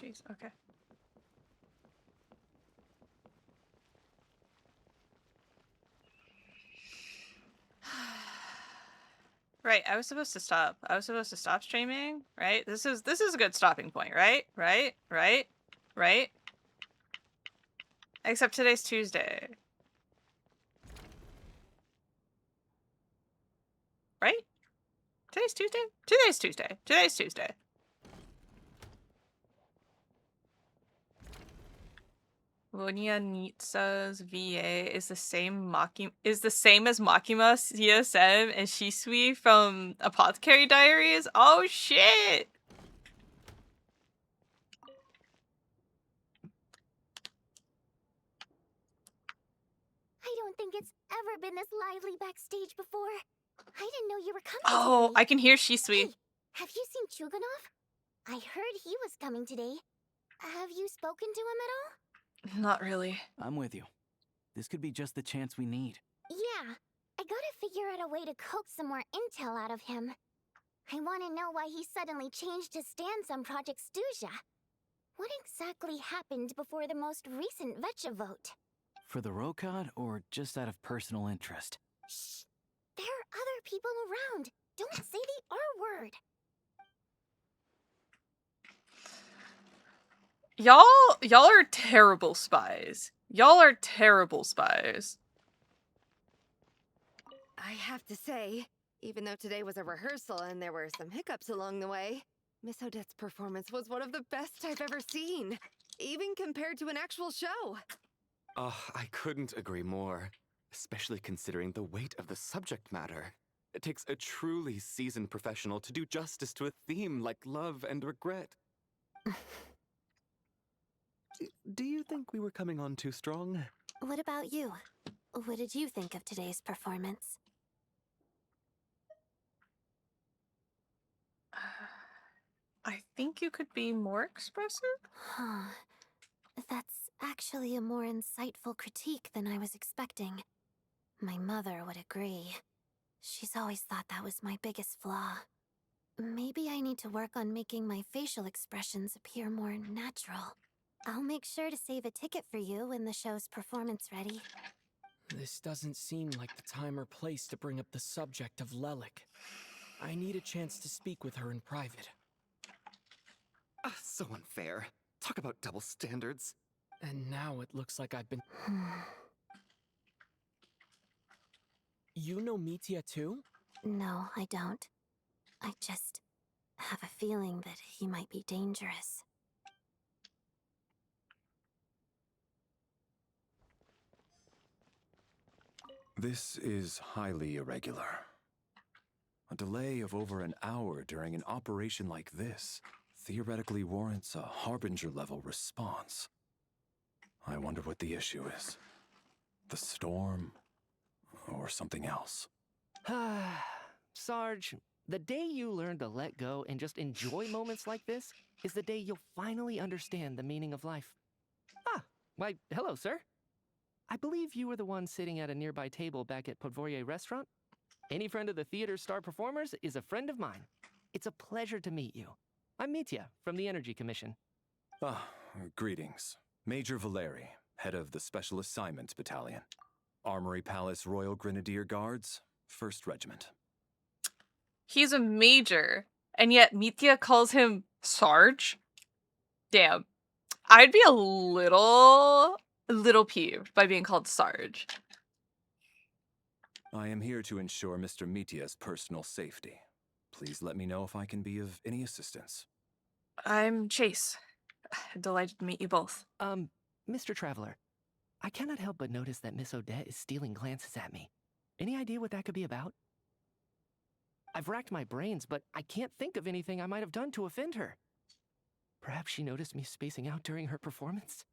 Jeez, okay. Right, I was supposed to stop. I was supposed to stop streaming, right? This is a good stopping point, right? Right? Right? Right? Except today's Tuesday. Right? Today's Tuesday? Today's Tuesday. Today's Tuesday. Vonia Nitsa's VA is the same as Makima CSM and Shisui from Apothecary Diaries? Oh shit! I don't think it's ever been this lively backstage before. I didn't know you were coming Oh, today. I can hear Shisui. Hey, have you seen Chuganov? I heard he was coming today. Have you spoken to him at all? Not really. I'm with you. This could be just the chance we need. Yeah, I gotta figure out a way to coax some more intel out of him. I want to know why he suddenly changed his stance on Project Stuja. What exactly happened before the most recent Vetcha vote? For the Rokad, or just out of personal interest? Shh! There are other people around. Don't say the R word. Y'all are terrible spies. Y'all are terrible spies. I have to say, even though today was a rehearsal and there were some hiccups along the way, Miss Odette's performance was one of the best I've ever seen, even compared to an actual show. I couldn't agree more, especially considering the weight of the subject matter. It takes a truly seasoned professional to do justice to a theme like love and regret. Do you think we were coming on too strong? What about you? What did you think of today's performance? I think you could be more expressive? Huh. That's actually a more insightful critique than I was expecting. My mother would agree. She's always thought that was my biggest flaw. Maybe I need to work on making my facial expressions appear more natural. I'll make sure to save a ticket for you when the show's performance ready. This doesn't seem like the time or place to bring up the subject of Lelik. I need a chance to speak with her in private. So unfair. Talk about double standards. And now it looks like I've been... You know Mitya too? No, I don't. I just have a feeling that he might be dangerous. This is highly irregular. A delay of over an hour during an operation like this theoretically warrants a Harbinger-level response. I wonder what the issue is. The storm, or something else. Sarge, the day you learn to let go and just enjoy moments like this is the day you'll finally understand the meaning of life. Ah, why, hello, sir. I believe you were the one sitting at a nearby table back at Podvorye Restaurant. Any friend of the theater's star performers is a friend of mine. It's a pleasure to meet you. I'm Mitya from the Energy Commission. Greetings. Major Valeri, head of the Special Assignments Battalion. Armory Palace Royal Grenadier Guards, 1st Regiment. He's a major, and yet Mitya calls him Sarge? Damn. I'd be a little peeved by being called Sarge. I am here to ensure Mr. Mitya's personal safety. Please let me know if I can be of any assistance. I'm Chase. Delighted to meet you both. Mr. Traveler, I cannot help but notice that Miss Odette is stealing glances at me. Any idea what that could be about? I've racked my brains, but I can't think of anything I might have done to offend her. Perhaps she noticed me spacing out during her performance?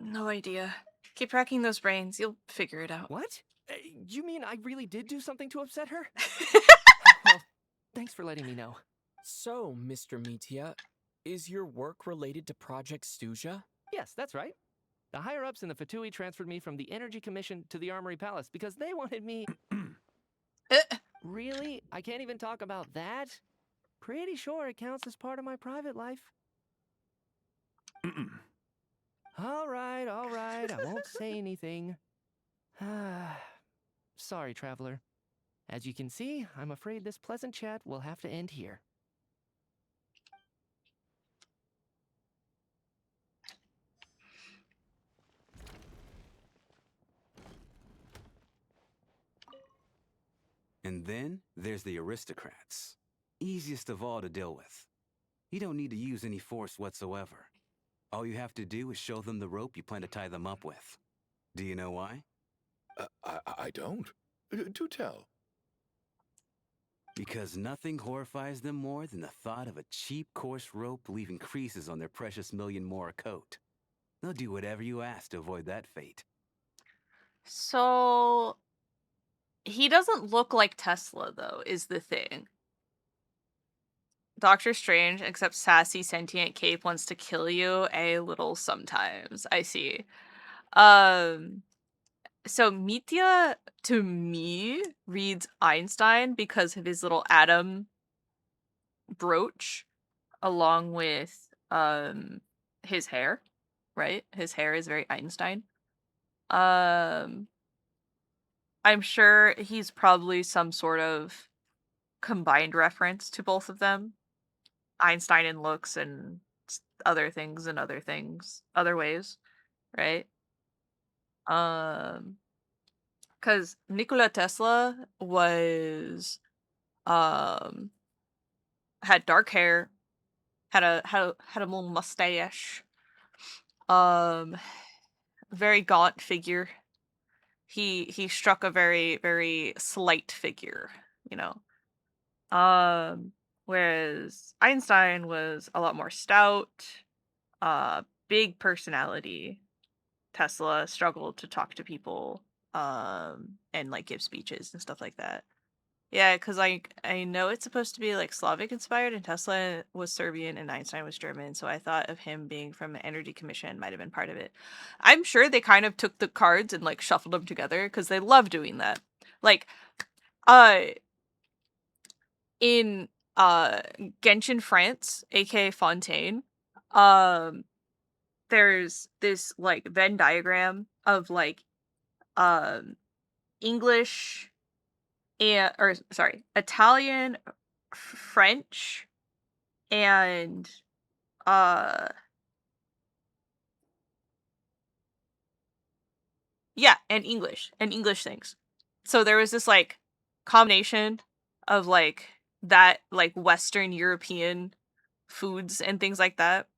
No idea. Keep racking those brains. You'll figure it out. What? You mean I really did do something to upset her? Well, thanks for letting me know. So, Mr. Mitya, is your work related to Project Stuja? Yes, that's right. The higher-ups in the Fatui transferred me from the Energy Commission to the Armory Palace because they wanted me... Really? I can't even talk about that? Pretty sure it counts as part of my private life. All right, I won't say anything. Sorry, Traveler. As you can see, I'm afraid this pleasant chat will have to end here. And then there's the aristocrats. Easiest of all to deal with. You don't need to use any force whatsoever. All you have to do is show them the rope you plan to tie them up with. Do you know why? I don't. Do tell. Because nothing horrifies them more than the thought of a cheap, coarse rope leaving creases on their precious million Mora coat. They'll do whatever you ask to avoid that fate. So he doesn't look like Tesla, though, is the thing. Doctor Strange, except sassy sentient cape wants to kill you a little sometimes. I see. So Mitya to me reads Einstein because of his little atom brooch along with his hair, right? His hair is very Einstein. I'm sure he's probably some sort of combined reference to both of them. Einstein in looks and other things and other ways, right? Because Nikola Tesla was um had dark hair, had a little mustache, um very gaunt figure. He struck a very, very slight figure, you know. Whereas Einstein was a lot more stout, big personality. Tesla struggled to talk to people, and like give speeches and stuff like that. Yeah, because like I know it's supposed to be like Slavic inspired, and Tesla was Serbian and Einstein was German, so I thought of him being from the Energy Commission might have been part of it. I'm sure they kind of took the cards and like shuffled them together because they love doing that. Like, uh, in Genshin France, aka Fontaine, um, there's this like Venn diagram of like um English and or sorry, Italian, French, and uh yeah, and English things. So there was this like combination of like that like Western European foods and things like that.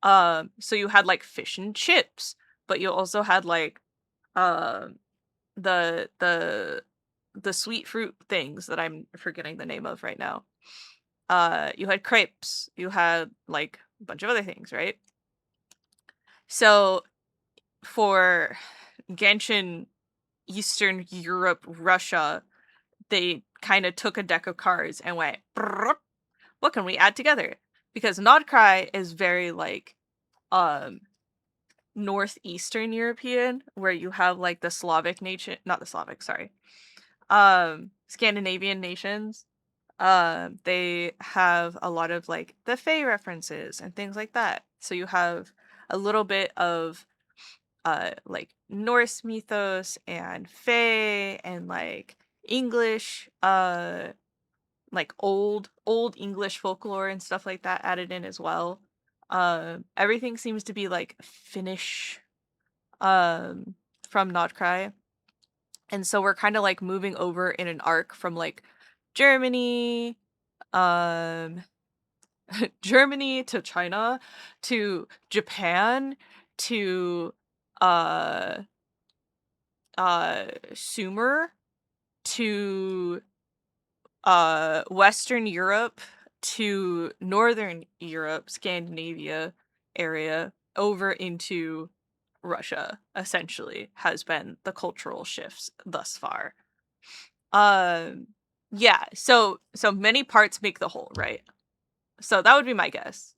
So you had like fish and chips, but you also had like um the the the sweet fruit things that I'm forgetting the name of right now. You had crepes, you had like a bunch of other things, right? So for Genshin Eastern Europe, Russia, they kind of took a deck of cards and went, "Brrrr, what can we add together?" Because Nodcry is very like um northeastern European, where you have like the Slavic nation, not the Slavic, sorry, Scandinavian nations. They have a lot of like the Fae references and things like that. So you have a little bit of like Norse mythos and Fae and like English like old English folklore and stuff like that added in as well. Everything seems to be like Finnish from Notcry. And so we're kind of like moving over in an arc from like Germany, um Germany to China to Japan to uh Sumer to Western Europe to Northern Europe, Scandinavia area over into Russia, essentially, has been the cultural shifts thus far. Um yeah, so many parts make the whole, right? So that would be my guess.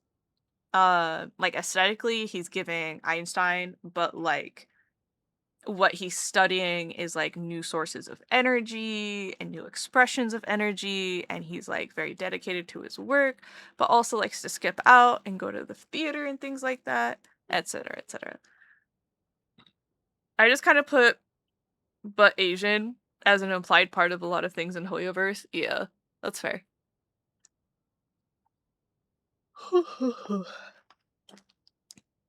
Like aesthetically he's giving Einstein, but like what he's studying is like new sources of energy and new expressions of energy, and he's like very dedicated to his work but also likes to skip out and go to the theater and things like that, etc, etc. I just kind of put but Asian as an implied part of a lot of things in Hoyoverse. Yeah, that's fair.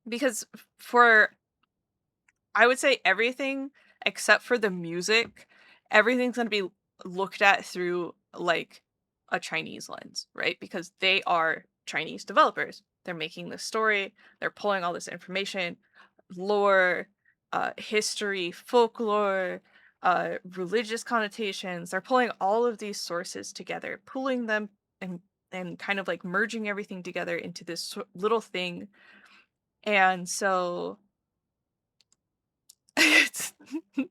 Because for, I would say everything except for the music, everything's going to be looked at through like a Chinese lens, right? Because they are Chinese developers. They're making this story, they're pulling all this information, lore, history, folklore, religious connotations. They're pulling all of these sources together, pulling them and kind of like merging everything together into this little thing. And so it's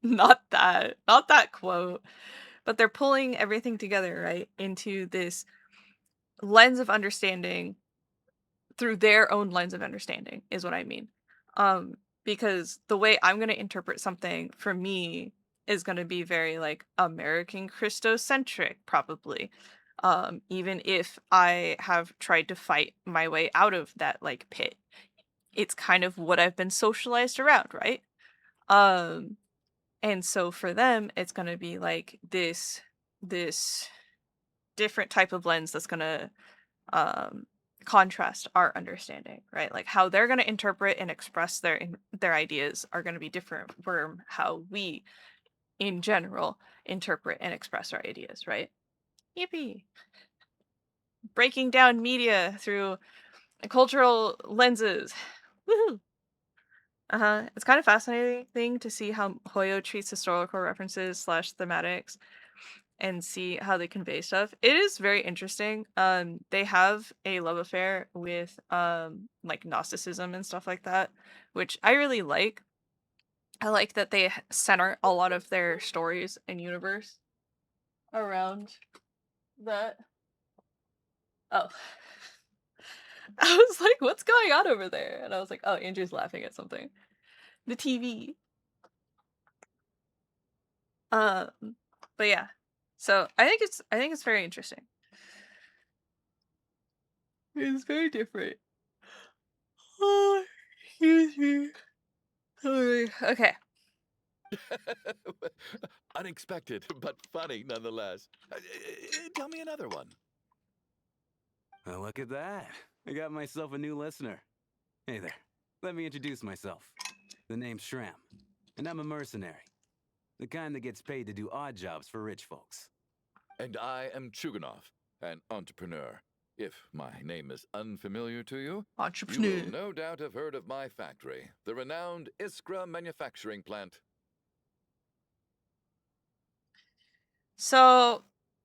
not that quote, but they're pulling everything together, right, into this lens of understanding through their own lens of understanding is what I mean. Because the way I'm going to interpret something for me is going to be very like American Christocentric, probably. Even if I have tried to fight my way out of that like pit, it's kind of what I've been socialized around, right? Um, and so for them, it's gonna be like this different type of lens that's gonna um contrast our understanding, right? Like how they're gonna interpret and express their ideas are gonna be different from how we, in general, interpret and express our ideas, right? Yippee! Breaking down media through cultural lenses. Woohoo! It's kind of fascinating thing to see how Hoyo treats historical references slash thematics and see how they convey stuff. It is very interesting. They have a love affair with like Gnosticism and stuff like that, which I really like. I like that they center a lot of their stories and universe around that. Oh. I was like, what's going on over there? And I was like, oh, Andrew's laughing at something. The TV. Um, but yeah. So I think it's very interesting. It's very different. Oh, excuse me. Sorry. Okay. Unexpected, but funny nonetheless. Tell me another one. Oh, look at that. I got myself a new listener. Hey there. Let me introduce myself. The name's Shram, and I'm a mercenary. The kind that gets paid to do odd jobs for rich folks. And I am Chuganov, an entrepreneur. If my name is unfamiliar to you, entrepreneur, you will no doubt have heard of my factory, the renowned Iskra manufacturing plant. So,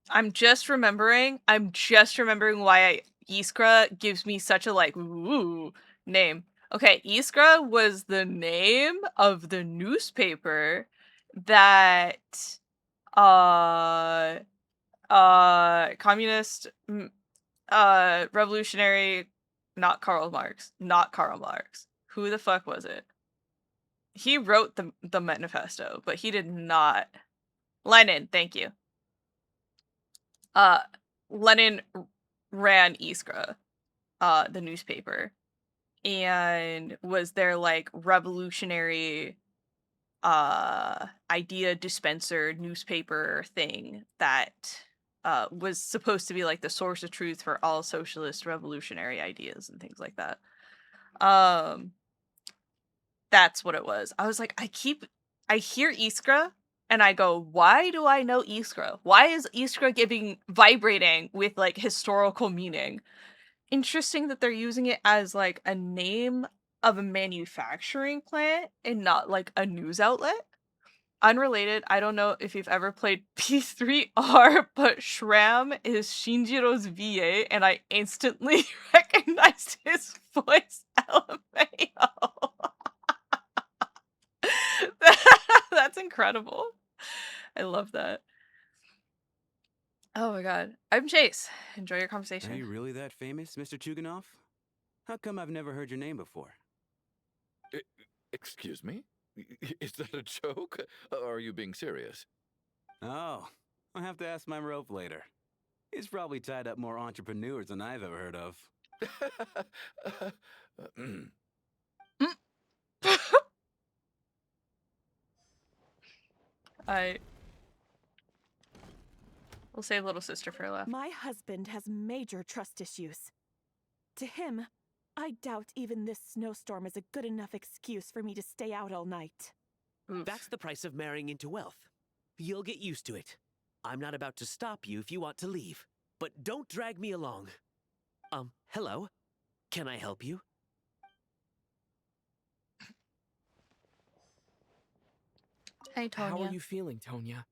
I'm just remembering why Iskra gives me such a like ooh name. Okay, Iskra was the name of the newspaper that uh communist revolutionary, not Karl Marx. Who the fuck was it? He wrote the manifesto, but he did not. Lenin, thank you. Lenin ran Iskra, the newspaper, and was their like revolutionary idea dispenser newspaper thing that was supposed to be like the source of truth for all socialist revolutionary ideas and things like that. That's what it was. I was like, I hear Iskra and I go, why do I know Iskra? Why is Iskra vibrating with like historical meaning? Interesting that they're using it as like a name of a manufacturing plant and not like a news outlet. Unrelated, I don't know if you've ever played P3R, but Shram is Shinjiro's VA, and I instantly recognized his voice, LMAO. That's incredible. I love that. Oh my god. I'm Chase. Enjoy your conversation. Are you really that famous, Mr. Chuganov? How come I've never heard your name before? Excuse me? Is that a joke? Or are you being serious? Oh, I'll have to ask my rope later. He's probably tied up more entrepreneurs than I've ever heard of. We'll save little sister for a laugh. My husband has major trust issues. To him, I doubt even this snowstorm is a good enough excuse for me to stay out all night. That's the price of marrying into wealth. You'll get used to it. I'm not about to stop you if you want to leave. But don't drag me along. Hello? Can I help you? Hey, Tonya. How are you feeling, Tonya?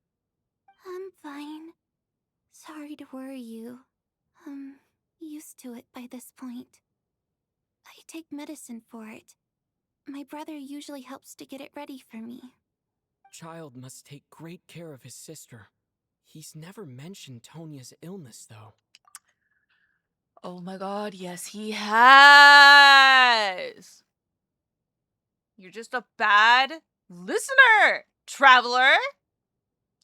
I'm fine. Sorry to worry you. I'm used to it by this point. I take medicine for it. My brother usually helps to get it ready for me. Child must take great care of his sister. He's never mentioned Tonya's illness, though. Oh my god, yes he has! You're just a bad listener, traveler!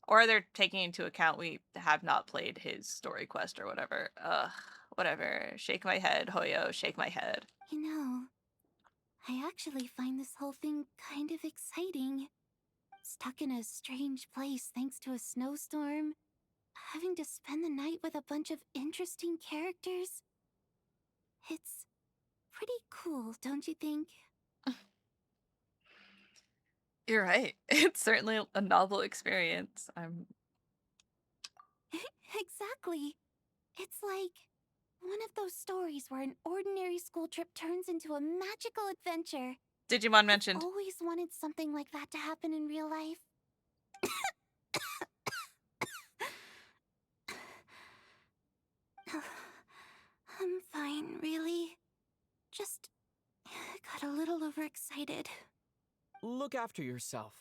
Or they're taking into account we have not played his story quest or whatever. Ugh, whatever. Shake my head, Hoyo, shake my head. You know, I actually find this whole thing kind of exciting. Stuck in a strange place thanks to a snowstorm. Having to spend the night with a bunch of interesting characters. It's pretty cool, don't you think? You're right. It's certainly a novel experience. Exactly. It's like one of those stories where an ordinary school trip turns into a magical adventure. Digimon mentioned. I've always wanted something like that to happen in real life. I'm fine, really. Just got a little overexcited. Look after yourself.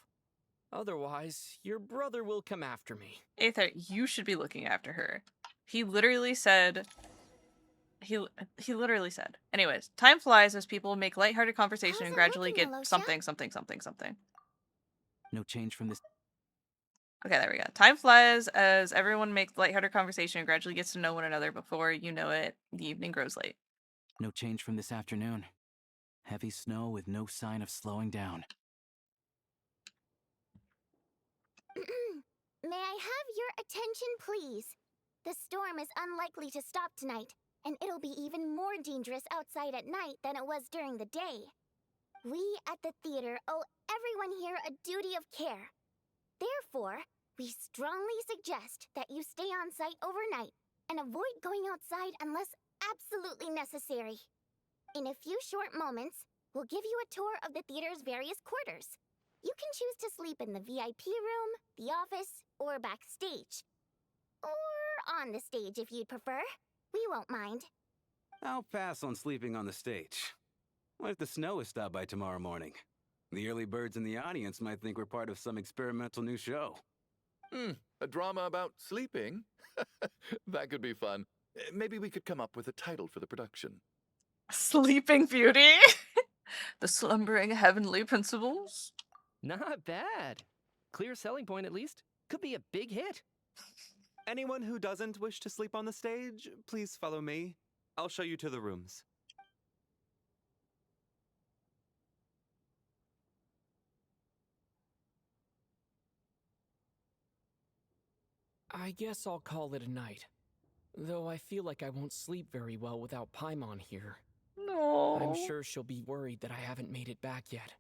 Otherwise, your brother will come after me. Aether, you should be looking after her. He literally said... He literally said. Anyways, time flies as people make lighthearted conversation and gradually get something. No change from this. Okay, there we go. Time flies as everyone makes lighthearted conversation and gradually gets to know one another. Before you know it, the evening grows late. No change from this afternoon. Heavy snow with no sign of slowing down. May I have your attention, please? The storm is unlikely to stop tonight, and it'll be even more dangerous outside at night than it was during the day. We at the theater owe everyone here a duty of care. Therefore, we strongly suggest that you stay on site overnight and avoid going outside unless absolutely necessary. In a few short moments, we'll give you a tour of the theater's various quarters. You can choose to sleep in the VIP room, the office, or backstage. Or on the stage if you'd prefer. We won't mind. I'll pass on sleeping on the stage. What if the snow is stopped by tomorrow morning? The early birds in the audience might think we're part of some experimental new show. A drama about sleeping? That could be fun. Maybe we could come up with a title for the production. Sleeping Beauty? The slumbering heavenly principles? Not bad. Clear selling point, at least. Could be a big hit. Anyone who doesn't wish to sleep on the stage, please follow me. I'll show you to the rooms. I guess I'll call it a night. Though I feel like I won't sleep very well without Paimon here. No. I'm sure she'll be worried that I haven't made it back yet.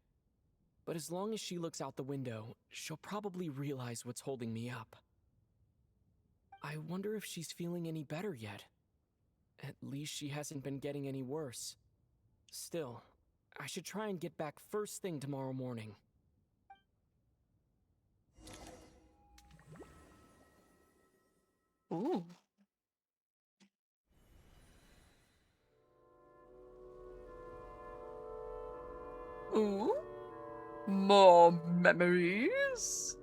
But as long as she looks out the window, she'll probably realize what's holding me up. I wonder if she's feeling any better yet. At least she hasn't been getting any worse. Still, I should try and get back first thing tomorrow morning. Ooh. Ooh. More memories?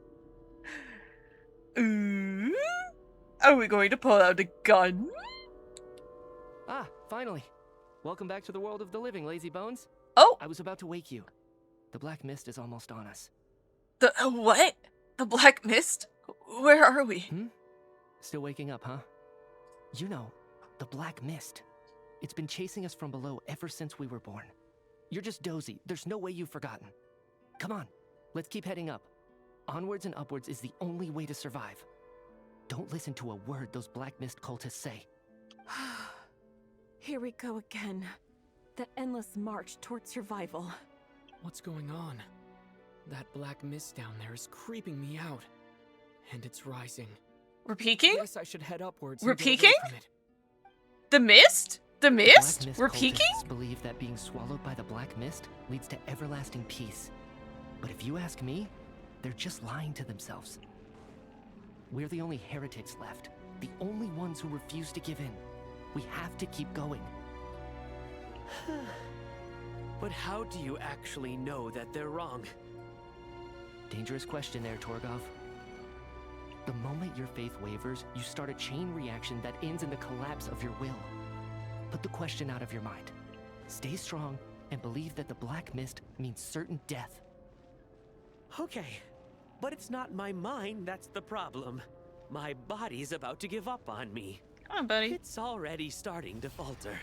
Ooh. Are we going to pull out a gun? Ah, finally. Welcome back to the world of the living, lazy bones. Oh! I was about to wake you. The black mist is almost on us. The what? The black mist? Where are we? Still waking up, huh? You know, the black mist. It's been chasing us from below ever since we were born. You're just dozy. There's no way you've forgotten. Come on, let's keep heading up. Onwards and upwards is the only way to survive. Don't listen to a word those Black Mist cultists say. Here we go again. The endless march toward survival. What's going on? That black mist down there is creeping me out. And it's rising. We're peeking? Guess I should head upwards. We're and get away peeking? from it. The mist? The mist? Black Mist We're cultists peeking? believe that being swallowed by the Black Mist leads to everlasting peace. But if you ask me, they're just lying to themselves. We're the only heretics left. The only ones who refuse to give in. We have to keep going. But how do you actually know that they're wrong? Dangerous question there, Torgov. The moment your faith wavers, you start a chain reaction that ends in the collapse of your will. Put the question out of your mind. Stay strong and believe that the Black Mist means certain death. Okay, but it's not my mind that's the problem. My body's about to give up on me. Come on, buddy. It's already starting to falter.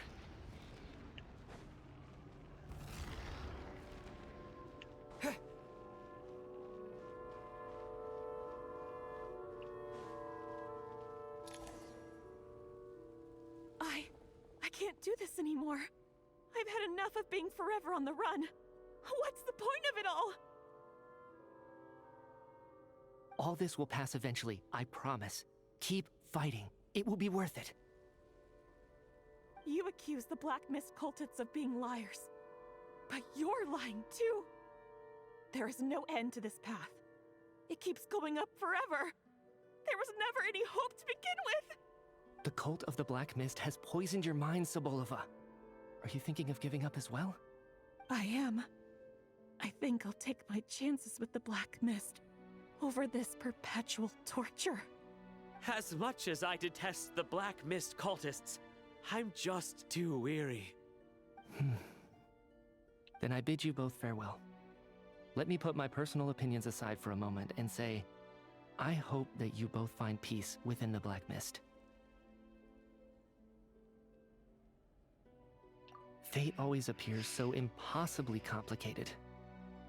I can't do this anymore. I've had enough of being forever on the run. What's the point of it all? All this will pass eventually, I promise. Keep fighting. It will be worth it. You accuse the Black Mist cultists of being liars. But you're lying too. There is no end to this path. It keeps going up forever. There was never any hope to begin with. The cult of the Black Mist has poisoned your mind, Sobolova. Are you thinking of giving up as well? I am. I think I'll take my chances with the Black Mist over this perpetual torture. As much as I detest the Black Mist cultists, I'm just too weary. Then I bid you both farewell. Let me put my personal opinions aside for a moment and say, I hope that you both find peace within the Black Mist. Fate always appears so impossibly complicated.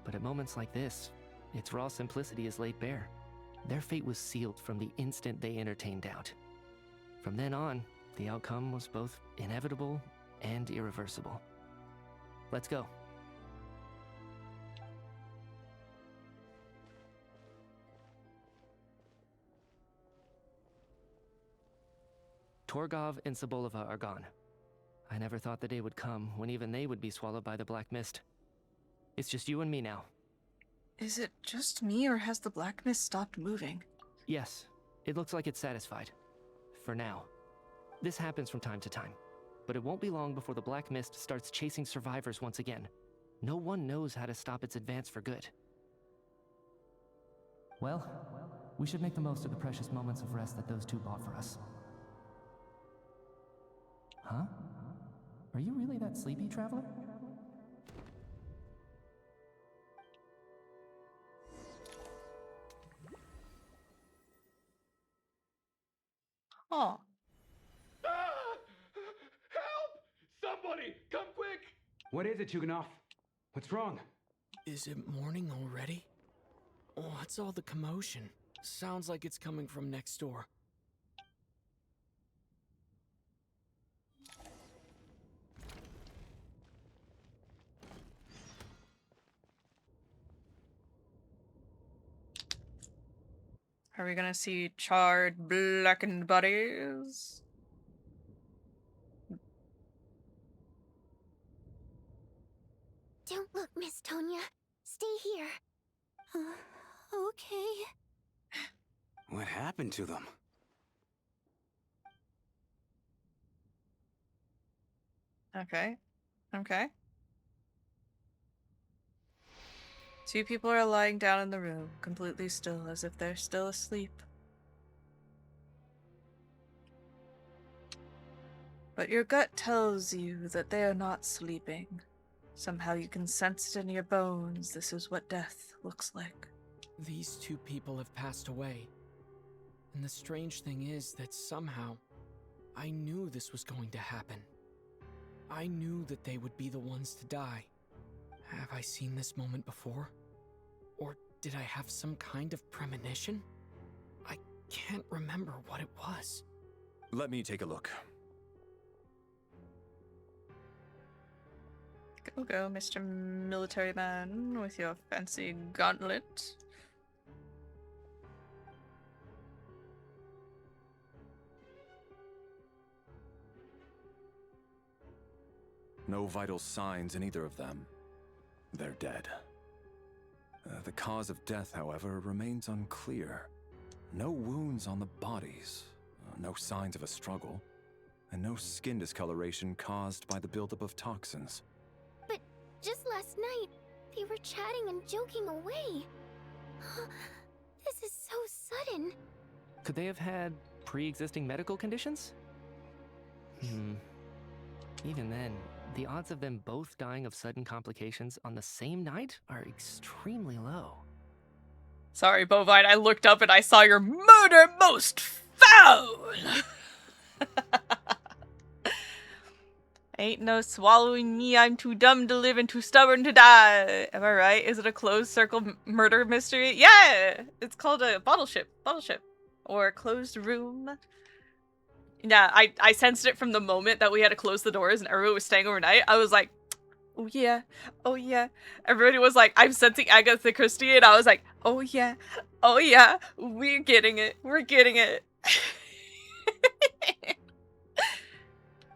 But at moments like this, its raw simplicity is laid bare. Their fate was sealed from the instant they entertained doubt. From then on, the outcome was both inevitable and irreversible. Let's go. Torgov and Sobolova are gone. I never thought the day would come when even they would be swallowed by the Black Mist. It's just you and me now. Is it just me, or has the Black Mist stopped moving? Yes, it looks like it's satisfied. For now. This happens from time to time. But it won't be long before the Black Mist starts chasing survivors once again. No one knows how to stop its advance for good. Well, we should make the most of the precious moments of rest that those two bought for us. Huh? Are you really that sleepy, traveler? Oh. Help! Somebody, come quick! What is it, Chuganov? What's wrong? Is it morning already? What's all the commotion? Sounds like it's coming from next door. Are we gonna see charred, blackened bodies? Don't look, Miss Tonya. Stay here. Okay. What happened to them? Okay. Okay. Two people are lying down in the room, completely still, as if they're still asleep. But your gut tells you that they are not sleeping. Somehow you can sense it in your bones. This is what death looks like. These two people have passed away. And the strange thing is that somehow, I knew this was going to happen. I knew that they would be the ones to die. Have I seen this moment before? Or did I have some kind of premonition? I can't remember what it was. Let me take a look. Go, Mr. Military Man, with your fancy gauntlet. No vital signs in either of them. They're dead. The cause of death, however, remains unclear. No wounds on the bodies, no signs of a struggle, and no skin discoloration caused by the buildup of toxins. But just last night, they were chatting and joking away. This is so sudden. Could they have had pre-existing medical conditions? Even then, the odds of them both dying of sudden complications on the same night are extremely low. Sorry, Bovine, I looked up and I saw your murder most foul! Ain't no swallowing me, I'm too dumb to live and too stubborn to die. Am I right? Is it a closed circle murder mystery? Yeah! It's called a bottle ship. Or a closed room. Yeah, I sensed it from the moment that we had to close the doors and everyone was staying overnight. I was like, oh yeah, oh yeah. Everybody was like, I'm sensing Agatha Christie, and I was like, oh yeah, we're getting it.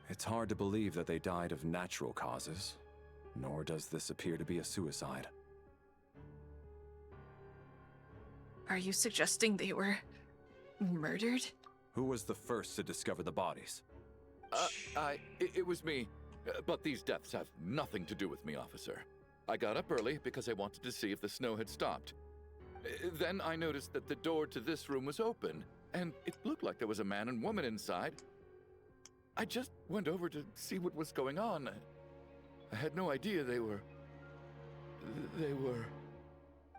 It's hard to believe that they died of natural causes, nor does this appear to be a suicide. Are you suggesting they were murdered? Who was the first to discover the bodies? It was me. But these deaths have nothing to do with me, officer. I got up early because I wanted to see if the snow had stopped. Then I noticed that the door to this room was open, and it looked like there was a man and woman inside. I just went over to see what was going on. I had no idea they were...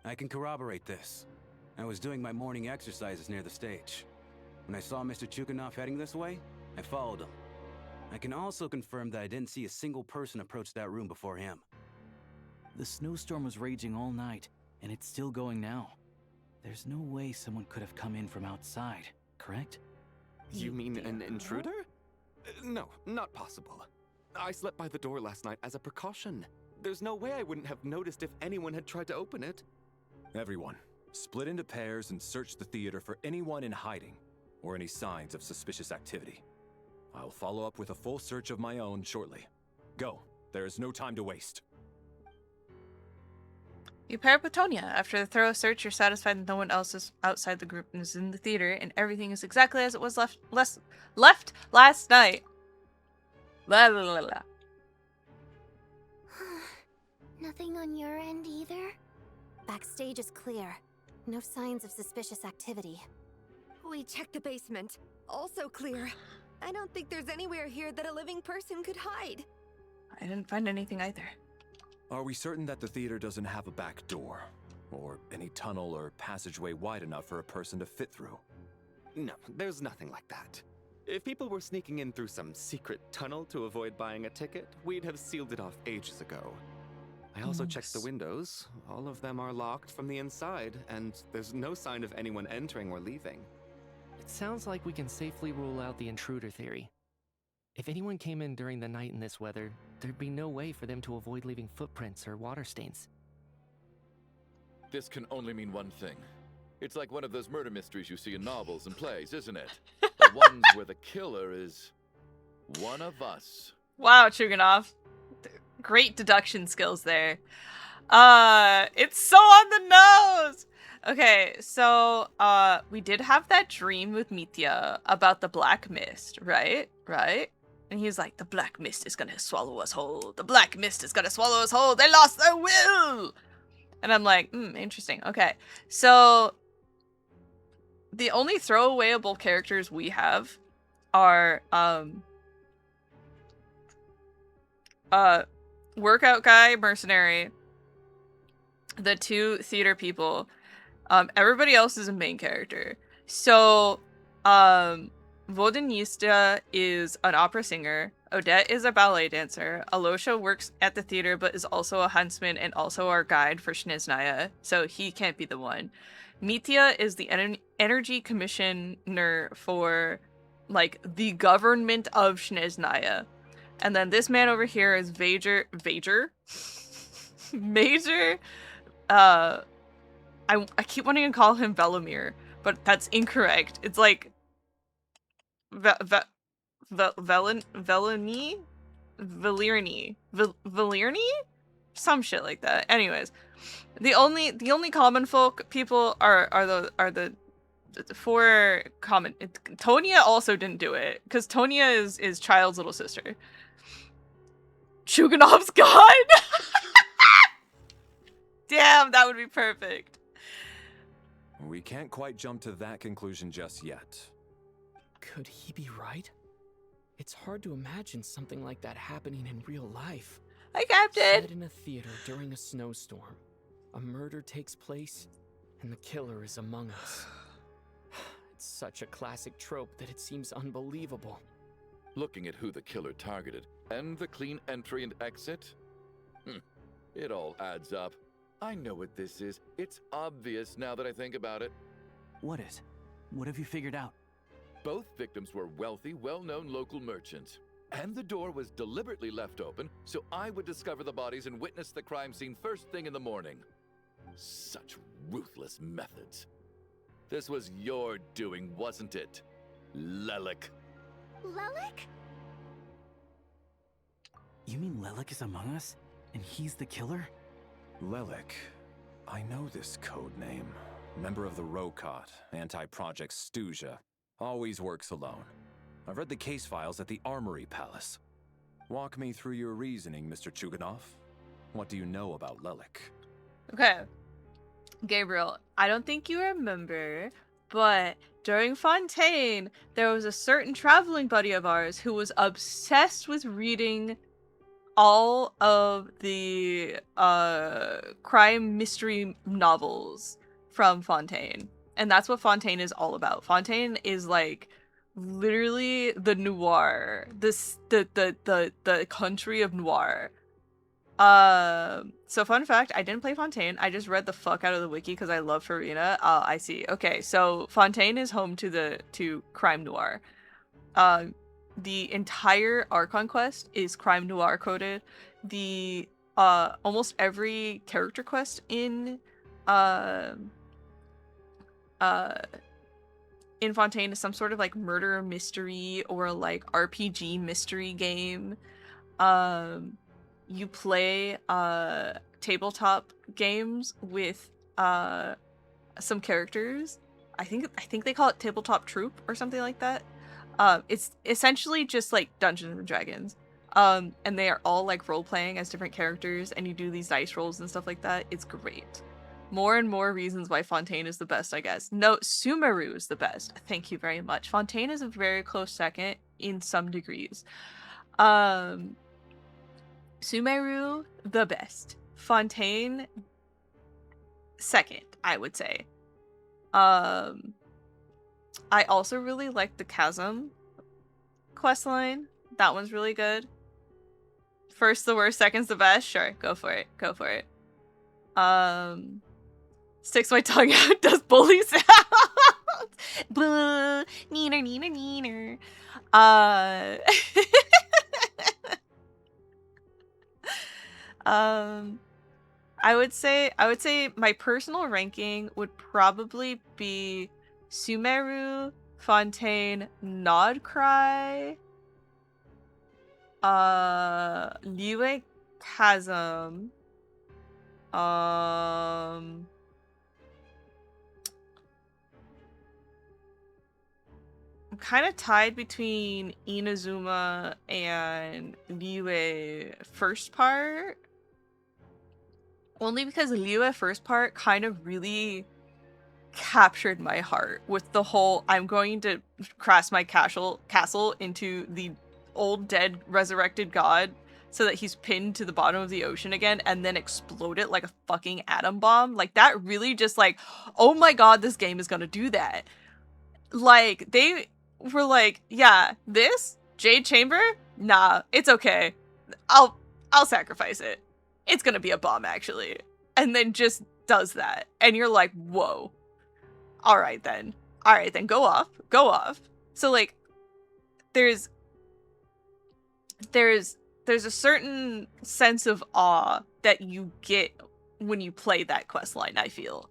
I can corroborate this. I was doing my morning exercises near the stage. When I saw Mr. Chukanov heading this way, I followed him. I can also confirm that I didn't see a single person approach that room before him. The snowstorm was raging all night, and it's still going now. There's no way someone could have come in from outside, correct? You mean an intruder? No, not possible. I slept by the door last night as a precaution. There's no way I wouldn't have noticed if anyone had tried to open it. Everyone, split into pairs and search the theater for anyone in hiding, or any signs of suspicious activity. I'll follow up with a full search of my own shortly. Go. There is no time to waste. You pair up with Tonya. After the thorough search, you're satisfied that no one else is outside the group and is in the theater, and everything is exactly as it was left last night. La la la la. Nothing on your end either? Backstage is clear. No signs of suspicious activity. We checked the basement. Also clear. I don't think there's anywhere here that a living person could hide. I didn't find anything either. Are we certain that the theater doesn't have a back door? Or any tunnel or passageway wide enough for a person to fit through? No, there's nothing like that. If people were sneaking in through some secret tunnel to avoid buying a ticket, we'd have sealed it off ages ago. I also checked the windows. All of them are locked from the inside, and there's no sign of anyone entering or leaving. It sounds like we can safely rule out the intruder theory. If anyone came in during the night in this weather, there'd be no way for them to avoid leaving footprints or water stains. This can only mean one thing. It's like one of those murder mysteries you see in novels and plays, isn't it? The ones where the killer is one of us. Wow, Chuganov. Great deduction skills there. It's so on the nose! Okay, so, we did have that dream with Mitya about the black mist, right? And he's like, the black mist is gonna swallow us whole. The black mist is gonna swallow us whole. They lost their will! And I'm like, interesting. Okay, so the only throwawayable characters we have are, workout guy, mercenary, the two theater people. Everybody else is a main character. So, Vodanista is an opera singer. Odette is a ballet dancer. Alosha works at the theater but is also a huntsman and also our guide for Shneznaya, so he can't be the one. Mitya is the energy commissioner for, like, the government of Snezhnaya. And then this man over here is Major, I keep wanting to call him Velimir, but that's incorrect. It's like, Velirni? Some shit like that. Anyways, the only common folk people are the four common. Tonya also didn't do it because Tonya is Child's little sister. Chuganov's god. Damn, that would be perfect. We can't quite jump to that conclusion just yet. Could he be right? It's hard to imagine something like that happening in real life. Hi, Captain! Set in a theater during a snowstorm. A murder takes place, and the killer is among us. It's such a classic trope that it seems unbelievable. Looking at who the killer targeted, and the clean entry and exit, it all adds up. I know what this is. It's obvious now that I think about it. What is? What have you figured out? Both victims were wealthy, well-known local merchants. And the door was deliberately left open so I would discover the bodies and witness the crime scene first thing in the morning. Such ruthless methods. This was your doing, wasn't it, Lelik? Lelik? You mean Lelik is among us? And he's the killer? Lelik. I know this code name. Member of the Rokot, anti-Project Stuja. Always works alone. I've read the case files at the Armory Palace. Walk me through your reasoning, Mr. Chuganov. What do you know about Lelik? Okay. Gabriel, I don't think you remember, but during Fontaine, there was a certain traveling buddy of ours who was obsessed with reading all of the crime mystery novels from Fontaine. And that's what Fontaine is all about. Fontaine is like literally the noir, the country of noir. So fun fact, I didn't play Fontaine. I just read the fuck out of the wiki because I love Farina. I see. Okay, so Fontaine is home to crime noir. The entire Archon quest is crime noir coded. The almost every character quest in Fontaine is some sort of like murder mystery or like RPG mystery game. You play tabletop games with some characters. I think they call it tabletop troop or something like that. It's essentially just like Dungeons and Dragons. And they are all like role playing as different characters, and you do these dice rolls and stuff like that. It's great. More and more reasons why Fontaine is the best, I guess. No, Sumeru is the best. Thank you very much. Fontaine is a very close second in some degrees. Sumeru, the best. Fontaine, second, I would say. I also really like the Chasm questline. That one's really good. First the worst, second's the best. Sure, go for it. Go for it. Sticks my tongue out, does bully sounds. Blah, neener, neener, neener. I would say my personal ranking would probably be Sumeru, Fontaine, Nodcry, Liyue Chasm, I'm kind of tied between Inazuma and Liyue first part. Only because Liyue first part kind of really captured my heart with the whole I'm going to crash my castle into the old dead resurrected god so that he's pinned to the bottom of the ocean again and then explode it like a fucking atom bomb. Like that really just like, oh my god, this game is gonna do that. Like they were like, yeah, this Jade Chamber? Nah, it's okay. I'll sacrifice it. It's gonna be a bomb actually. And then just does that. And you're like, whoa. All right then, go off. So like, there's a certain sense of awe that you get when you play that quest line, I feel.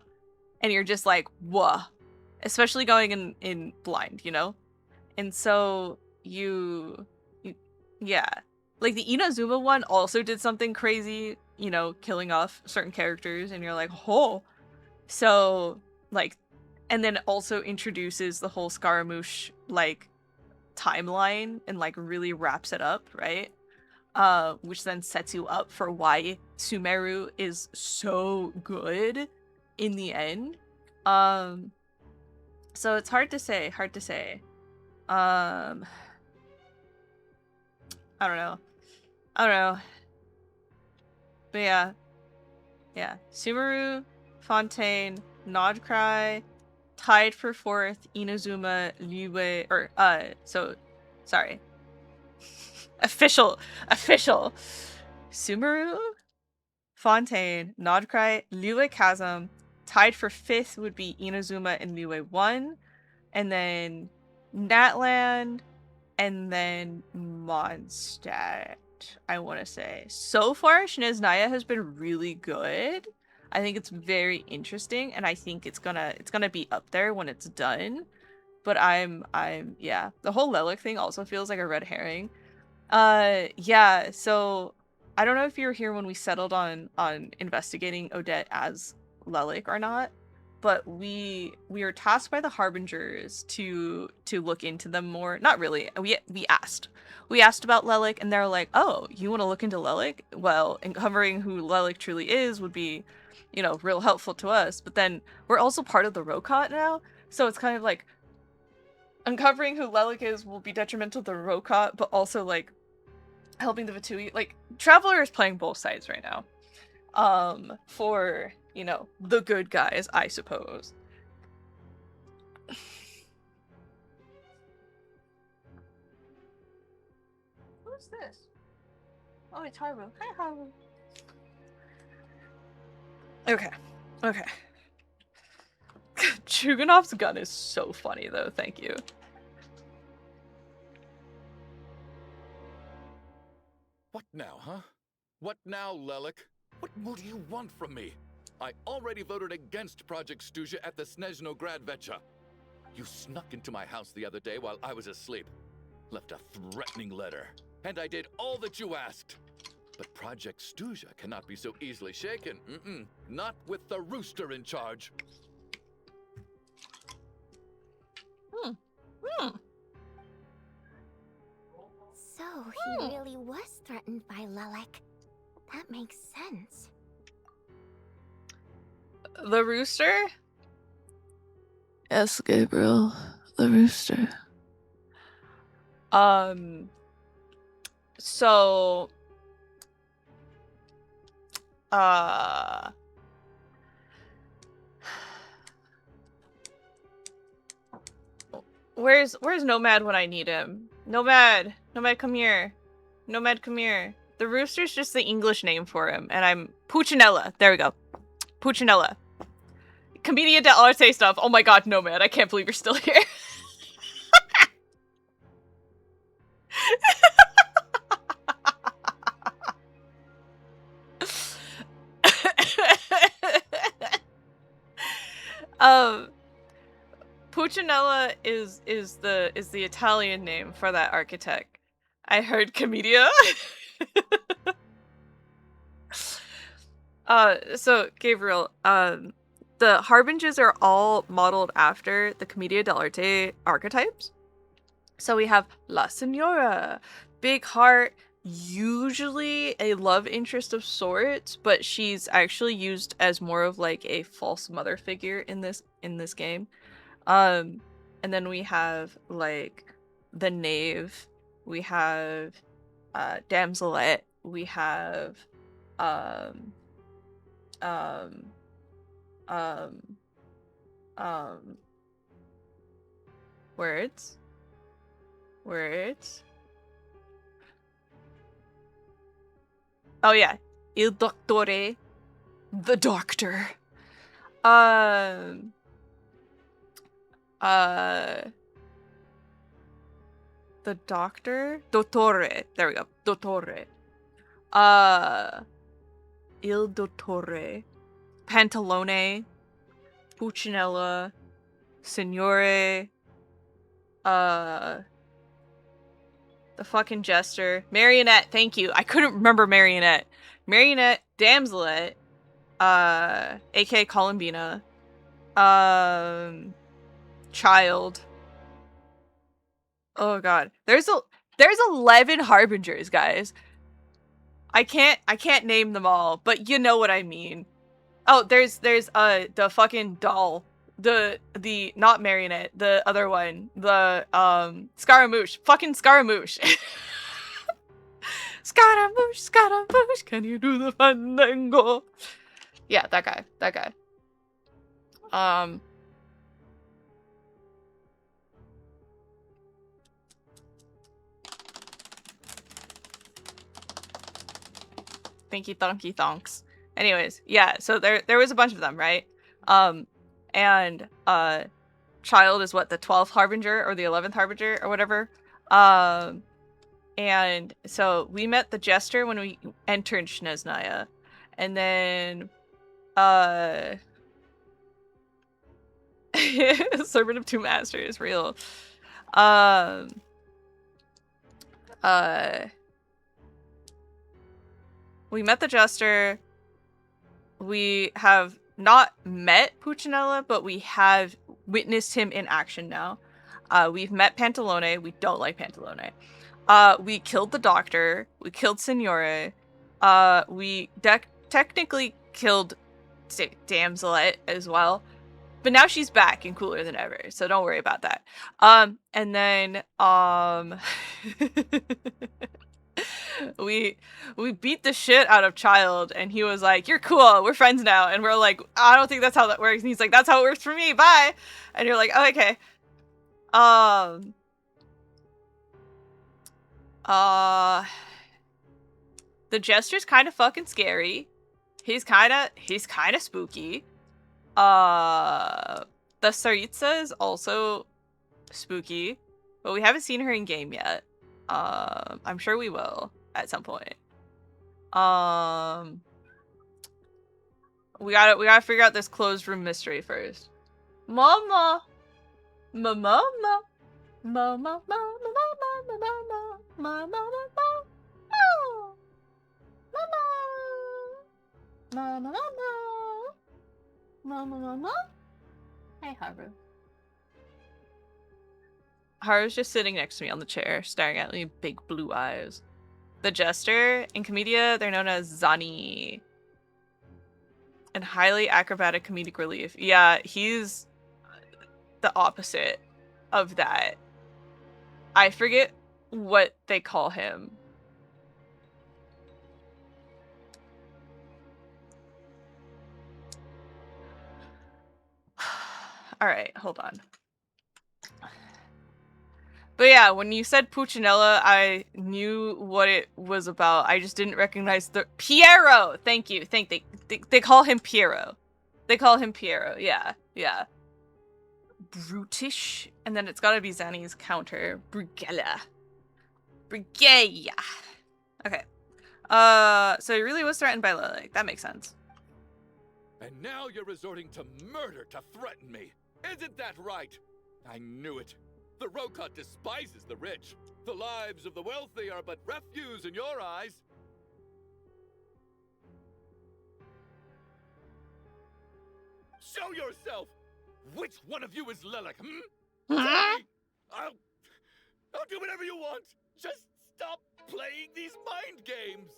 And you're just like, whoa. Especially going in blind, you know? And so you yeah. Like the Inazuma one also did something crazy, you know, killing off certain characters, and you're like, oh. So, like, and then also introduces the whole Scaramouche, like, timeline and, like, really wraps it up, right? Which then sets you up for why Sumeru is so good in the end. So it's hard to say. I don't know. But yeah. Sumeru, Fontaine, Nodcry, tied for 4th, Inazuma, Liu, sorry. Official. Sumeru, Fontaine, Nodcry, Liu Chasm. Tied for 5th would be Inazuma and Liu 1. And then Natland, and then Mondstadt, I want to say. So far, Shineznaya has been really good. I think it's very interesting, and I think it's gonna be up there when it's done. But yeah. The whole Lelik thing also feels like a red herring. Yeah, so I don't know if you were here when we settled on investigating Odette as Lelik or not, but we are tasked by the Harbingers to look into them more. Not really. We asked about Lelik, and they're like, "Oh, you want to look into Lelik? Well, uncovering who Lelik truly is would be, you know, real helpful to us. But then we're also part of the Rokot now, so it's kind of like uncovering who Lelik is will be detrimental to the Rokot, but also like helping the Vatui. Like, Traveler is playing both sides right now. For, you know, the good guys, I suppose. Who's this? Oh, it's Haru. Hi, Haru. Okay. Chuganov's gun is so funny, though. Thank you. What now, huh? What now, Lelik? What more do you want from me? I already voted against Project Stuja at the Snezhnograd Vecha. You snuck into my house the other day while I was asleep. Left a threatening letter. And I did all that you asked. But Project Stuja cannot be so easily shaken. Not with the rooster in charge. So he really was threatened by Lelik. That makes sense. The rooster? Yes, Gabriel. The rooster. So... Where's Nomad when I need him? Nomad, come here. Nomad, come here. The rooster's just the English name for him, and I'm Puccinella. There we go. Puccinella. Commedia dell'arte stuff. Oh my god, Nomad, I can't believe you're still here. Puccinella is the Italian name for that architect. I heard Commedia. So Gabriel, the Harbingers are all modeled after the Commedia dell'arte archetypes. So we have La Signora, big heart, usually a love interest of sorts, but she's actually used as more of like a false mother figure in this game. And then we have like the knave, we have damselette, we have words. Oh yeah, Il Dottore, the doctor. The doctor? Dottore. There we go. Dottore. Il Dottore. Pantalone. Puccinella. Signore. The fucking jester. Marionette, thank you. I couldn't remember Marionette. Marionette, Damselet, aka Columbina. Child. Oh god. There's 11 harbingers, guys. I can't name them all, but you know what I mean. Oh, there's the fucking doll. The not Marionette, the other one. The Scaramouche. Fucking Scaramouche. Scaramouche, Scaramouche, can you do the fandango? Yeah, that guy. That guy. Thinky thonky thonks. Anyways, yeah, so there was a bunch of them, right? And Child is what, the 12th Harbinger or the 11th Harbinger or whatever. And so we met the Jester when we entered Snezhnaya. And then Servant of Two Masters, real. We met the Jester. We have not met Puccinella, but we have witnessed him in action now. We've met Pantalone. We don't like Pantalone. We killed the Doctor. We killed Signore. We technically killed Damselet as well. But now she's back and cooler than ever, so don't worry about that. And then, we beat the shit out of Child, and he was like, "You're cool, we're friends now." And we're like, "I don't think that's how that works." And he's like, "That's how it works for me, bye." And you're like, "Oh, okay." The Jester's kind of fucking scary. He's kind of spooky. The Tsaritsa is also spooky, but we haven't seen her in game yet. I'm sure we will at some point. We gotta figure out this closed room mystery first. Mama, mama, mama, mama, mama, mama, mama, mama, mama, mama, mama, mama. Hey, Haru. Haru's just sitting next to me on the chair, staring at me, big blue eyes. The Jester, in Comedia, they're known as Zani. And highly acrobatic comedic relief. Yeah, he's the opposite of that. I forget what they call him. Alright, hold on. But yeah, when you said Puccinella, I knew what it was about. I just didn't recognize the... Piero! Thank you. They call him Piero. They call him Piero. Yeah, yeah. Brutish. And then it's gotta be Zani's counter. Brugella. Brugella. Okay. So he really was threatened by Lilac. That makes sense. And now you're resorting to murder to threaten me. Isn't that right? I knew it. The Rokot despises the rich. The lives of the wealthy are but refuse in your eyes. Show yourself! Which one of you is Lilac, hmm? Tell me! I'll do whatever you want. Just stop playing these mind games.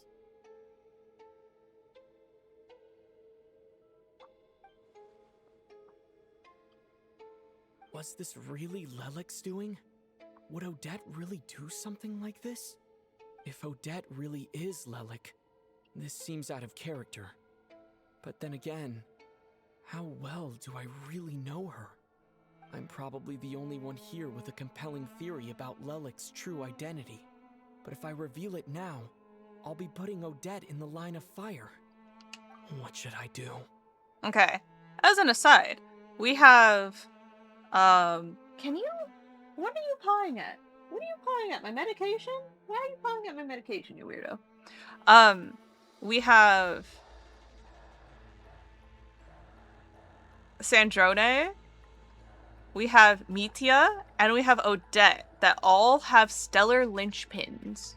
Was this really Lelek's doing? Would Odette really do something like this? If Odette really is Lelek, this seems out of character. But then again, how well do I really know her? I'm probably the only one here with a compelling theory about Lelek's true identity. But if I reveal it now, I'll be putting Odette in the line of fire. What should I do? Okay. As an aside, we have Can you? What are you pawing at? What are you pawing at? My medication? Why are you pawing at my medication, you weirdo? We have Sandrone, we have Mitia, and we have Odette that all have stellar linchpins.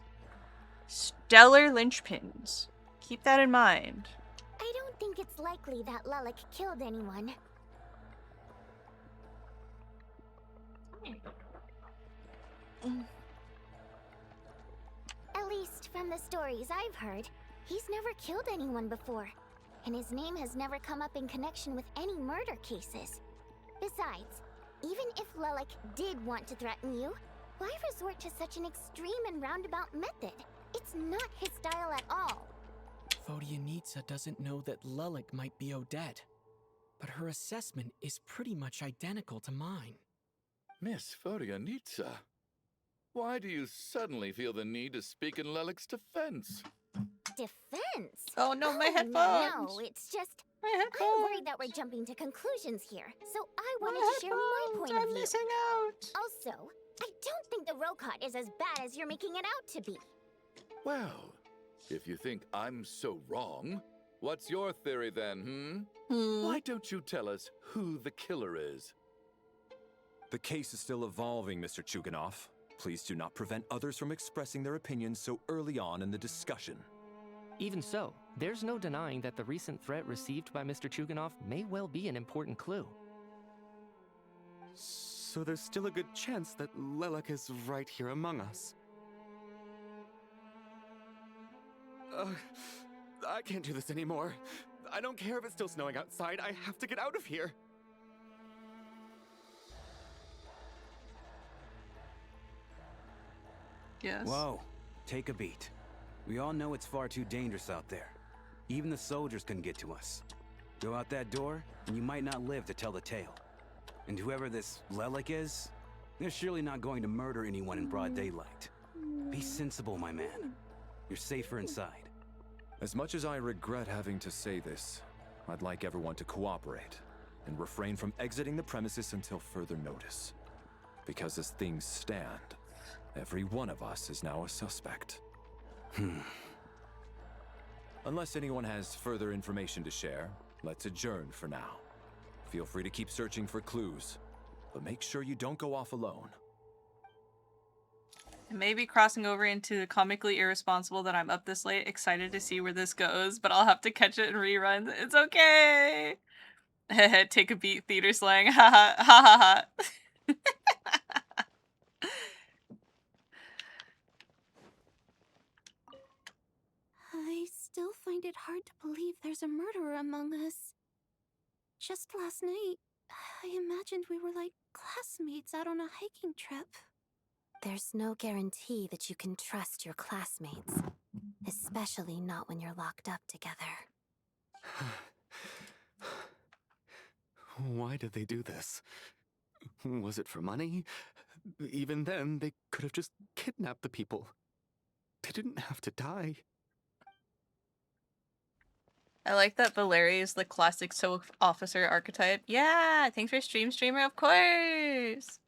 Stellar linchpins. Keep that in mind. I don't think it's likely that Lelik killed anyone. At least from the stories I've heard, he's never killed anyone before. And his name has never come up in connection with any murder cases. Besides, even if Lelik did want to threaten you, why resort to such an extreme and roundabout method? It's not his style at all. Vodyanitsa doesn't know that Lelik might be Odette, but her assessment is pretty much identical to mine. Miss Vodyanitsa, why do you suddenly feel the need to speak in Lelik's defense? Defense? Oh no, my headphones! No, it's just... I'm worried that we're jumping to conclusions here, so I wanted to share my point of view. Missing out. Also, I don't think the Rokot is as bad as you're making it out to be. Well, if you think I'm so wrong, what's your theory then, Why don't you tell us who the killer is? The case is still evolving, Mr. Chuganov. Please do not prevent others from expressing their opinions so early on in the discussion. Even so, there's no denying that the recent threat received by Mr. Chuganov may well be an important clue. So there's still a good chance that Lelik is right here among us. I can't do this anymore. I don't care if it's still snowing outside. I have to get out of here. Yes. Whoa, take a beat. We all know it's far too dangerous out there. Even the soldiers couldn't get to us. Go out that door, and you might not live to tell the tale. And whoever this Lelik is, they're surely not going to murder anyone in broad daylight. Be sensible, my man. You're safer inside. As much as I regret having to say this, I'd like everyone to cooperate and refrain from exiting the premises until further notice. Because as things stand, every one of us is now a suspect. Unless anyone has further information to share, let's adjourn for now. Feel free to keep searching for clues, but make sure you don't go off alone. It may be crossing over into the comically irresponsible that I'm up this late, excited to see where this goes, but I'll have to catch it in reruns. It's okay! Take a beat, theater slang. Ha ha ha ha ha. I still find it hard to believe there's a murderer among us. Just last night, I imagined we were like classmates out on a hiking trip. There's no guarantee that you can trust your classmates, especially not when you're locked up together. Why did they do this? Was it for money? Even then, they could have just kidnapped the people. They didn't have to die. I like that Valeri is the classic soap officer archetype. Yeah, thanks for streamer, of course!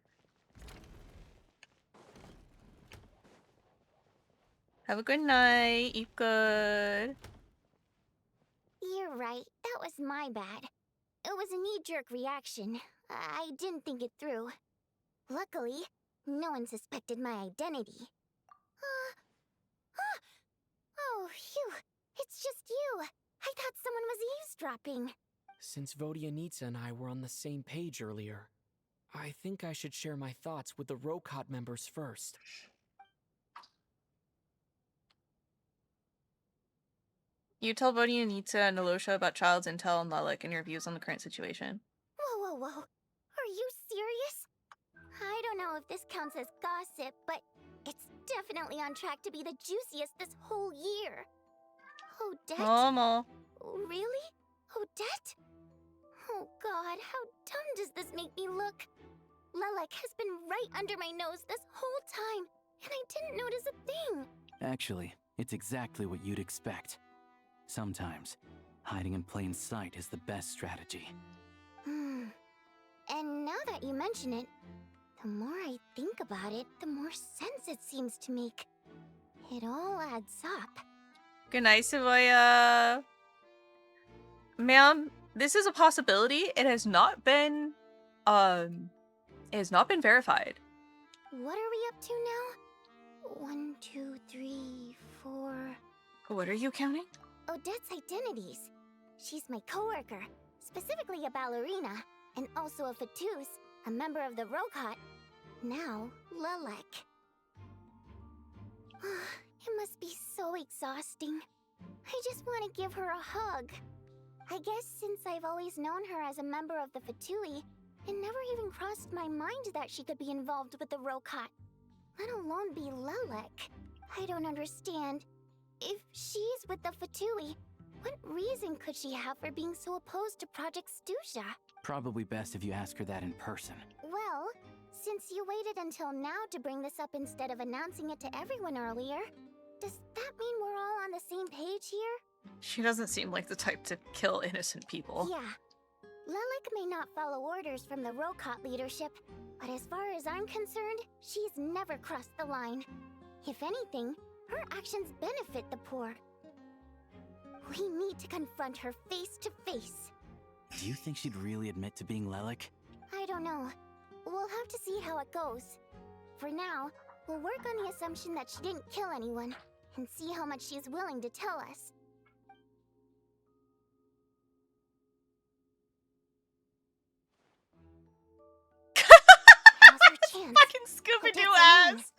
Have a good night, eat good. You're right, that was my bad. It was a knee-jerk reaction. I didn't think it through. Luckily, no one suspected my identity. Oh, phew. It's just you. I thought someone was eavesdropping. Since Vodyanitsa and I were on the same page earlier, I think I should share my thoughts with the Rokot members first. You tell Vodyanitsa and Nolosha about Child's intel and Lelik and your views on the current situation. Whoa. Are you serious? I don't know if this counts as gossip, but it's definitely on track to be the juiciest this whole year. Odette? Momo. Really? Odette? Oh god, how dumb does this make me look? Lelik has been right under my nose this whole time, and I didn't notice a thing. Actually, it's exactly what you'd expect. Sometimes, hiding in plain sight is the best strategy. And now that you mention it, the more I think about it, the more sense it seems to make. It all adds up. Good night, Savoya. Ma'am, this is a possibility. It has not been verified. What are we up to now? 1, 2, 3, 4. What are you counting? Odette's identities. She's my coworker, specifically a ballerina, and also a Fatous, a member of the Rokot. Now, Lelek. It must be so exhausting. I just want to give her a hug. I guess since I've always known her as a member of the Fatui, it never even crossed my mind that she could be involved with the Rokot, let alone be Lelek. I don't understand. If she's with the Fatui, what reason could she have for being so opposed to Project Stuja? Probably best if you ask her that in person. Well, since you waited until now to bring this up instead of announcing it to everyone earlier, does that mean we're all on the same page here? She doesn't seem like the type to kill innocent people. Yeah. Lelek may not follow orders from the Rokot leadership, but as far as I'm concerned, she's never crossed the line. If anything, her actions benefit the poor. We need to confront her face to face. Do you think she'd really admit to being Lelek? I don't know. We'll have to see how it goes. For now, we'll work on the assumption that she didn't kill anyone, and see how much she's willing to tell us. Now's her chance. Fucking Scooby-Doo ass!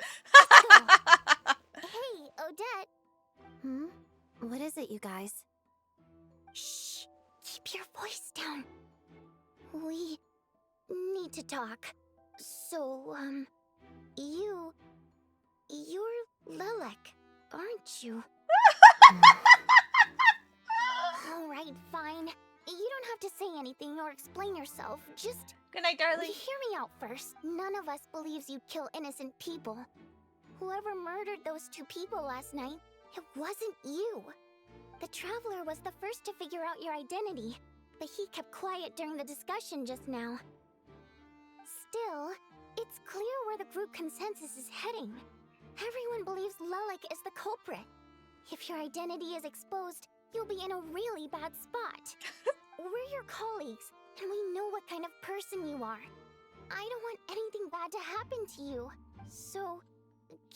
Hey, Odette. What is it, you guys? Shh. Keep your voice down. We need to talk. So, you're Lelek, aren't you? Alright, fine. You don't have to say anything or explain yourself. Just... Good night, darling. Hear me out first. None of us believes you'd kill innocent people. Whoever murdered those 2 people last night, it wasn't you. The Traveler was the first to figure out your identity, but he kept quiet during the discussion just now. Still, it's clear where the group consensus is heading. Everyone believes Lelek is the culprit. If your identity is exposed, you'll be in a really bad spot. We're your colleagues, and we know what kind of person you are. I don't want anything bad to happen to you. So,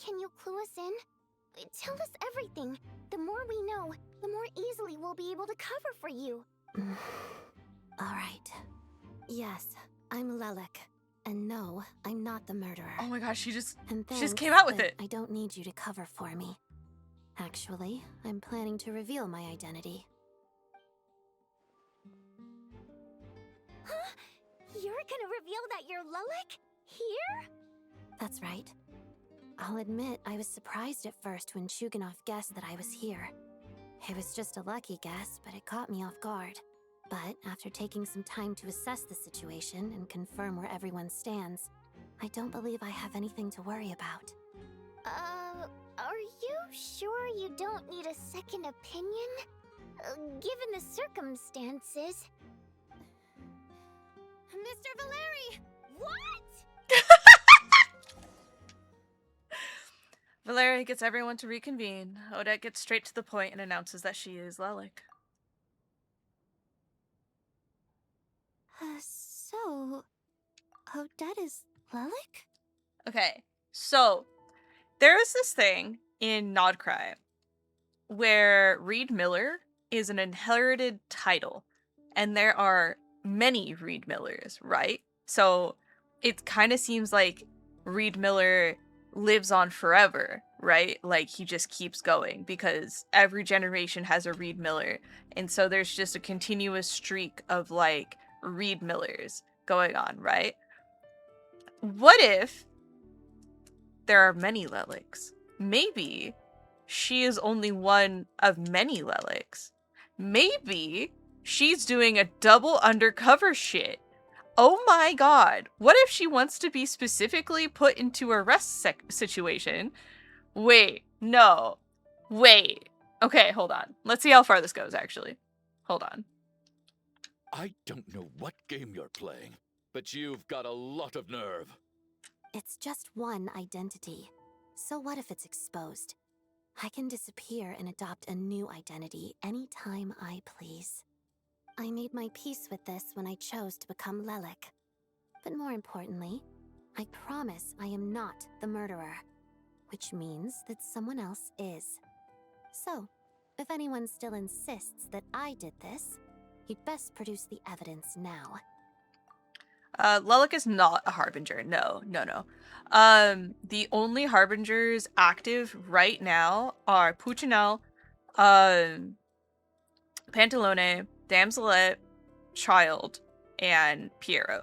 can you clue us in? Tell us everything. The more we know, the more easily we'll be able to cover for you. Alright. Yes, I'm Lelek. And no, I'm not the murderer. Oh my gosh, she just thanks, came out with but it. I don't need you to cover for me. Actually, I'm planning to reveal my identity. Huh? You're gonna reveal that you're Lelek? Here? That's right. I'll admit I was surprised at first when Chuganov guessed that I was here. It was just a lucky guess, but it caught me off guard. But after taking some time to assess the situation and confirm where everyone stands, I don't believe I have anything to worry about. Are you sure you don't need a second opinion? Given the circumstances... Mr. Valeri! What?! Valeria gets everyone to reconvene. Odette gets straight to the point and announces that she is Lelek. So... Odette is Lelek? Okay, so there is this thing in Nodcry where Reed Miller is an inherited title, and there are many Reed Millers, right? So it kind of seems like Reed Miller lives on forever, right? Like he just keeps going because every generation has a Reed Miller, and so there's just a continuous streak of like Reed Millers going on, right? What if there are many Leleks? Maybe she is only one of many Leleks. Maybe she's doing a double undercover shit. Oh my god. What if she wants to be specifically put into a arrest situation? Wait, no. Wait. Okay, hold on. Let's see how far this goes, actually. Hold on. I don't know what game you're playing, but you've got a lot of nerve. It's just one identity. So what if it's exposed? I can disappear and adopt a new identity anytime I please. I made my peace with this when I chose to become Lelik. But more importantly, I promise I am not the murderer, which means that someone else is. So, if anyone still insists that I did this, you'd best produce the evidence now. Lelik is not a Harbinger. No. The only Harbingers active right now are Puccinell, Pantalone, Damselette, Child, and Piero.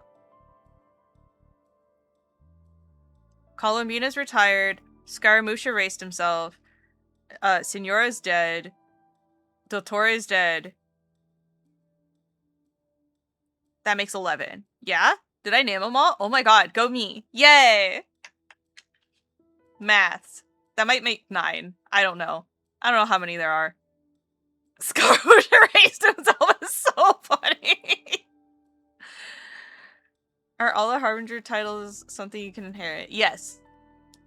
Colombina's retired, Scaramouche erased himself, Signora's dead, Dottore's dead. That makes 11. Yeah? Did I name them all? Oh my god, go me. Yay! Maths. That might make 9. I don't know. I don't know how many there are. Scaramouche erased himself is so funny. Are all the Harbinger titles something you can inherit? Yes.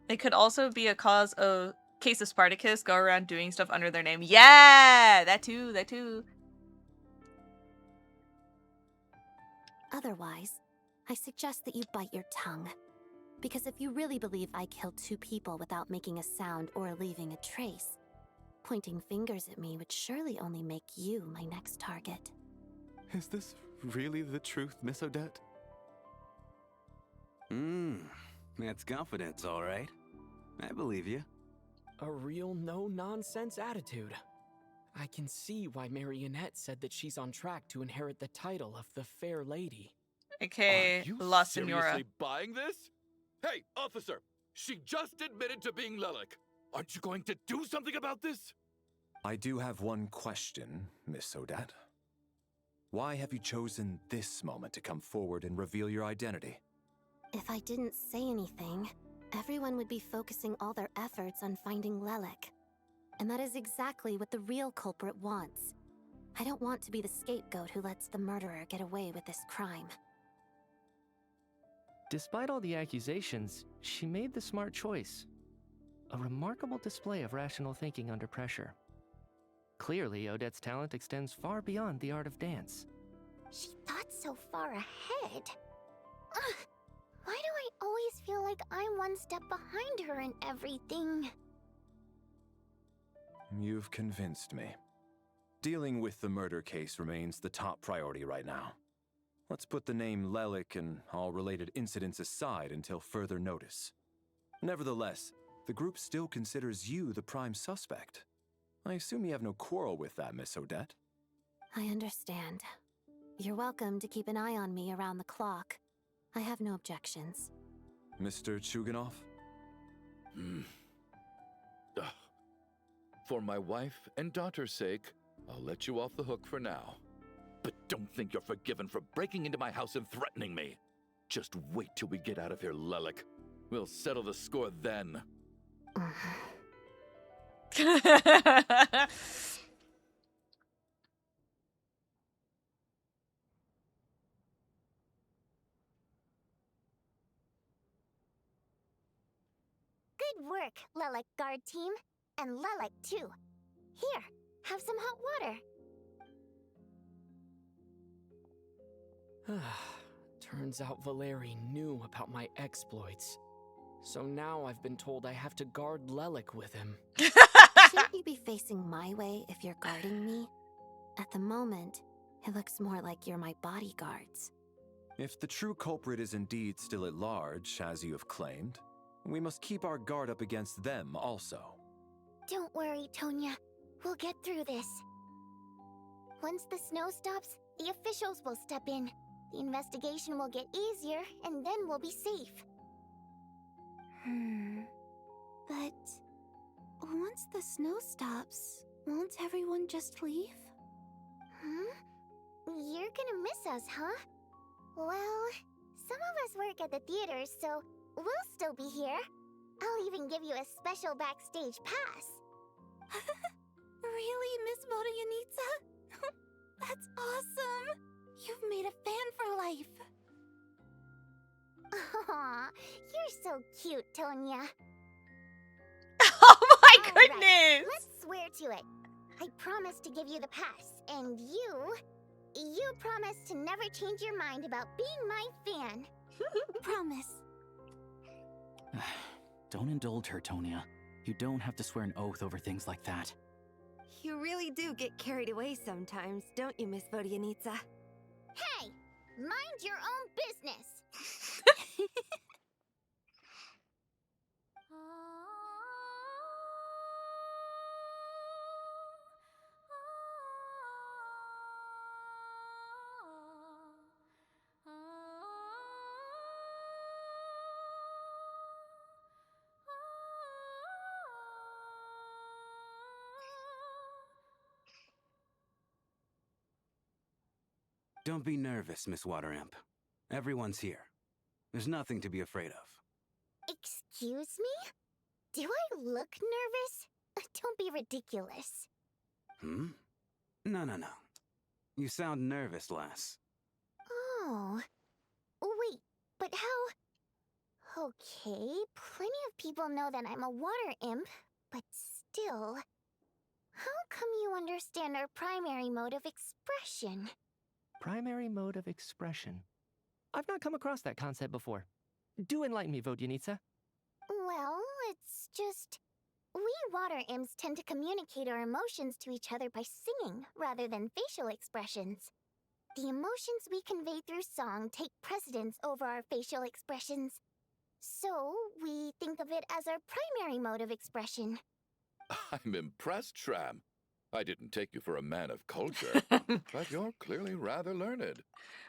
It could also be a case of Spartacus go around doing stuff under their name. Yeah! That too. Otherwise, I suggest that you bite your tongue. Because if you really believe I killed 2 people without making a sound or leaving a trace, pointing fingers at me would surely only make you my next target. Is this really the truth, Miss Odette? That's confidence, all right. I believe you. A real no-nonsense attitude. I can see why Marionette said that she's on track to inherit the title of the Fair Lady. Okay, Are you La Senora. seriously buying this? Hey, officer! She just admitted to being Lelik. Aren't you going to do something about this? I do have one question, Miss Odette. Why have you chosen this moment to come forward and reveal your identity? If I didn't say anything, everyone would be focusing all their efforts on finding Lelik. And that is exactly what the real culprit wants. I don't want to be the scapegoat who lets the murderer get away with this crime. Despite all the accusations, she made the smart choice. A remarkable display of rational thinking under pressure. Clearly, Odette's talent extends far beyond the art of dance. She thought so far ahead. Ugh, why do I always feel like I'm one step behind her in everything? You've convinced me. Dealing with the murder case remains the top priority right now. Let's put the name Lelik and all related incidents aside until further notice. Nevertheless, the group still considers you the prime suspect. I assume you have no quarrel with that, Miss Odette? I understand. You're welcome to keep an eye on me around the clock. I have no objections. Mr. Chuganov? For my wife and daughter's sake, I'll let you off the hook for now. But don't think you're forgiven for breaking into my house and threatening me. Just wait till we get out of here, Lelik. We'll settle the score then. Good work, Lelik Guard Team. And Lelik, too. Here, have some hot water. Turns out Valeri knew about my exploits. So now I've been told I have to guard Lelik with him. Shouldn't you be facing my way if you're guarding me? At the moment, it looks more like you're my bodyguards. If the true culprit is indeed still at large, as you have claimed, we must keep our guard up against them also. Don't worry, Tonya. We'll get through this. Once the snow stops, the officials will step in. The investigation will get easier, and then we'll be safe. But once the snow stops, won't everyone just leave? You're gonna miss us, huh? Well, some of us work at the theater, so we'll still be here. I'll even give you a special backstage pass. Really, Miss Vodyanitsa? That's awesome! You've made a fan for life! cute, Tonya. Oh my All right, goodness! let's swear to it. I promise to give you the pass, and you promise to never change your mind about being my fan. Promise. Don't indulge her, Tonya. You don't have to swear an oath over things like that. You really do get carried away sometimes, don't you, Miss Vodyanitsa? Hey, mind your own business. Don't be nervous, Miss Water Imp. Everyone's here. There's nothing to be afraid of. Excuse me? Do I look nervous? Don't be ridiculous. Hmm? No. You sound nervous, lass. Oh. Wait, but how... Okay, plenty of people know that I'm a water imp, but still... How come you understand our primary mode of expression? Primary mode of expression. I've not come across that concept before. Do enlighten me, Vodyanitsa. Well, it's just... We water imps tend to communicate our emotions to each other by singing, rather than facial expressions. The emotions we convey through song take precedence over our facial expressions. So, we think of it as our primary mode of expression. I'm impressed, Shram. I didn't take you for a man of culture, but you're clearly rather learned.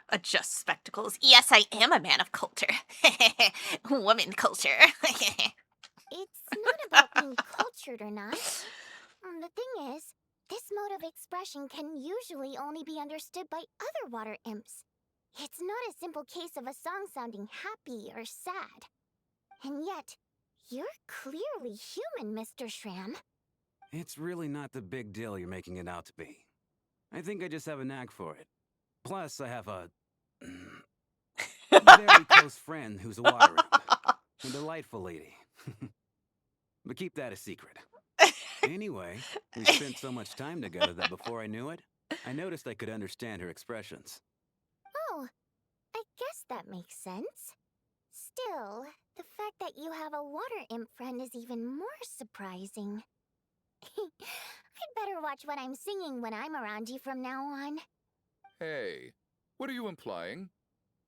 Adjust spectacles. Yes, I am a man of culture. Woman culture. It's not about being cultured or not. The thing is, this mode of expression can usually only be understood by other water imps. It's not a simple case of a song sounding happy or sad. And yet, you're clearly human, Mr. Shram. It's really not the big deal you're making it out to be. I think I just have a knack for it. Plus, I have a very close friend who's a water imp. A delightful lady. But keep that a secret. Anyway, we spent so much time together that before I knew it, I noticed I could understand her expressions. Oh, I guess that makes sense. Still, the fact that you have a water imp friend is even more surprising. I'd better watch what I'm singing when I'm around you from now on. Hey, what are you implying?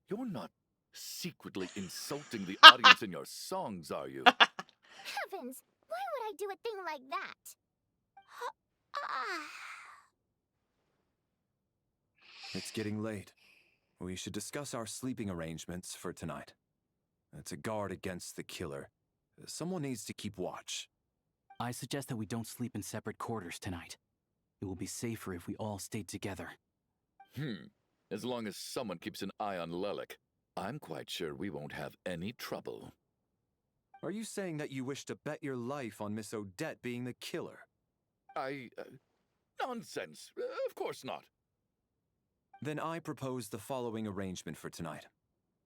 You're not secretly insulting the audience in your songs, are you? Heavens, why would I do a thing like that? It's getting late. We should discuss our sleeping arrangements for tonight. To guard against the killer, someone needs to keep watch. I suggest that we don't sleep in separate quarters tonight. It will be safer if we all stayed together. As long as someone keeps an eye on Lelik, I'm quite sure we won't have any trouble. Are you saying that you wish to bet your life on Miss Odette being the killer? Nonsense. Of course not. Then I propose the following arrangement for tonight.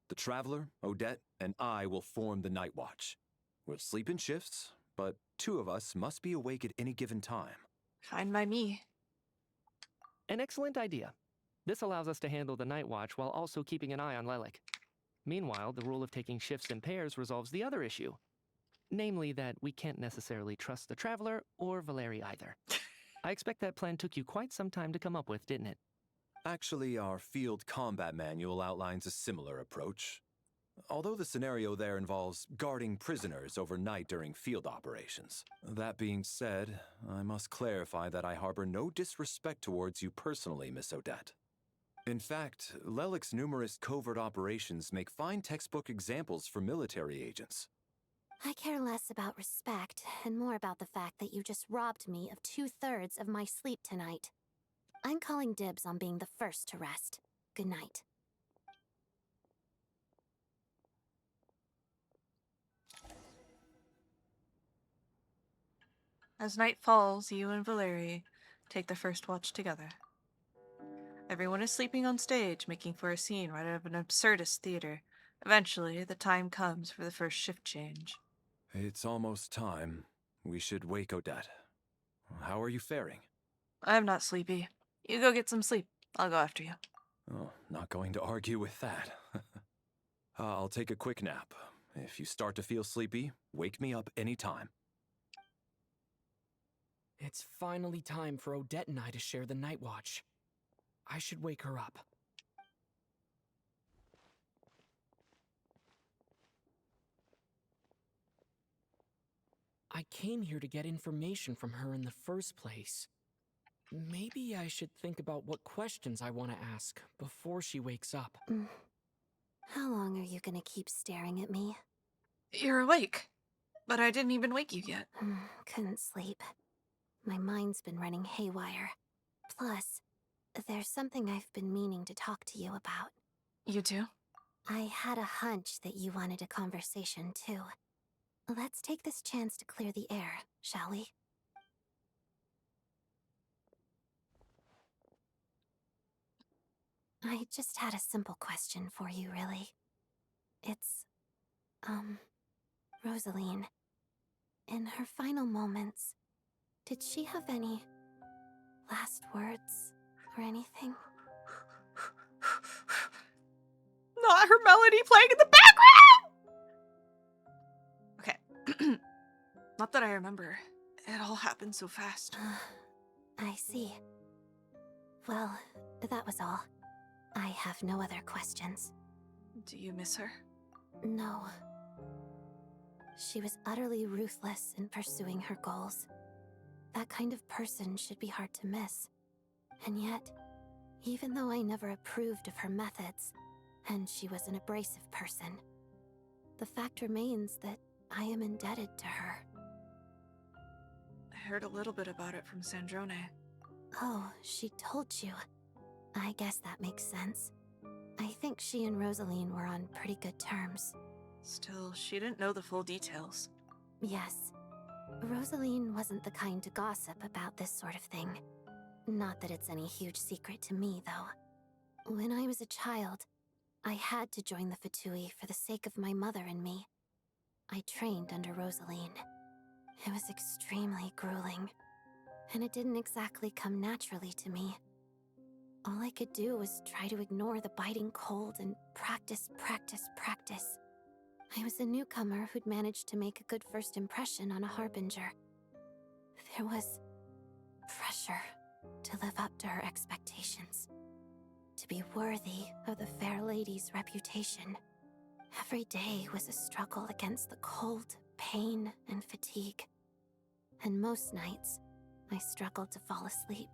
The Traveler, Odette, and I will form the Night Watch. We'll sleep in shifts, but 2 of us must be awake at any given time. Fine by me. An excellent idea. This allows us to handle the Night Watch while also keeping an eye on Lelik. Meanwhile, the rule of taking shifts in pairs resolves the other issue. Namely that we can't necessarily trust the Traveler or Valeri either. I expect that plan took you quite some time to come up with, didn't it? Actually, our field combat manual outlines a similar approach. Although the scenario there involves guarding prisoners overnight during field operations. That being said, I must clarify that I harbor no disrespect towards you personally, Miss Odette. In fact, Lelik's numerous covert operations make fine textbook examples for military agents. I care less about respect and more about the fact that you just robbed me of 2/3 of my sleep tonight. I'm calling dibs on being the first to rest. Good night. As night falls, you and Valeri take the first watch together. Everyone is sleeping on stage, making for a scene right out of an absurdist theater. Eventually, the time comes for the first shift change. It's almost time. We should wake Odette. How are you faring? I'm not sleepy. You go get some sleep. I'll go after you. Oh, not going to argue with that. I'll take a quick nap. If you start to feel sleepy, wake me up anytime. It's finally time for Odette and I to share the night watch. I should wake her up. I came here to get information from her in the first place. Maybe I should think about what questions I want to ask before she wakes up. How long are you gonna keep staring at me? You're awake, but I didn't even wake you yet. Couldn't sleep. My mind's been running haywire. Plus, there's something I've been meaning to talk to you about. You too? I had a hunch that you wanted a conversation too. Let's take this chance to clear the air, shall we? I just had a simple question for you, really. It's, Rosaline. In her final moments, did she have any last words or anything? Not her melody playing in the background! Okay. Not that I remember. It all happened so fast. I see. Well, that was all. I have no other questions. Do you miss her? No. She was utterly ruthless in pursuing her goals. That kind of person should be hard to miss. And yet, even though I never approved of her methods, and she was an abrasive person, the fact remains that I am indebted to her. I heard a little bit about it from Sandrone. Oh, she told you. I guess that makes sense. I think she and Rosaline were on pretty good terms. Still, she didn't know the full details. Yes. Rosaline wasn't the kind to gossip about this sort of thing. Not that it's any huge secret to me, though. When I was a child, I had to join the Fatui for the sake of my mother and me. I trained under Rosaline. It was extremely grueling, and it didn't exactly come naturally to me. All I could do was try to ignore the biting cold and practice. I was a newcomer who'd managed to make a good first impression on a harbinger. There was pressure to live up to her expectations, to be worthy of the fair lady's reputation. Every day was a struggle against the cold, pain, and fatigue. And most nights, I struggled to fall asleep.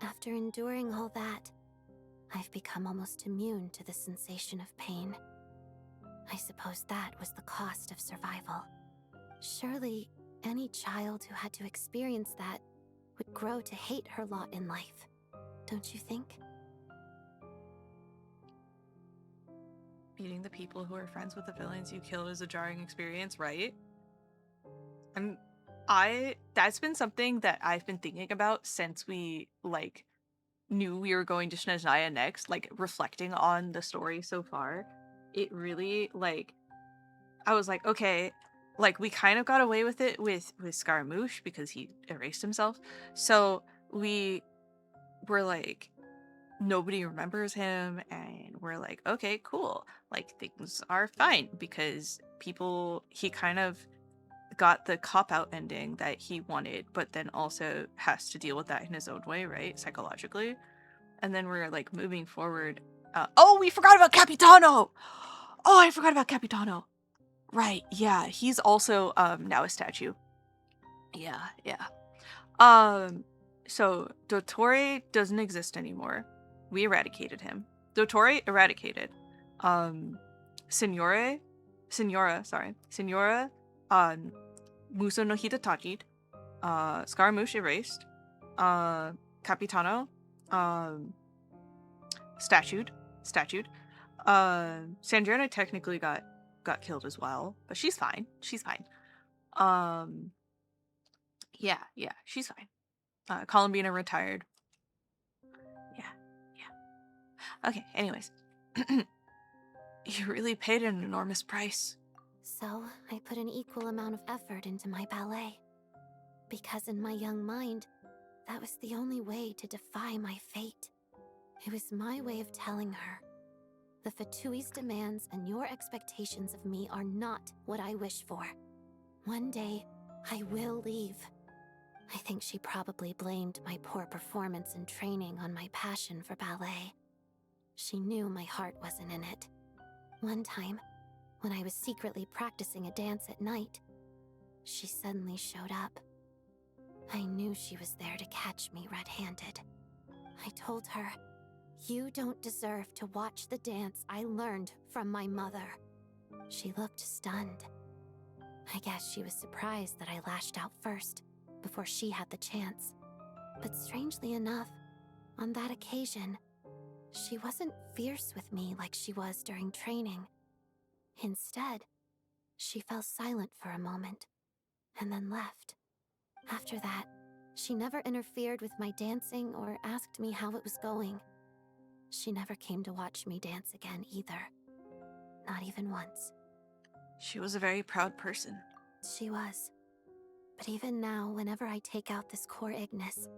After enduring all that, I've become almost immune to the sensation of pain. I suppose that was the cost of survival. Surely, any child who had to experience that would grow to hate her lot in life, don't you think? Meeting the people who are friends with the villains you killed is a jarring experience, right? That's been something that I've been thinking about since we, knew we were going to Snezhnaya next, reflecting on the story so far. It really, I was like, okay, we kind of got away with it with Scaramouche because he erased himself. So we were like, nobody remembers him, and we're like, okay, cool. Things are fine because he kind of got the cop-out ending that he wanted, but then also has to deal with that in his own way, right? Psychologically. And then we're moving forward. Oh, we forgot about Capitano! Oh, I forgot about Capitano. Right, yeah, he's also now a statue. Yeah. So Dottore doesn't exist anymore. We eradicated him. Dottore eradicated. Signora, Muso no Hidataki, Scaramouche erased, Capitano, statued. Sandrona technically got killed as well, but she's fine. Yeah, she's fine. Columbina retired. Yeah. Okay, anyways. You really paid an enormous price. So I put an equal amount of effort into my ballet. Because in my young mind, that was the only way to defy my fate. It was my way of telling her, the Fatui's demands and your expectations of me are not what I wish for. One day, I will leave. I think she probably blamed my poor performance in training on my passion for ballet. She knew my heart wasn't in it. One time, when I was secretly practicing a dance at night, she suddenly showed up. I knew she was there to catch me red-handed. I told her, "You don't deserve to watch the dance I learned from my mother." She looked stunned. I guess she was surprised that I lashed out first, before she had the chance. But strangely enough, on that occasion, she wasn't fierce with me like she was during training. Instead, she fell silent for a moment, and then left. After that, she never interfered with my dancing or asked me how it was going. She never came to watch me dance again either. Not even once. She was a very proud person. She was. But even now, whenever I take out this core Ignis,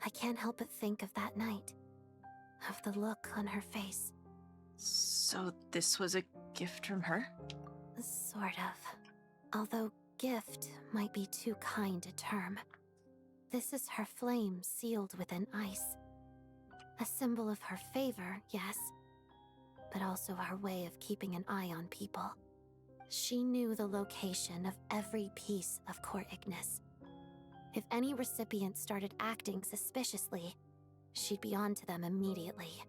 I can't help but think of that night. Of the look on her face. So this was a gift from her? Sort of. Although gift might be too kind a term. This is her flame sealed within ice. A symbol of her favor, yes, but also her way of keeping an eye on people. She knew the location of every piece of core Ignis. If any recipient started acting suspiciously, she'd be on to them immediately.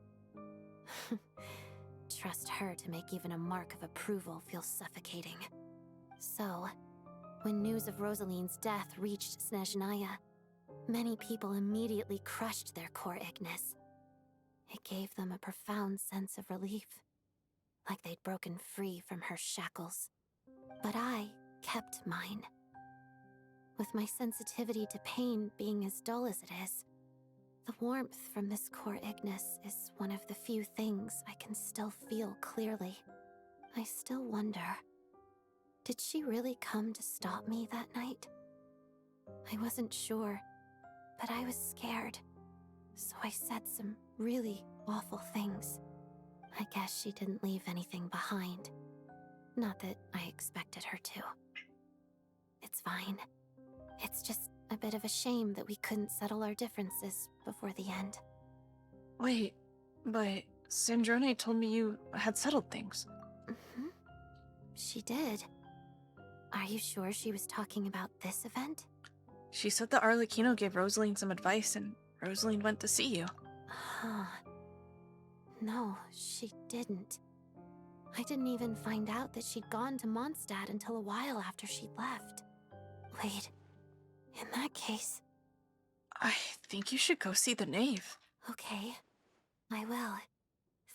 Trust her to make even a mark of approval feel suffocating. So, when news of Rosaline's death reached Snezhnaya, many people immediately crushed their core Ignis. It gave them a profound sense of relief, like they'd broken free from her shackles. But I kept mine. With my sensitivity to pain being as dull as it is, the warmth from this core Ignis is one of the few things I can still feel clearly. I still wonder, did she really come to stop me that night? I wasn't sure, but I was scared. So I said some really awful things. I guess she didn't leave anything behind. Not that I expected her to. It's fine. It's just a bit of a shame that we couldn't settle our differences before the end. Wait, but Sandrone told me you had settled things. Mm-hmm. She did. Are you sure she was talking about this event? She said that Arlecchino gave Rosaline some advice and Rosaline went to see you. Huh. No, she didn't. I didn't even find out that she'd gone to Mondstadt until a while after she'd left. Wait, in that case... I think you should go see the Knave. Okay, I will.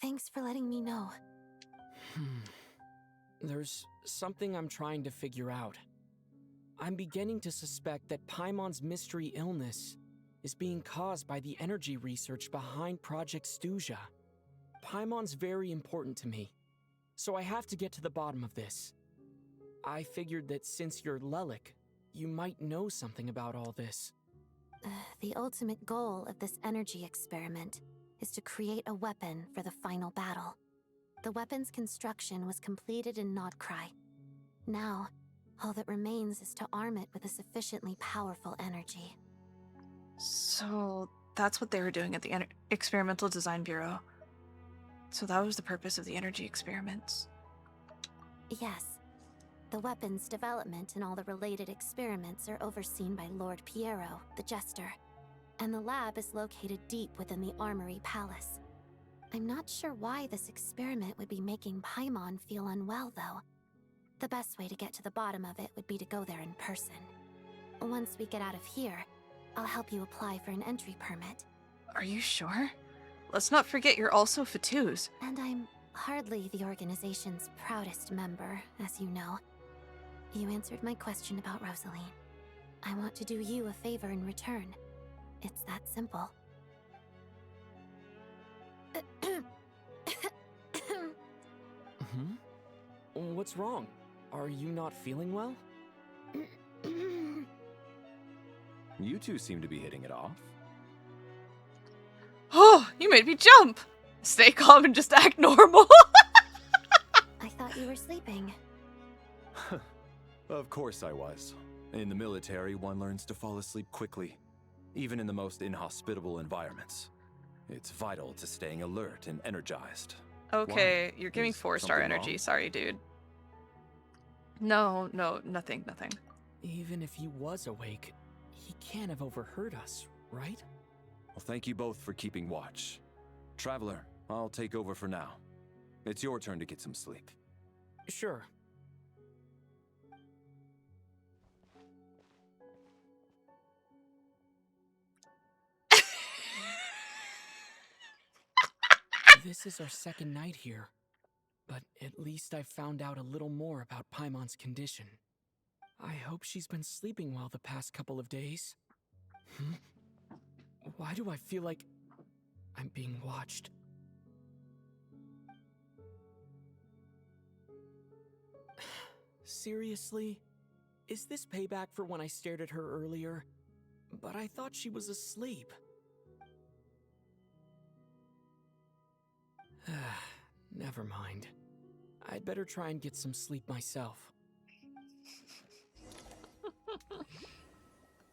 Thanks for letting me know. There's something I'm trying to figure out. I'm beginning to suspect that Paimon's mystery illness is being caused by the energy research behind Project Stuja. Paimon's very important to me, so I have to get to the bottom of this. I figured that since you're Lelik, you might know something about all this. The ultimate goal of this energy experiment is to create a weapon for the final battle. The weapon's construction was completed in Nodcry. Now, all that remains is to arm it with a sufficiently powerful energy. So that's what they were doing at the Experimental Design Bureau. So that was the purpose of the energy experiments. Yes. The weapon's development and all the related experiments are overseen by Lord Piero, the Jester. And the lab is located deep within the Armory Palace. I'm not sure why this experiment would be making Paimon feel unwell, though. The best way to get to the bottom of it would be to go there in person. Once we get out of here, I'll help you apply for an entry permit. Are you sure? Let's not forget you're also Fatuz. And I'm hardly the organization's proudest member, as you know. You answered my question about Rosaline. I want to do you a favor in return. It's that simple. What's wrong? Are you not feeling well? You two seem to be hitting it off. Oh, you made me jump! Stay calm and just act normal. I thought you were sleeping. Of course I was. In the military, one learns to fall asleep quickly, even in the most inhospitable environments. It's vital to staying alert and energized. Okay, Why? you're giving Is 4-star something energy. wrong? Sorry, dude. No, nothing. Even if he was awake, he can't have overheard us, right? Well, thank you both for keeping watch. Traveler, I'll take over for now. It's your turn to get some sleep. Sure. This is our second night here, but at least I found out a little more about Paimon's condition. I hope she's been sleeping well the past couple of days. Why do I feel like I'm being watched? Seriously? Is this payback for when I stared at her earlier? But I thought she was asleep. Never mind. I'd better try and get some sleep myself.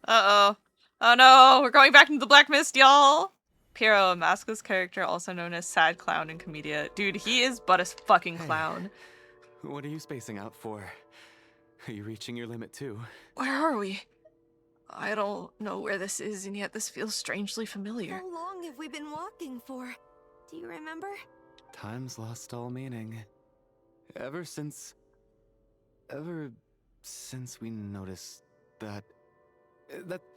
Uh-oh. Oh no, we're going back into the Black Mist, y'all! Piero, Masco's character, also known as Sad Clown in Comedia. Dude, he is but a fucking clown. What are you spacing out for? Are you reaching your limit too? Where are we? I don't know where this is, and yet this feels strangely familiar. How long have we been walking for? Do you remember? Time's lost all meaning. Ever since we noticed that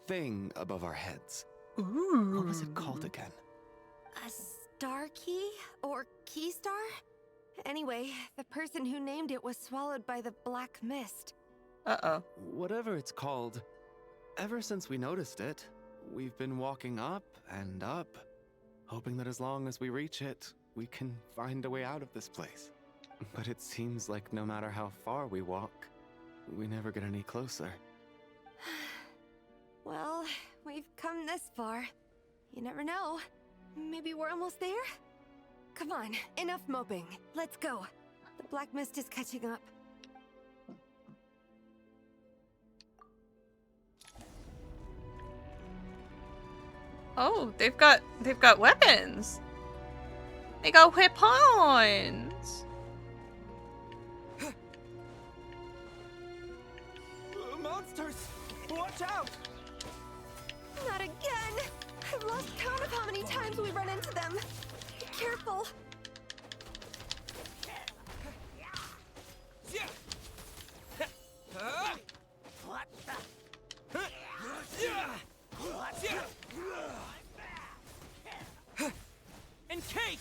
thing above our heads. Ooh. What was it called again? A star key? Or key star? Anyway, the person who named it was swallowed by the black mist. Uh-oh. Whatever it's called, ever since we noticed it, we've been walking up and up, hoping that as long as we reach it, we can find a way out of this place. But it seems like no matter how far we walk, we never get any closer. Well, we've come this far. You never know. Maybe we're almost there? Come on, enough moping. Let's go. The black mist is catching up. Oh, they've got weapons. They got weapons. Monsters! Watch out! Not again! I've lost count of how many times we run into them. Be careful. What the? And Kate!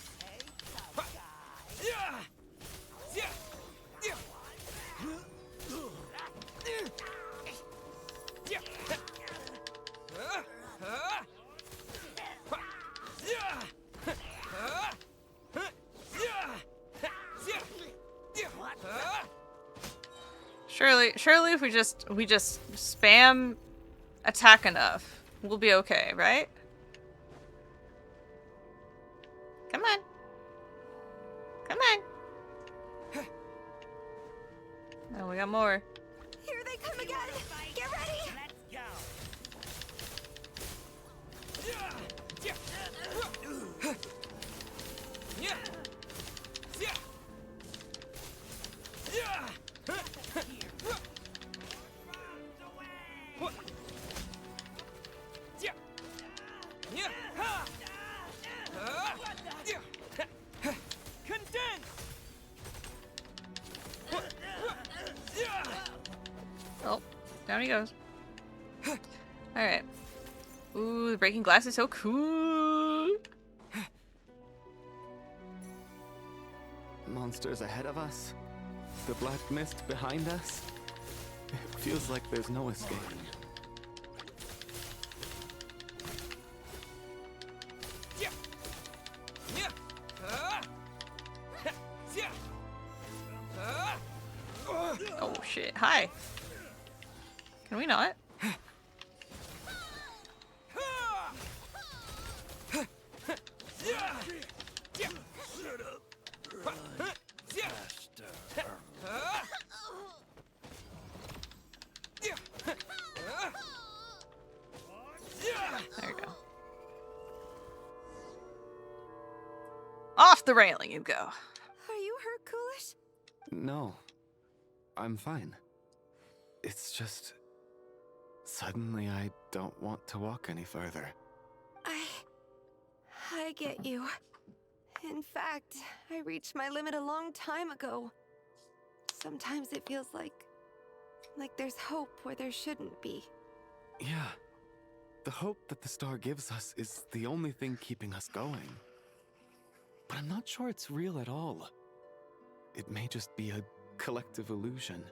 Surely if we just spam attack enough, we'll be okay, right? Come on. Come on. Oh, we got more. Here they come again! Get ready! Let's go! Oh, down he goes. Alright. Ooh, the breaking glass is so cool. Monsters ahead of us? The black mist behind us? It feels like there's no escape. Oh. hi. Can we not? There you go. Off the railing you go. Are you hurt, Coolish? No, I'm fine. It's just... suddenly I don't want to walk any further. I get you. In fact, I reached my limit a long time ago. Sometimes it feels like there's hope where there shouldn't be. Yeah. The hope that the star gives us is the only thing keeping us going. But I'm not sure it's real at all. It may just be a collective illusion.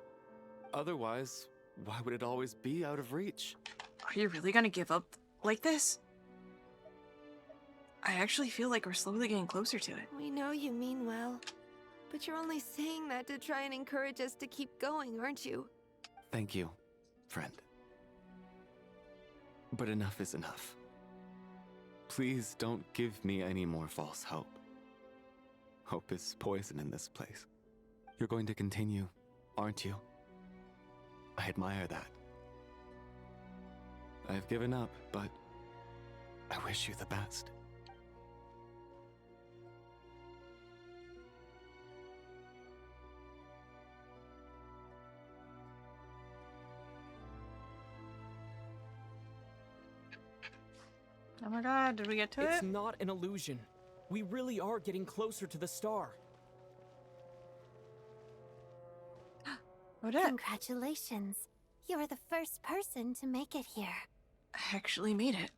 Otherwise, why would it always be out of reach? Are you really gonna give up like this? I actually feel like we're slowly getting closer to it. We know you mean well, but you're only saying that to try and encourage us to keep going, aren't you? Thank you, friend. But enough is enough. Please don't give me any more false hope. Hope is poison in this place. You're going to continue, aren't you? I admire that. I've given up, but I wish you the best. Oh my god, did we get to it? It's not an illusion. We really are getting closer to the star. Odette. Congratulations. You're the first person to make it here. I actually made it.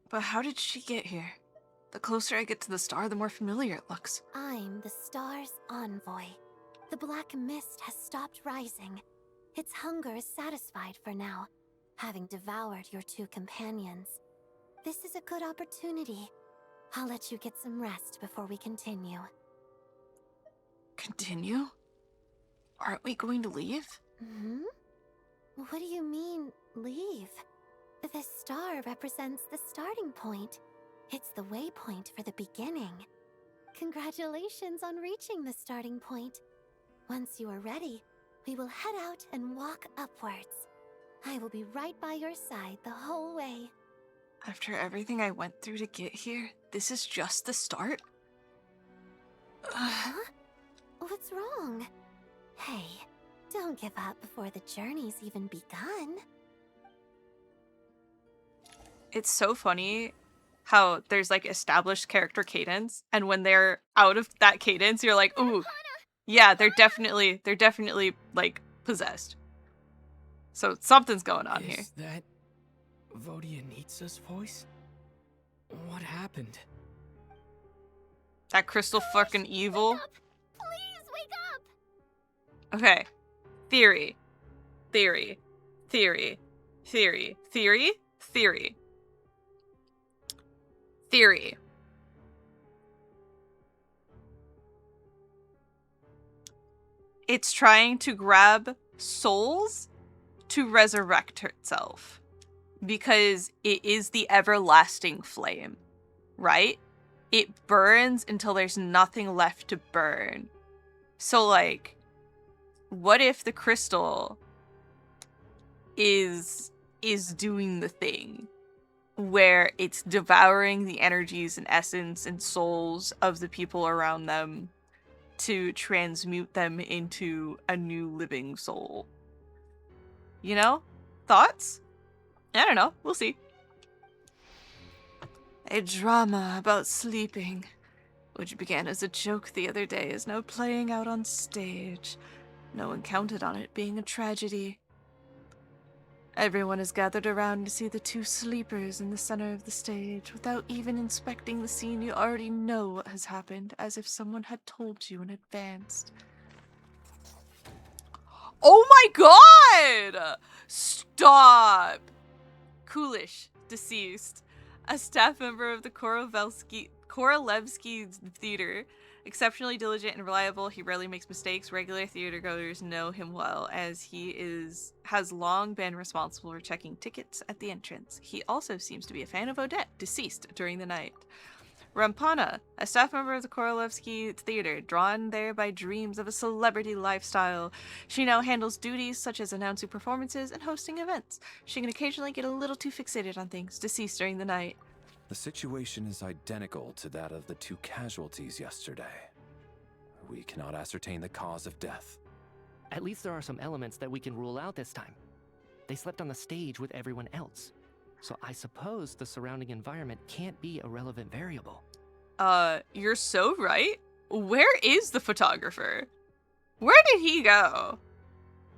But how did she get here? The closer I get to the star, the more familiar it looks. I'm the star's envoy. The black mist has stopped rising. Its hunger is satisfied for now, having devoured your two companions. This is a good opportunity. I'll let you get some rest before we continue. Continue? Aren't we going to leave? Hmm? What do you mean, leave? The star represents the starting point. It's the waypoint for the beginning. Congratulations on reaching the starting point. Once you are ready, we will head out and walk upwards. I will be right by your side the whole way. After everything I went through to get here, this is just the start? Huh? What's wrong? Hey, don't give up before the journey's even begun. It's so funny how there's like established character cadence, and when they're out of that cadence, you're like, ooh, yeah, they're definitely like possessed. So something's going on here. Is that Vodyanitsa's voice? What happened? That crystal fucking evil. Please wake up! Okay. Theory. Theory. Theory. Theory. Theory. Theory. Theory. It's trying to grab souls to resurrect itself because it is the everlasting flame, right? It burns until there's nothing left to burn. So, like, what if the crystal is doing the thing where it's devouring the energies and essence and souls of the people around them to transmute them into a new living soul? You know? Thoughts? I don't know. We'll see. A drama about sleeping, which began as a joke the other day, is now playing out on stage. No one counted on it being a tragedy. Everyone is gathered around to see the two sleepers in the center of the stage without even inspecting the scene. You already know what has happened, as if someone had told you in advance. Oh my god! Stop! Coolish, deceased. A staff member of the Korolevsky Theater Exceptionally diligent and reliable, he rarely makes mistakes. Regular theatergoers know him well, as he has long been responsible for checking tickets at the entrance. He also seems to be a fan of Odette, deceased during the night. Rampana, a staff member of the Korolevsky Theater, drawn there by dreams of a celebrity lifestyle. She now handles duties such as announcing performances and hosting events. She can occasionally get a little too fixated on things, deceased during the night. The situation is identical to that of the 2 casualties yesterday. We cannot ascertain the cause of death. At least there are some elements that we can rule out this time. They slept on the stage with everyone else. So I suppose the surrounding environment can't be a relevant variable. You're so right. Where is the photographer? Where did he go?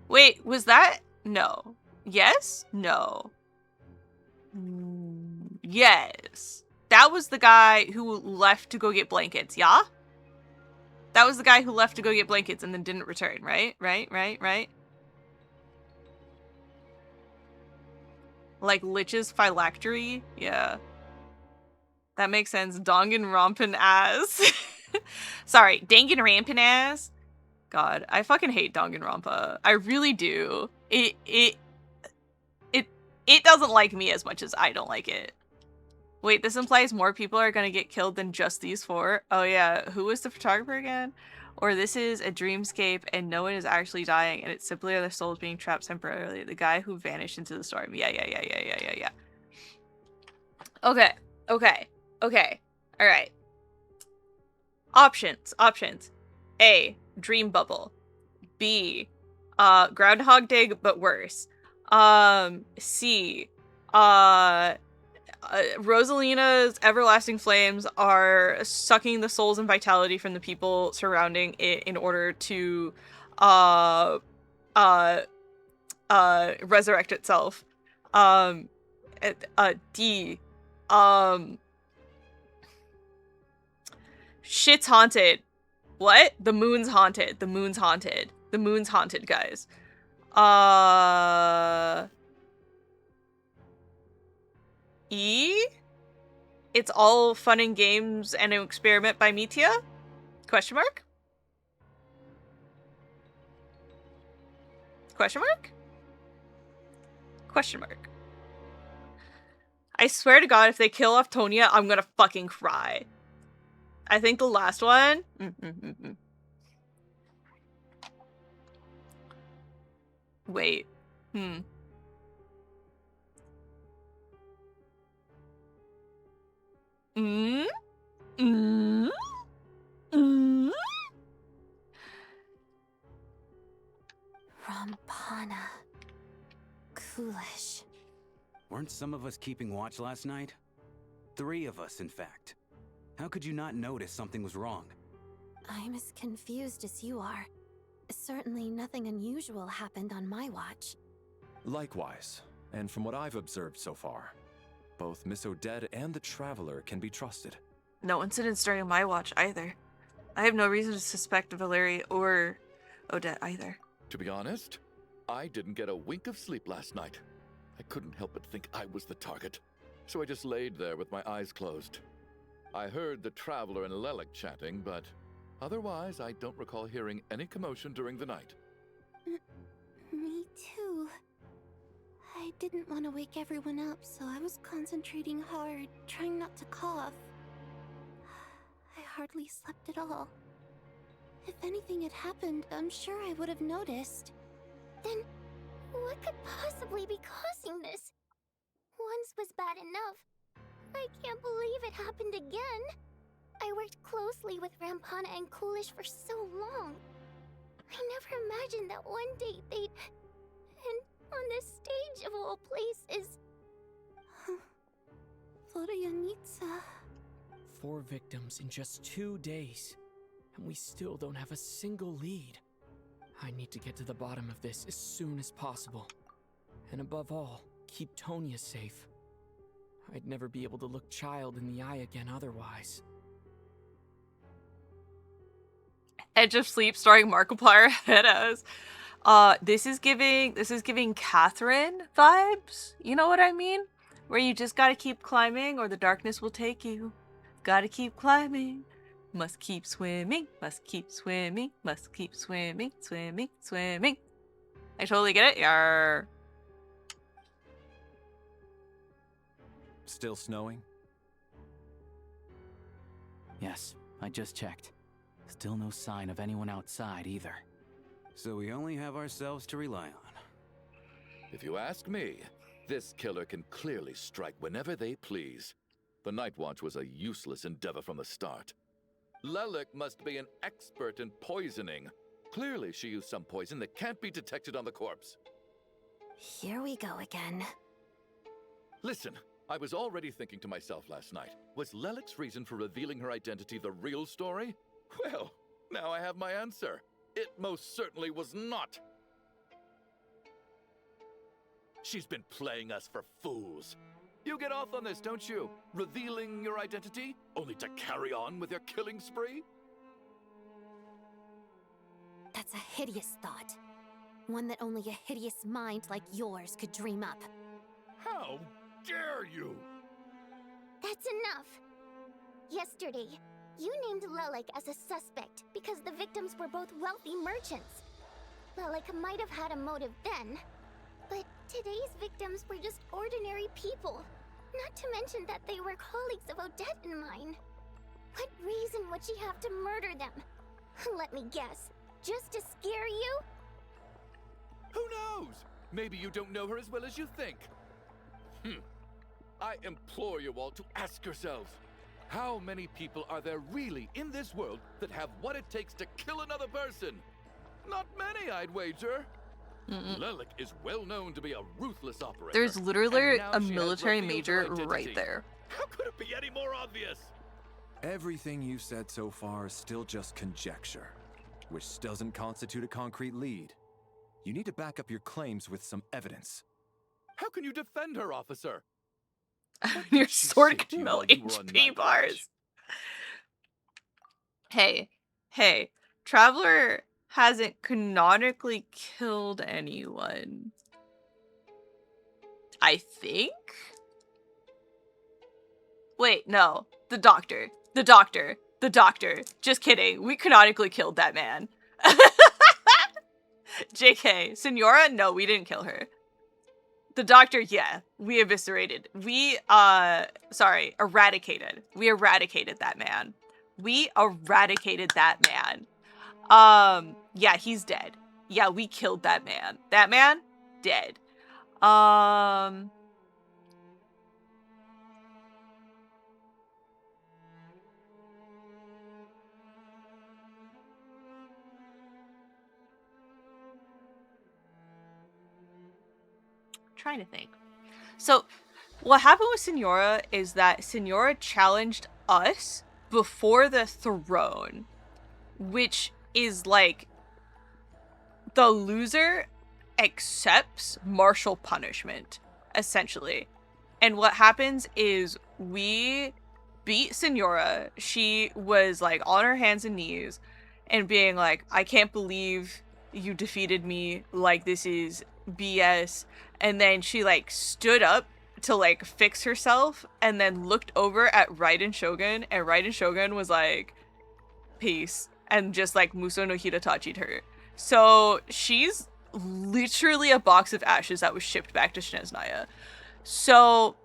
Wait, was that? No. Yes? No. Yes. That was the guy who left to go get blankets, yeah? That was the guy who left to go get blankets and then didn't return, right? Right? Like Lich's phylactery? Yeah. That makes sense. Danganronpan ass. Sorry, Danganronpan ass? God, I fucking hate Danganronpa. I really do. It doesn't like me as much as I don't like it. Wait, this implies more people are gonna get killed than just these 4? Oh yeah, who was the photographer again? Or this is a dreamscape and no one is actually dying and it's simply their souls being trapped temporarily. The guy who vanished into the storm. Yeah. Okay. Alright. Options. A, dream bubble. B, Groundhog Day but worse. C, Rosalina's everlasting flames are sucking the souls and vitality from the people surrounding it in order to resurrect itself. D, shit's haunted. What? The moon's haunted. The moon's haunted, guys. E? It's all fun and games and an experiment by Mitya? Question mark? Question mark? Question mark. I swear to God, if they kill off Tonya, I'm gonna fucking cry. I think the last one... Wait. Rampana. Coolish. Weren't some of us keeping watch last night? 3 of us, in fact. How could you not notice something was wrong? I'm as confused as you are. Certainly nothing unusual happened on my watch. Likewise, and from what I've observed so far, both Miss Odette and the Traveler can be trusted. No incidents during my watch either. I have no reason to suspect Valerie or Odette either. To be honest, I didn't get a wink of sleep last night. I couldn't help but think I was the target, so I just laid there with my eyes closed. I heard the Traveler and Lelik chatting, but otherwise I don't recall hearing any commotion during the night. Me too. I didn't want to wake everyone up, so I was concentrating hard, trying not to cough. I hardly slept at all. If anything had happened, I'm sure I would have noticed. Then, what could possibly be causing this? Once was bad enough. I can't believe it happened again. I worked closely with Rampana and Coolish for so long. I never imagined that one day they'd... And on this stage of all places... Voryanitsa... 4 victims in just 2 days, and we still don't have a single lead. I need to get to the bottom of this as soon as possible. And above all, keep Tonya safe. I'd never be able to look Child in the eye again otherwise. Edge of Sleep starring Markiplier Headass. This is giving Catherine vibes. You know what I mean? Where you just gotta keep climbing or the darkness will take you. Gotta keep climbing. Must keep swimming, must keep swimming, must keep swimming, swimming, swimming. I totally get it. Yarr. Still snowing? Yes, I just checked. Still no sign of anyone outside either. So we only have ourselves to rely on. If you ask me, this killer can clearly strike whenever they please. The Night Watch was a useless endeavor from the start. Lelik must be an expert in poisoning. Clearly she used some poison that can't be detected on the corpse. Here we go again. Listen, I was already thinking to myself last night, was Lelik's reason for revealing her identity the real story? Well, now I have my answer. It most certainly was not. She's been playing us for fools. You get off on this, don't you? Revealing your identity, only to carry on with your killing spree? That's a hideous thought. One that only a hideous mind like yours could dream up. How dare you? That's enough. Yesterday, you named Lelik as a suspect because the victims were both wealthy merchants. Lelik might have had a motive then, but today's victims were just ordinary people. Not to mention that they were colleagues of Odette and mine. What reason would she have to murder them? Let me guess, just to scare you? Who knows? Maybe you don't know her as well as you think. I implore you all to ask yourselves, how many people are there really in this world that have what it takes to kill another person? Not many, I'd wager. Lelik is well known to be a ruthless operator. There's literally and now a she has military revealed her major identity. right there. How could it be any more obvious? Everything you've said so far is still just conjecture, which doesn't constitute a concrete lead. You need to back up your claims with some evidence. How can you defend her, officer? Your sword can you melt while you were on HP Night bars. Hey, Traveler hasn't canonically killed anyone. I think? Wait, no. The doctor. Just kidding. We canonically killed that man. JK. Senora? No, we didn't kill her. The doctor, yeah. We eviscerated. Eradicated. We eradicated that man. Yeah, he's dead. Yeah, we killed that man. That man? Dead. Trying to think. So, what happened with Senora is that Senora challenged us before the throne, which is like the loser accepts martial punishment, essentially. And what happens is we beat Senora. She was like on her hands and knees and being like, I can't believe you defeated me. Like, this is BS. And then she like stood up to like fix herself and then looked over at Raiden Shogun, and Raiden Shogun was like, peace, and just like Muso no Hitatachi'd her. So she's literally a box of ashes that was shipped back to Snezhnaya. So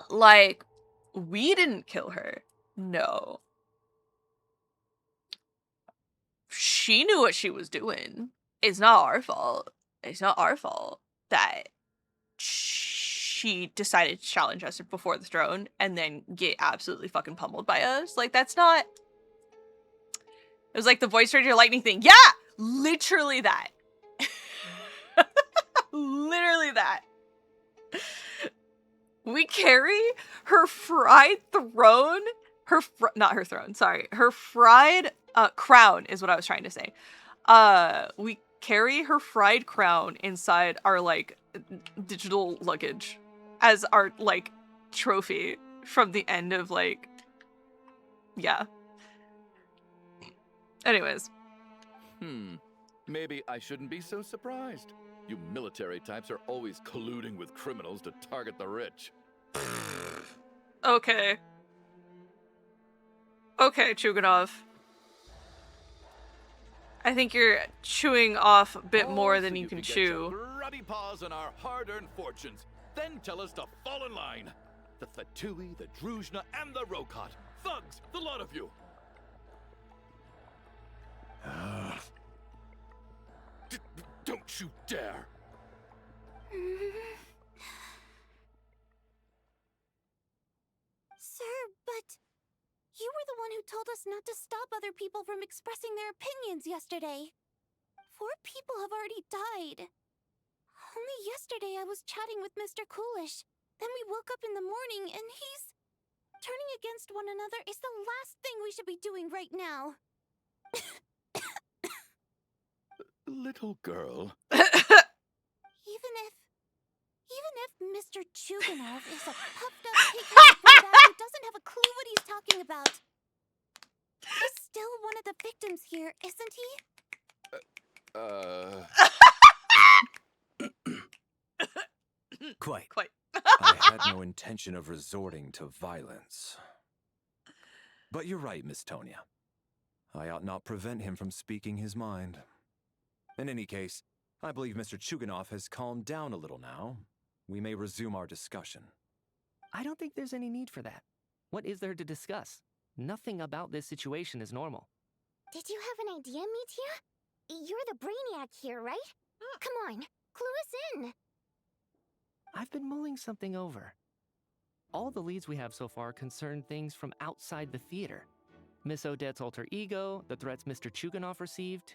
like, we didn't kill her. No. She knew what she was doing. It's not our fault. It's not our fault that she decided to challenge us before the throne and then get absolutely fucking pummeled by us. Like, that's not... It was like the voice ranger lightning thing. Yeah! Literally that. Literally that. We carry her fried throne... not her throne, sorry. Her fried crown is what I was trying to say. We carry her fried crown inside our, like, digital luggage as our, like, trophy from the end of, like, yeah. Anyways. Maybe I shouldn't be so surprised. You military types are always colluding with criminals to target the rich. Okay. Okay, Chuganov. I think you're chewing off a bit more than so you can get your chew. bloody paws on our hard-earned fortunes, then tell us to fall in line. The Fatui, the Druzhna, and the Rokot. Thugs, the lot of you. Don't you dare. Sir, but you were the one who told us not to stop other people from expressing their opinions yesterday. 4 people have already died. Only yesterday I was chatting with Mr. Coolish. Then we woke up in the morning and he's... Turning against one another is the last thing we should be doing right now. Little girl. Even if Mr. Chuganov is a puffed-up pig-headed windbag who doesn't have a clue what he's talking about, he's still one of the victims here, isn't he? Quite. I had no intention of resorting to violence. But you're right, Miss Tonia. I ought not prevent him from speaking his mind. In any case, I believe Mr. Chuganov has calmed down a little now. We may resume our discussion. I don't think there's any need for that. What is there to discuss? Nothing about this situation is normal. Did you have an idea, Mitya? You're the brainiac here, right? Come on, clue us in. I've been mulling something over. All the leads we have so far concern things from outside the theater. Miss Odette's alter ego, the threats Mr. Chuganov received.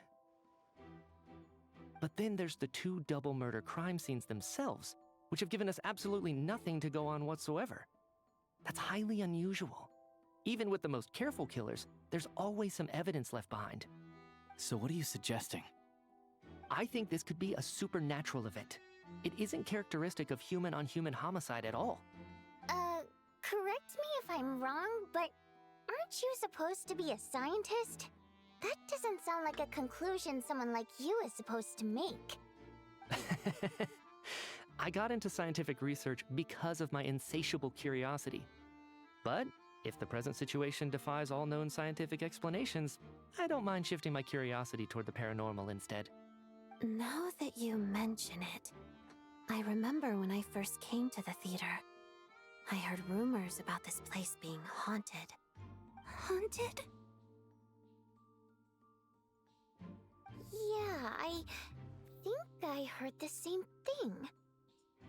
But then there's the 2 double murder crime scenes themselves, which have given us absolutely nothing to go on whatsoever. That's highly unusual. Even with the most careful killers, there's always some evidence left behind. So what are you suggesting? I think this could be a supernatural event. It isn't characteristic of human-on-human homicide at all. Correct me if I'm wrong, but aren't you supposed to be a scientist? That doesn't sound like a conclusion someone like you is supposed to make. I got into scientific research because of my insatiable curiosity. But if the present situation defies all known scientific explanations, I don't mind shifting my curiosity toward the paranormal instead. Now that you mention it, I remember when I first came to the theater. I heard rumors about this place being haunted. Haunted? Yeah, I think I heard the same thing.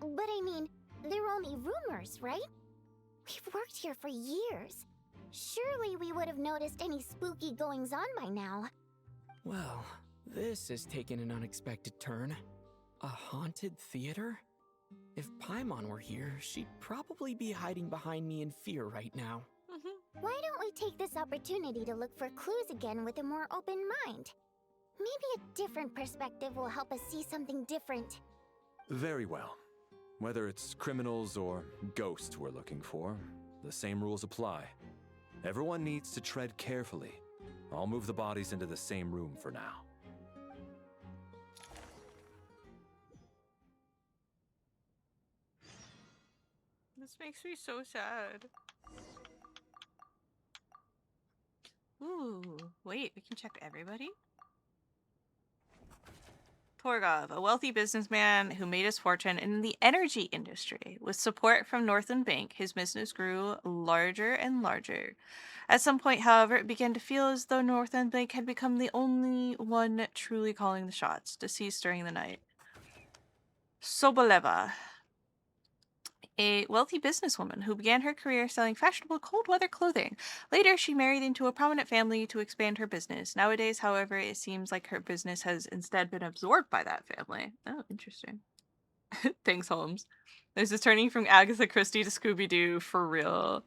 But I mean, they're only rumors, right? We've worked here for years. Surely we would have noticed any spooky goings-on by now. Well, this has taken an unexpected turn. A haunted theater? If Paimon were here, she'd probably be hiding behind me in fear right now. Why don't we take this opportunity to look for clues again with a more open mind? Maybe a different perspective will help us see something different. Very well. Whether it's criminals or ghosts we're looking for, the same rules apply. Everyone needs to tread carefully. I'll move the bodies into the same room for now. This makes me so sad. Ooh, wait, we can check everybody? Torgov, a wealthy businessman who made his fortune in the energy industry. With support from Northland Bank, his business grew larger and larger. At some point, however, it began to feel as though Northland Bank had become the only one truly calling the shots, deceased during the night. Soboleva, a wealthy businesswoman who began her career selling fashionable cold-weather clothing. Later, she married into a prominent family to expand her business. Nowadays, however, it seems like her business has instead been absorbed by that family. Oh, interesting. Thanks, Holmes. This is turning from Agatha Christie to Scooby-Doo for real.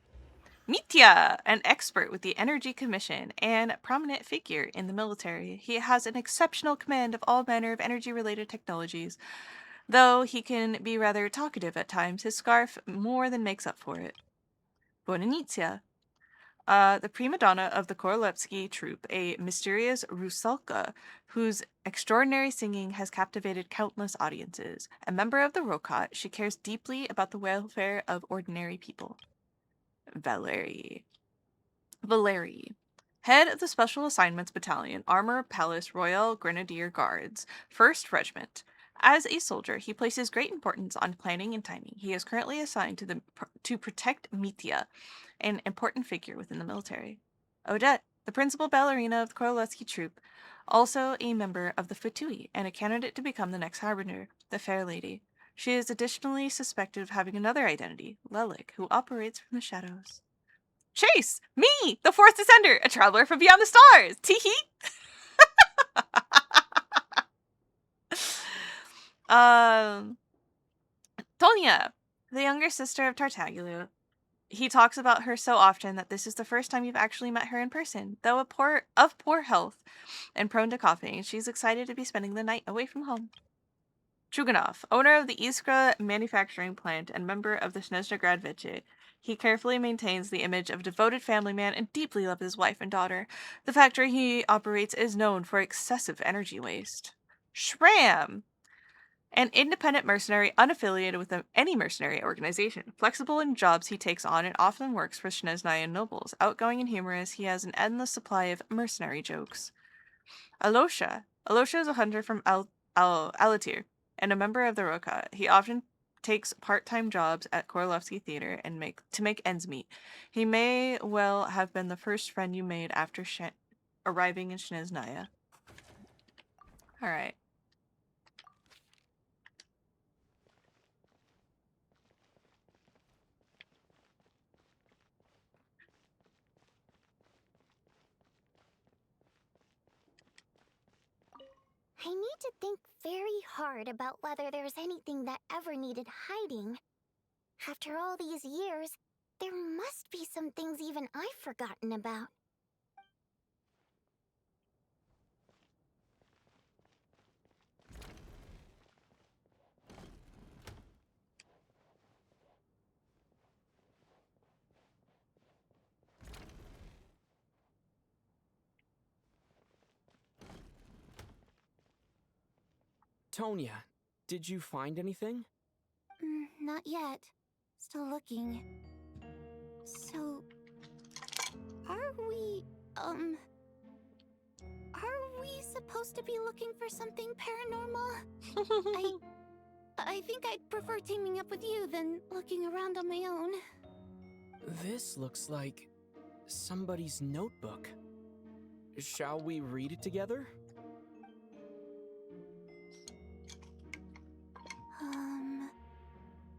Mitya, an expert with the Energy Commission and a prominent figure in the military. He has an exceptional command of all manner of energy-related technologies. Though he can be rather talkative at times, his scarf more than makes up for it. Bonanitsia, the prima donna of the Korolepsky troupe, a mysterious Rusalka whose extraordinary singing has captivated countless audiences. A member of the Rokot, she cares deeply about the welfare of ordinary people. Valerie. Head of the Special Assignments Battalion, Armor Palace Royal Grenadier Guards, 1st Regiment. As a soldier, he places great importance on planning and timing. He is currently assigned to protect Mitya, an important figure within the military. Odette, the principal ballerina of the Korolevsky troupe, also a member of the Fatui and a candidate to become the next Harbinger, the Fair Lady. She is additionally suspected of having another identity, Lelik, who operates from the shadows. Chase! Me! The 4th Descender! A traveler from beyond the stars! Teehee! Tonya! The younger sister of Tartaglia. He talks about her so often that this is the first time you've actually met her in person. Though of poor health and prone to coughing, she's excited to be spending the night away from home. Chuganov, owner of the Iskra manufacturing plant and member of the Snezhnograd Veche. He carefully maintains the image of a devoted family man and deeply loves his wife and daughter. The factory he operates is known for excessive energy waste. Shram! An independent mercenary unaffiliated with any mercenary organization. Flexible in jobs he takes on and often works for Snezhnayan nobles. Outgoing and humorous, he has an endless supply of mercenary jokes. Alosha. Alosha is a hunter from Alatir and a member of the Roka. He often takes part-time jobs at Korolevsky Theater and to make ends meet. He may well have been the first friend you made after arriving in Snezhnaya. All right. I need to think very hard about whether there's anything that ever needed hiding. After all these years, there must be some things even I've forgotten about. Tonya, did you find anything? Not yet. Still looking. So... Are we supposed to be looking for something paranormal? I think I'd prefer teaming up with you than looking around on my own. This looks like somebody's notebook. Shall we read it together?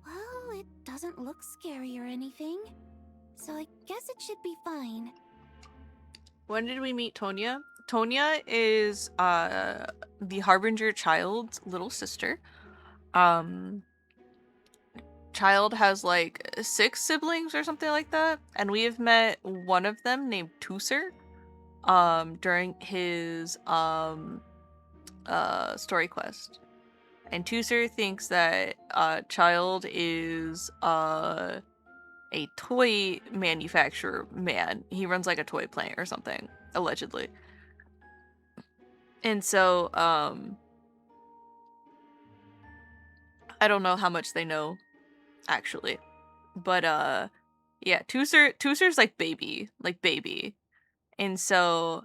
Well, it doesn't look scary or anything, so I guess it should be fine. When did we meet Tonya? Tonya is the Harbinger child's little sister. Child has like 6 siblings or something like that, and we have met one of them named Tusser during his story quest. And Tusser thinks that Child is a toy manufacturer man. He runs like a toy plant or something, allegedly. And so, I don't know how much they know, actually. But, yeah, Tusser's like baby. And so,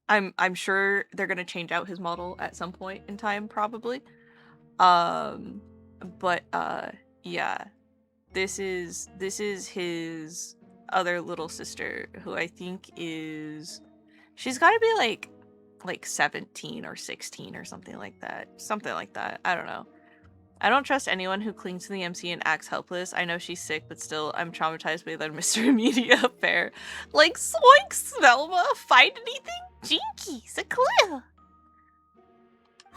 I'm sure they're gonna change out his model at some point in time, probably. But, yeah. This is his other little sister, who I think is... She's gotta be like 17 or 16 or something like that. Something like that. I don't know. I don't trust anyone who clings to the MC and acts helpless. I know she's sick, but still, I'm traumatized by that Mr. Media affair. Like, swoinks, Velma! Find anything? Jinkies, a clue!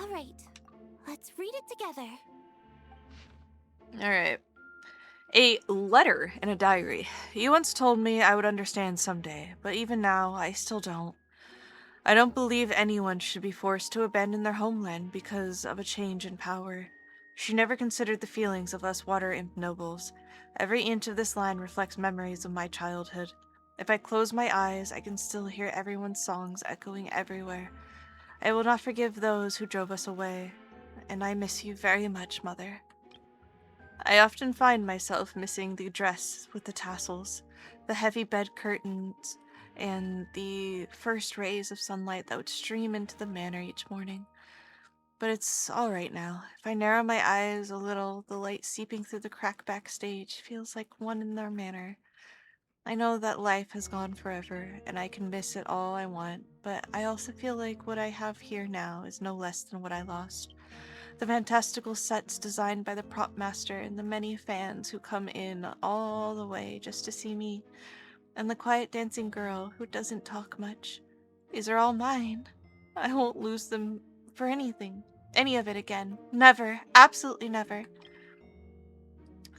Alright, let's read it together. Alright. A letter in a diary. You once told me I would understand someday, but even now, I still don't. I don't believe anyone should be forced to abandon their homeland because of a change in power. She never considered the feelings of us water imp nobles. Every inch of this land reflects memories of my childhood. If I close my eyes, I can still hear everyone's songs echoing everywhere. I will not forgive those who drove us away, and I miss you very much, Mother. I often find myself missing the dress with the tassels, the heavy bed curtains, and the first rays of sunlight that would stream into the manor each morning. But it's all right now. If I narrow my eyes a little, the light seeping through the crack backstage feels like one in their manner. I know that life has gone forever, and I can miss it all I want, but I also feel like what I have here now is no less than what I lost. The fantastical sets designed by the prop master and the many fans who come in all the way just to see me, and the quiet dancing girl who doesn't talk much. These are all mine. I won't lose them for anything. Any of it again. Never. Absolutely never.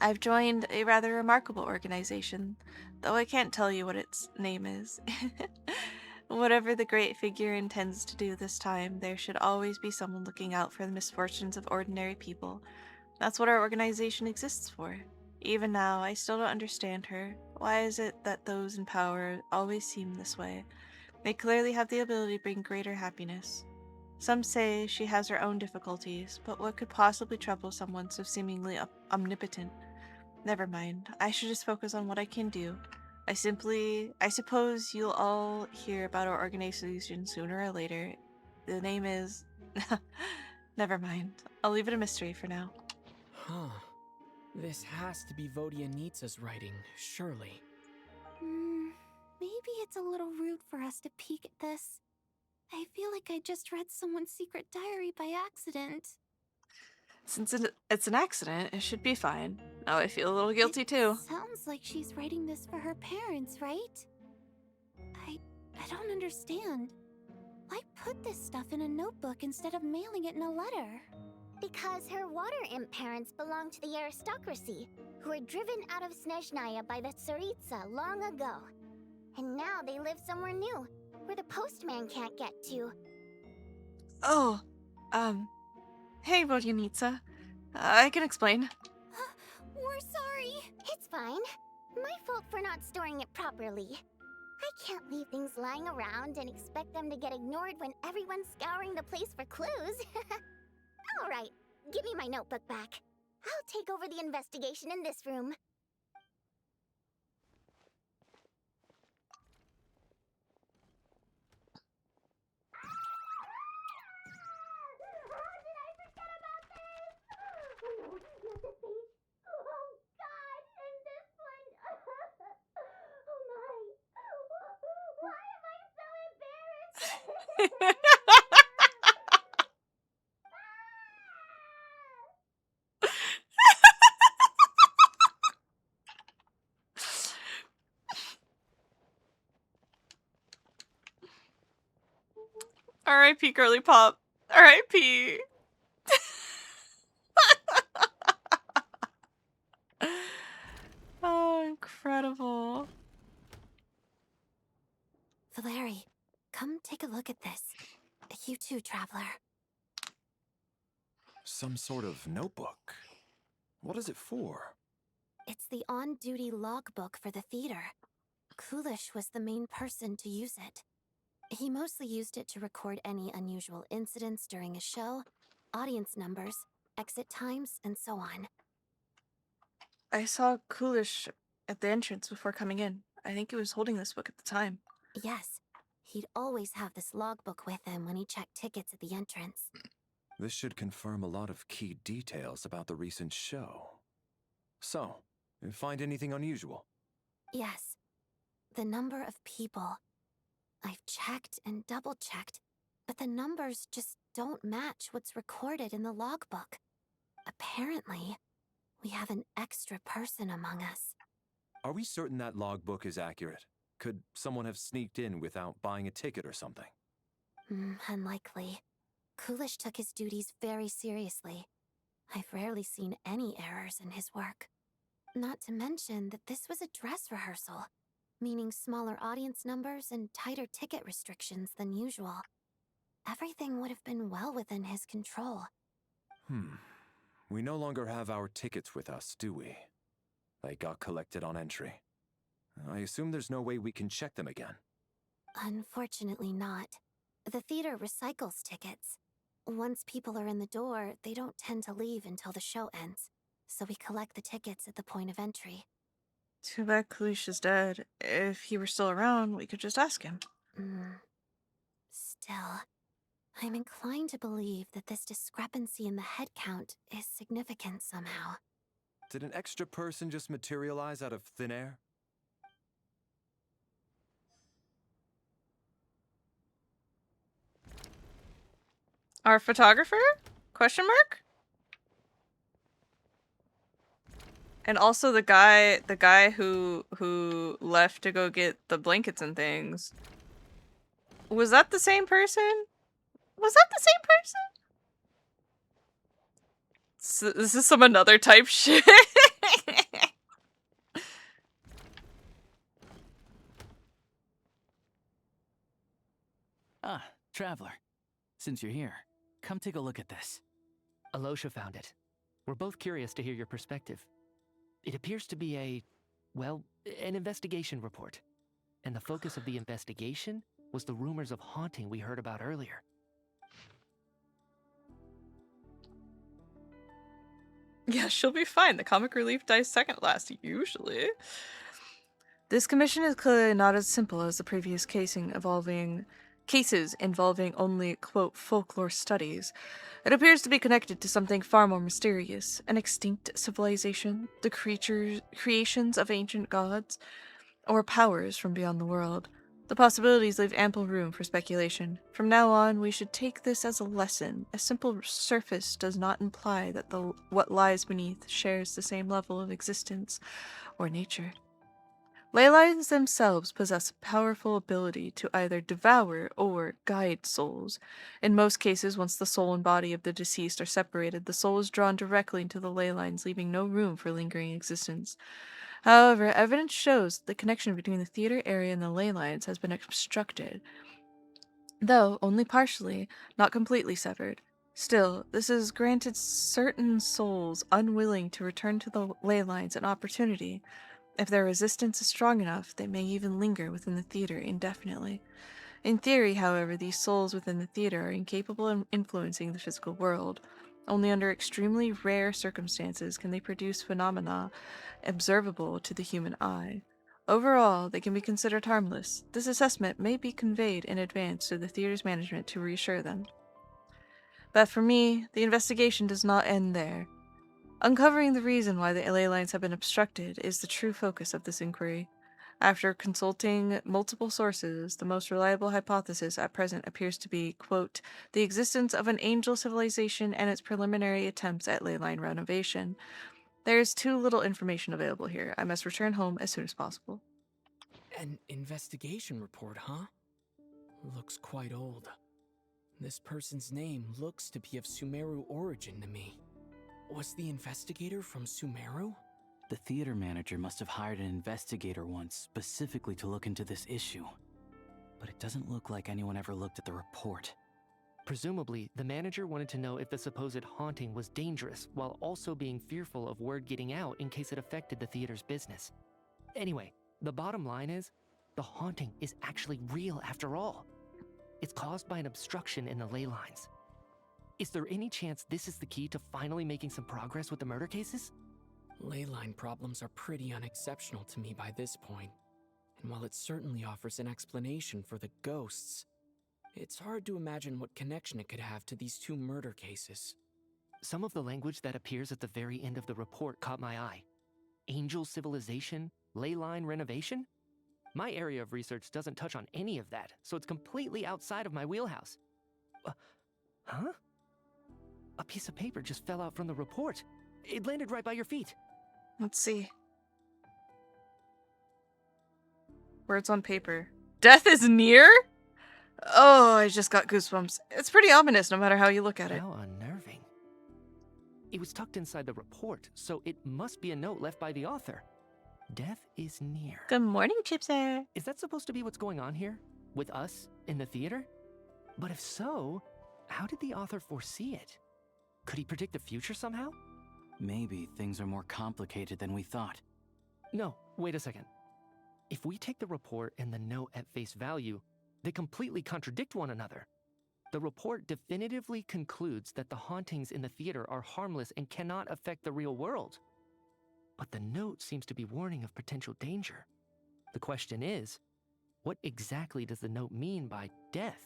I've joined a rather remarkable organization, though I can't tell you what its name is. Whatever the great figure intends to do this time, there should always be someone looking out for the misfortunes of ordinary people. That's what our organization exists for. Even now, I still don't understand her. Why is it that those in power always seem this way? They clearly have the ability to bring greater happiness. Some say she has her own difficulties, but what could possibly trouble someone so seemingly omnipotent? Never mind. I should just focus on what I can do. I suppose you'll all hear about our organization sooner or later. The name is... Never mind. I'll leave it a mystery for now. Huh. This has to be Vodyanitsa's writing, surely. Maybe it's a little rude for us to peek at this. I feel like I just read someone's secret diary by accident. Since it's an accident, it should be fine. Oh, I feel a little guilty too. Sounds like she's writing this for her parents, right? I don't understand. Why put this stuff in a notebook instead of mailing it in a letter? Because her water imp parents belonged to the aristocracy, who were driven out of Snezhnaya by the Tsaritsa long ago. And now they live somewhere new, where the postman can't get to. Oh, hey, Vodyanitsa. I can explain. We're sorry. It's fine. My fault for not storing it properly. I can't leave things lying around and expect them to get ignored when everyone's scouring the place for clues. All right, give me my notebook back. I'll take over the investigation in this room. R.I.P. Girly Pop. R.I.P. Oh, incredible. Valeri, come take a look at this. You too, traveler. Some sort of notebook. What is it for? It's the on-duty logbook for the theater. Kulish was the main person to use it. He mostly used it to record any unusual incidents during a show, audience numbers, exit times, and so on. I saw Kulish at the entrance before coming in. I think he was holding this book at the time. Yes, he'd always have this logbook with him when he checked tickets at the entrance. This should confirm a lot of key details about the recent show. So, find anything unusual? Yes. The number of people. I've checked and double-checked, but the numbers just don't match what's recorded in the logbook. Apparently, we have an extra person among us. Are we certain that logbook is accurate? Could someone have sneaked in without buying a ticket or something? Unlikely. Kulish took his duties very seriously. I've rarely seen any errors in his work. Not to mention that this was a dress rehearsal, meaning smaller audience numbers and tighter ticket restrictions than usual. Everything would have been well within his control. We no longer have our tickets with us, do we? They got collected on entry. I assume there's no way we can check them again. Unfortunately not. The theater recycles tickets. Once people are in the door, they don't tend to leave until the show ends, so we collect the tickets at the point of entry. Too bad Kalusha's dead. If he were still around, we could just ask him. Still, I'm inclined to believe that this discrepancy in the head count is significant somehow. Did an extra person just materialize out of thin air? Our photographer? Question mark? And also the guy who left to go get the blankets and things. Was that the same person? Was that the same person? So, this is some another type shit. Ah, Traveler. Since you're here, come take a look at this. Alosha found it. We're both curious to hear your perspective. It appears to be well, an investigation report. And the focus of the investigation was the rumors of haunting we heard about earlier. Yeah, she'll be fine. The comic relief dies second last, usually. This commission is clearly not as simple as the previous cases involving only, quote, folklore studies. It appears to be connected to something far more mysterious, an extinct civilization, the creations of ancient gods, or powers from beyond the world. The possibilities leave ample room for speculation. From now on, we should take this as a lesson. A simple surface does not imply that what lies beneath shares the same level of existence or nature. Ley lines themselves possess a powerful ability to either devour or guide souls. In most cases, once the soul and body of the deceased are separated, the soul is drawn directly into the ley lines, leaving no room for lingering existence. However, evidence shows that the connection between the theater area and the ley lines has been obstructed, though only partially, not completely severed. Still, this has granted certain souls unwilling to return to the ley lines an opportunity. If their resistance is strong enough, they may even linger within the theater indefinitely. In theory, however, these souls within the theater are incapable of influencing the physical world. Only under extremely rare circumstances can they produce phenomena observable to the human eye. Overall, they can be considered harmless. This assessment may be conveyed in advance to the theater's management to reassure them. But for me, the investigation does not end there. Uncovering the reason why the ley lines have been obstructed is the true focus of this inquiry. After consulting multiple sources, the most reliable hypothesis at present appears to be, quote, the existence of an angel civilization and its preliminary attempts at ley line renovation. There is too little information available here. I must return home as soon as possible. An investigation report, huh? Looks quite old. This person's name looks to be of Sumeru origin to me. Was the investigator from Sumeru? The theater manager must have hired an investigator once specifically to look into this issue. But it doesn't look like anyone ever looked at the report. Presumably, the manager wanted to know if the supposed haunting was dangerous while also being fearful of word getting out in case it affected the theater's business. Anyway, the bottom line is, the haunting is actually real after all. It's caused by an obstruction in the ley lines. Is there any chance this is the key to finally making some progress with the murder cases? Ley line problems are pretty unexceptional to me by this point. And while it certainly offers an explanation for the ghosts, it's hard to imagine what connection it could have to these two murder cases. Some of the language that appears at the very end of the report caught my eye. Angel civilization, ley line renovation? My area of research doesn't touch on any of that, so it's completely outside of my wheelhouse. Huh? A piece of paper just fell out from the report. It landed right by your feet. Let's see. Words on paper. Death is near? Oh, I just got goosebumps. It's pretty ominous no matter how you look at it. How unnerving. It was tucked inside the report, so it must be a note left by the author. Death is near. Good morning, Chipser. Is that supposed to be what's going on here? With us in the theater? But if so, how did the author foresee it? Could he predict the future somehow? Maybe things are more complicated than we thought. No, wait a second. If we take the report and the note at face value, they completely contradict one another. The report definitively concludes that the hauntings in the theater are harmless and cannot affect the real world. but the note seems to be warning of potential danger. The question is, what exactly does the note mean by death?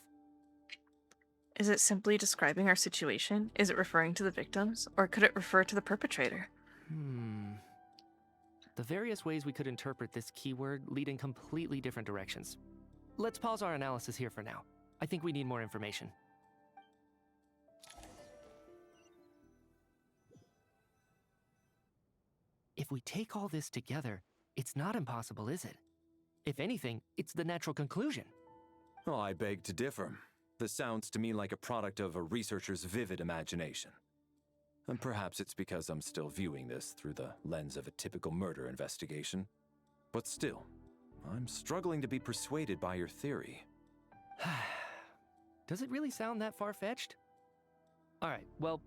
Is it simply describing our situation? Is it referring to the victims? Or could it refer to the perpetrator? The various ways we could interpret this keyword lead in completely different directions. Let's pause our analysis here for now. I think we need more information. If we take all this together, it's not impossible, is it? If anything, it's the natural conclusion. Oh, I beg to differ. This sounds to me like a product of a researcher's vivid imagination. And perhaps it's because I'm still viewing this through the lens of a typical murder investigation. But still, I'm struggling to be persuaded by your theory. Does it really sound that far-fetched? Alright, well,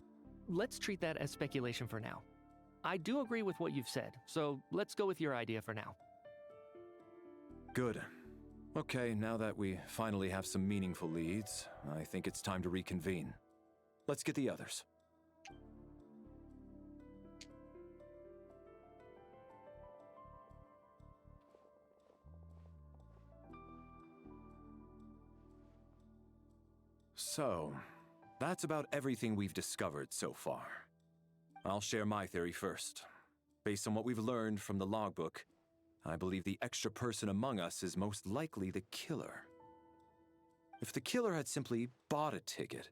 let's treat that as speculation for now. I do agree with what you've said, so let's go with your idea for now. Good. Okay, now that we finally have some meaningful leads, I think it's time to reconvene. Let's get the others. So, that's about everything we've discovered so far. I'll share my theory first. Based on what we've learned from the logbook, I believe the extra person among us is most likely the killer. If the killer had simply bought a ticket,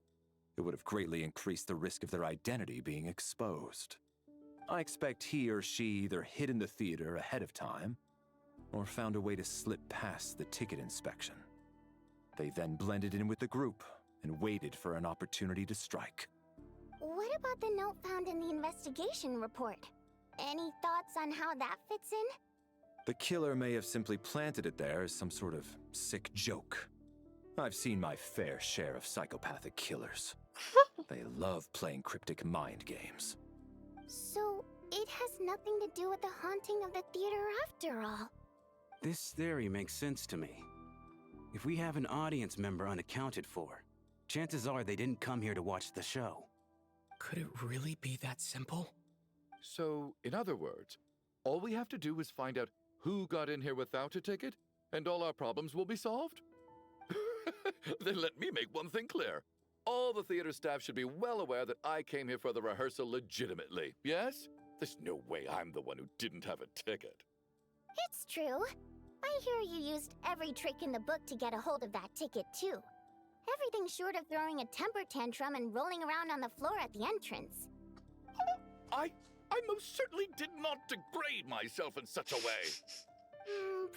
it would have greatly increased the risk of their identity being exposed. I expect he or she either hid in the theater ahead of time, or found a way to slip past the ticket inspection. They then blended in with the group and waited for an opportunity to strike. What about the note found in the investigation report? Any thoughts on how that fits in? The killer may have simply planted it there as some sort of sick joke. I've seen my fair share of psychopathic killers. They love playing cryptic mind games. So, it has nothing to do with the haunting of the theater after all. This theory makes sense to me. If we have an audience member unaccounted for, chances are they didn't come here to watch the show. Could it really be that simple? So, in other words, all we have to do is find out who got in here without a ticket, and all our problems will be solved? Then let me make one thing clear. All the theater staff should be well aware that I came here for the rehearsal legitimately, yes? There's no way I'm the one who didn't have a ticket. It's true. I hear you used every trick in the book to get a hold of that ticket, too. Everything short of throwing a temper tantrum and rolling around on the floor at the entrance. I most certainly did not degrade myself in such a way.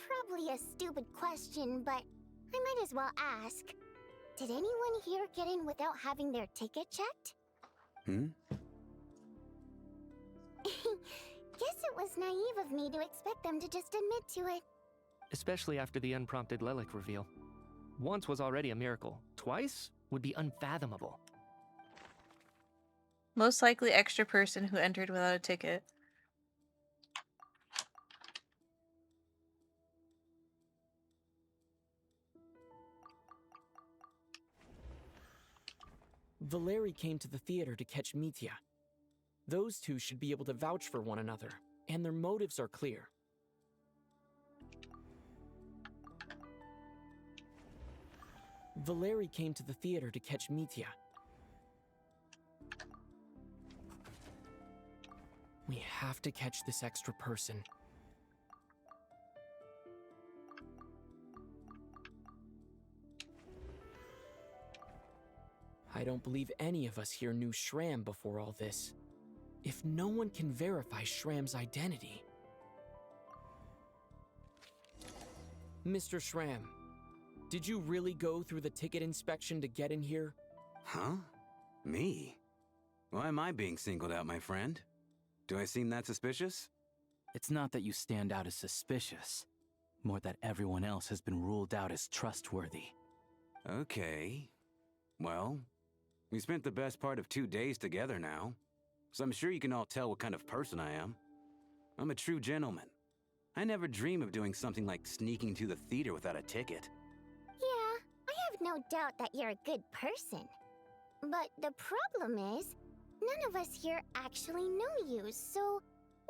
Probably a stupid question, but I might as well ask. Did anyone here get in without having their ticket checked? Guess it was naive of me to expect them to just admit to it. Especially after the unprompted Lelic reveal. Once was already a miracle. Twice would be unfathomable. Most likely extra person who entered without a ticket. Valeri came to the theater to catch Mitya. Those two should be able to vouch for one another, and their motives are clear. Valeri came to the theater to catch Mitya. We have to catch this extra person. I don't believe any of us here knew Shram before all this. If no one can verify Shram's identity... Mr. Shram, did you really go through the ticket inspection to get in here? Huh? Me? Why am I being singled out, my friend? Do I seem that suspicious? It's not that you stand out as suspicious, more that everyone else has been ruled out as trustworthy. Okay. Well, we spent the best part of 2 days together now, so I'm sure you can all tell what kind of person I am. I'm a true gentleman. I never dream of doing something like sneaking to the theater without a ticket. Yeah, I have no doubt that you're a good person. But the problem is, none of us here actually know you, so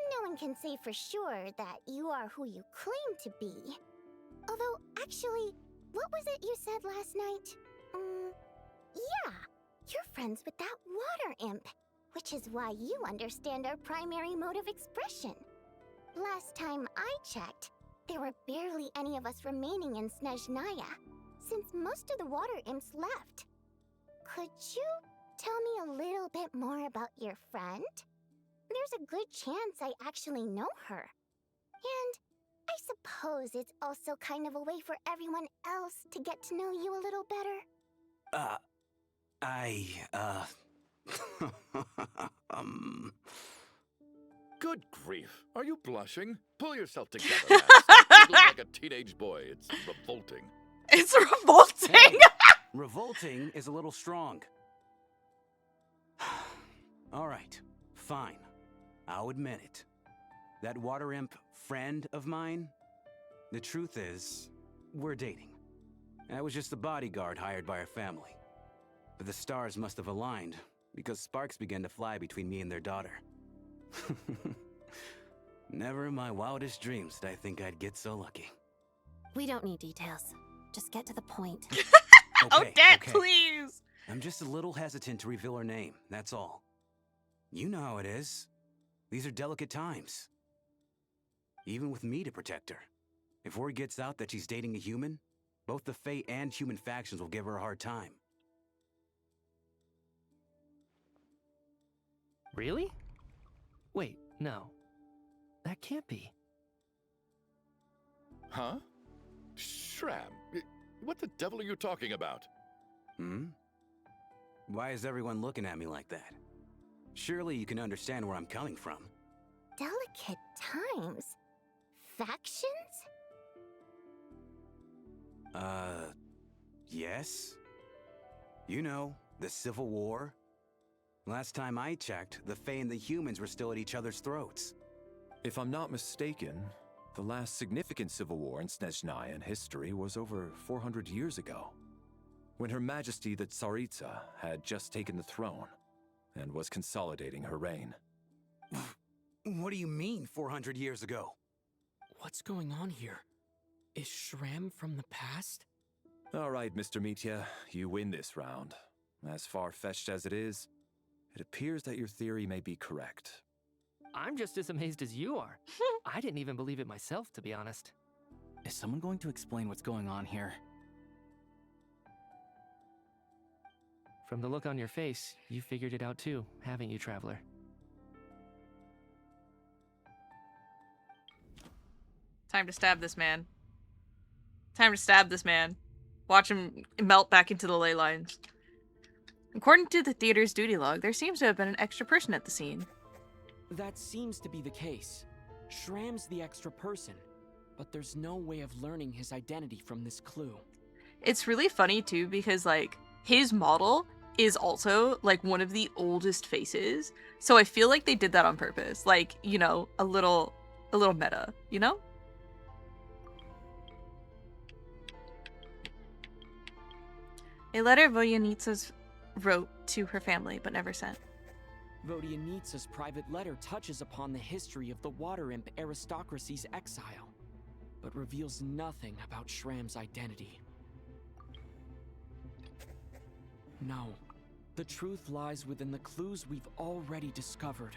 no one can say for sure that you are who you claim to be. Although, actually, what was it you said last night? Yeah, you're friends with that water imp, which is why you understand our primary mode of expression. Last time I checked, there were barely any of us remaining in Snezhnaya, since most of the water imps left. Could you tell me a little bit more about your friend? There's a good chance I actually know her. And I suppose it's also kind of a way for everyone else to get to know you a little better. Good grief. Are you blushing? Pull yourself together, man. Stop giggling like a teenage boy. It's revolting. It's revolting! Hey, revolting is a little strong. Alright, fine. I'll admit it. That water imp friend of mine, the truth is, we're dating. I was just the bodyguard hired by our family. But the stars must have aligned, because sparks began to fly between me and their daughter. Never in my wildest dreams did I think I'd get so lucky. We don't need details. Just get to the point. Odette, please! I'm just a little hesitant to reveal her name, that's all. You know how it is. These are delicate times. Even with me to protect her. If word gets out that she's dating a human, both the Fae and human factions will give her a hard time. Really? Wait, no. That can't be. Huh? Shram, what the devil are you talking about? Why is everyone looking at me like that? Surely you can understand where I'm coming from. Delicate times? Factions? Yes? You know, the Civil War? Last time I checked, the Fae and the humans were still at each other's throats. If I'm not mistaken, the last significant civil war in Snezhnayan history was over 400 years ago, when Her Majesty the Tsaritsa had just taken the throne and was consolidating her reign. What do you mean, 400 years ago? What's going on here? Is Shram from the past? All right, Mr. Mitya, you win this round. As far-fetched as it is, it appears that your theory may be correct. I'm just as amazed as you are. I didn't even believe it myself, to be honest. Is someone going to explain what's going on here? From the look on your face, you figured it out too, haven't you, Traveler? Time to stab this man. Time to stab this man. Watch him melt back into the ley lines. According to the theater's duty log, there seems to have been an extra person at the scene. That seems to be the case. Shram's the extra person, but there's no way of learning his identity from this clue. It's really funny too because like his model is also like one of the oldest faces. So I feel like they did that on purpose. Like, you know, a little meta, you know? A letter Voyanitsa wrote to her family but never sent. Vodyanitsa's private letter touches upon the history of the Water Imp aristocracy's exile, but reveals nothing about Shram's identity. No, the truth lies within the clues we've already discovered.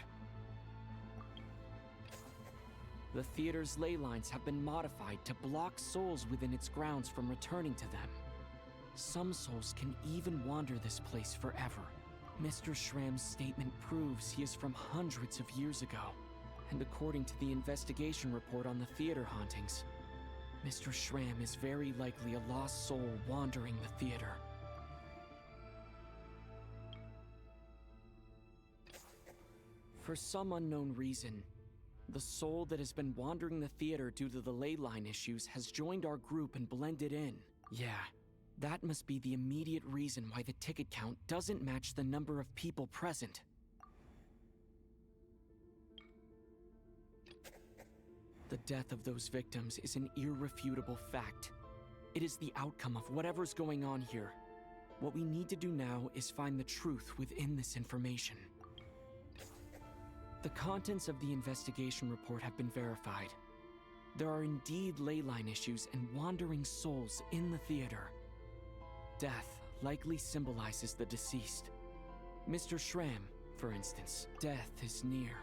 The theater's ley lines have been modified to block souls within its grounds from returning to them. Some souls can even wander this place forever. Mr. Shram's statement proves he is from hundreds of years ago, and according to the investigation report on the theater hauntings, Mr. Shram is very likely a lost soul wandering the theater. For some unknown reason, the soul that has been wandering the theater due to the ley line issues has joined our group and blended in. Yeah. That must be the immediate reason why the ticket count doesn't match the number of people present. The death of those victims is an irrefutable fact. It is the outcome of whatever's going on here. What we need to do now is find the truth within this information. The contents of the investigation report have been verified. There are indeed leyline issues and wandering souls in the theater. Death likely symbolizes the deceased. Mr. Schramm, for instance, death is near.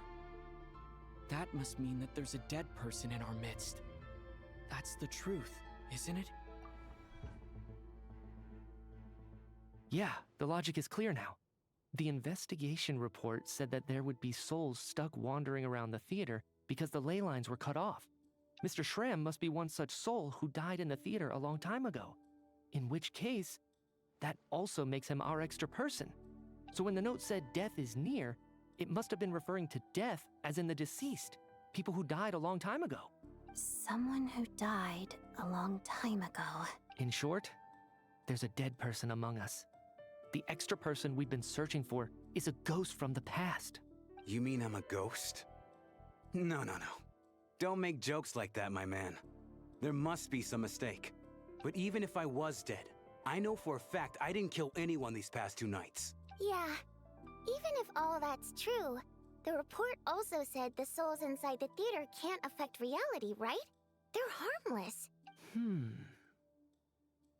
That must mean that there's a dead person in our midst. That's the truth, isn't it? Yeah, the logic is clear now. The investigation report said that there would be souls stuck wandering around the theater because the ley lines were cut off. Mr. Schramm must be one such soul who died in the theater a long time ago. In which case, that also makes him our extra person. So when the note said death is near, it must have been referring to death as in the deceased, people who died a long time ago. Someone who died a long time ago. In short, there's a dead person among us. The extra person we've been searching for is a ghost from the past. You mean I'm a ghost? No. Don't make jokes like that, my man. There must be some mistake. But even if I was dead, I know for a fact I didn't kill anyone these past 2 nights. Yeah. Even if all that's true, the report also said the souls inside the theater can't affect reality, right? They're harmless.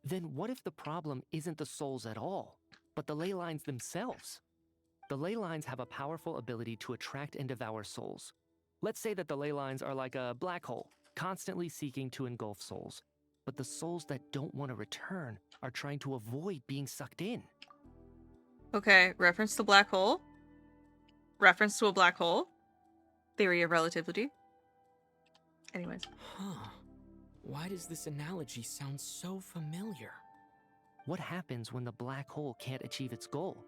Then what if the problem isn't the souls at all, but the ley lines themselves? The ley lines have a powerful ability to attract and devour souls. Let's say that the ley lines are like a black hole, constantly seeking to engulf souls. But the souls that don't want to return are trying to avoid being sucked in. Okay, reference to black hole. Reference to a black hole. Theory of relativity. Anyways. Huh. Why does this analogy sound so familiar? What happens when the black hole can't achieve its goal?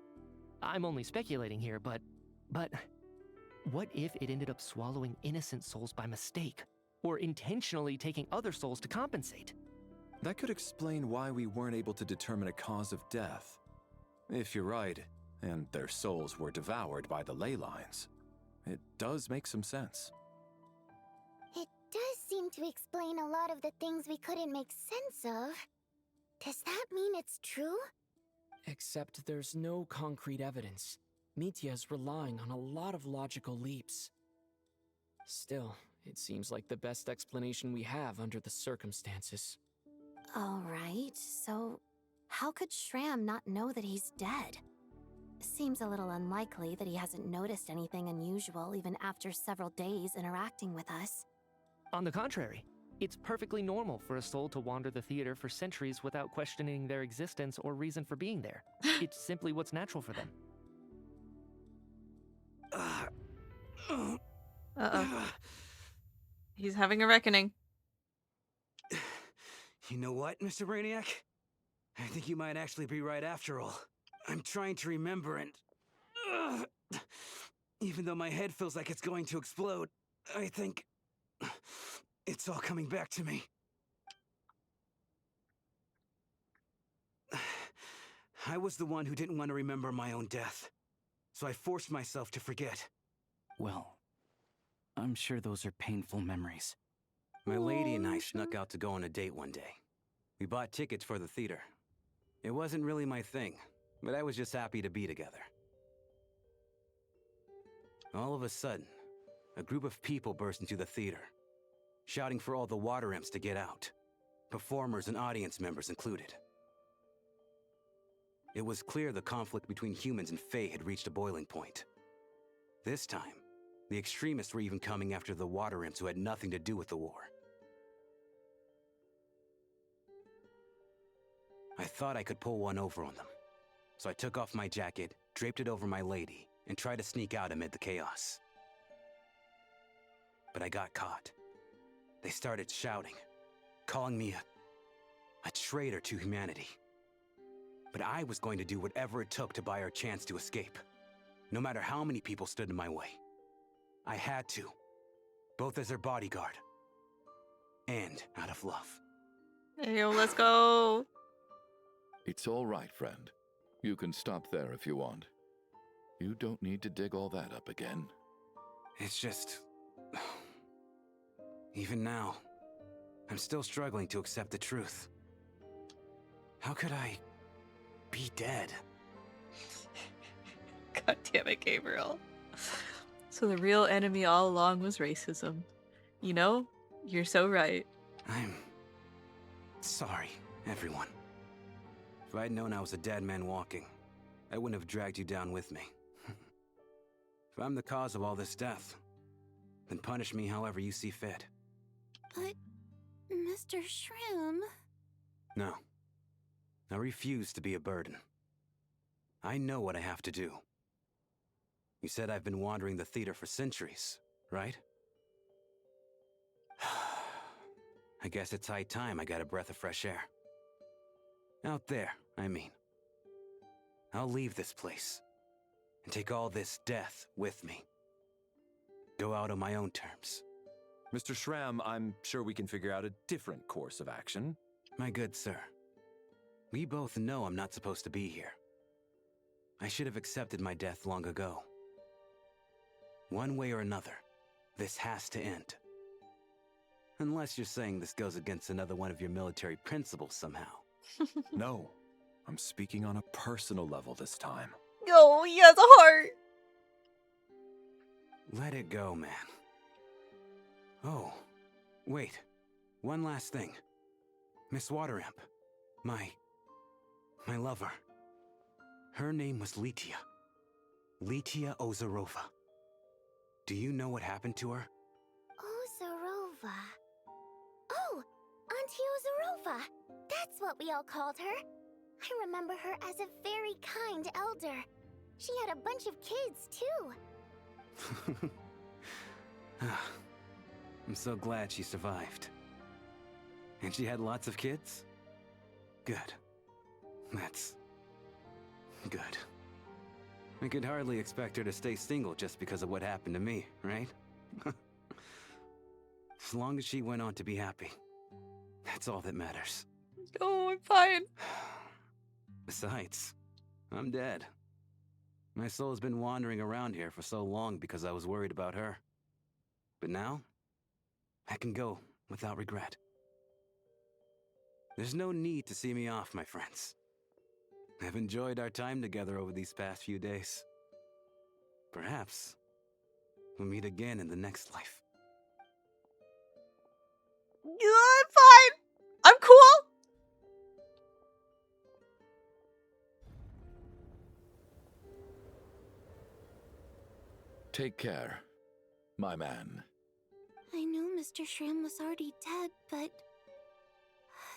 I'm only speculating here, but what if it ended up swallowing innocent souls by mistake, or intentionally taking other souls to compensate? That could explain why we weren't able to determine a cause of death. If you're right, and their souls were devoured by the ley lines, it does make some sense. It does seem to explain a lot of the things we couldn't make sense of. Does that mean it's true? Except there's no concrete evidence. Mitya's relying on a lot of logical leaps. Still, it seems like the best explanation we have under the circumstances. All right, so how could Schramm not know that he's dead? Seems a little unlikely that he hasn't noticed anything unusual even after several days interacting with us. On the contrary, it's perfectly normal for a soul to wander the theater for centuries without questioning their existence or reason for being there. It's simply what's natural for them. Uh-oh. He's having a reckoning. You know what, Mr. Brainiac? I think you might actually be right after all. I'm trying to remember and... even though my head feels like it's going to explode, I think... it's all coming back to me. I was the one who didn't want to remember my own death, so I forced myself to forget. Well, I'm sure those are painful memories. My lady and I snuck out to go on a date one day. We bought tickets for the theater. It wasn't really my thing, but I was just happy to be together. All of a sudden, a group of people burst into the theater, shouting for all the water imps to get out, performers and audience members included. It was clear the conflict between humans and Fae had reached a boiling point. This time, the extremists were even coming after the water imps who had nothing to do with the war. I thought I could pull one over on them, so I took off my jacket, draped it over my lady, and tried to sneak out amid the chaos. But I got caught. They started shouting, calling me a traitor to humanity. But I was going to do whatever it took to buy our chance to escape, no matter how many people stood in my way. I had to, both as their bodyguard and out of love. Hey, yo, let's go. It's all right, friend. You can stop there if you want. You don't need to dig all that up again. It's just... even now, I'm still struggling to accept the truth. How could I be dead? God damn it, Gabriel. So the real enemy all along was racism. You know, you're so right. I'm sorry, everyone. If I'd known I was a dead man walking, I wouldn't have dragged you down with me. If I'm the cause of all this death, then punish me however you see fit. But, Mr. Shroom... No. I refuse to be a burden. I know what I have to do. You said I've been wandering the theater for centuries, right? I guess it's high time I got a breath of fresh air. Out there, I mean. I'll leave this place and take all this death with me. Go out on my own terms. Mr. Shram, I'm sure we can figure out a different course of action. My good sir, we both know I'm not supposed to be here. I should have accepted my death long ago. One way or another, this has to end. Unless you're saying this goes against another one of your military principles somehow. No, I'm speaking on a personal level this time. Oh, he has a heart. Let it go, man. Oh, wait. One last thing. Miss Wateramp. My lover. Her name was Letia. Letia Ozarova. Do you know what happened to her? Ozarova. Oh, Auntie Ozarova. That's what we all called her. I remember her as a very kind elder. She had a bunch of kids, too. I'm so glad she survived. And she had lots of kids? Good. That's good. I could hardly expect her to stay single just because of what happened to me, right? As long as she went on to be happy, that's all that matters. Oh, I'm fine. Besides, I'm dead. My soul's been wandering around here for so long because I was worried about her. But now, I can go without regret. There's no need to see me off, my friends. I've enjoyed our time together over these past few days. Perhaps we'll meet again in the next life. I'm fine. I'm cool. Take care, my man. I knew Mr. Shroom was already dead, but...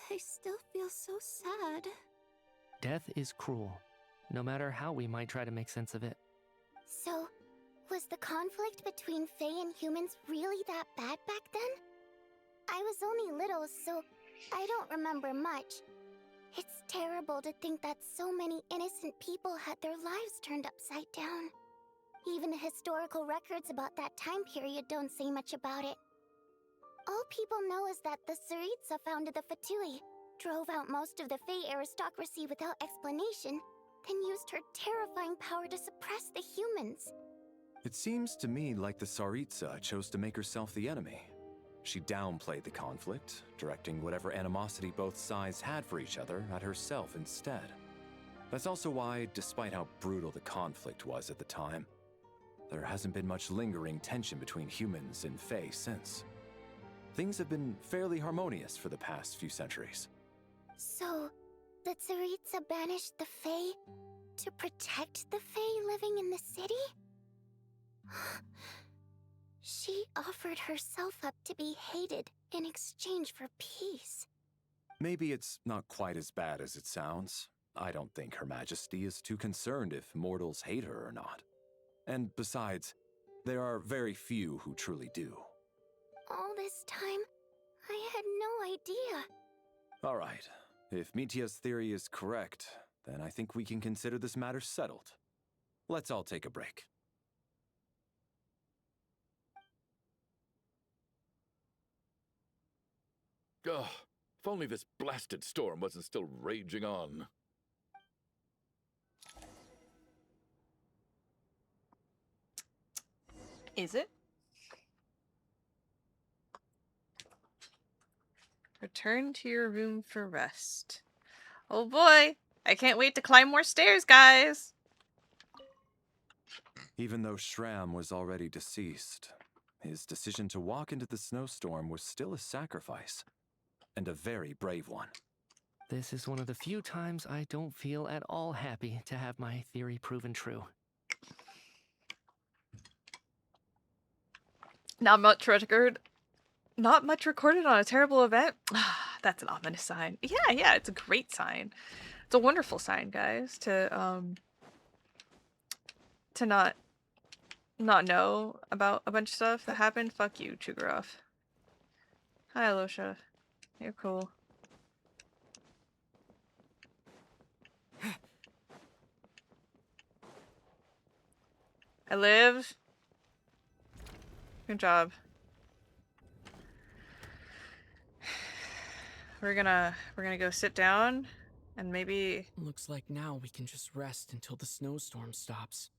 I still feel so sad. Death is cruel, no matter how we might try to make sense of it. So, was the conflict between Fae and humans really that bad back then? I was only little, so I don't remember much. It's terrible to think that so many innocent people had their lives turned upside down. Even the historical records about that time period don't say much about it. All people know is that the Tsaritsa founded the Fatui, drove out most of the Fae aristocracy without explanation, then used her terrifying power to suppress the humans. It seems to me like the Tsaritsa chose to make herself the enemy. She downplayed the conflict, directing whatever animosity both sides had for each other at herself instead. That's also why, despite how brutal the conflict was at the time, there hasn't been much lingering tension between humans and Fae since. Things have been fairly harmonious for the past few centuries. So, the Tsaritsa banished the Fae to protect the Fae living in the city? She offered herself up to be hated in exchange for peace. Maybe it's not quite as bad as it sounds. I don't think Her Majesty is too concerned if mortals hate her or not. And besides, there are very few who truly do. All this time, I had no idea. All right. If Mitia's theory is correct, then I think we can consider this matter settled. Let's all take a break. Ugh, if only this blasted storm wasn't still raging on. Is it? Return to your room for rest. Oh boy, I can't wait to climb more stairs, guys. Even though Shram was already deceased, his decision to walk into the snowstorm was still a sacrifice, and a very brave one. This is one of the few times I don't feel at all happy to have my theory proven true. Not much recorded. Not much recorded on a terrible event. That's an ominous sign. Yeah, it's a great sign. It's a wonderful sign, guys. To not know about a bunch of stuff that happened. Fuck you, Chugaroff. Hi, Alosha. You're cool. I live. Good job. We're gonna go sit down and maybe... Looks like now we can just rest until the snowstorm stops.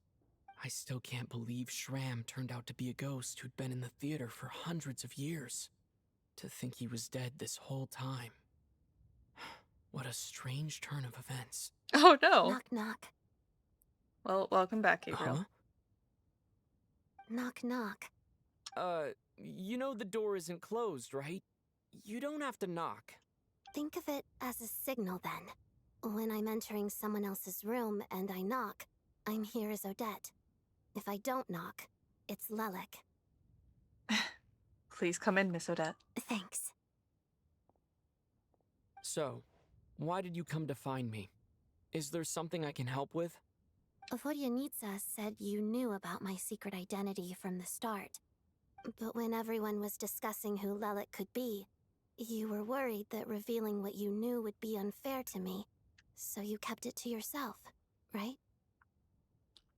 I still can't believe Shram turned out to be a ghost who'd been in the theater for hundreds of years. To think he was dead this whole time. What a strange turn of events. Oh no. Knock knock. Well, welcome back, Gabriel. Huh? Knock knock. You know the door isn't closed, right? You don't have to knock. Think of it as a signal then. When I'm entering someone else's room and I knock, I'm here as Odette. If I don't knock, it's Lelik. Please come in, Miss Odette. Thanks. So, why did you come to find me? Is there something I can help with? Vodyanitsa said you knew about my secret identity from the start. But when everyone was discussing who Lelik could be, you were worried that revealing what you knew would be unfair to me, so you kept it to yourself, right?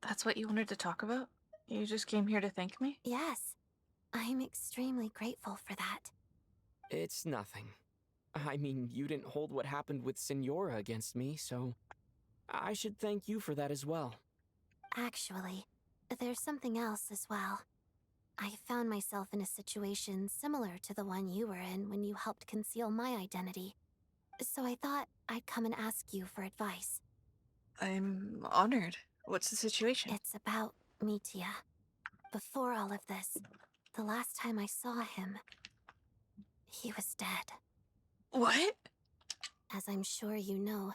That's what you wanted to talk about? You just came here to thank me? Yes. I'm extremely grateful for that. It's nothing. I mean, you didn't hold what happened with Signora against me, so I should thank you for that as well. Actually, there's something else as well. I found myself in a situation similar to the one you were in when you helped conceal my identity. So I thought I'd come and ask you for advice. I'm honored. What's the situation? It's about Mitya. Before all of this, the last time I saw him, he was dead. What? As I'm sure you know,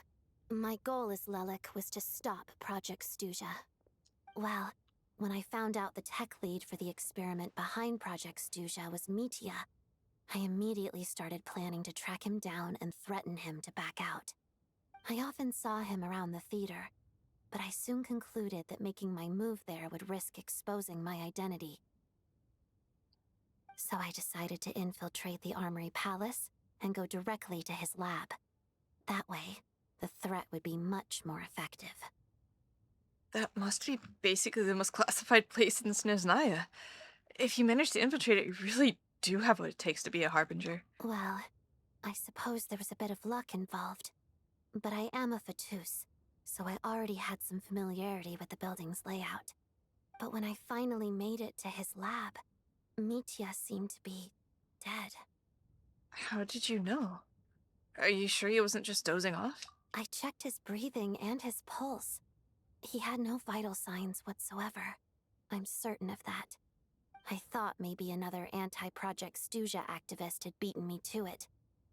my goal as Lelik was to stop Project Stuja. Well, when I found out the tech lead for the experiment behind Project Stuja was Mitya, I immediately started planning to track him down and threaten him to back out. I often saw him around the theater, but I soon concluded that making my move there would risk exposing my identity. So I decided to infiltrate the Armory Palace and go directly to his lab. That way, the threat would be much more effective. That must be basically the most classified place in Snezhnaya. If you manage to infiltrate it, you really do have what it takes to be a Harbinger. Well, I suppose there was a bit of luck involved. But I am a Fatus, so I already had some familiarity with the building's layout. But when I finally made it to his lab, Mitya seemed to be dead. How did you know? Are you sure he wasn't just dozing off? I checked his breathing and his pulse. He had no vital signs whatsoever. I'm certain of that. I thought maybe another anti-Project Stuja activist had beaten me to it,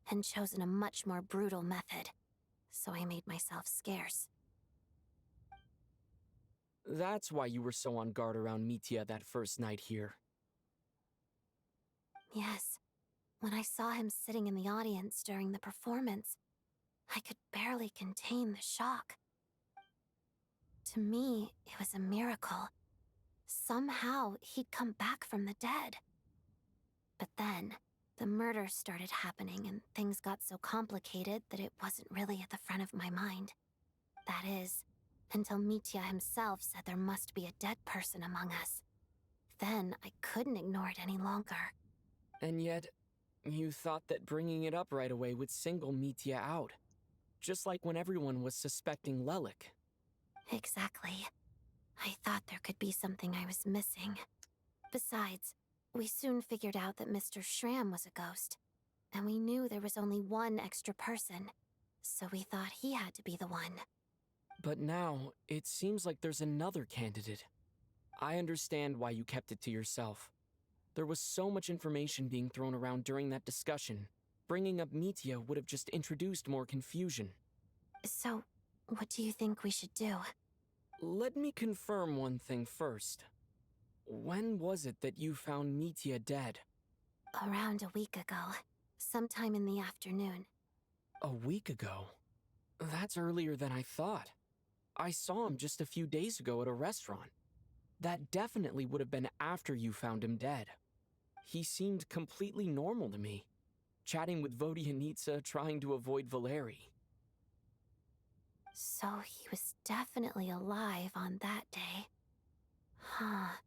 and chosen a much more brutal method. So I made myself scarce. That's why you were so on guard around Mitya that first night here. Yes. When I saw him sitting in the audience during the performance, I could barely contain the shock. To me, it was a miracle. Somehow, he'd come back from the dead. But then, the murder started happening and things got so complicated that it wasn't really at the front of my mind. That is, until Mitya himself said there must be a dead person among us. Then, I couldn't ignore it any longer. And yet, you thought that bringing it up right away would single Mitya out. Just like when everyone was suspecting Lelik. Exactly. I thought there could be something I was missing. Besides, we soon figured out that Mr. Shram was a ghost. And we knew there was only one extra person. So we thought he had to be the one. But now, it seems like there's another candidate. I understand why you kept it to yourself. There was so much information being thrown around during that discussion. Bringing up Mitya would have just introduced more confusion. So, what do you think we should do? Let me confirm one thing first. When was it that you found Mitya dead? Around a week ago. Sometime in the afternoon. A week ago? That's earlier than I thought. I saw him just a few days ago at a restaurant. That definitely would have been after you found him dead. He seemed completely normal to me, chatting with Vodyanitsa, trying to avoid Valeri. So he was definitely alive on that day. Huh.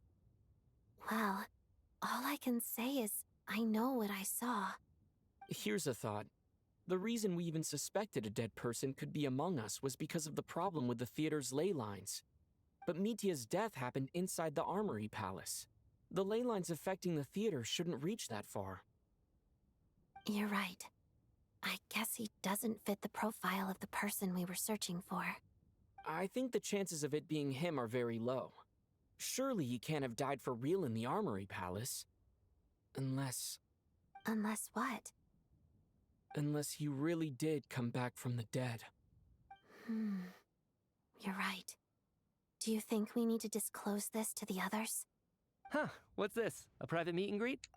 Well, all I can say is I know what I saw. Here's a thought. The reason we even suspected a dead person could be among us was because of the problem with the theater's ley lines. But Mitya's death happened inside the Armory Palace. The ley lines affecting the theater shouldn't reach that far. You're right. I guess he doesn't fit the profile of the person we were searching for. I think the chances of it being him are very low. Surely he can't have died for real in the Armory Palace. Unless... Unless what? Unless he really did come back from the dead. You're right. Do you think we need to disclose this to the others? Huh, what's this? A private meet and greet?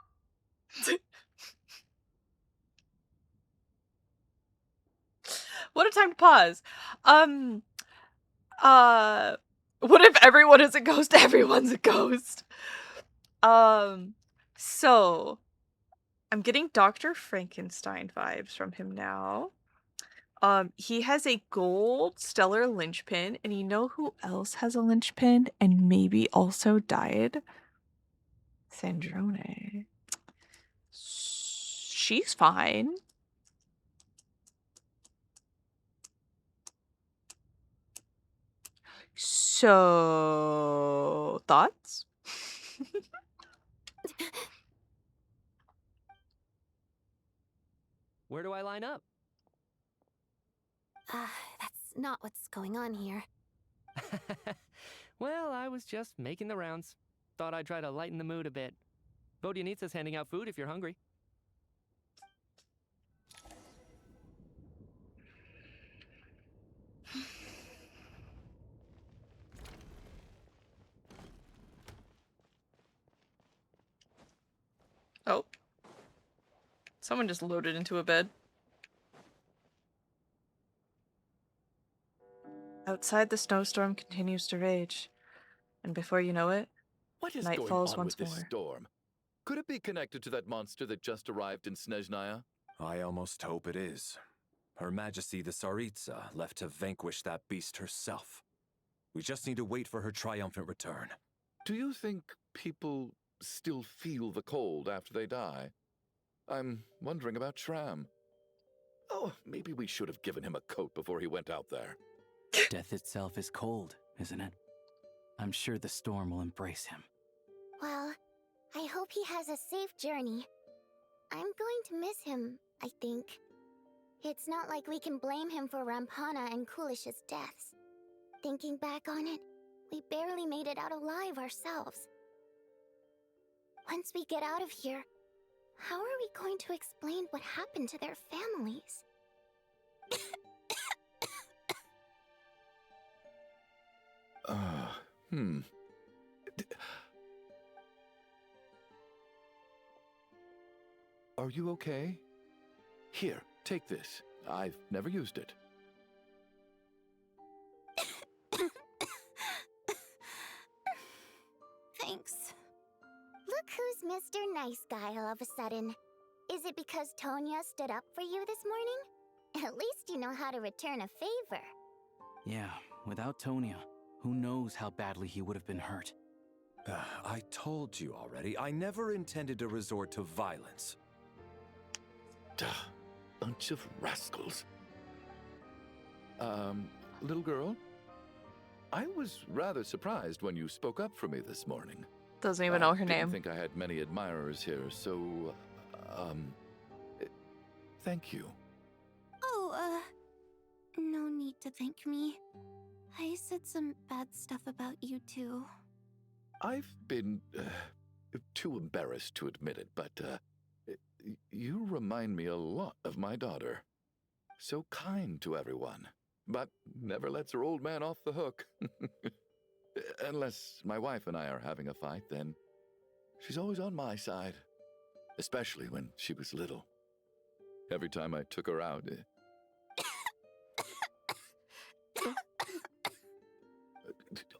What a time to pause. What if everyone is a ghost? Everyone's a ghost. So I'm getting Dr. Frankenstein vibes from him now. He has a gold stellar linchpin, and you know who else has a linchpin and maybe also died? Sandrone. She's fine. So, thoughts? Where do I line up? That's not what's going on here. Well, I was just making the rounds. Thought I'd try to lighten the mood a bit. Vodyanitsa's handing out food if you're hungry. Oh. Someone just loaded into a bed. Outside, the snowstorm continues to rage. And before you know it, What is night going falls on once with this more. storm? Could it be connected to that monster that just arrived in Snezhnaya? I almost hope it is. Her Majesty the Tsaritsa left to vanquish that beast herself. We just need to wait for her triumphant return. Do you think people still feel the cold after they die? I'm wondering about Shram. Oh, maybe we should have given him a coat before he went out there. Death itself is cold, isn't it? I'm sure the storm will embrace him. Well, I hope he has a safe journey. I'm going to miss him, I think. It's not like we can blame him for Rampana and Kulish's deaths. Thinking back on it, we barely made it out alive ourselves. Once we get out of here, how are we going to explain what happened to their families? Are you okay? Here, take this. I've never used it. Thanks. Look who's Mr. Nice Guy all of a sudden. Is it because Tonya stood up for you this morning? At least you know how to return a favor. Yeah, without Tonya, who knows how badly he would have been hurt. I told you already, I never intended to resort to violence. Duh, bunch of rascals. Little girl? I was rather surprised when you spoke up for me this morning. Doesn't even know her I name. didn't think I had many admirers here, so, thank you. Oh, no need to thank me. I said some bad stuff about you too. I've been too embarrassed to admit it, but you remind me a lot of my daughter. So kind to everyone, but never lets her old man off the hook. Unless my wife and I are having a fight, then she's always on my side, especially when she was little. Every time I took her out.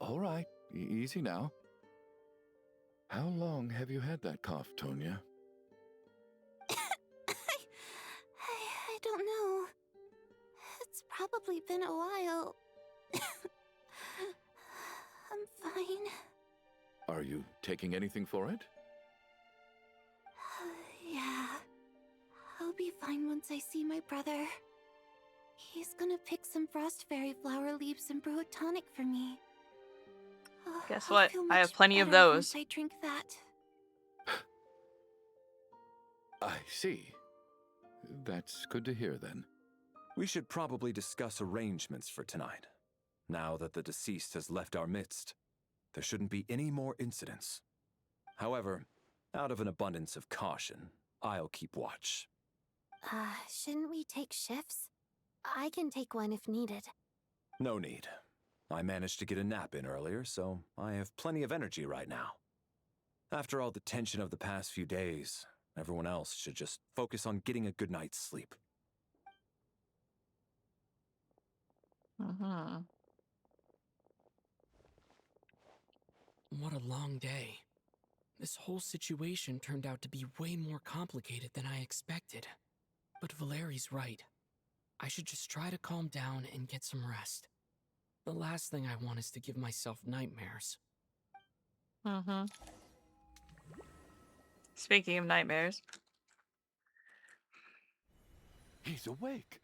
All right, easy now. How long have you had that cough, Tonya? I don't know. It's probably been a while. I'm fine. Are you taking anything for it? Yeah. I'll be fine once I see my brother. He's gonna pick some frost fairy flower leaves and brew a tonic for me. Guess I'll what? feel I have much plenty of better those. once I drink that. I see. That's good to hear then. We should probably discuss arrangements for tonight. Now that the deceased has left our midst, there shouldn't be any more incidents. However, out of an abundance of caution, I'll keep watch. Shouldn't we take shifts? I can take one if needed. No need. I managed to get a nap in earlier, so I have plenty of energy right now. After all the tension of the past few days, everyone else should just focus on getting a good night's sleep. What a long day. This whole situation turned out to be way more complicated than I expected. But Valeri's right. I should just try to calm down and get some rest. The last thing I want is to give myself nightmares. Speaking of nightmares. He's awake.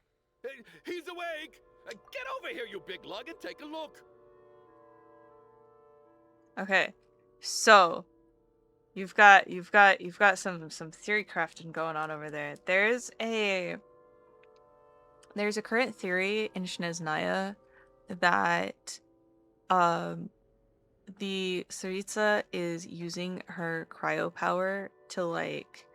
He's awake! Get over here, you big lug, and take a look. Okay, so you've got some theory crafting going on over there. There's a current theory in Snezhnaya that the Tsaritsa is using her cryo power to like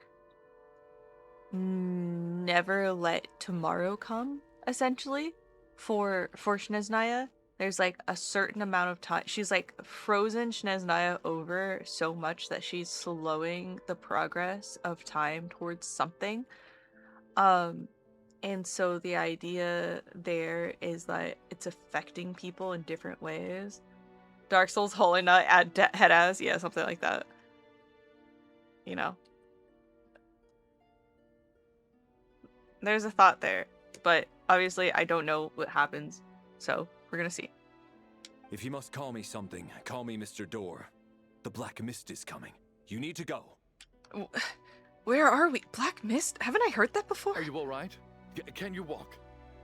never let tomorrow come, essentially, for Snezhnaya. There's like a certain amount of time. She's like frozen Snezhnaya over so much that she's slowing the progress of time towards something. And so the idea there is that it's affecting people in different ways. Dark Souls Holy Knight add head as, yeah, something like that. You know. There's a thought there, but obviously I don't know what happens, so we're gonna see. If you must call me something, call me Mr. Door. The Black Mist is coming. You need to go. Where are we? Black Mist? Haven't I heard that before? Are you all right? Can you walk?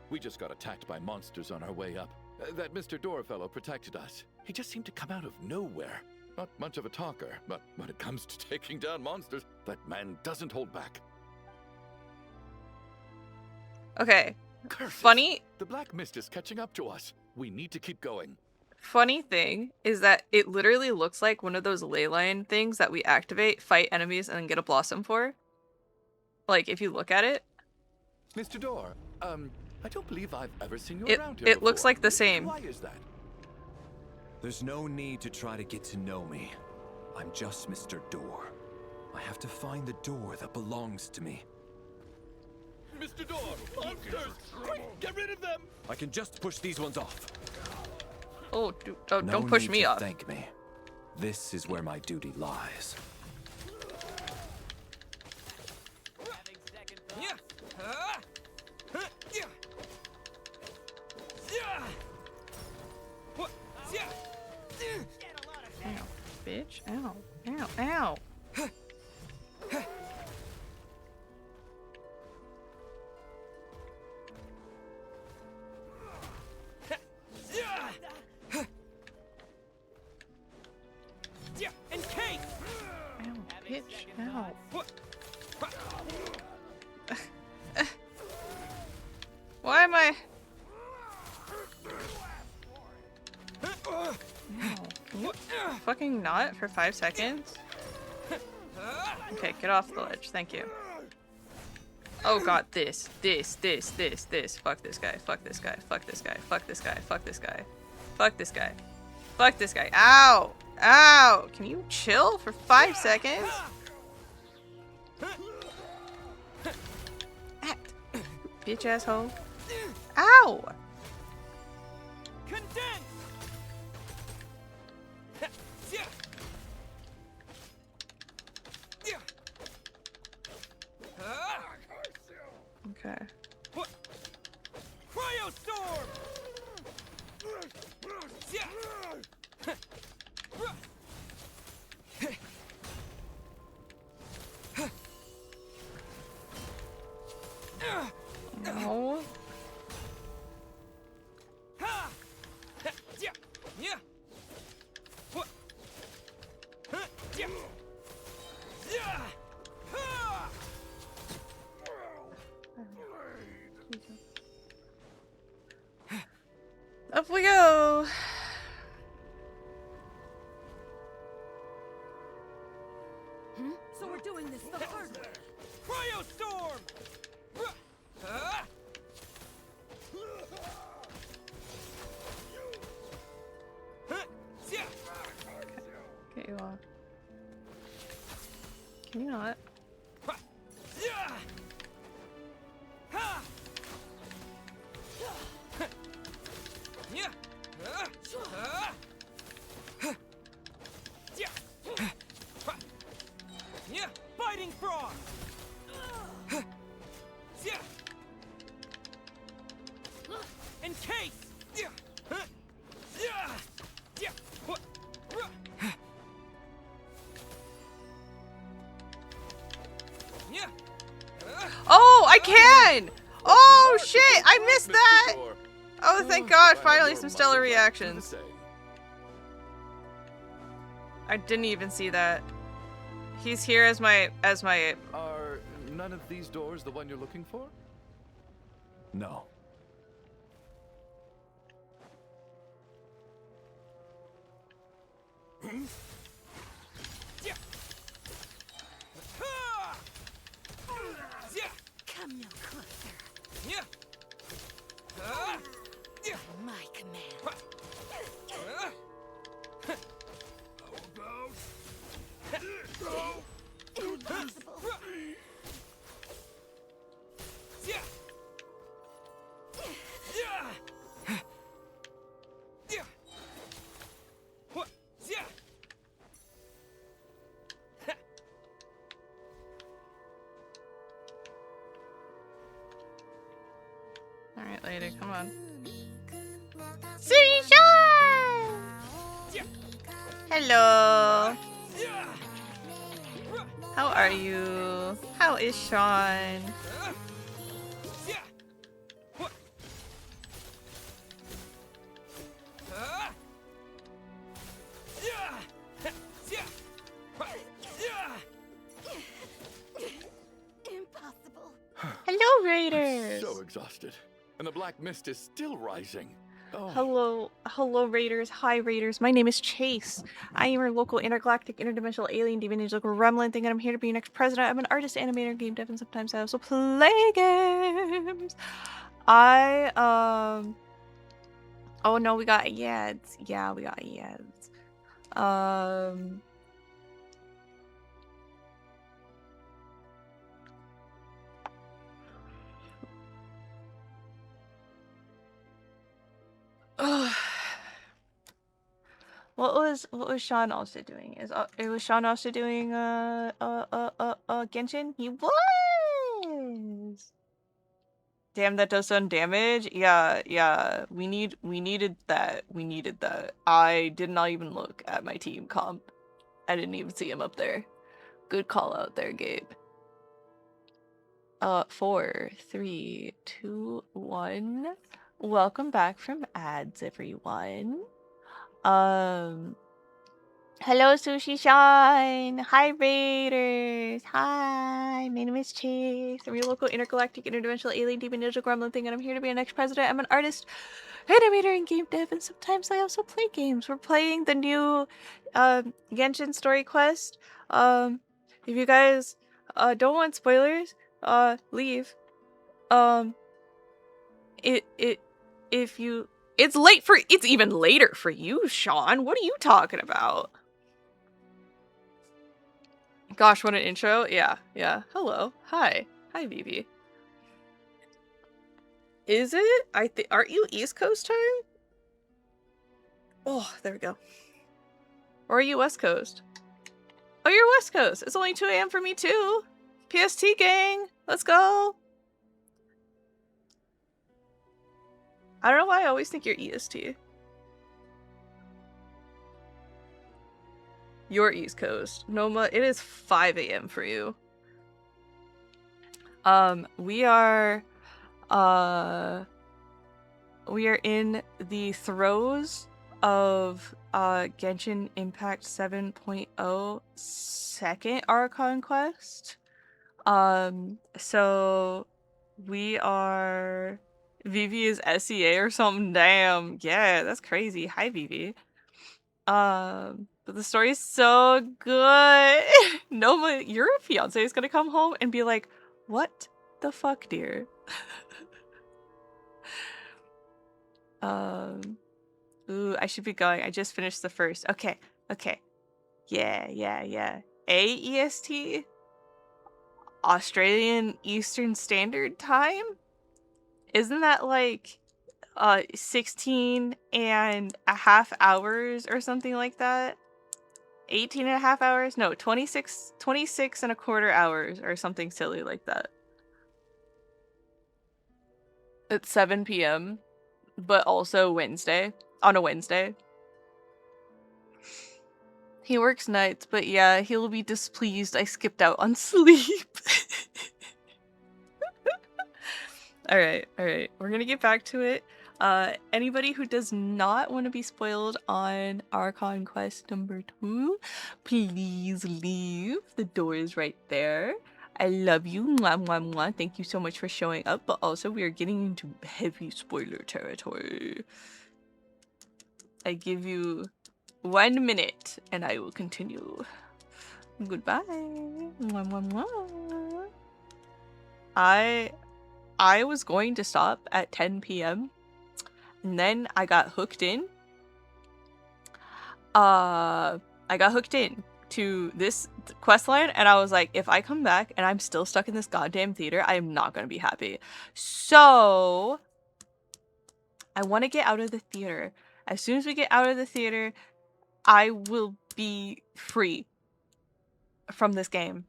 We just got attacked by monsters on our way up. That Mr. Door fellow protected us. He just seemed to come out of nowhere. Not much of a talker, but when it comes to taking down monsters, that man doesn't hold back. Okay. Curses. Funny. The Black Mist is catching up to us. We need to keep going. Funny thing is that it literally looks like one of those ley line things that we activate, fight enemies, and then get a blossom for. Like, if you look at it. Mr. Door, I don't believe I've ever seen you around here It before. looks like the same. Why is that? There's no need to try to get to know me. I'm just Mr. Door. I have to find the door that belongs to me. Mr. Door, monsters! Quick, get rid of them! I can just push these ones off. Oh, don't push me off. Thank me. This is where my duty lies. Ow, bitch. Ow. Ow. Ow. And Kate! Ow, bitch. Ow. Why am I... Ow. Can you... fucking not for 5 seconds? Okay, get off the ledge. Thank you. Oh god, this. Fuck this guy, fuck this guy, fuck this guy, fuck this guy, fuck this guy. Fuck this guy. Fuck this guy. Ow! Ow! Can you chill for 5 seconds? Act. Bitch asshole. Ow! Okay. Cryostorm! No. Up we go. So we're doing this the hard way. Cryostorm! Get you off. Can you not? Fighting frog! Encase! Oh, I can! Oh shit! I missed that! Oh, thank God! Finally, some stellar reactions. I didn't even see that. He's here as my Are none of these doors the one you're looking for? No. Come no closer. My command. Impossible. Alright, lady, come on. Sunshine! Hello! How are you? How is Sean? Impossible. Hello, Raiders! So exhausted. And the black mist is still rising. Oh. Hello, Raiders. Hi, Raiders. My name is Chase. I am your local intergalactic, interdimensional alien demon angel gremlin thing, and I'm here to be your next president. I'm an artist, animator, game dev, and sometimes I also play games. Oh no, we got ads. Yeah, we got ads. What was Sean also doing? It was Sean also doing Genshin? He was. Damn, that does some damage. Yeah. We needed that. I did not even look at my team comp. I didn't even see him up there. Good call out there, Gabe. 4, 3, 2, 1. Welcome back from ads, everyone. Hello, Sushi Shine. Hi, Raiders. Hi, my name is Chase. I'm your local intergalactic interdimensional alien demon ninja gremlin thing, and I'm here to be your next president. I'm an artist, animator, and game dev, and sometimes I also play games. We're playing the new Genshin story quest. If you guys don't want spoilers, leave. If you, it's even later for you, Sean. What are you talking about? Gosh, what an intro. Yeah. Hello. Hi, Vivi. Is it? Aren't you East Coast time? Oh, there we go. Or are you West Coast? Oh, you're West Coast. It's only 2 a.m. for me too. PST gang. Let's go. I don't know why I always think you're EST. You're East Coast. Noma, it is 5 a.m. for you. We are in the throes of Genshin Impact 7.0 second Archon quest. So we are, Vivi is SEA or something. Damn, yeah, that's crazy. Hi, Vivi. But the story's so good. Noma, your fiance is gonna come home and be like, "What the fuck, dear?" Ooh, I should be going. I just finished the first. Okay. Yeah. AEST? Australian Eastern Standard Time? Isn't that like 16 and a half hours or something like that? 18 and a half hours? No, 26 and a quarter hours or something silly like that. It's 7 p.m. but also on a Wednesday. He works nights, but yeah, he'll be displeased I skipped out on sleep. Alright. We're gonna get back to it. Anybody who does not want to be spoiled on Archon Quest number 2, please leave. The door is right there. I love you. Mwah, mwah, mwah. Thank you so much for showing up, but also we are getting into heavy spoiler territory. I give you 1 minute and I will continue. Goodbye. Mwah, mwah, mwah. I was going to stop at 10 p.m. and then I got hooked in. I got hooked in to this quest line and I was like, if I come back and I'm still stuck in this goddamn theater, I am not gonna be happy. So I want to get out of the theater. As soon as we get out of the theater, I will be free from this game.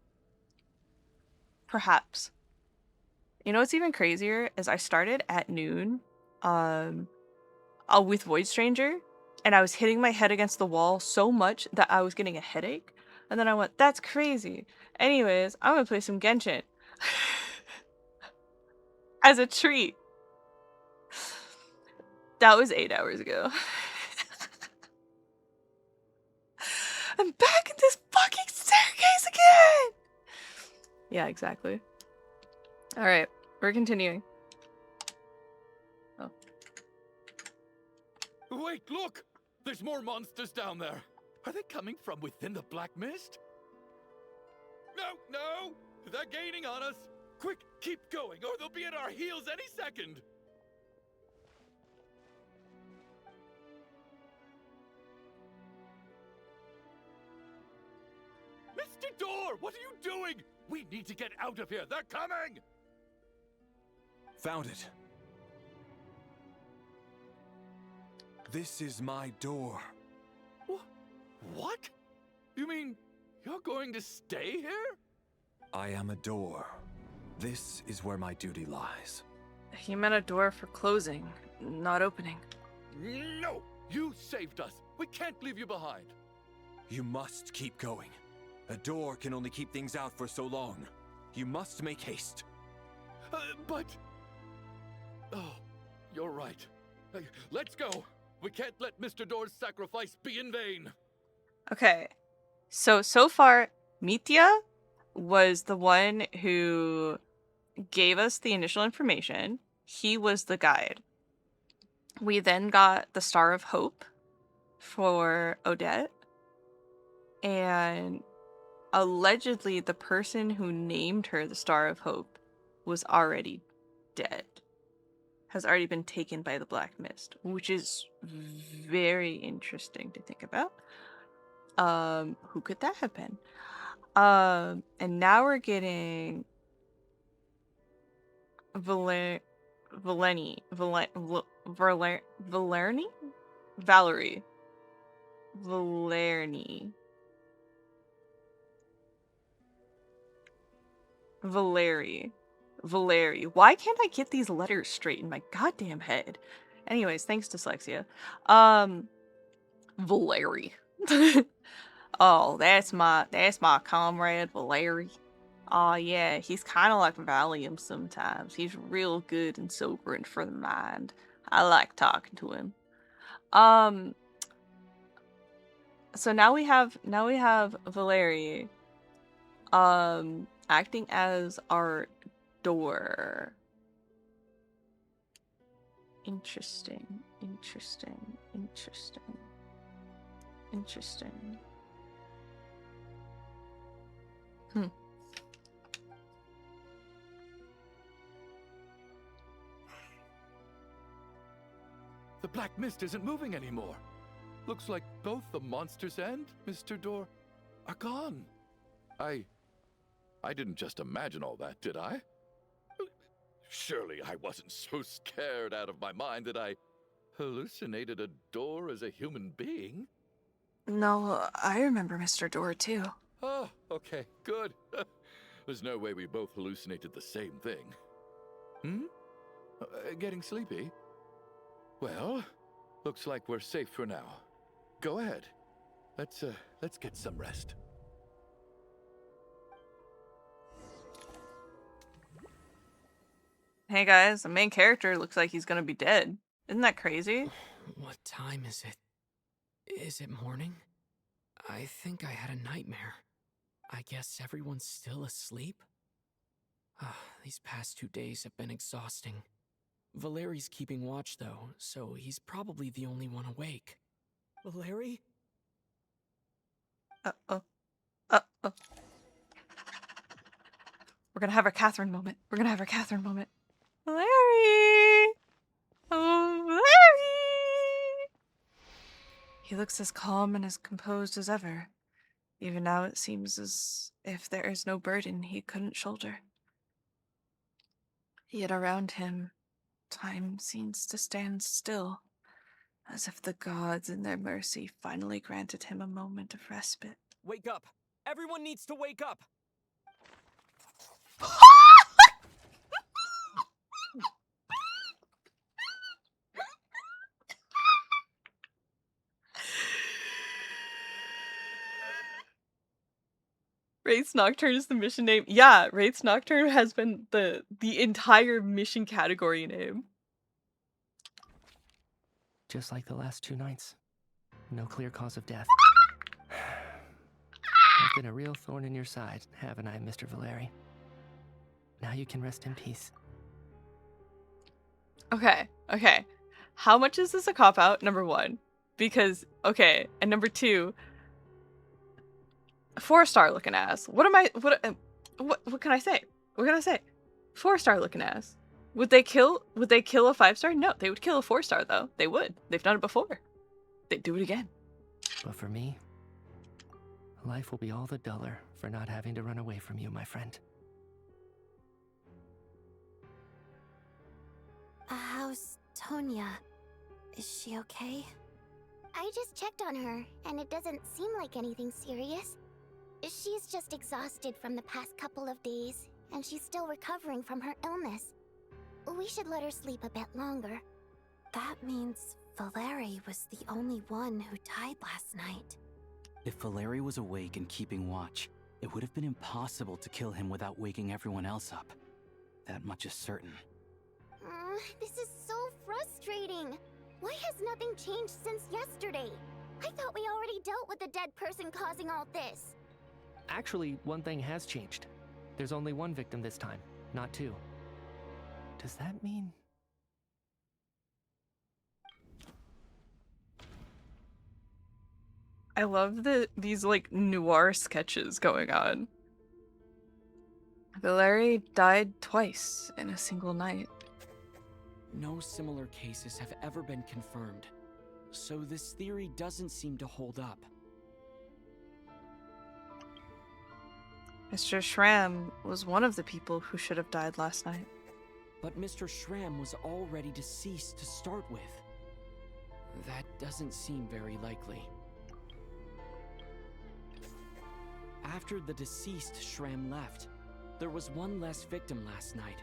Perhaps. You know what's even crazier is I started at noon with Void Stranger, and I was hitting my head against the wall so much that I was getting a headache. And then I went, that's crazy. Anyways, I'm gonna play some Genshin. As a treat. That was 8 hours ago. I'm back in this fucking staircase again! Yeah, exactly. Alright, we're continuing. Oh. Wait, look! There's more monsters down there. Are they coming from within the black mist? No! They're gaining on us! Quick, keep going, or they'll be at our heels any second! Mr. Door, what are you doing? We need to get out of here. They're coming! Found it. This is my door. What? You mean you're going to stay here? I am a door. This is where my duty lies. He meant a door for closing, not opening. No! You saved us. We can't leave you behind. You must keep going. A door can only keep things out for so long. You must make haste. But... Oh, you're right. Let's go. We can't let Mr. Door's sacrifice be in vain. Okay. So far, Mitya was the one who gave us the initial information. He was the guide. We then got the Star of Hope for Odette. And allegedly, the person who named her the Star of Hope was already dead. Has already been taken by the Black Mist, which is very interesting to think about. Who could that have been? And now we're getting Valerie. Valeri. Why can't I get these letters straight in my goddamn head? Anyways, thanks dyslexia. Valeri. Oh, that's my comrade Valeri. Oh yeah, he's kind of like Valium sometimes. He's real good and sobering for the mind. I like talking to him. So now we have Valeri acting as our door. Interesting. The Black Mist isn't moving anymore. Looks like both the monsters and Mr. Door are gone. I didn't just imagine all that, did I? Surely I wasn't so scared out of my mind that I hallucinated a door as a human being? No, I remember Mr. Door too. Oh, okay, good. There's no way we both hallucinated the same thing. Getting sleepy? Well, looks like we're safe for now. Go ahead. Let's get some rest. Hey guys, the main character looks like he's gonna be dead. Isn't that crazy? What time is it? Is it morning? I think I had a nightmare. I guess everyone's still asleep? These past 2 days have been exhausting. Valeri's keeping watch though, so he's probably the only one awake. Valeri? Uh-oh. We're gonna have our Catherine moment. Valeri! Oh, Valeri! He looks as calm and as composed as ever. Even now it seems as if there is no burden he couldn't shoulder. Yet around him, time seems to stand still, as if the gods in their mercy finally granted him a moment of respite. Wake up! Everyone needs to wake up! Wraith's Nocturne is the mission name. Yeah, Wraith's Nocturne has been the entire mission category name. Just like the last 2 nights. No clear cause of death. I've been a real thorn in your side, haven't I, Mr. Valeri? Now you can rest in peace. Okay. How much is this a cop-out? Number 1. Because, okay, and number 2... 4-star looking ass. What can I say? 4-star looking ass. Would they kill a 5-star? No, they would kill a 4-star though. They would. They've done it before. They'd do it again. But for me, life will be all the duller for not having to run away from you, my friend. How's Tonya? Is she okay? I just checked on her, and it doesn't seem like anything serious. She's just exhausted from the past couple of days, and she's still recovering from her illness. We should let her sleep a bit longer. That means Valeri was the only one who died last night. If Valeri was awake and keeping watch, it would have been impossible to kill him without waking everyone else up. That much is certain. This is so frustrating. Why has nothing changed since yesterday? I thought we already dealt with the dead person causing all this. Actually, one thing has changed. There's only one victim this time, not two. Does that mean... I love these like noir sketches going on. Valerie died twice in a single night. No similar cases have ever been confirmed, so this theory doesn't seem to hold up. Mr. Schramm was one of the people who should have died last night. But Mr. Schramm was already deceased to start with. That doesn't seem very likely. After the deceased Schramm left, there was one less victim last night.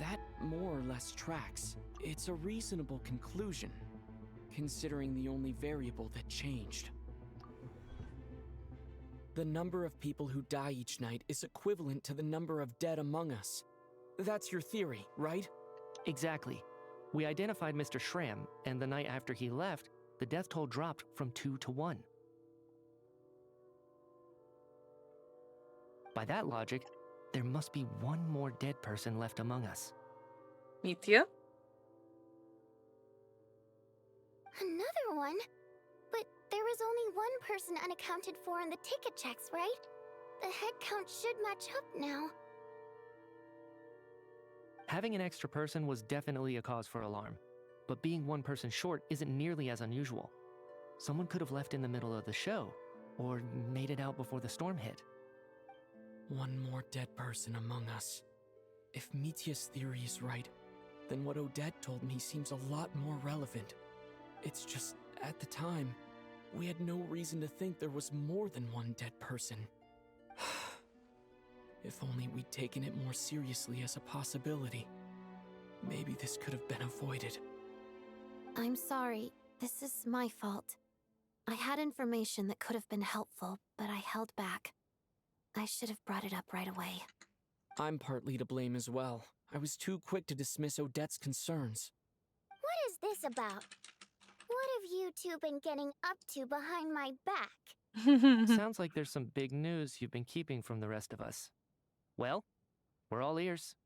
That more or less tracks. It's a reasonable conclusion, considering the only variable that changed. The number of people who die each night is equivalent to the number of dead among us. That's your theory, right? Exactly. We identified Mr. Schramm, and the night after he left, the death toll dropped from 2 to 1. By that logic, there must be one more dead person left among us. Mithya? Another one? But there was only one person unaccounted for in the ticket checks, right? The head count should match up now. Having an extra person was definitely a cause for alarm, but being one person short isn't nearly as unusual. Someone could have left in the middle of the show, or made it out before the storm hit. One more dead person among us. If Mithya's theory is right, then what Odette told me seems a lot more relevant. It's just, at the time, we had no reason to think there was more than one dead person. If only we'd taken it more seriously as a possibility. Maybe this could have been avoided. I'm sorry. This is my fault. I had information that could have been helpful, but I held back. I should have brought it up right away. I'm partly to blame as well. I was too quick to dismiss Odette's concerns. What is this about? What have you two been getting up to behind my back? Sounds like there's some big news you've been keeping from the rest of us. Well, we're all ears.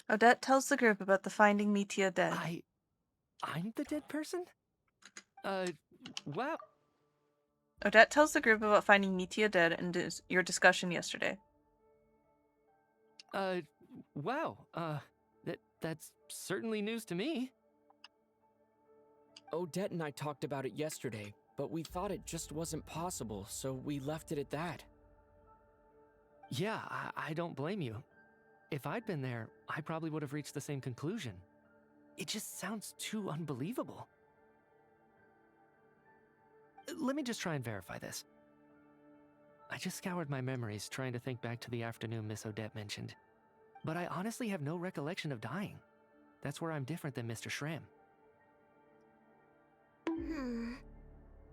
Odette tells the group about the finding Mithya dead. I'm the dead person? Wow. Odette tells the group about finding Mithya dead and your discussion yesterday. Wow. That's certainly news to me. Odette and I talked about it yesterday, but we thought it just wasn't possible, so we left it at that. Yeah, I don't blame you. If I'd been there, I probably would have reached the same conclusion. It just sounds too unbelievable. Let me just try and verify this. I just scoured my memories trying to think back to the afternoon Miss Odette mentioned. But I honestly have no recollection of dying. That's where I'm different than Mr. Schramm.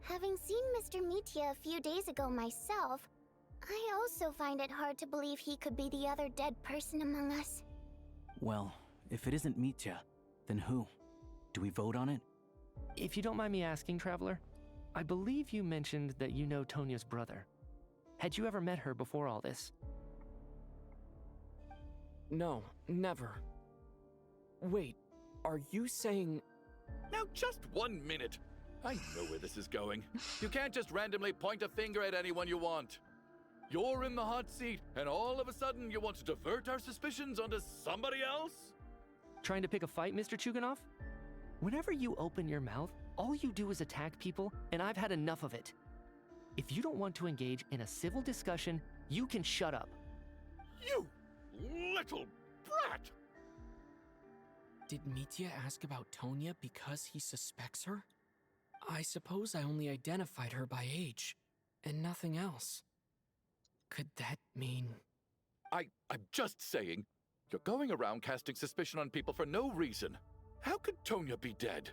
Having seen Mr. Mithya a few days ago myself, I also find it hard to believe he could be the other dead person among us. Well, if it isn't Mithya, then who? Do we vote on it? If you don't mind me asking, Traveler, I believe you mentioned that you know Tonya's brother. Had you ever met her before all this? No, never. Wait, are you saying... Now just 1 minute. I know where this is going. You can't just randomly point a finger at anyone you want. You're in the hot seat, and all of a sudden you want to divert our suspicions onto somebody else? Trying to pick a fight, Mr. Chuganov? Whenever you open your mouth, all you do is attack people, and I've had enough of it. If you don't want to engage in a civil discussion, you can shut up. You little brat! Did Mithya ask about Tonya because he suspects her? I suppose I only identified her by age, and nothing else. Could that mean... I'm just saying, you're going around casting suspicion on people for no reason. How could Tonya be dead?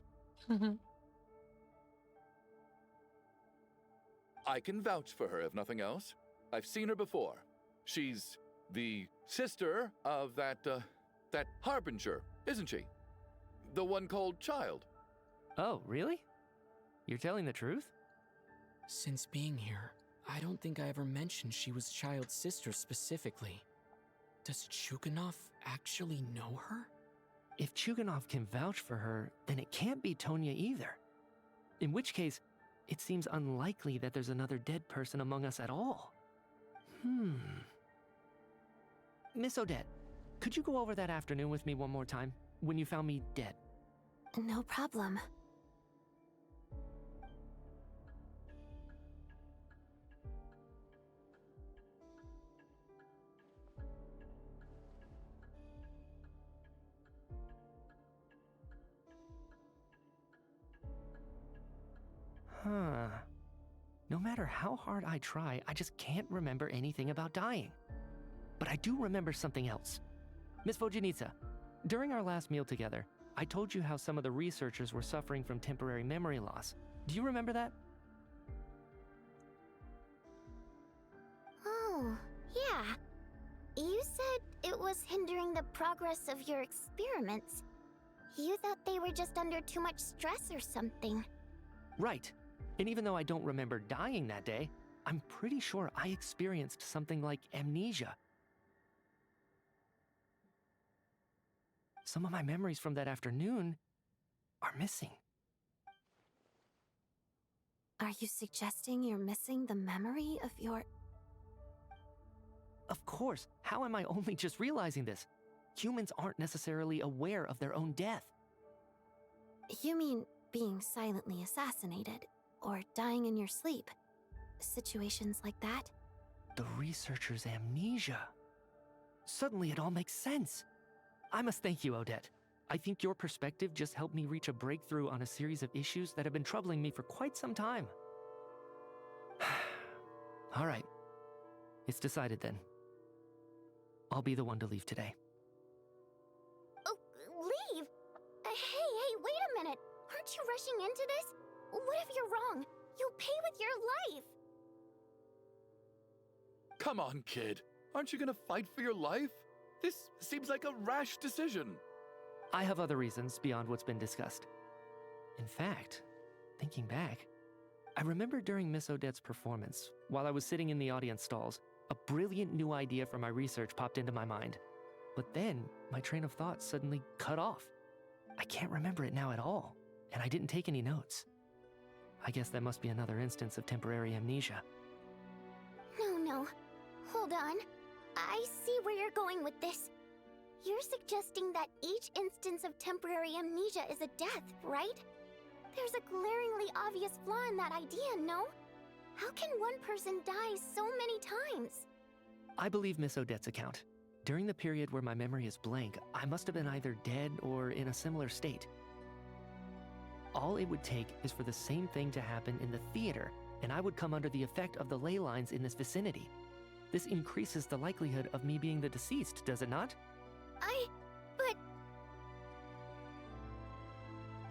I can vouch for her, if nothing else. I've seen her before. She's the sister of that Harbinger, isn't she? The one called Child. Oh, really? You're telling the truth? Since being here, I don't think I ever mentioned she was Child's sister specifically. Does Chuganov actually know her? If Chuganov can vouch for her, then it can't be Tonya either. In which case, it seems unlikely that there's another dead person among us at all. Miss Odette, could you go over that afternoon with me one more time, when you found me dead? No problem. Huh. No matter how hard I try, I just can't remember anything about dying. But I do remember something else. Miss Vojanitsa, during our last meal together, I told you how some of the researchers were suffering from temporary memory loss. Do you remember that? Oh, yeah. You said it was hindering the progress of your experiments. You thought they were just under too much stress or something. Right. And even though I don't remember dying that day, I'm pretty sure I experienced something like amnesia. Some of my memories from that afternoon are missing. Are you suggesting you're missing the memory of your... Of course, how am I only just realizing this? Humans aren't necessarily aware of their own death. You mean being silently assassinated, or dying in your sleep? Situations like that? The researcher's amnesia. Suddenly it all makes sense. I must thank you, Odette. I think your perspective just helped me reach a breakthrough on a series of issues that have been troubling me for quite some time. All right. It's decided then. I'll be the one to leave today. Oh, leave? Hey, wait a minute. Aren't you rushing into this? What if you're wrong? You'll pay with your life. Come on, kid. Aren't you gonna fight for your life? This seems like a rash decision. I have other reasons beyond what's been discussed. In fact, thinking back, I remember during Miss Odette's performance, while I was sitting in the audience stalls, a brilliant new idea for my research popped into my mind. But then, my train of thought suddenly cut off. I can't remember it now at all, and I didn't take any notes. I guess that must be another instance of temporary amnesia. No. Hold on. I see where you're going with this. You're suggesting that each instance of temporary amnesia is a death, right? There's a glaringly obvious flaw in that idea, no? How can one person die so many times? I believe Miss Odette's account. During the period where my memory is blank, I must have been either dead or in a similar state. All it would take is for the same thing to happen in the theater, and I would come under the effect of the ley lines in this vicinity. This increases the likelihood of me being the deceased, does it not? But...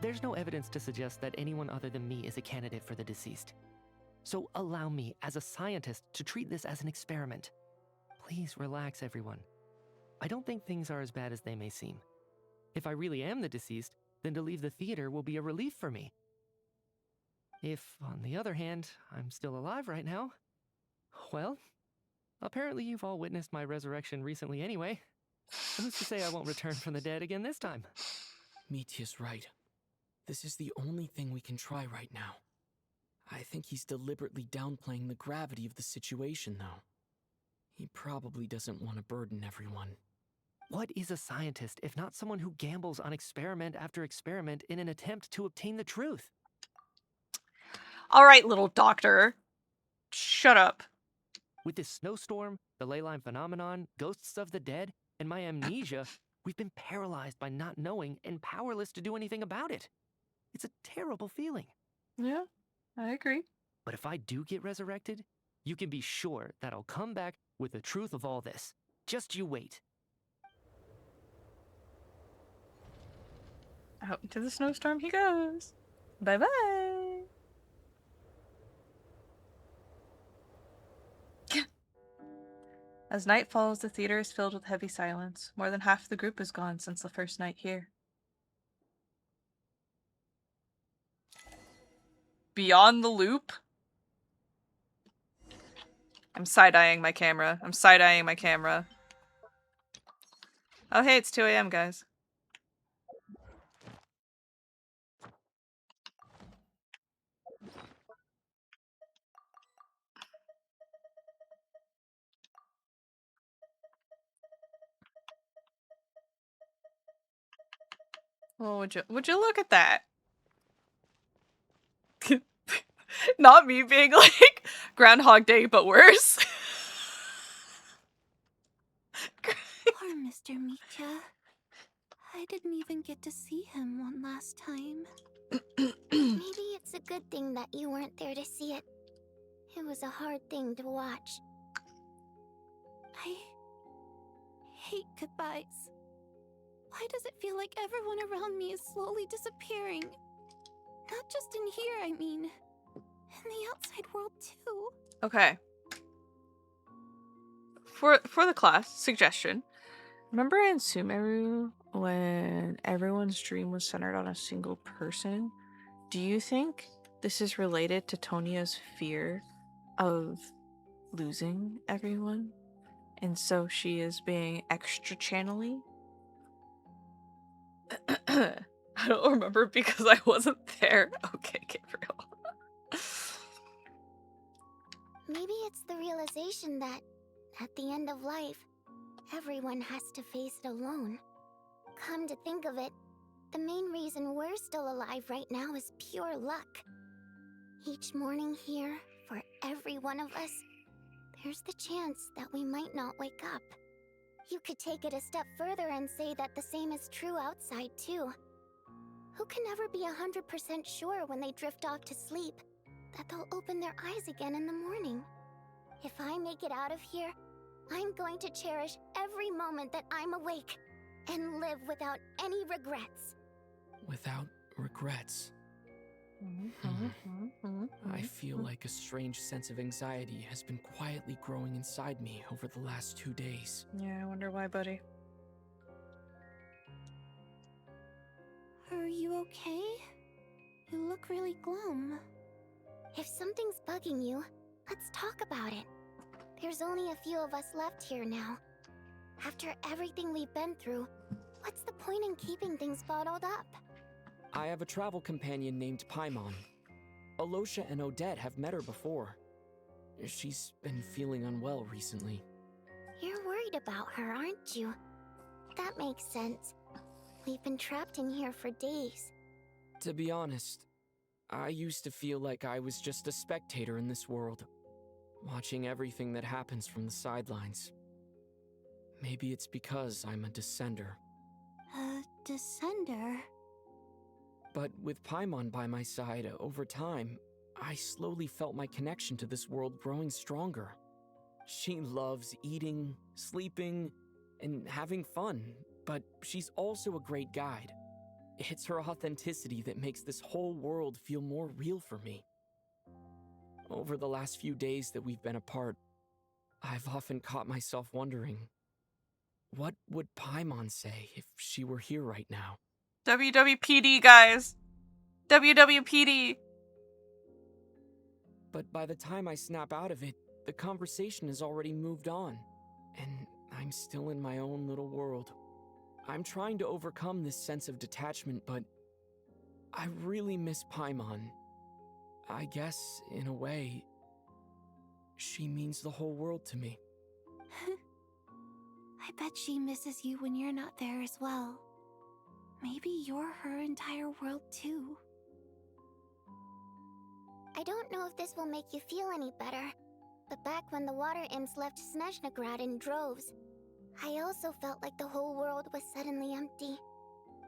There's no evidence to suggest that anyone other than me is a candidate for the deceased. So allow me, as a scientist, to treat this as an experiment. Please relax, everyone. I don't think things are as bad as they may seem. If I really am the deceased, then to leave the theater will be a relief for me. If, on the other hand, I'm still alive right now, well, apparently you've all witnessed my resurrection recently anyway. Who's to say I won't return from the dead again this time? Mitya's right. This is the only thing we can try right now. I think he's deliberately downplaying the gravity of the situation, though. He probably doesn't want to burden everyone. What is a scientist if not someone who gambles on experiment after experiment in an attempt to obtain the truth? All right, little doctor. Shut up. With this snowstorm, the ley line phenomenon, ghosts of the dead, and my amnesia, we've been paralyzed by not knowing and powerless to do anything about it. It's a terrible feeling. Yeah, I agree. But if I do get resurrected, you can be sure that I'll come back with the truth of all this. Just you wait. Out into the snowstorm he goes. Bye-bye. As night falls, the theater is filled with heavy silence. More than half the group is gone since the first night here. beyond the loop. I'm side-eyeing my camera. I'm side-eyeing my camera. Oh, hey, it's 2 a.m., guys. Oh, would you look at that? Not me being like Groundhog Day, but worse. Poor Mr. Mitya. I didn't even get to see him one last time. Maybe it's a good thing that you weren't there to see it. It was a hard thing to watch. I hate goodbyes. Why does it feel like everyone around me is slowly disappearing? Not just in here, I mean. In the outside world, too. Okay. For the class, suggestion. Remember in Sumeru when everyone's dream was centered on a single person? Do you think this is related to Tonia's fear of losing everyone? And so she is being extra channely? I don't remember because I wasn't there. Okay, Gabriel. Maybe it's the realization that, at the end of life, everyone has to face it alone. Come to think of it, the main reason we're still alive right now is pure luck. Each morning here, for every one of us, there's the chance that we might not wake up. You could take it a step further and say that the same is true outside, too. Who can never be 100% sure when they drift off to sleep that they'll open their eyes again in the morning? If I make it out of here, I'm going to cherish every moment that I'm awake and live without any regrets. Without regrets. I feel like a strange sense of anxiety has been quietly growing inside me over the last 2 days. Yeah, I wonder why, buddy. Are you okay? You look really glum. If something's bugging you, let's talk about it. There's only a few of us left here now. After everything we've been through, what's the point in keeping things bottled up? I have a travel companion named Paimon. Alosha and Odette have met her before. She's been feeling unwell recently. You're worried about her, aren't you? That makes sense. We've been trapped in here for days. To be honest, I used to feel like I was just a spectator in this world, watching everything that happens from the sidelines. Maybe it's because I'm a descender. A descender? But with Paimon by my side, over time, I slowly felt my connection to this world growing stronger. She loves eating, sleeping, and having fun, but she's also a great guide. It's her authenticity that makes this whole world feel more real for me. Over the last few days that we've been apart, I've often caught myself wondering, what would Paimon say if she were here right now? WWPD, guys. WWPD. But by the time I snap out of it, the conversation has already moved on, and I'm still in my own little world. I'm trying to overcome this sense of detachment, but I really miss Paimon. I guess, in a way, she means the whole world to me. I bet she misses you when you're not there as well. Maybe you're her entire world too. I don't know if this will make you feel any better, but back when the water imps left Snezhnograd in droves, I also felt like the whole world was suddenly empty.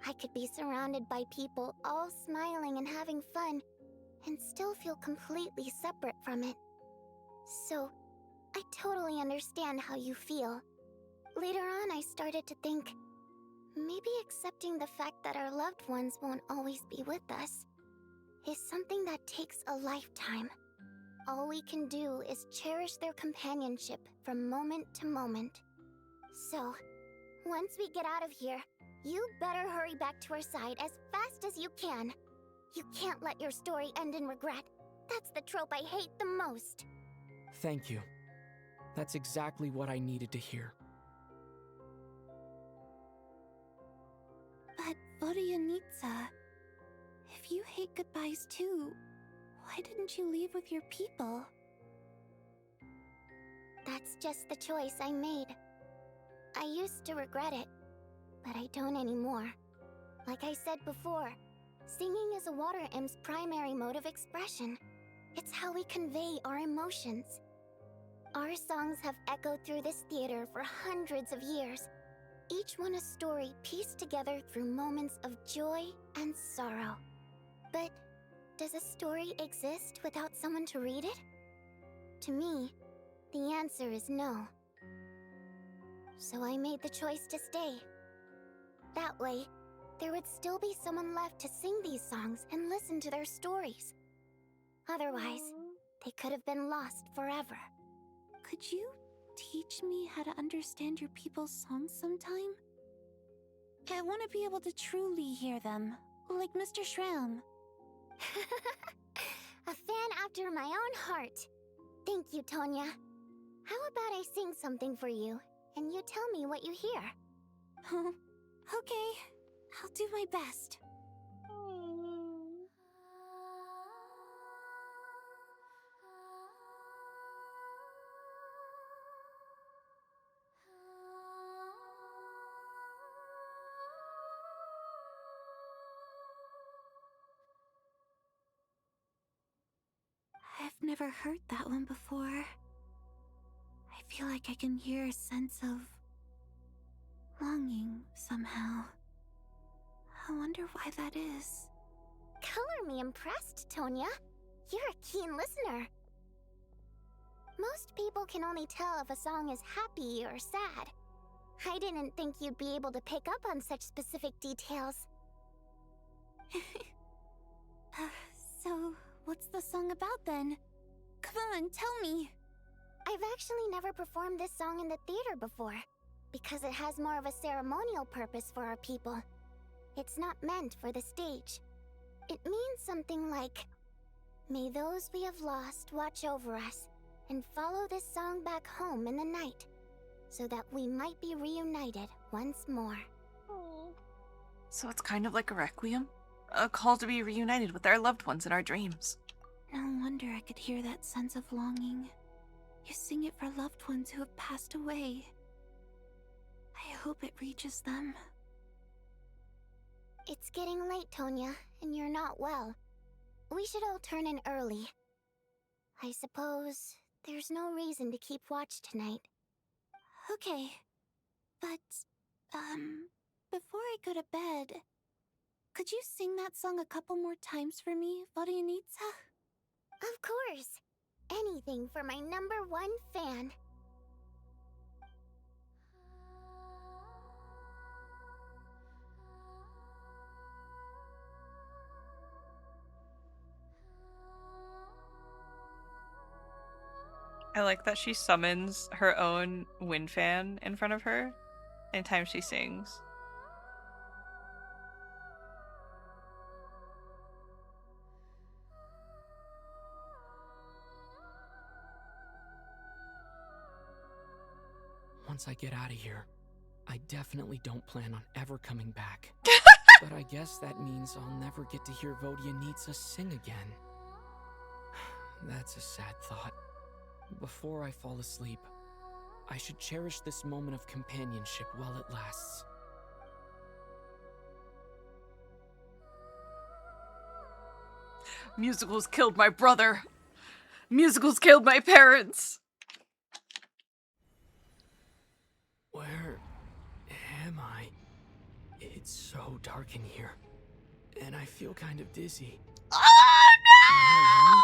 I could be surrounded by people all smiling and having fun, and still feel completely separate from it. So, I totally understand how you feel. Later on, I started to think, maybe accepting the fact that our loved ones won't always be with us is something that takes a lifetime. All we can do is cherish their companionship from moment to moment. So, once we get out of here, you better hurry back to our side as fast as you can. You can't let your story end in regret. That's the trope I hate the most. Thank you. That's exactly what I needed to hear. But Vodyanitsa, if you hate goodbyes too, why didn't you leave with your people? That's just the choice I made. I used to regret it, but I don't anymore. Like I said before, singing is a water imp's primary mode of expression. It's how we convey our emotions. Our songs have echoed through this theater for hundreds of years, each one a story pieced together through moments of joy and sorrow. But does a story exist without someone to read it? To me, the answer is no. So I made the choice to stay. That way, there would still be someone left to sing these songs and listen to their stories. Otherwise, they could have been lost forever. Could you teach me how to understand your people's songs sometime? I want to be able to truly hear them, like Mr. Shram. A fan after my own heart. Thank you, Tonya. How about I sing something for you, and you tell me what you hear? Okay, I'll do my best. I've never heard that one before. I feel like I can hear a sense of longing somehow. I wonder why that is. Color me impressed, Tonya. You're a keen listener. Most people can only tell if a song is happy or sad. I didn't think you'd be able to pick up on such specific details. So, what's the song about then? Come on, tell me! I've actually never performed this song in the theater before, because it has more of a ceremonial purpose for our people. It's not meant for the stage. It means something like, "May those we have lost watch over us, and follow this song back home in the night, so that we might be reunited once more." So it's kind of like a requiem? A call to be reunited with our loved ones in our dreams. No wonder I could hear that sense of longing. You sing it for loved ones who have passed away. I hope it reaches them. It's getting late, Tonya, and you're not well. We should all turn in early. I suppose there's no reason to keep watch tonight. Okay, but, before I go to bed, could you sing that song a couple more times for me, Vodyanitsa? Of course! Anything for my #1 fan. I like that she summons her own wind fan in front of her anytime she sings. Once I get out of here, I definitely don't plan on ever coming back. But I guess that means I'll never get to hear Vodyanitsa sing again. That's a sad thought. Before I fall asleep, I should cherish this moment of companionship while it lasts. Musicals killed my brother. Musicals killed my parents. Where am I? It's so dark in here, and I feel kind of dizzy. Oh no!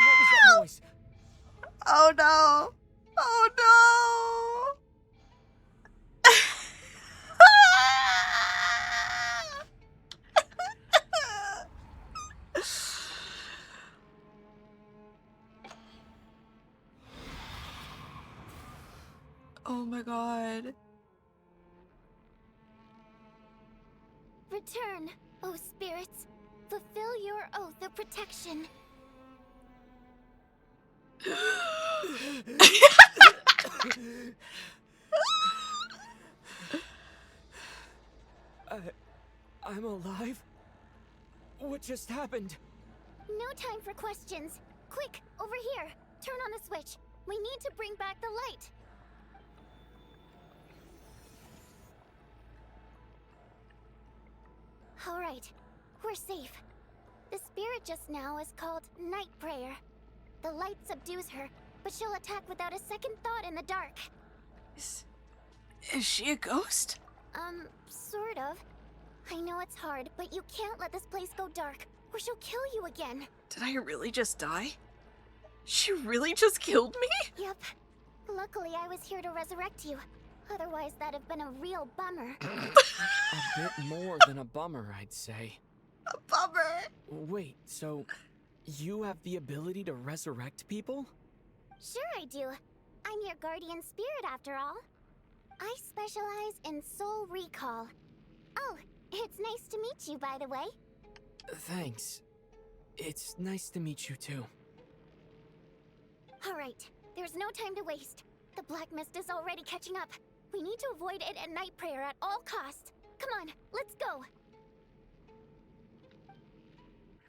What was that noise? Oh no! Oh no! Oh my god. Return, O spirits. Fulfill your oath of protection. I'm alive? What just happened? No time for questions. Quick, over here. Turn on the switch. We need to bring back the light. All right, we're safe. The spirit just now is called Night Prayer. The light subdues her, but she'll attack without a second thought in the dark. Is she a ghost? Sort of. I know it's hard, but you can't let this place go dark, or she'll kill you again. Did I really just die? She really just killed me? Yep. Luckily, I was here to resurrect you. Otherwise, that'd have been a real bummer. A bit more than a bummer, I'd say. A bummer! Wait, so you have the ability to resurrect people? Sure I do. I'm your guardian spirit after all. I specialize in soul recall. Oh, it's nice to meet you, by the way. Thanks. It's nice to meet you too. All right, there's no time to waste. The black mist is already catching up. We need to avoid it at night prayer at all costs. Come on, let's go.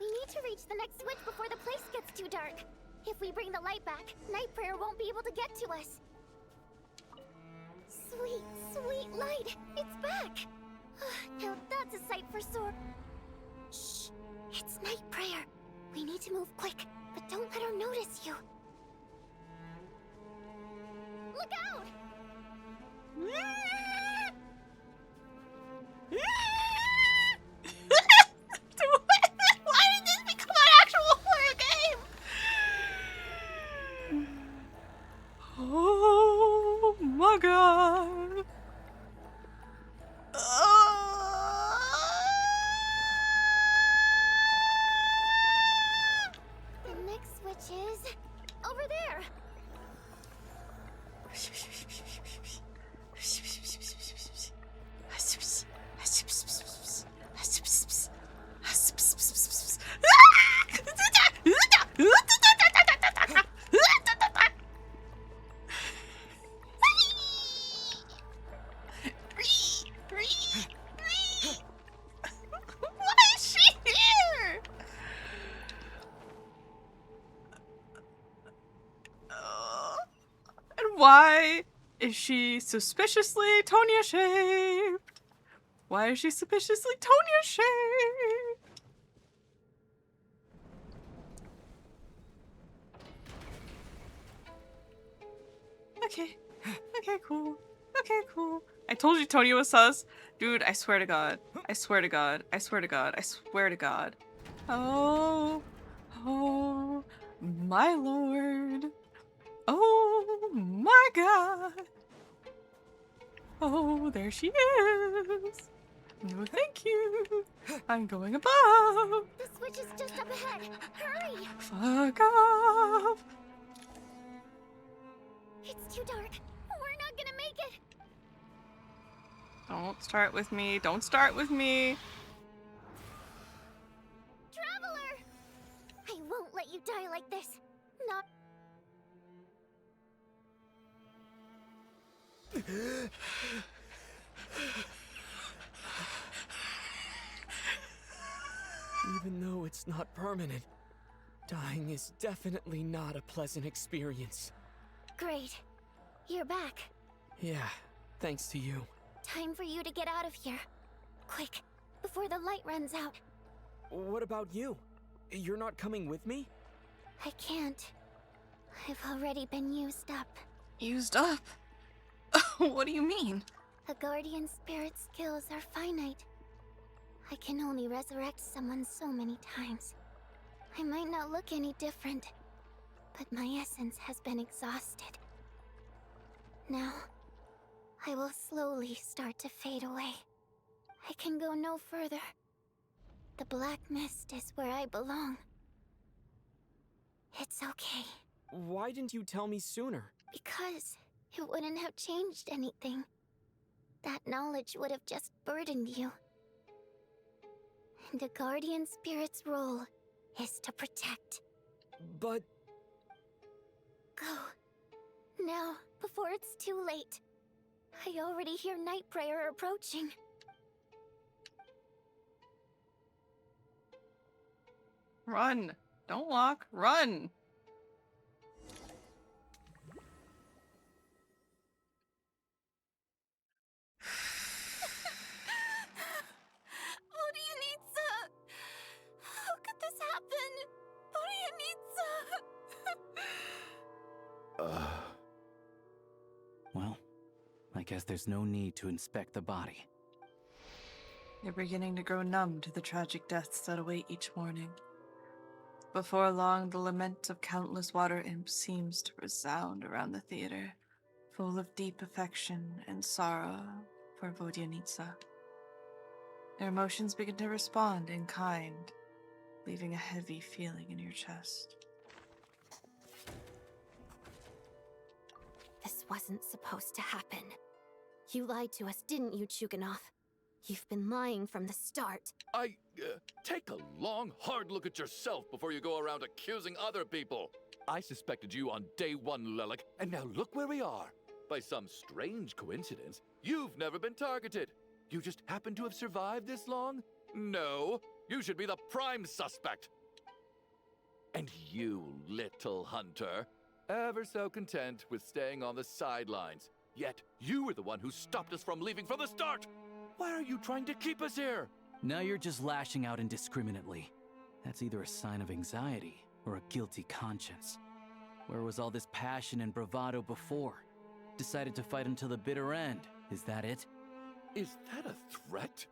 We need to reach the next switch before the place gets too dark. If we bring the light back, night prayer won't be able to get to us. Sweet, sweet light, it's back. Now that's a sight for sore. Shh, it's night prayer. We need to move quick, but don't let her notice you. Look out! Why did this become an actual horror game? Oh my god. The next switch is over there. Why is she here? And why is she suspiciously Tonya shaped? Why is she suspiciously Tonya shaped? Okay. Okay, cool. Okay, cool. I told you Tonya was sus. Dude, I swear to God. I swear to God. I swear to God. I swear to God. Oh. Oh. My lord. Oh my god. Oh, there she is. No, thank you. I'm going above. The switch is just up ahead. Hurry! Fuck off. It's too dark. We're not gonna make it. Don't start with me. Don't start with me. Traveler! I won't let you die like this. Not. Even though it's not permanent, dying is definitely not a pleasant experience. Great. You're back. Yeah, thanks to you. Time for you to get out of here. Quick, before the light runs out. What about you? You're not coming with me? I can't. I've already been used up. Used up? What do you mean? A guardian spirit's skills are finite. I can only resurrect someone so many times. I might not look any different, but my essence has been exhausted. Now, I will slowly start to fade away. I can go no further. The black mist is where I belong. It's okay. Why didn't you tell me sooner? Because it wouldn't have changed anything. That knowledge would have just burdened you. And a guardian spirit's role is to protect. But... Go. Now, before it's too late. I already hear Night Prayer approaching. Run. Don't walk. Run. Vodyanitsa! How could this happen? Vodyanitsa! Well, I guess there's no need to inspect the body. You're beginning to grow numb to the tragic deaths that await each morning. Before long, the lament of countless water imps seems to resound around the theater, full of deep affection and sorrow for Vodyanitsa. Their emotions begin to respond in kind, leaving a heavy feeling in your chest. This wasn't supposed to happen. You lied to us, didn't you, Chuganov? You've been lying from the start. Take a long, hard look at yourself before you go around accusing other people. I suspected you on day one, Lelik, and now look where we are. By some strange coincidence, you've never been targeted. You just happen to have survived this long? No, you should be the prime suspect. And you, little hunter, ever so content with staying on the sidelines. Yet, you were the one who stopped us from leaving from the start! Why are you trying to keep us here? Now you're just lashing out indiscriminately. That's either a sign of anxiety or a guilty conscience. Where was all this passion and bravado before? Decided to fight until the bitter end. Is that it? Is that a threat?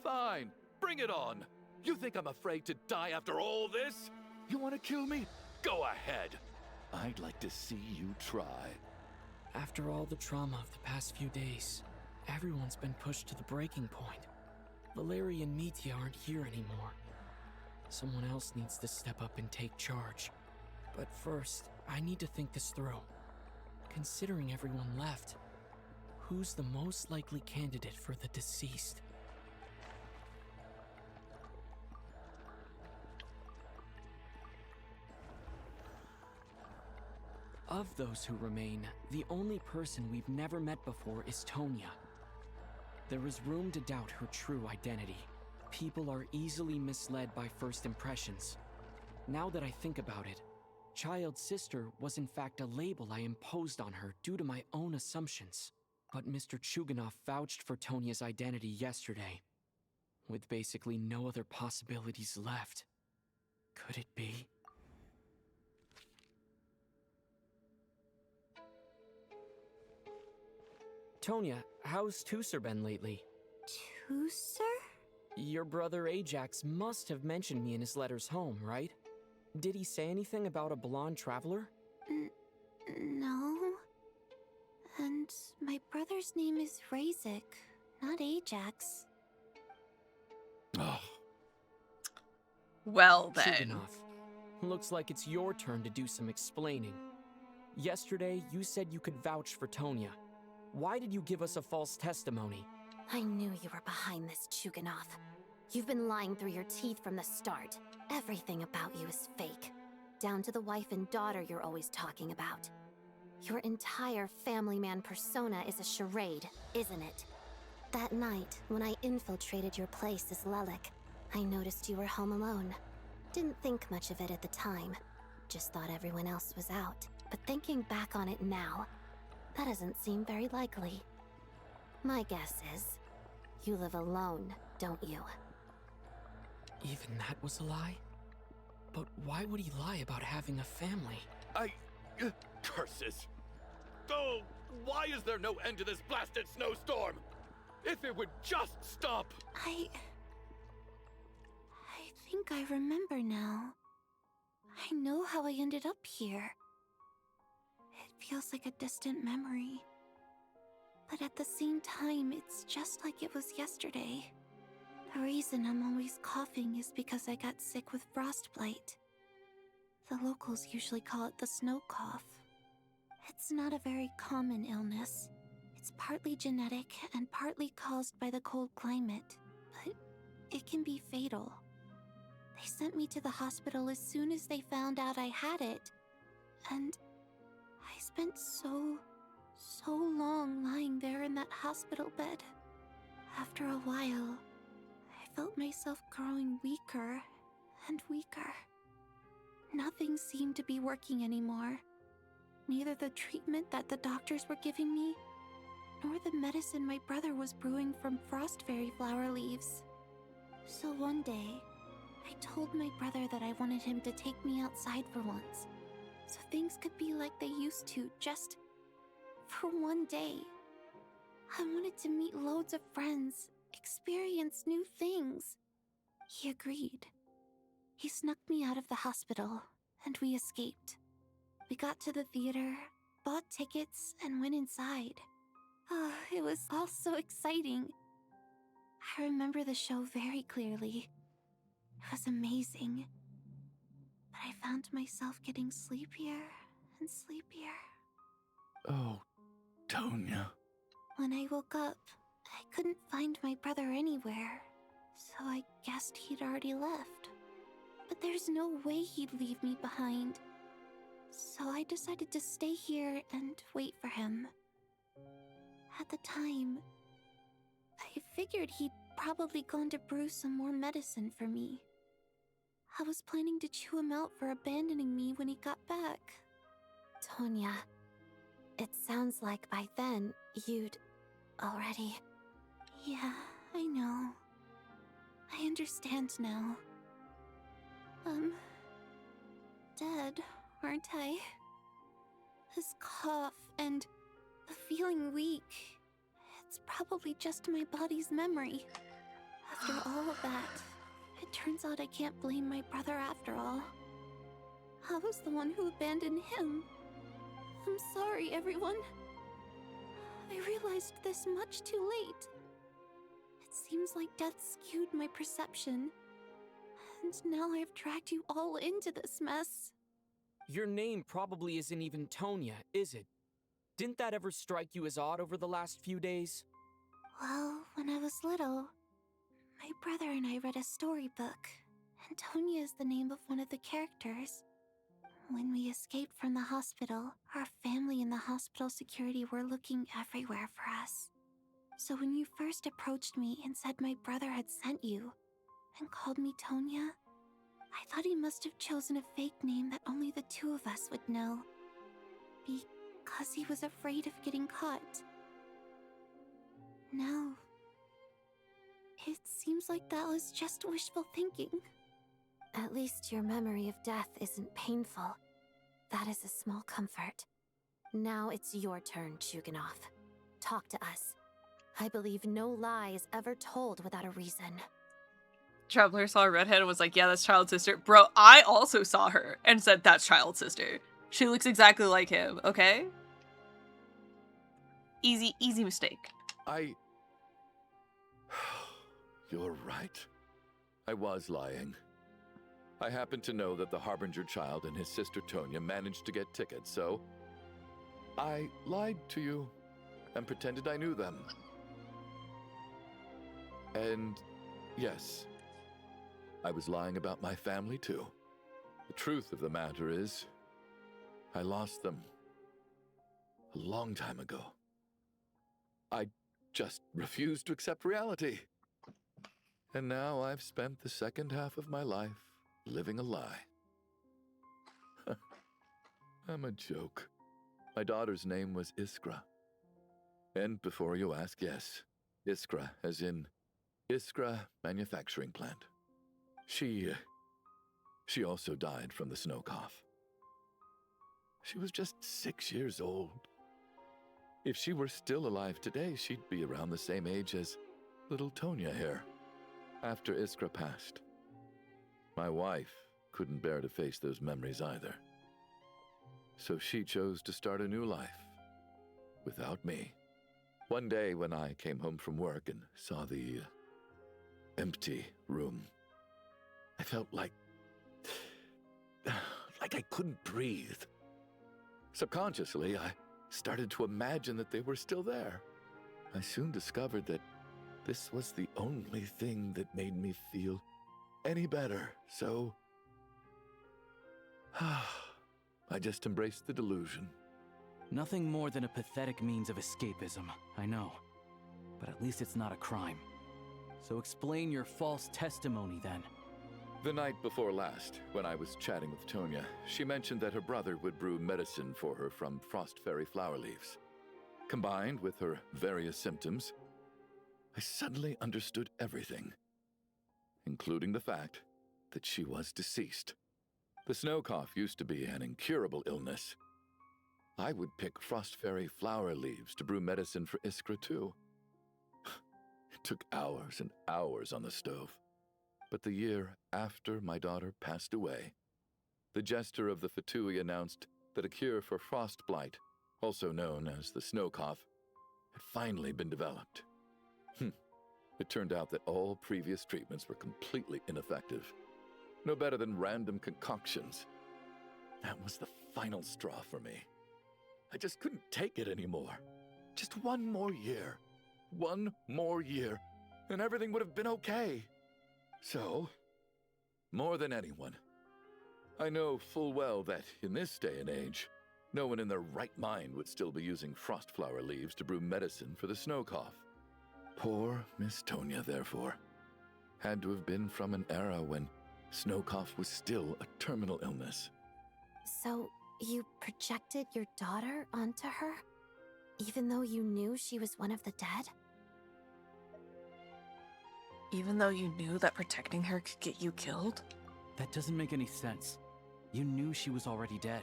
Fine, bring it on. You think I'm afraid to die after all this? You want to kill me? Go ahead. I'd like to see you try. After all the trauma of the past few days, everyone's been pushed to the breaking point. Valeria and Mitya aren't here anymore. Someone else needs to step up and take charge. But first, I need to think this through. Considering everyone left, who's the most likely candidate for the deceased? Of those who remain, the only person we've never met before is Tonya. There is room to doubt her true identity. People are easily misled by first impressions. Now that I think about it, Child's sister was in fact a label I imposed on her due to my own assumptions. But Mr. Chuganov vouched for Tonya's identity yesterday, with basically no other possibilities left. Could it be? Tonya, how's Tusser been lately? Tusser? Your brother Ajax must have mentioned me in his letters home, right? Did he say anything about a blonde traveler? No. And my brother's name is Razik, not Ajax. Well then. Chuganov, looks like it's your turn to do some explaining. Yesterday, you said you could vouch for Tonya. Why did you give us a false testimony? I knew you were behind this, Chuganov. You've been lying through your teeth from the start. Everything about you is fake. Down to the wife and daughter you're always talking about. Your entire family man persona is a charade, isn't it? That night, when I infiltrated your place as Lelik, I noticed you were home alone. Didn't think much of it at the time. Just thought everyone else was out. But thinking back on it now, that doesn't seem very likely. My guess is, you live alone, don't you? Even that was a lie? But why would he lie about having a family? Curses! Oh, why is there no end to this blasted snowstorm? If it would just stop! I think I remember now. I know how I ended up here. It feels like a distant memory. But at the same time, it's just like it was yesterday. The reason I'm always coughing is because I got sick with frostbite. The locals usually call it the snow cough. It's not a very common illness. It's partly genetic and partly caused by the cold climate. But it can be fatal. They sent me to the hospital as soon as they found out I had it. And I spent so long lying there in that hospital bed. After a while, I felt myself growing weaker and weaker. Nothing seemed to be working anymore. Neither the treatment that the doctors were giving me, nor the medicine my brother was brewing from frost fairy flower leaves. So one day, I told my brother that I wanted him to take me outside for once, so things could be like they used to, just for one day. I wanted to meet loads of friends, experience new things. He agreed. He snuck me out of the hospital, and we escaped. We got to the theater, bought tickets, and went inside. Oh, it was all so exciting. I remember the show very clearly. It was amazing. But I found myself getting sleepier and sleepier. Oh, Tonya. When I woke up, I couldn't find my brother anywhere, so I guessed he'd already left. But there's no way he'd leave me behind. So I decided to stay here and wait for him. At the time, I figured he'd probably gone to brew some more medicine for me. I was planning to chew him out for abandoning me when he got back. Tonya, it sounds like by then you'd already... Yeah, I know. I understand now. Dead, aren't I? This cough and the feeling weak, it's probably just my body's memory. After all of that, it turns out I can't blame my brother after all. I was the one who abandoned him. I'm sorry, everyone. I realized this much too late. It seems like death skewed my perception. And now I've dragged you all into this mess. Your name probably isn't even Tonya, is it? Didn't that ever strike you as odd over the last few days? Well, when I was little, my brother and I read a storybook, and Tonya is the name of one of the characters. When we escaped from the hospital, our family and the hospital security were looking everywhere for us. So when you first approached me and said my brother had sent you, and called me Tonya, I thought he must have chosen a fake name that only the two of us would know. Because he was afraid of getting caught. Now, it seems like that was just wishful thinking. At least your memory of death isn't painful. That is a small comfort. Now it's your turn, Chuganov. Talk to us. I believe no lie is ever told without a reason. Traveler saw a redhead and was like, yeah, that's Child's sister. Bro, I also saw her and said that's Child's sister. She looks exactly like him, okay? Easy mistake. You're right. I was lying. I happen to know that the Harbinger child and his sister Tonya managed to get tickets, so I lied to you and pretended I knew them. And yes, I was lying about my family too. The truth of the matter is, I lost them a long time ago. I just refused to accept reality. And now I've spent the second half of my life living a lie. I'm a joke. My daughter's name was Iskra. And before you ask, yes, Iskra, as in Iskra Manufacturing Plant. She also died from the snow cough. She was just 6 years old. If she were still alive today, she'd be around the same age as little Tonya here. After Iskra passed, my wife couldn't bear to face those memories either. So she chose to start a new life without me. One day when I came home from work and saw the empty room, I felt like I couldn't breathe. Subconsciously, I started to imagine that they were still there. I soon discovered that This was the only thing that made me feel any better, so I just embraced the delusion. Nothing more than a pathetic means of escapism, I know. But at least it's not a crime. So explain your false testimony then. The night before last, when I was chatting with Tonya, she mentioned that her brother would brew medicine for her from frost fairy flower leaves. Combined with her various symptoms, I suddenly understood everything, including the fact that she was deceased. The snow cough used to be an incurable illness. I would pick frost fairy flower leaves to brew medicine for Iskra too. It took hours and hours on the stove. But the year after my daughter passed away, the jester of the Fatui announced that a cure for frost blight, also known as the snow cough, had finally been developed. It turned out that all previous treatments were completely ineffective. No better than random concoctions. That was the final straw for me. I just couldn't take it anymore. Just one more year. One more year, and everything would have been okay. So, more than anyone, I know full well that in this day and age, no one in their right mind would still be using frost flower leaves to brew medicine for the snow cough. Poor Miss Tonya, therefore, had to have been from an era when snow cough was still a terminal illness. So, you projected your daughter onto her? Even though you knew she was one of the dead? Even though you knew that protecting her could get you killed? That doesn't make any sense. You knew she was already dead.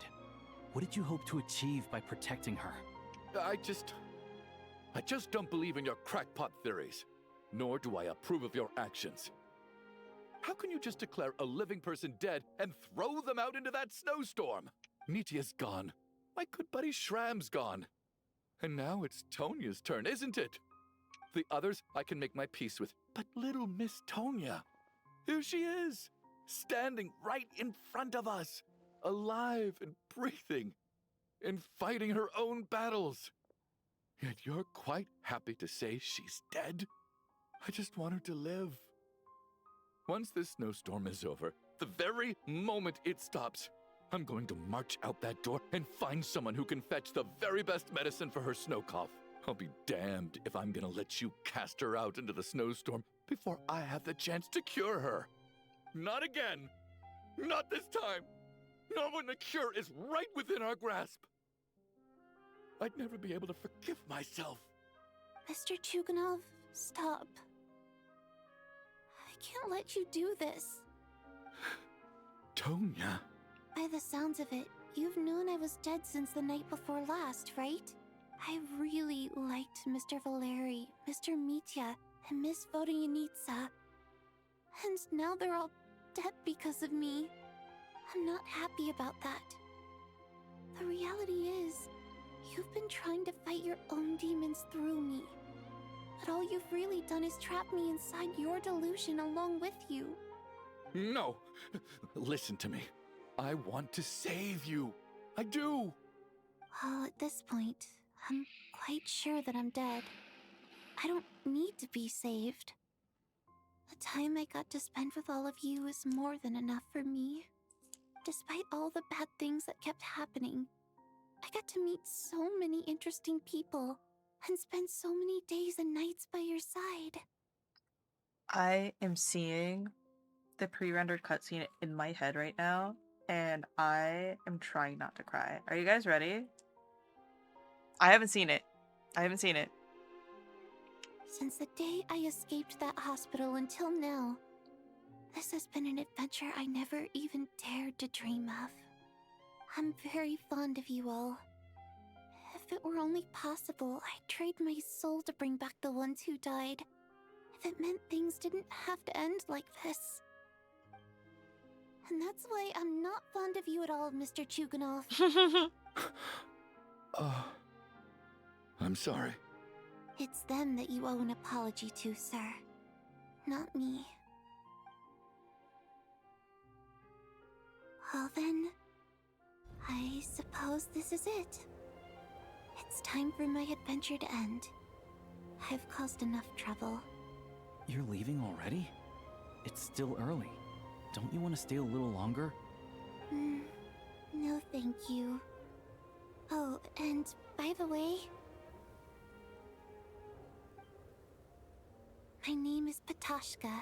What did you hope to achieve by protecting her? I just don't believe in your crackpot theories, nor do I approve of your actions. How can you just declare a living person dead and throw them out into that snowstorm? Nitia's gone. My good buddy Shram's gone. And now it's Tonya's turn, isn't it? The others I can make my peace with, but little Miss Tonya, here she is, standing right in front of us, alive and breathing, and fighting her own battles. Yet you're quite happy to say she's dead? I just want her to live. Once this snowstorm is over, the very moment it stops, I'm going to march out that door and find someone who can fetch the very best medicine for her snow cough. I'll be damned if I'm gonna let you cast her out into the snowstorm before I have the chance to cure her. Not again. Not this time. Not when the cure is right within our grasp. I'd never be able to forgive myself. Mr. Chuganov, stop. I can't let you do this. Tonya. By the sounds of it, you've known I was dead since the night before last, right? I really liked Mr. Valeri, Mr. Mitya, and Miss Vodyanitsa. And now they're all dead because of me. I'm not happy about that. The reality is, you've been trying to fight your own demons through me. But all you've really done is trap me inside your delusion along with you. No! Listen to me. I want to save you. I do. Well, at this point, I'm quite sure that I'm dead. I don't need to be saved. The time I got to spend with all of you is more than enough for me. Despite all the bad things that kept happening, I got to meet so many interesting people and spend so many days and nights by your side. I am seeing the pre-rendered cutscene in my head right now, and I am trying not to cry. Are you guys ready? I haven't seen it. Since the day I escaped that hospital until now, this has been an adventure I never even dared to dream of. I'm very fond of you all. If it were only possible, I'd trade my soul to bring back the ones who died. If it meant things didn't have to end like this. And that's why I'm not fond of you at all, Mr. Chuganov. I'm sorry. It's them that you owe an apology to, sir. Not me. Well then, I suppose this is it. It's time for my adventure to end. I've caused enough trouble. You're leaving already? It's still early. Don't you want to stay a little longer? No, thank you. Oh, and by the way, my name is Patashka.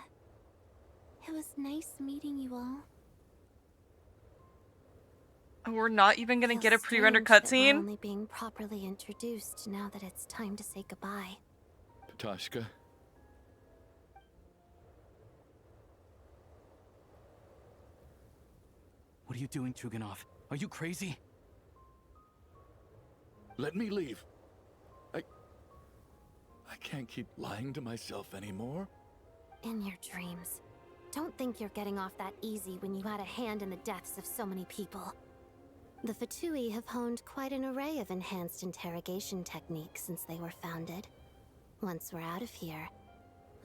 It was nice meeting you all. We're not even gonna get a Feels pre-rendered strange that we're cutscene. only being properly introduced now that it's time to say goodbye. Patashka? What are you doing, Tuganov? Are you crazy? Let me leave. I can't keep lying to myself anymore. In your dreams. Don't think you're getting off that easy when you had a hand in the deaths of so many people. The Fatui have honed quite an array of enhanced interrogation techniques since they were founded. Once we're out of here,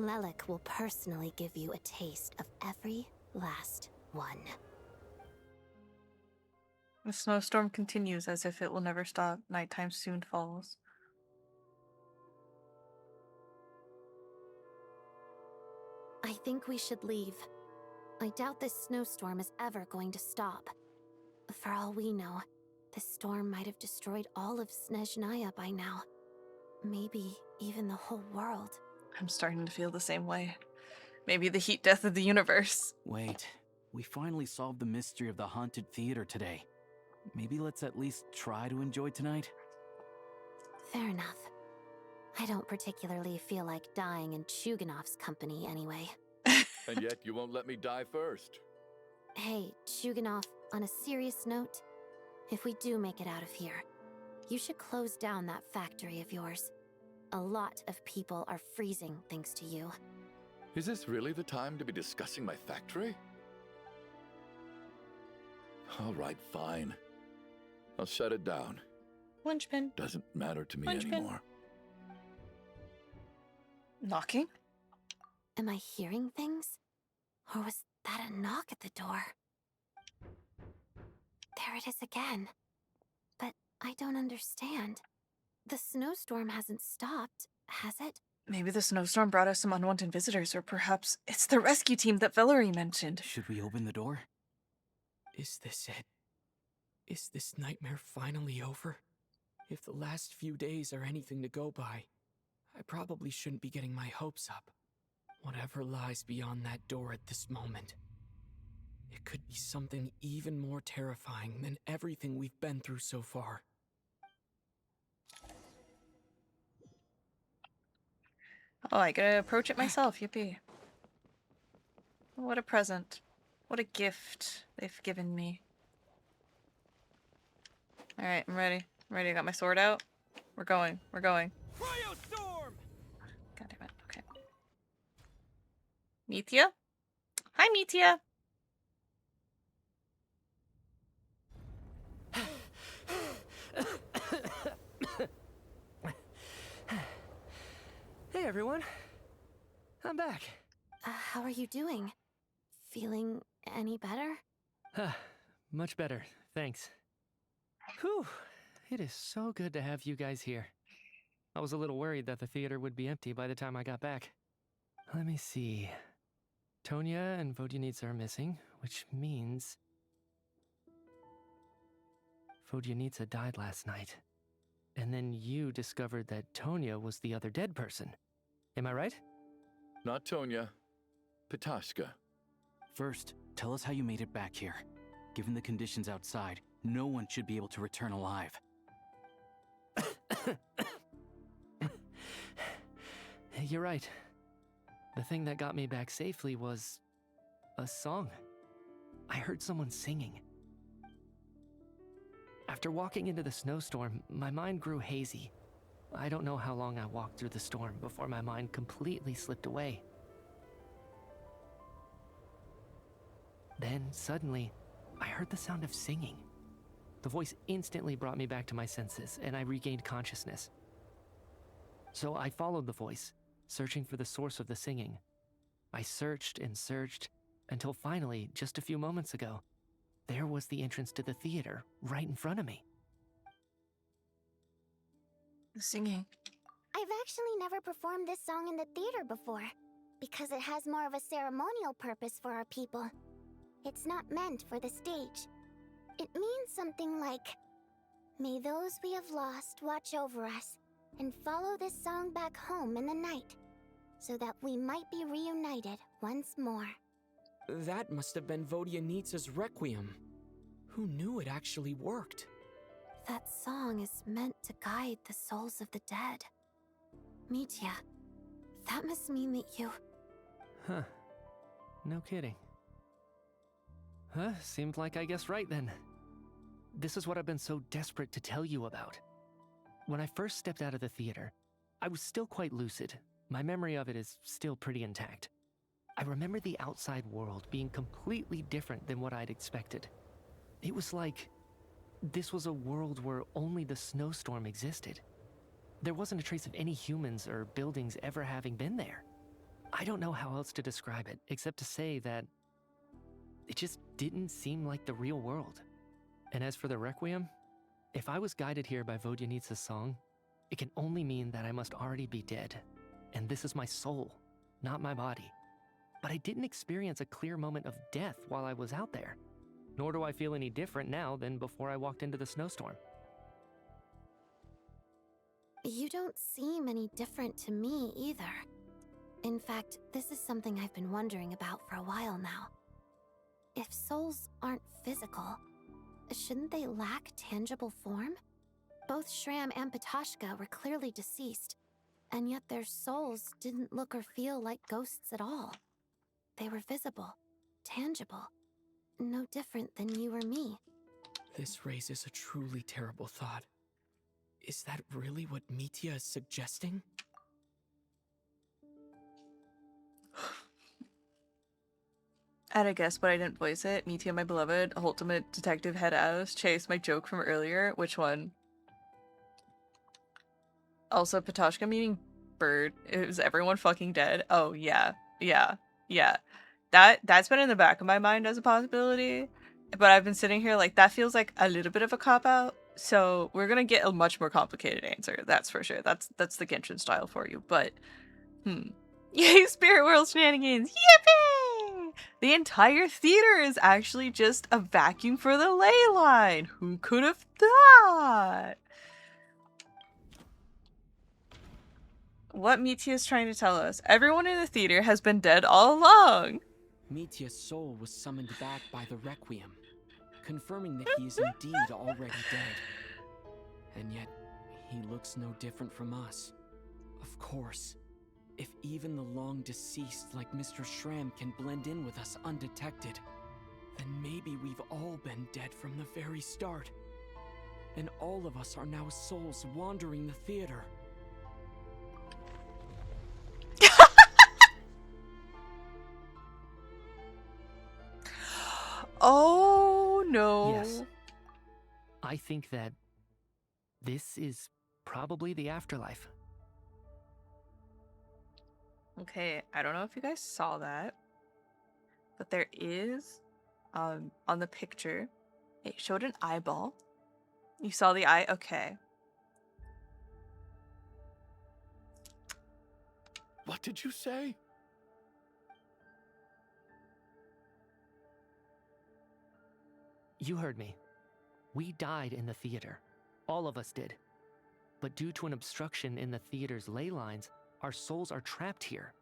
Lelik will personally give you a taste of every last one. The snowstorm continues as if it will never stop. Nighttime soon falls. I think we should leave. I doubt this snowstorm is ever going to stop. For all we know, this storm might have destroyed all of Snezhnaya by now. Maybe even the whole world. I'm starting to feel the same way. Maybe the heat death of the universe. Wait, we finally solved the mystery of the haunted theater today. Maybe let's at least try to enjoy tonight? Fair enough. I don't particularly feel like dying in Chuganov's company anyway. And yet you won't let me die first. Hey, Chuganov, on a serious note, if we do make it out of here, you should close down that factory of yours. A lot of people are freezing thanks to you. Is this really the time to be discussing my factory? All right, fine. I'll shut it down. Linchpin. Doesn't matter to me Linchpin. anymore. Knocking? Am I hearing things? Or was that a knock at the door? There it is again. But I don't understand. The snowstorm hasn't stopped, has it? Maybe the snowstorm brought us some unwanted visitors, or perhaps it's the rescue team that Valerie mentioned. Should we open the door? Is this it? Is this nightmare finally over? If the last few days are anything to go by, I probably shouldn't be getting my hopes up. Whatever lies beyond that door at this moment, it could be something even more terrifying than everything we've been through so far. Oh, I gotta approach it myself, yippee. What a present. What a gift they've given me. Alright, I'm ready. I'm ready, I got my sword out. We're going, we're going. Cryostorm! God damn it, okay. Mithya? Hi, Mithya! Hey everyone, I'm back. How are you doing? Feeling any better? Much better, thanks. Whew, it is so good to have you guys here. I was a little worried that the theater would be empty by the time I got back. Let me see. Tonya and Vodyanitsa are missing, which means Vodyanitsa died last night. And then you discovered that Tonya was the other dead person. Am I right? Not Tonya. Patashka. First, tell us how you made it back here. Given the conditions outside, no one should be able to return alive. You're right. The thing that got me back safely was a song. I heard someone singing. After walking into the snowstorm, my mind grew hazy. I don't know how long I walked through the storm before my mind completely slipped away. Then, suddenly, I heard the sound of singing. The voice instantly brought me back to my senses, and I regained consciousness. So I followed the voice, searching for the source of the singing. I searched and searched, until finally, just a few moments ago, there was the entrance to the theater, right in front of me. The singing. I've actually never performed this song in the theater before. because it has more of a ceremonial purpose for our people. It's not meant for the stage. It means something like, "May those we have lost watch over us, and follow this song back home in the night, so that we might be reunited once more." That must have been Vodyanitsa's Requiem. Who knew it actually worked? That song is meant to guide the souls of the dead. Mitya, that must mean that you... Huh. No kidding. Huh, seemed like I guessed right then. This is what I've been so desperate to tell you about. When I first stepped out of the theater, I was still quite lucid. My memory of it is still pretty intact. I remember the outside world being completely different than what I'd expected. It was like this was a world where only the snowstorm existed. There wasn't a trace of any humans or buildings ever having been there. I don't know how else to describe it, except to say that it just didn't seem like the real world. And as for the Requiem, if I was guided here by Vodyanitsa's song, it can only mean that I must already be dead. And this is my soul, not my body. But I didn't experience a clear moment of death while I was out there. Nor do I feel any different now than before I walked into the snowstorm. You don't seem any different to me either. In fact, this is something I've been wondering about for a while now. If souls aren't physical, shouldn't they lack tangible form? Both Shram and Patoshka were clearly deceased, and yet their souls didn't look or feel like ghosts at all. They were visible, tangible, no different than you or me. This raises a truly terrible thought. Is that really what Mitya is suggesting? I had a guess, but I didn't voice it. Mitya, my beloved, ultimate detective head ass, chased my joke from earlier. Which one? Also, Patoshka meaning bird. Is everyone fucking dead? Oh, yeah. Yeah. Yeah. That's been in the back of my mind as a possibility. But I've been sitting here like, that feels like a little bit of a cop-out. So we're gonna get a much more complicated answer. That's for sure. That's the Genshin style for you. But, Yay, Spirit World shenanigans! Yippee! The entire theater is actually just a vacuum for the ley line. Who could have thought? What Mitya is trying to tell us. Everyone in the theater has been dead all along. Mitya's soul was summoned back by the Requiem, confirming that he is indeed already dead. And yet, he looks no different from us. Of course, if even the long deceased like Mr. Shram can blend in with us undetected, then maybe we've all been dead from the very start. And all of us are now souls wandering the theater. Oh no. Yes. I think that this is probably the afterlife. Okay, I don't know if you guys saw that, but there is, on the picture, it showed an eyeball. You saw the eye? Okay. What did you say? You heard me. We died in the theater. All of us did. But due to an obstruction in the theater's ley lines, our souls are trapped here,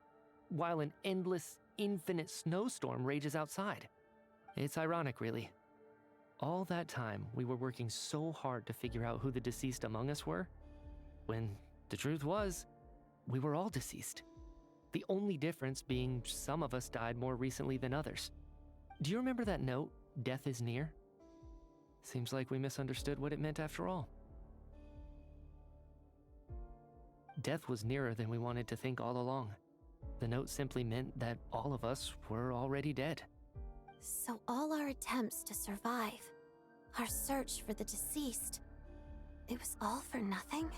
while an endless, infinite snowstorm rages outside. It's ironic, really. All that time, we were working so hard to figure out who the deceased among us were, when the truth was, we were all deceased. The only difference being some of us died more recently than others. Do you remember that note, "Death is near"? Seems like we misunderstood what it meant after all. Death was nearer than we wanted to think all along. The note simply meant that all of us were already dead. So all our attempts to survive, our search for the deceased, it was all for nothing?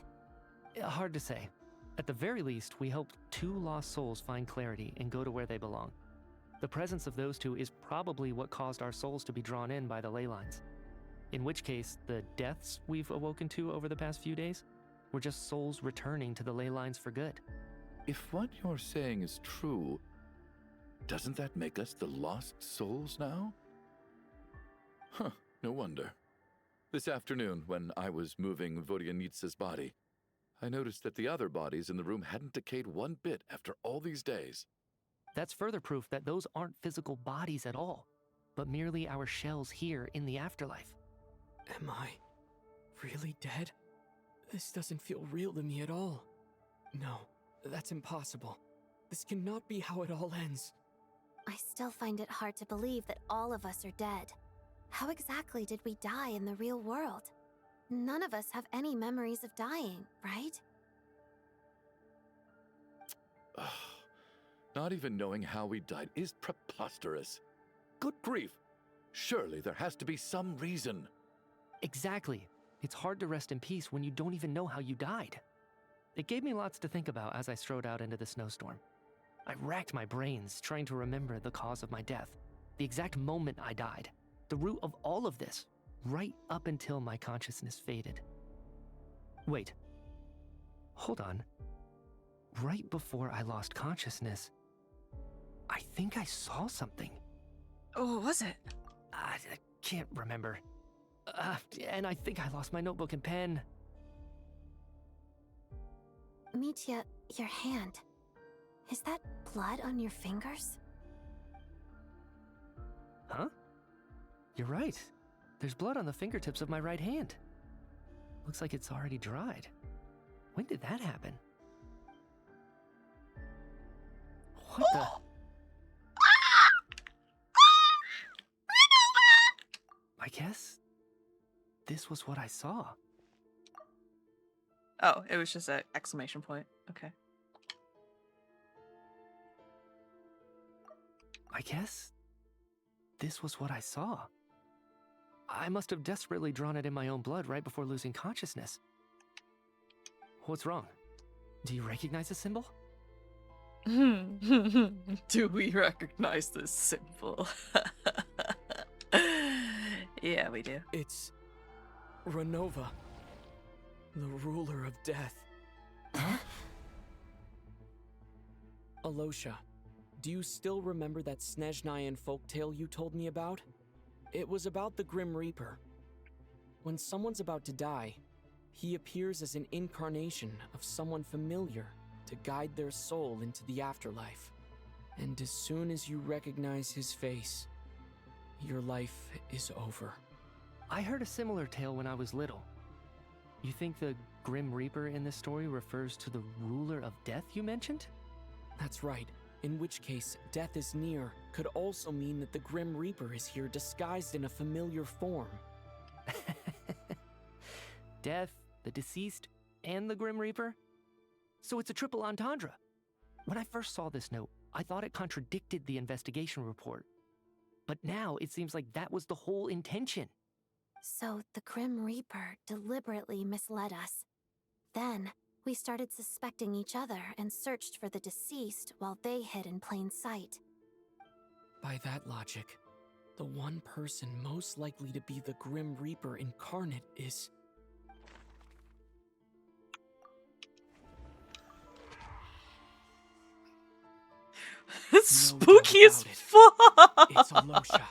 Hard to say. At the very least, we helped 2 lost souls find clarity and go to where they belong. The presence of those 2 is probably what caused our souls to be drawn in by the ley lines. In which case, the deaths we've awoken to over the past few days were just souls returning to the ley lines for good. if what you're saying is true, doesn't that make us the lost souls now? Huh, no wonder. This afternoon, when I was moving Vodyanitsa's body, I noticed that the other bodies in the room hadn't decayed one bit after all these days. That's further proof that those aren't physical bodies at all, but merely our shells here in the afterlife. Am I really dead? This doesn't feel real to me at all. No, that's impossible. This cannot be how it all ends. I still find it hard to believe that all of us are dead. How exactly did we die in the real world? None of us have any memories of dying, right? Not even knowing how we died is preposterous. Good grief. Surely there has to be some reason. Exactly. It's hard to rest in peace when you don't even know how you died. It gave me lots to think about as I strode out into the snowstorm. I racked my brains trying to remember the cause of my death, the exact moment I died, the root of all of this, right up until my consciousness faded. Wait. Hold on. Right before I lost consciousness, I think I saw something. Oh, what was it? I can't remember. And I think I lost my notebook and pen. Mitya, your hand. Is that blood on your fingers? Huh? You're right. There's blood on the fingertips of my right hand. Looks like it's already dried. When did that happen? What the? I guess this was what I saw. Oh, it was just an exclamation point. Okay. I guess this was what I saw. I must have desperately drawn it in my own blood right before losing consciousness. What's wrong? Do you recognize the symbol? Do we recognize this symbol? Yeah, we do. It's Renova, the ruler of death. Huh? Alosha, do you still remember that Snezhnayan folktale you told me about? It was about the Grim Reaper. When someone's about to die, he appears as an incarnation of someone familiar to guide their soul into the afterlife. And as soon as you recognize his face, your life is over. I heard a similar tale when I was little. You think the Grim Reaper in this story refers to the ruler of death you mentioned? That's right. In which case, death is near could also mean that the Grim Reaper is here disguised in a familiar form. Death, the deceased, and the Grim Reaper? So it's a triple entendre. When I first saw this note, I thought it contradicted the investigation report. But now it seems like that was the whole intention. So the Grim Reaper deliberately misled us. Then, we started suspecting each other and searched for the deceased while they hid in plain sight. By that logic, the one person most likely to be the Grim Reaper incarnate is... Spooky as fuck! It's Alosha.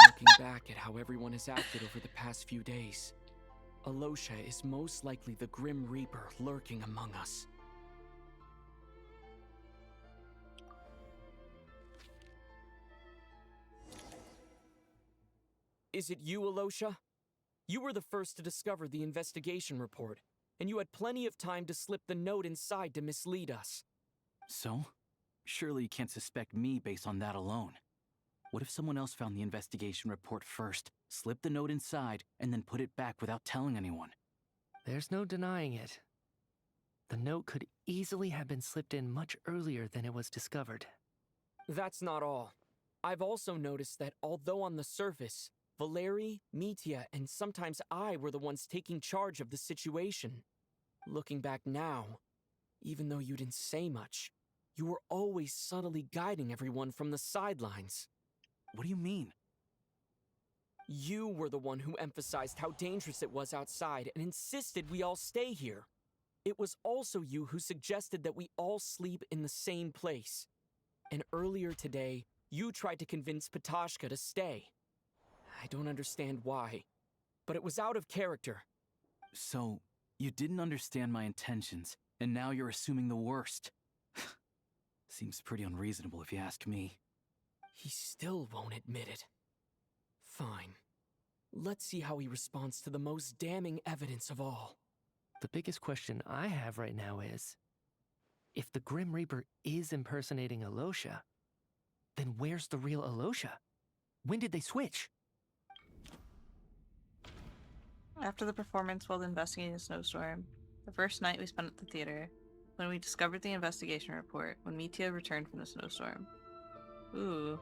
Looking back at how everyone has acted over the past few days, Alosha is most likely the Grim Reaper lurking among us. Is it you, Alosha? You were the first to discover the investigation report, and you had plenty of time to slip the note inside to mislead us. So? Surely you can't suspect me based on that alone. What if someone else found the investigation report first, slipped the note inside, and then put it back without telling anyone? There's no denying it. The note could easily have been slipped in much earlier than it was discovered. That's not all. I've also noticed that although on the surface, Valeri, Mitya, and sometimes I were the ones taking charge of the situation. Looking back now, even though you didn't say much, you were always subtly guiding everyone from the sidelines. What do you mean? You were the one who emphasized how dangerous it was outside and insisted we all stay here. It was also you who suggested that we all sleep in the same place. And earlier today, you tried to convince Patashka to stay. I don't understand why, but it was out of character. So, you didn't understand my intentions, and now you're assuming the worst. Seems pretty unreasonable if you ask me. He still won't admit it. Fine. Let's see how he responds to the most damning evidence of all. The biggest question I have right now is, if the Grim Reaper is impersonating Alosha, then where's the real Alosha? When did they switch? After the performance while investigating the snowstorm, the first night we spent at the theater, when we discovered the investigation report, when Mitya returned from the snowstorm. Ooh,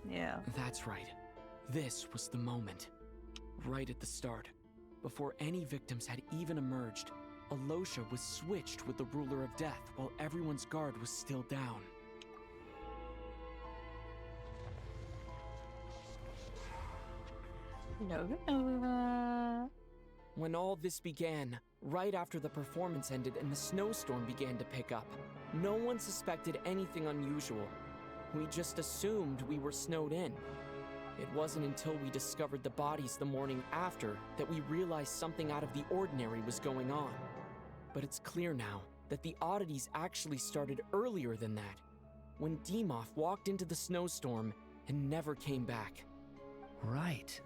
yeah. That's right. This was the moment. Right at the start, before any victims had even emerged, Alosha was switched with the Ruler of Death while everyone's guard was still down. No. When all this began, right after the performance ended and the snowstorm began to pick up, no one suspected anything unusual. We just assumed we were snowed in. It wasn't until we discovered the bodies the morning after that we realized something out of the ordinary was going on. But it's clear now that the oddities actually started earlier than that, when Dimov walked into the snowstorm and never came back. Right.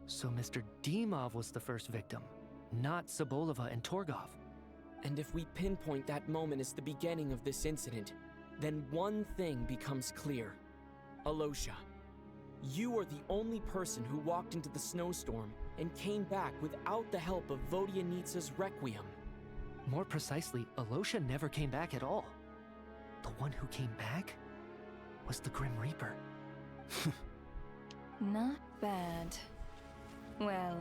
So Mr. Dimov was the first victim, not Sobolova and Torgov. And if we pinpoint that moment as the beginning of this incident, then one thing becomes clear. Alosha, you are the only person who walked into the snowstorm and came back without the help of Vodyanitsa's Requiem. More precisely, Alosha never came back at all. The one who came back was the Grim Reaper. Not bad. Well,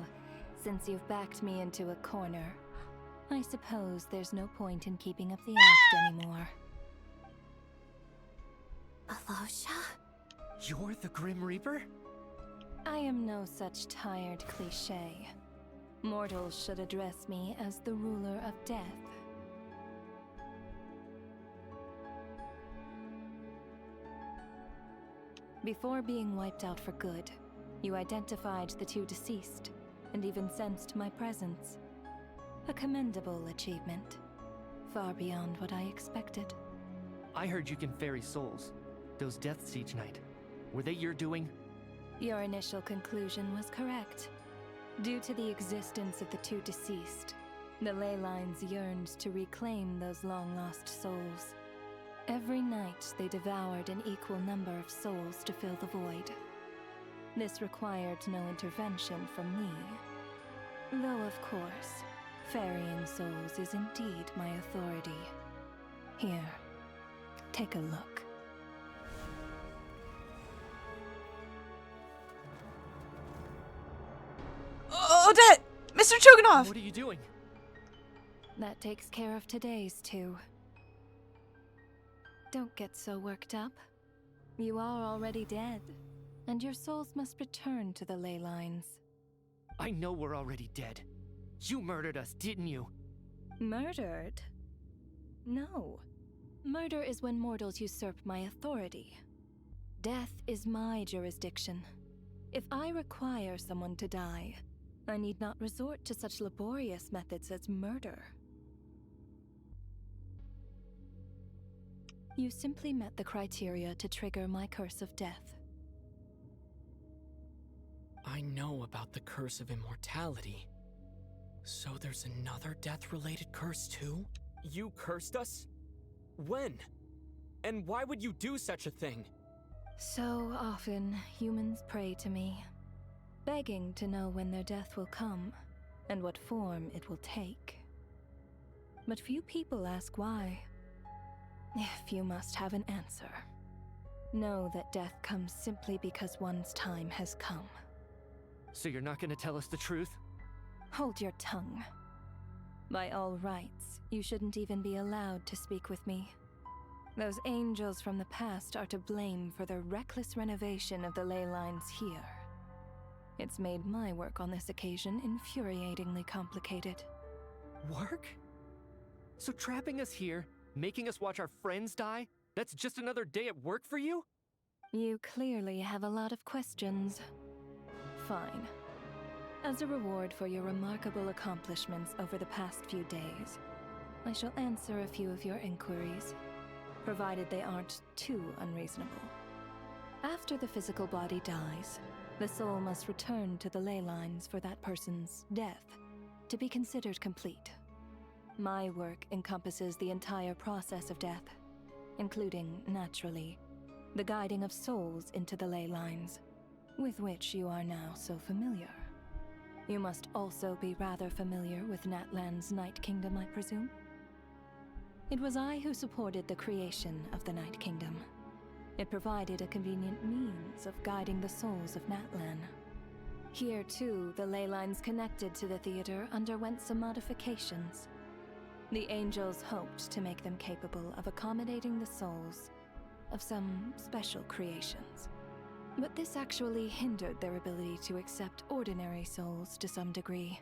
since you've backed me into a corner, I suppose there's no point in keeping up the act anymore. Alosha? You're the Grim Reaper? I am no such tired cliché. Mortals should address me as the ruler of death. Before being wiped out for good, you identified the two deceased, and even sensed my presence. A commendable achievement. Far beyond what I expected. I heard you can ferry souls. Those deaths each night. Were they your doing? Your initial conclusion was correct. Due to the existence of the two deceased, the ley lines yearned to reclaim those long-lost souls. Every night they devoured an equal number of souls to fill the void. This required no intervention from me. Though, of course, ferrying souls is indeed my authority. Here, take a look. Odette! Mr. Choganov! What are you doing? That takes care of today's too. Don't get so worked up. You are already dead, and your souls must return to the ley lines. I know we're already dead. You murdered us, didn't you? Murdered? No. Murder is when mortals usurp my authority. Death is my jurisdiction. If I require someone to die, I need not resort to such laborious methods as murder. You simply met the criteria to trigger my curse of death. I know about the curse of immortality. So there's another death-related curse too? You cursed us? When? And why would you do such a thing? So often, humans pray to me, begging to know when their death will come, and what form it will take. But few people ask why. If you must have an answer, know that death comes simply because one's time has come. So you're not gonna tell us the truth? Hold your tongue. By all rights, you shouldn't even be allowed to speak with me. Those angels from the past are to blame for the reckless renovation of the ley lines here. It's made my work on this occasion infuriatingly complicated. Work? So trapping us here, making us watch our friends die, that's just another day at work for you? You clearly have a lot of questions. Fine. As a reward for your remarkable accomplishments over the past few days, I shall answer a few of your inquiries, provided they aren't too unreasonable. After the physical body dies, the soul must return to the ley lines for that person's death to be considered complete. My work encompasses the entire process of death, including, naturally, the guiding of souls into the ley lines, with which you are now so familiar. You must also be rather familiar with Natlan's Night Kingdom, I presume? It was I who supported the creation of the Night Kingdom. It provided a convenient means of guiding the souls of Natlan. Here, too, the ley lines connected to the theater underwent some modifications. The angels hoped to make them capable of accommodating the souls of some special creations. But this actually hindered their ability to accept ordinary souls to some degree.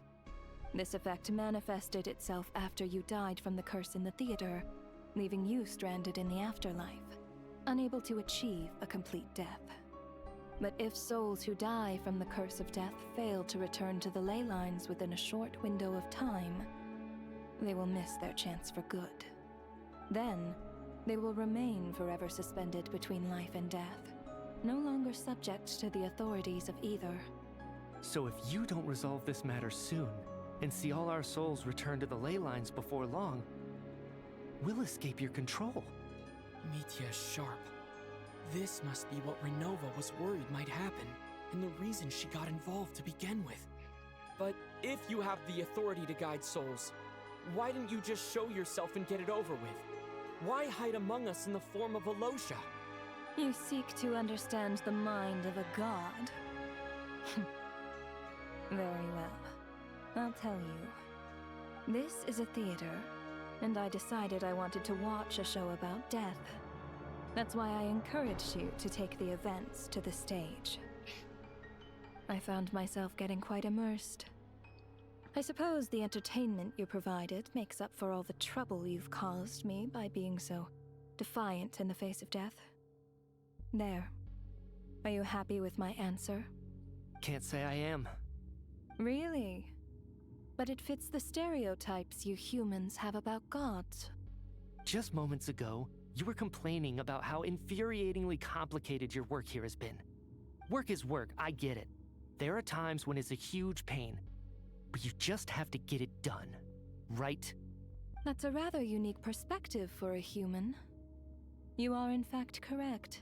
This effect manifested itself after you died from the curse in the theater, leaving you stranded in the afterlife, unable to achieve a complete death. But if souls who die from the curse of death fail to return to the ley lines within a short window of time, they will miss their chance for good. Then, they will remain forever suspended between life and death, no longer subject to the authorities of either. So if you don't resolve this matter soon, and see all our souls return to the ley lines before long, we'll escape your control. Mitya is sharp. This must be what Renova was worried might happen, and the reason she got involved to begin with. But if you have the authority to guide souls, why didn't you just show yourself and get it over with? Why hide among us in the form of Alosha? You seek to understand the mind of a god. Very well. I'll tell you. This is a theater, and I decided I wanted to watch a show about death. That's why I encouraged you to take the events to the stage. I found myself getting quite immersed. I suppose the entertainment you provided makes up for all the trouble you've caused me by being so defiant in the face of death. There. Are you happy with my answer? Can't say I am. Really? But it fits the stereotypes you humans have about gods. Just moments ago, you were complaining about how infuriatingly complicated your work here has been. Work is work, I get it. There are times when it's a huge pain, but you just have to get it done, right? That's a rather unique perspective for a human. You are in fact correct.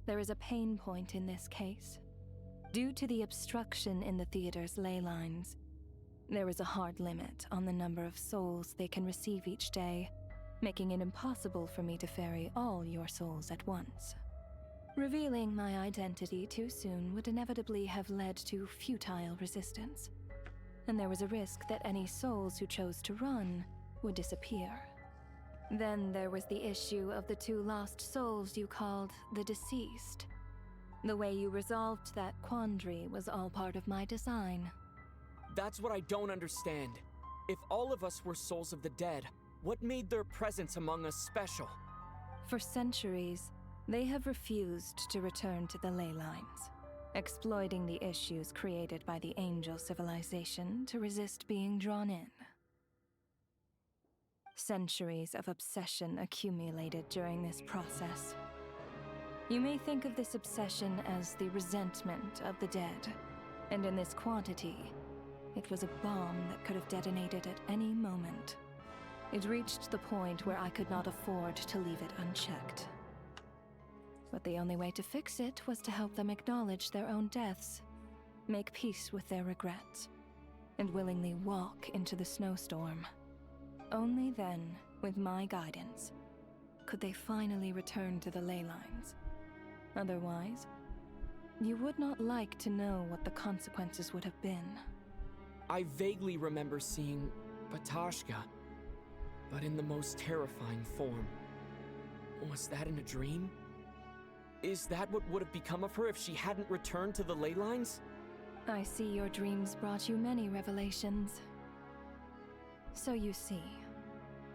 There is a pain point in this case. Due to the obstruction in the theater's ley lines, there is a hard limit on the number of souls they can receive each day, making it impossible for me to ferry all your souls at once. Revealing my identity too soon would inevitably have led to futile resistance, and there was a risk that any souls who chose to run would disappear. Then there was the issue of the 2 lost souls you called the deceased. The way you resolved that quandary was all part of my design. That's what I don't understand. If all of us were souls of the dead, what made their presence among us special? For centuries, they have refused to return to the ley lines, exploiting the issues created by the angel civilization to resist being drawn in. Centuries of obsession accumulated during this process. You may think of this obsession as the resentment of the dead, and in this quantity, it was a bomb that could have detonated at any moment. It reached the point where I could not afford to leave it unchecked. But the only way to fix it was to help them acknowledge their own deaths, make peace with their regrets, and willingly walk into the snowstorm. Only then, with my guidance, could they finally return to the ley lines. Otherwise, you would not like to know what the consequences would have been. I vaguely remember seeing Batashka, but in the most terrifying form. Was that in a dream? Is that what would have become of her if she hadn't returned to the ley lines? I see your dreams brought you many revelations. So you see,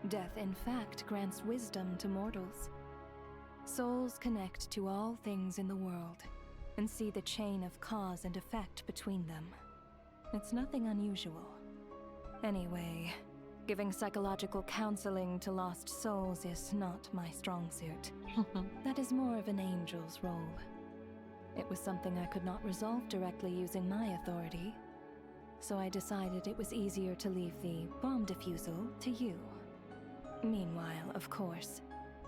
death in fact grants wisdom to mortals. Souls connect to all things in the world and see the chain of cause and effect between them. It's nothing unusual. Anyway, giving psychological counseling to lost souls is not my strong suit. That is more of an angel's role. It was something I could not resolve directly using my authority, so I decided it was easier to leave the bomb defusal to you. Meanwhile, of course,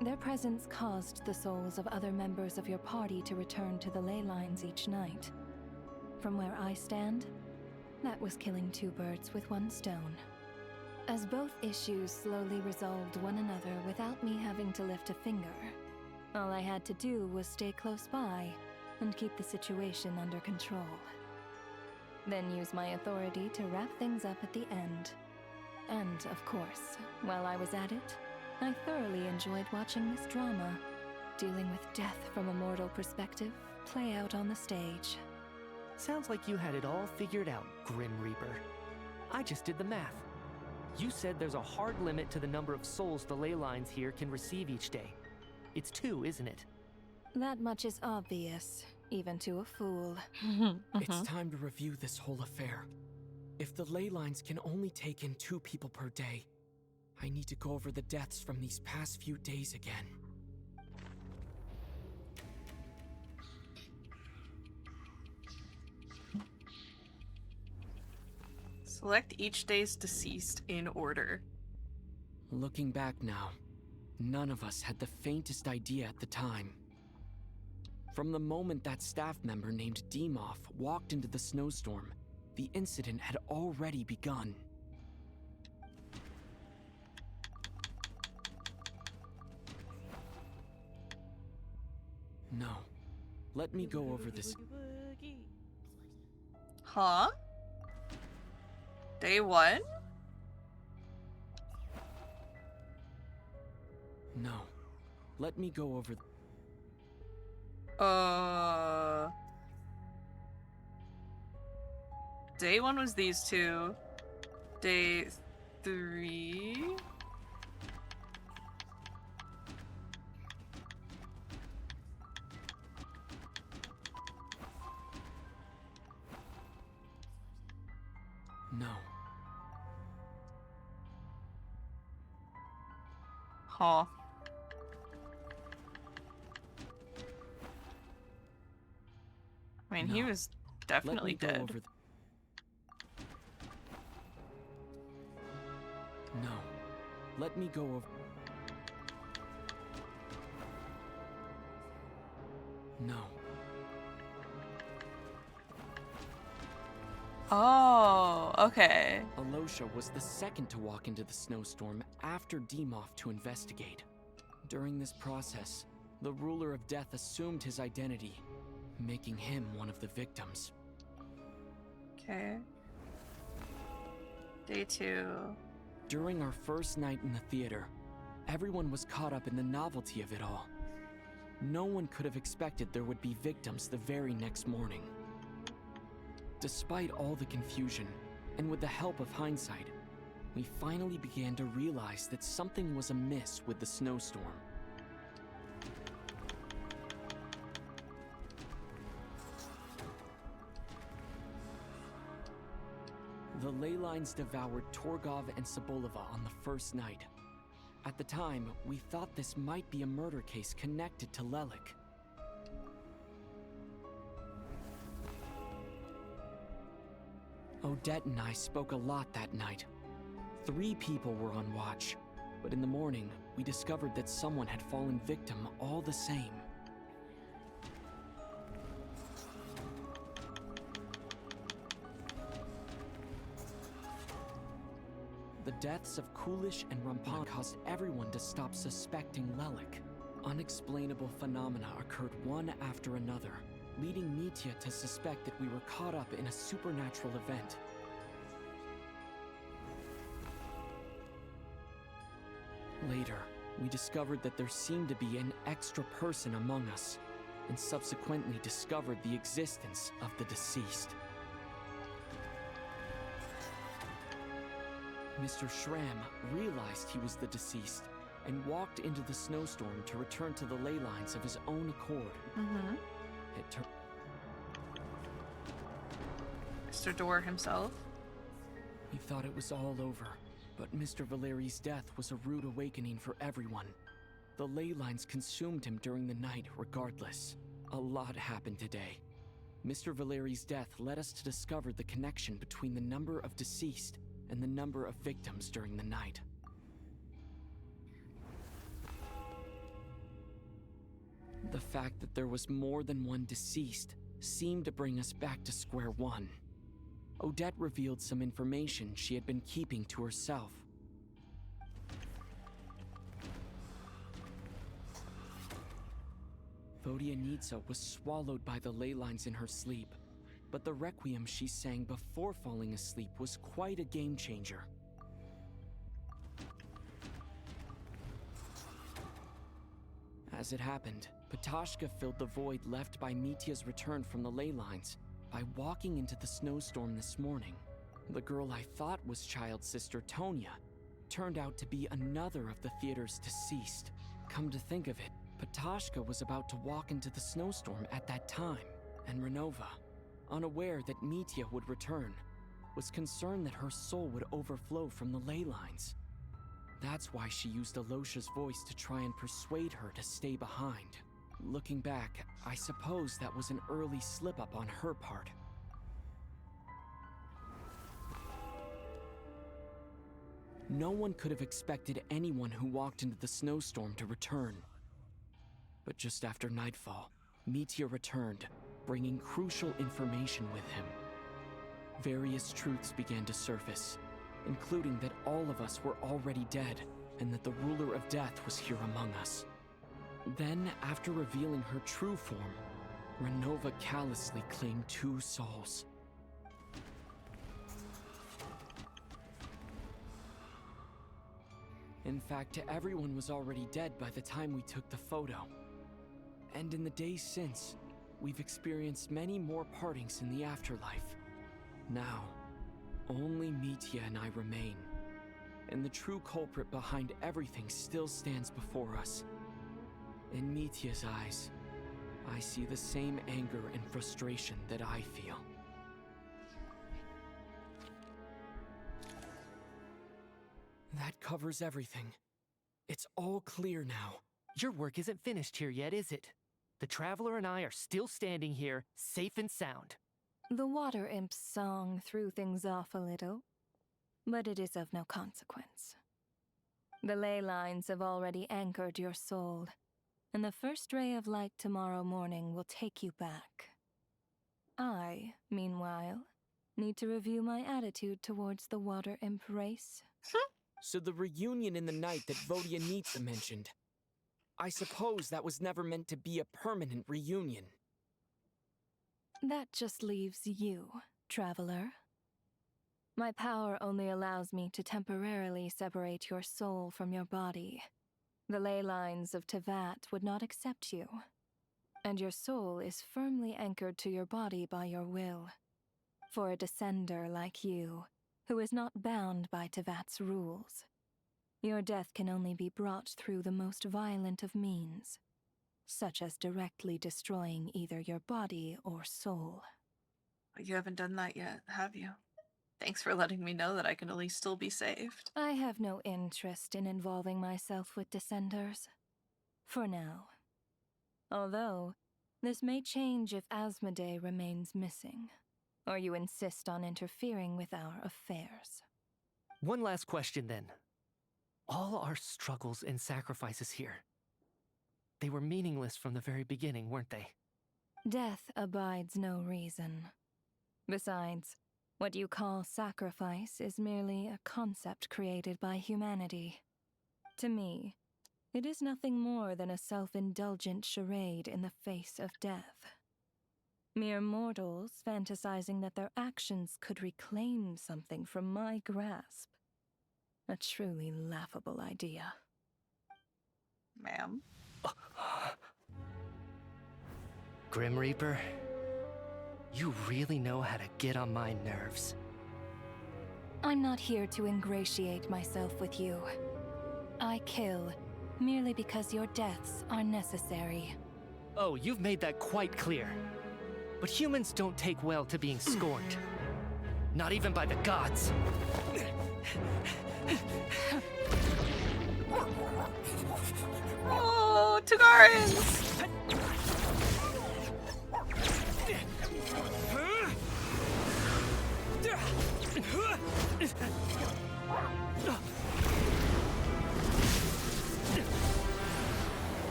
their presence caused the souls of other members of your party to return to the ley lines each night. From where I stand, that was killing two birds with one stone. As both issues slowly resolved one another without me having to lift a finger, all I had to do was stay close by and keep the situation under control. Then use my authority to wrap things up at the end. And, of course, while I was at it, I thoroughly enjoyed watching this drama, dealing with death from a mortal perspective, play out on the stage. Sounds like you had it all figured out, Grim Reaper. I just did the math. You said there's a hard limit to the number of souls the ley lines here can receive each day. It's 2, isn't it? That much is obvious, even to a fool. It's time to review this whole affair. If the ley lines can only take in 2 people per day, I need to go over the deaths from these past few days again. Select each day's deceased in order. Looking back now, none of us had the faintest idea at the time. From the moment that staff member named Demoff walked into the snowstorm, the incident had already begun. No. Let me go over this. Huh? Day 1? No. Let me go over. Day 1 was these 2. Day 3? No. Huh. I mean, he was definitely dead. No. Let me go over. No. Oh, okay. Alosha was the second to walk into the snowstorm after Demoff to investigate. During this process, the ruler of death assumed his identity, making him one of the victims. Okay. Day 2. During our first night in the theater, everyone was caught up in the novelty of it all. No one could have expected there would be victims the very next morning. Despite all the confusion, and with the help of hindsight, we finally began to realize that something was amiss with the snowstorm. The ley lines devoured Torgov and Sobolova on the first night. At the time, we thought this might be a murder case connected to Lelik. Odette and I spoke a lot that night. 3 people were on watch, but in the morning, we discovered that someone had fallen victim all the same. The deaths of Kulish and Rampan caused everyone to stop suspecting Lelik. Unexplainable phenomena occurred one after another, leading Mitya to suspect that we were caught up in a supernatural event. Later, we discovered that there seemed to be an extra person among us, and subsequently discovered the existence of the deceased. Mr. Schramm realized he was the deceased and walked into the snowstorm to return to the ley lines of his own accord. Mm-hmm. It turned Mr. Door himself. He thought it was all over, but Mr. Valeri's death was a rude awakening for everyone. The ley lines consumed him during the night regardless. A lot happened today. Mr. Valeri's death led us to discover the connection between the number of deceased and the number of victims during the night. The fact that there was more than one deceased seemed to bring us back to square one. Odette revealed some information she had been keeping to herself. Vodyanitsa was swallowed by the ley lines in her sleep, but the requiem she sang before falling asleep was quite a game changer. As it happened, Ptashka filled the void left by Mitya's return from the ley lines by walking into the snowstorm this morning. The girl I thought was child's sister Tonya turned out to be another of the theater's deceased. Come to think of it, Ptashka was about to walk into the snowstorm at that time, and Renova, unaware that Mitya would return, was concerned that her soul would overflow from the ley lines. That's why she used Alosha's voice to try and persuade her to stay behind. Looking back, I suppose that was an early slip-up on her part. No one could have expected anyone who walked into the snowstorm to return. But just after nightfall, Mitya returned, bringing crucial information with him. Various truths began to surface, including that all of us were already dead, and that the ruler of death was here among us. Then, after revealing her true form, Renova callously claimed 2 souls. In fact, everyone was already dead by the time we took the photo. And in the days since, we've experienced many more partings in the afterlife. Now, only Mitya and I remain, and the true culprit behind everything still stands before us. In Mitya's eyes, I see the same anger and frustration that I feel. That covers everything. It's all clear now. Your work isn't finished here yet, is it? The Traveler and I are still standing here, safe and sound. The water imp's song threw things off a little, but it is of no consequence. The ley lines have already anchored your soul, and the first ray of light tomorrow morning will take you back. I, meanwhile, need to review my attitude towards the water imp race. So the reunion in the night that Vodyanitsa mentioned, I suppose that was never meant to be a permanent reunion. That just leaves you, Traveler. My power only allows me to temporarily separate your soul from your body. The ley lines of Tevat would not accept you, and your soul is firmly anchored to your body by your will. For a descender like you, who is not bound by Tevat's rules, your death can only be brought through the most violent of means, such as directly destroying either your body or soul. You haven't done that yet, have you? Thanks for letting me know that I can at least still be saved. I have no interest in involving myself with Descenders. For now. Although, this may change if Asmodee remains missing, or you insist on interfering with our affairs. One last question then. All our struggles and sacrifices here, they were meaningless from the very beginning, weren't they? Death abides no reason. Besides, what you call sacrifice is merely a concept created by humanity. To me, it is nothing more than a self-indulgent charade in the face of death. Mere mortals fantasizing that their actions could reclaim something from my grasp. A truly laughable idea. Ma'am? Grim Reaper, you really know how to get on my nerves. I'm not here to ingratiate myself with you. I kill merely because your deaths are necessary. Oh, you've made that quite clear. But humans don't take well to being scorned. Not even by the gods. Oh, Tagarans!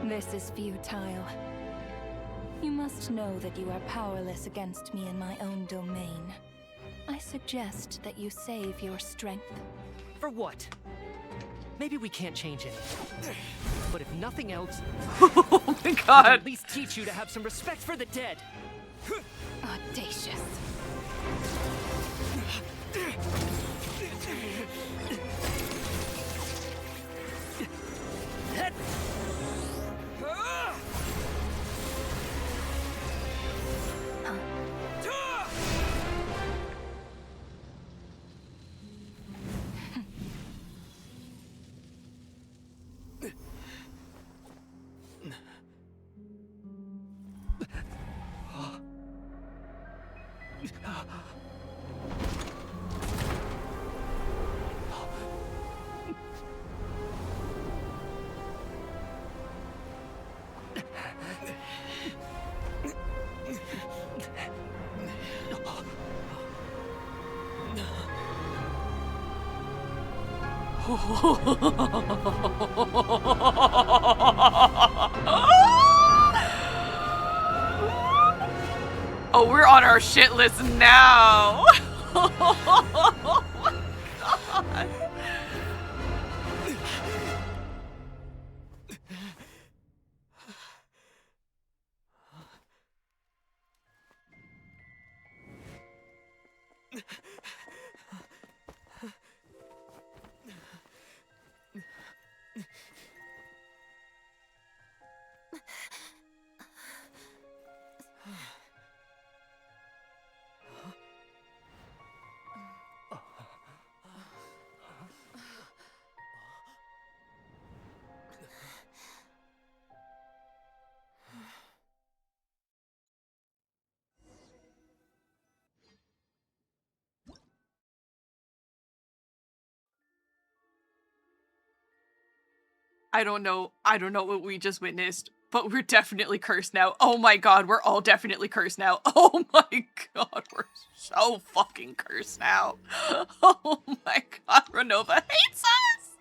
This is futile. You must know that you are powerless against me in my own domain. I suggest that you save your strength. For what? Maybe we can't change anything. But if nothing else, oh my we god. can at least teach you to have some respect for the dead. Audacious. Oh, we're on our shit list now. Oh my god. I don't know what we just witnessed, but we're definitely cursed now. Oh my god, we're all definitely cursed now. Oh my god, we're so fucking cursed now. Oh my god, Renova hates us!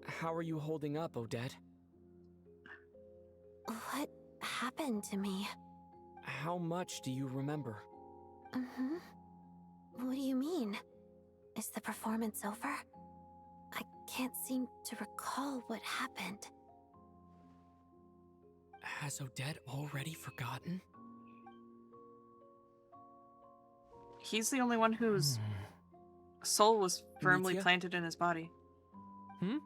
How are you holding up, Odette? What happened to me? How much do you remember? What do you mean? Is the performance over? I can't seem to recall what happened. Has Odette already forgotten? He's the only one whose soul was firmly Nithya? planted in his body. Hmm?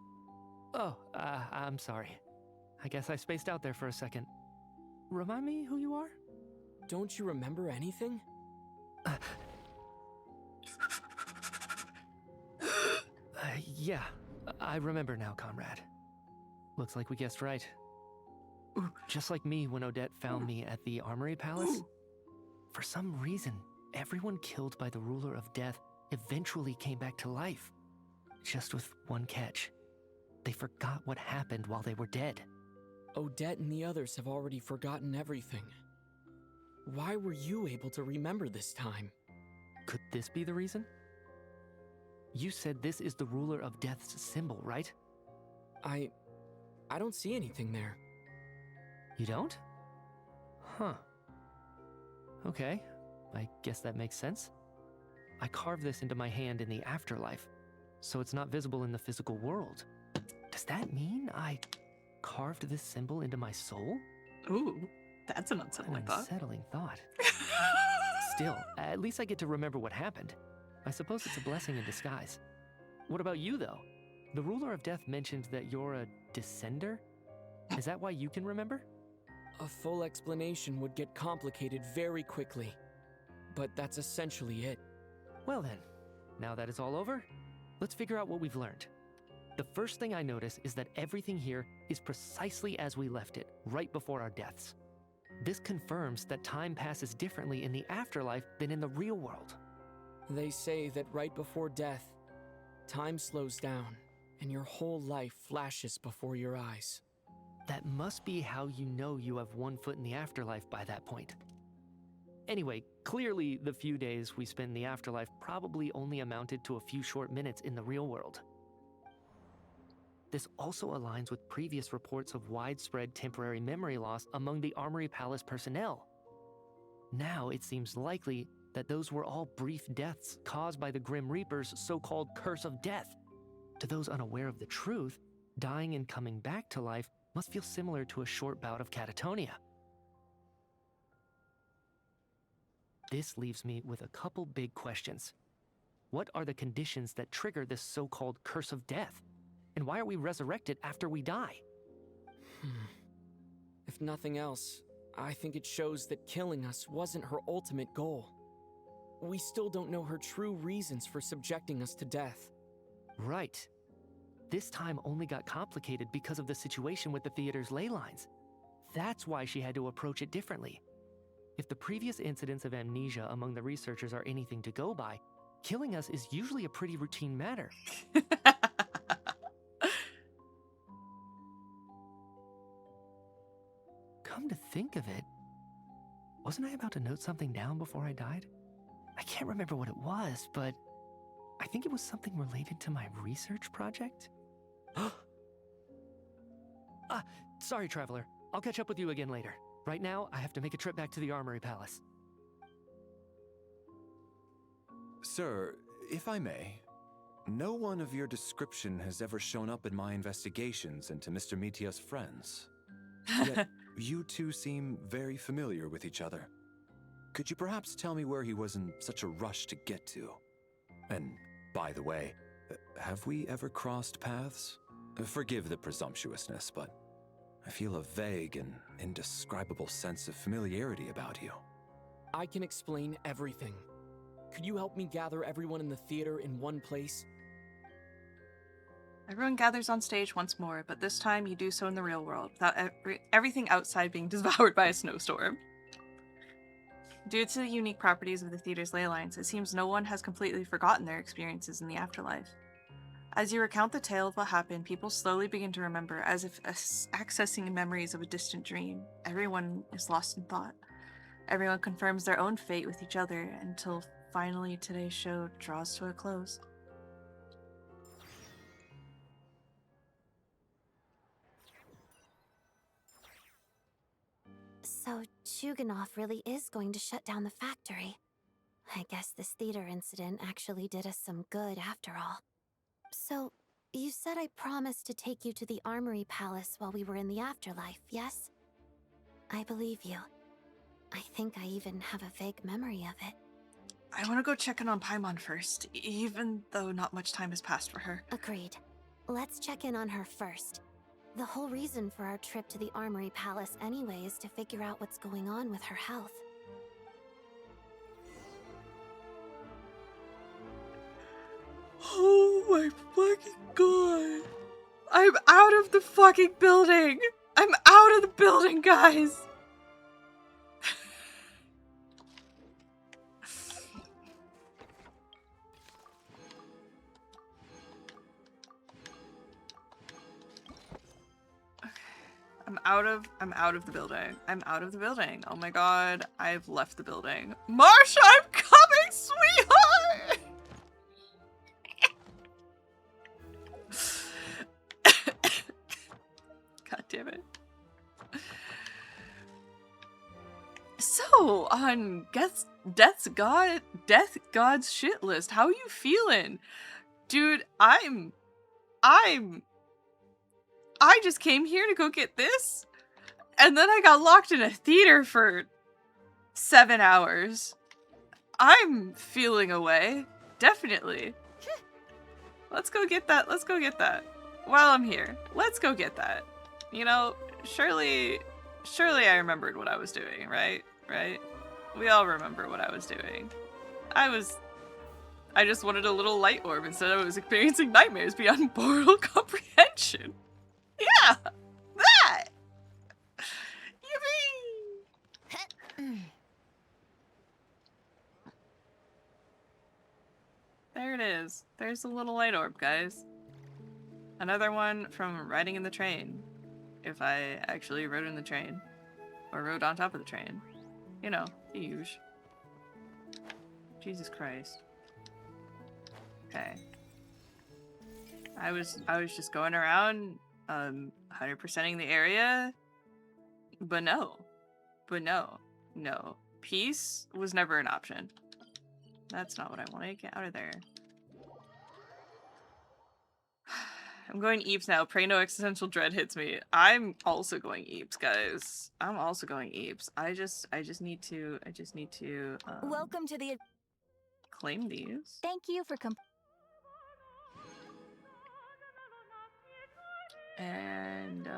Oh, I'm sorry. I guess I spaced out there for a second. Remind me who you are? Don't you remember anything? Yeah, I remember now, comrade. Looks like we guessed right. Just like me when Odette found me at the Armory Palace. For some reason, everyone killed by the Ruler of Death eventually came back to life. Just with one catch. They forgot what happened while they were dead. Odette and the others have already forgotten everything. Why were you able to remember this time? Could this be the reason? You said this is the Ruler of Death's symbol, right? I don't see anything there. You don't? Huh. Okay, I guess that makes sense. I carved this into my hand in the afterlife, so it's not visible in the physical world. Does that mean I carved this symbol into my soul? Ooh, that's an unsettling thought. Unsettling thought. Still, at least I get to remember what happened. I suppose it's a blessing in disguise. What about you, though? The ruler of death mentioned that you're a descender? Is that why you can remember? A full explanation would get complicated very quickly, but that's essentially it. Well then, now that it's all over, let's figure out what we've learned. The first thing I notice is that everything here is precisely as we left it, right before our deaths. This confirms that time passes differently in the afterlife than in the real world. They say that right before death, time slows down, and your whole life flashes before your eyes. That must be how you know you have one foot in the afterlife by that point. Anyway, clearly the few days we spend in the afterlife probably only amounted to a few short minutes in the real world. This also aligns with previous reports of widespread temporary memory loss among the Armory Palace personnel. Now it seems likely that those were all brief deaths caused by the Grim Reaper's so-called curse of death. To those unaware of the truth, dying and coming back to life must feel similar to a short bout of catatonia. This leaves me with a couple big questions. What are the conditions that trigger this so-called curse of death? And why are we resurrected after we die? If nothing else, I think it shows that killing us wasn't her ultimate goal. We still don't know her true reasons for subjecting us to death. Right. This time only got complicated because of the situation with the theater's ley lines. That's why she had to approach it differently. If the previous incidents of amnesia among the researchers are anything to go by, killing us is usually a pretty routine matter. Come to think of it, wasn't I about to note something down before I died? I can't remember what it was, but I think it was something related to my research project. Sorry, Traveler. I'll catch up with you again later. Right now, I have to make a trip back to the Armory Palace. Sir, if I may, no one of your description has ever shown up in my investigations into Mr. Mitia's friends. Yet, you two seem very familiar with each other. Could you perhaps tell me where he was in such a rush to get to? And, by the way, have we ever crossed paths? Forgive the presumptuousness, but I feel a vague and indescribable sense of familiarity about you. I can explain everything. Could you help me gather everyone in the theater in one place? Everyone gathers on stage once more, but this time you do so in the real world, without everything outside being devoured by a snowstorm. Due to the unique properties of the theater's ley lines, it seems no one has completely forgotten their experiences in the afterlife. As you recount the tale of what happened, people slowly begin to remember, as if accessing memories of a distant dream. Everyone is lost in thought. Everyone confirms their own fate with each other, until finally today's show draws to a close. So Chuganov really is going to shut down the factory. I guess this theater incident actually did us some good after all. So, you said I promised to take you to the Armory Palace while we were in the afterlife, yes? I believe you. I think I even have a vague memory of it. I want to go check in on Paimon first, even though not much time has passed for her. Agreed. Let's check in on her first. The whole reason for our trip to the Armory Palace anyway is to figure out what's going on with her health. Oh my fucking god. I'm out of the fucking building. I'm out of the building, guys. I'm out of the building. I'm out of the building. Oh my god, I've left the building. Marsha, I'm coming, sweetheart! God damn it. So, on Death God's shit list, how are you feeling? Dude, I'm I just came here to go get this, and then I got locked in a theater for 7 hours. I'm feeling away. Definitely. Let's go get that. Let's go get that. While I'm here, let's go get that. You know, surely I remembered what I was doing, right? Right? We all remember what I was doing. I just wanted a little light orb instead I was experiencing nightmares beyond mortal comprehension. Yeah! That! Yippee! There it is. There's the little light orb, guys. Another one from riding in the train. If I actually rode in the train. Or rode on top of the train. You know, the usual. Jesus Christ. Okay. I was just going around, 100%ing the area. But no. No. Peace was never an option. That's not what I wanted. Get out of there. I'm going Eeps now. Pray no existential dread hits me. I'm also going Eeps, guys. I'm also going Eeps. I just need to Welcome to the claim these. Thank you for And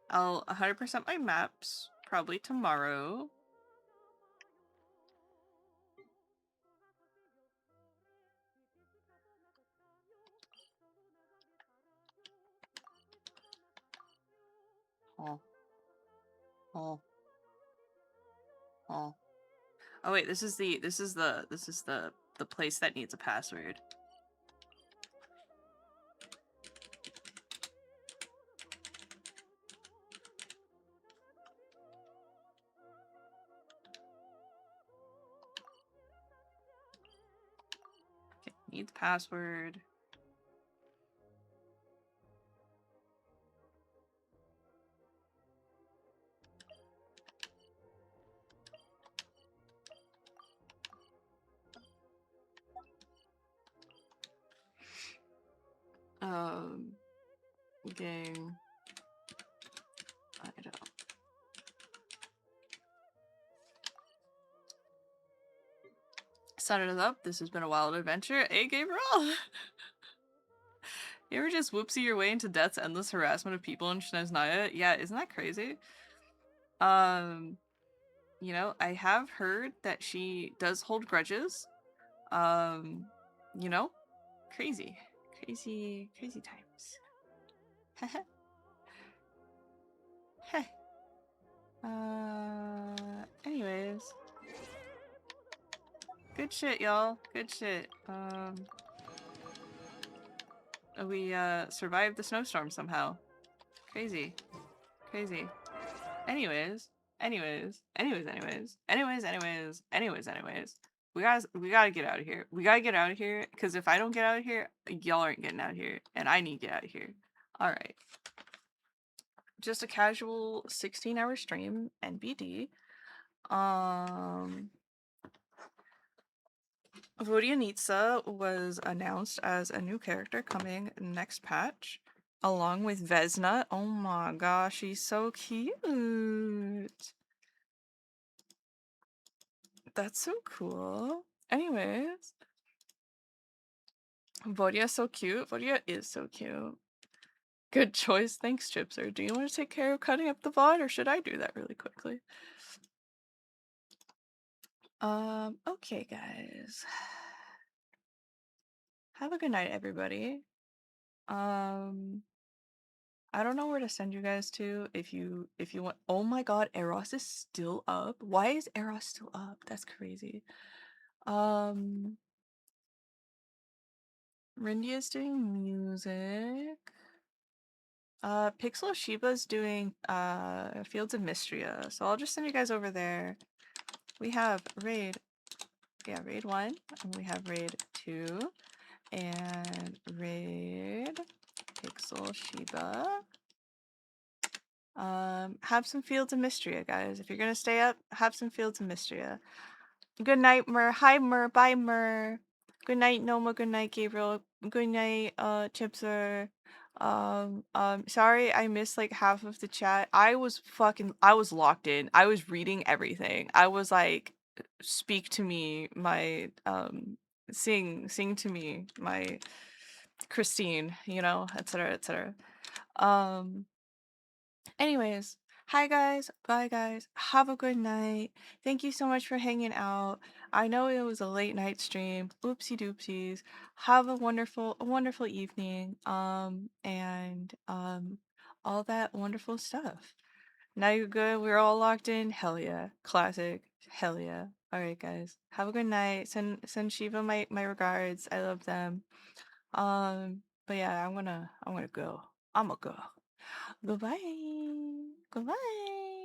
I'll 100% my maps probably tomorrow. Oh. Oh wait, this is the place that needs a password. Okay, needs password. Gang. I don't. Set it up. This has been a wild adventure. Hey, Gabriel! You ever just whoopsie your way into death's endless harassment of people in Snezhnaya? Yeah, isn't that crazy? You know, I have heard that she does hold grudges. You know, crazy times. Heh. Anyways. Good shit, y'all. Good shit. We, survived the snowstorm somehow. Crazy. Anyways. We gotta get out of here. We gotta get out of here, because if I don't get out of here, y'all aren't getting out of here, and I need to get out of here. Alright. Just a casual 16-hour stream, NBD. Vodyanitsa was announced as a new character coming next patch, along with Vesna. Oh my gosh, she's so cute. That's so cool. Anyways. Vodya's so cute. Vodya is so cute. Good choice. Thanks, Chipser. Do you want to take care of cutting up the VOD, or should I do that really quickly? Okay, guys. Have a good night, everybody. I don't know where to send you guys to if you want. Oh my god, Eros is still up. Why is Eros still up? That's crazy. Rindy is doing music. Pixel Shiba's doing Fields of Mystria. So I'll just send you guys over there. We have raid 1, and we have raid 2, and raid Pixel Shiba. Have some Fields of Mystria, guys. If you're gonna stay up, have some Fields of Mystria. Good night, Mer. Hi, Mer. Bye, Mer. Good night, Noma. Good night, Gabriel. Good night, Chipser. Sorry I missed like half of the chat. I was locked in. I was reading everything. I was like, speak to me, my sing to me, my Christine, you know, etc. etc. Um Anyways, hi guys, bye guys. Have a good night. Thank you so much for hanging out. I know it was a late night stream. Oopsie doopsies. Have a wonderful evening. And all that wonderful stuff. Now you're good. We're all locked in. Hell yeah. Classic. Hell yeah. All right, guys. Have a good night. Send Shiva my regards. I love them. But yeah, I'm gonna go. I'm gonna go. Goodbye. Goodbye.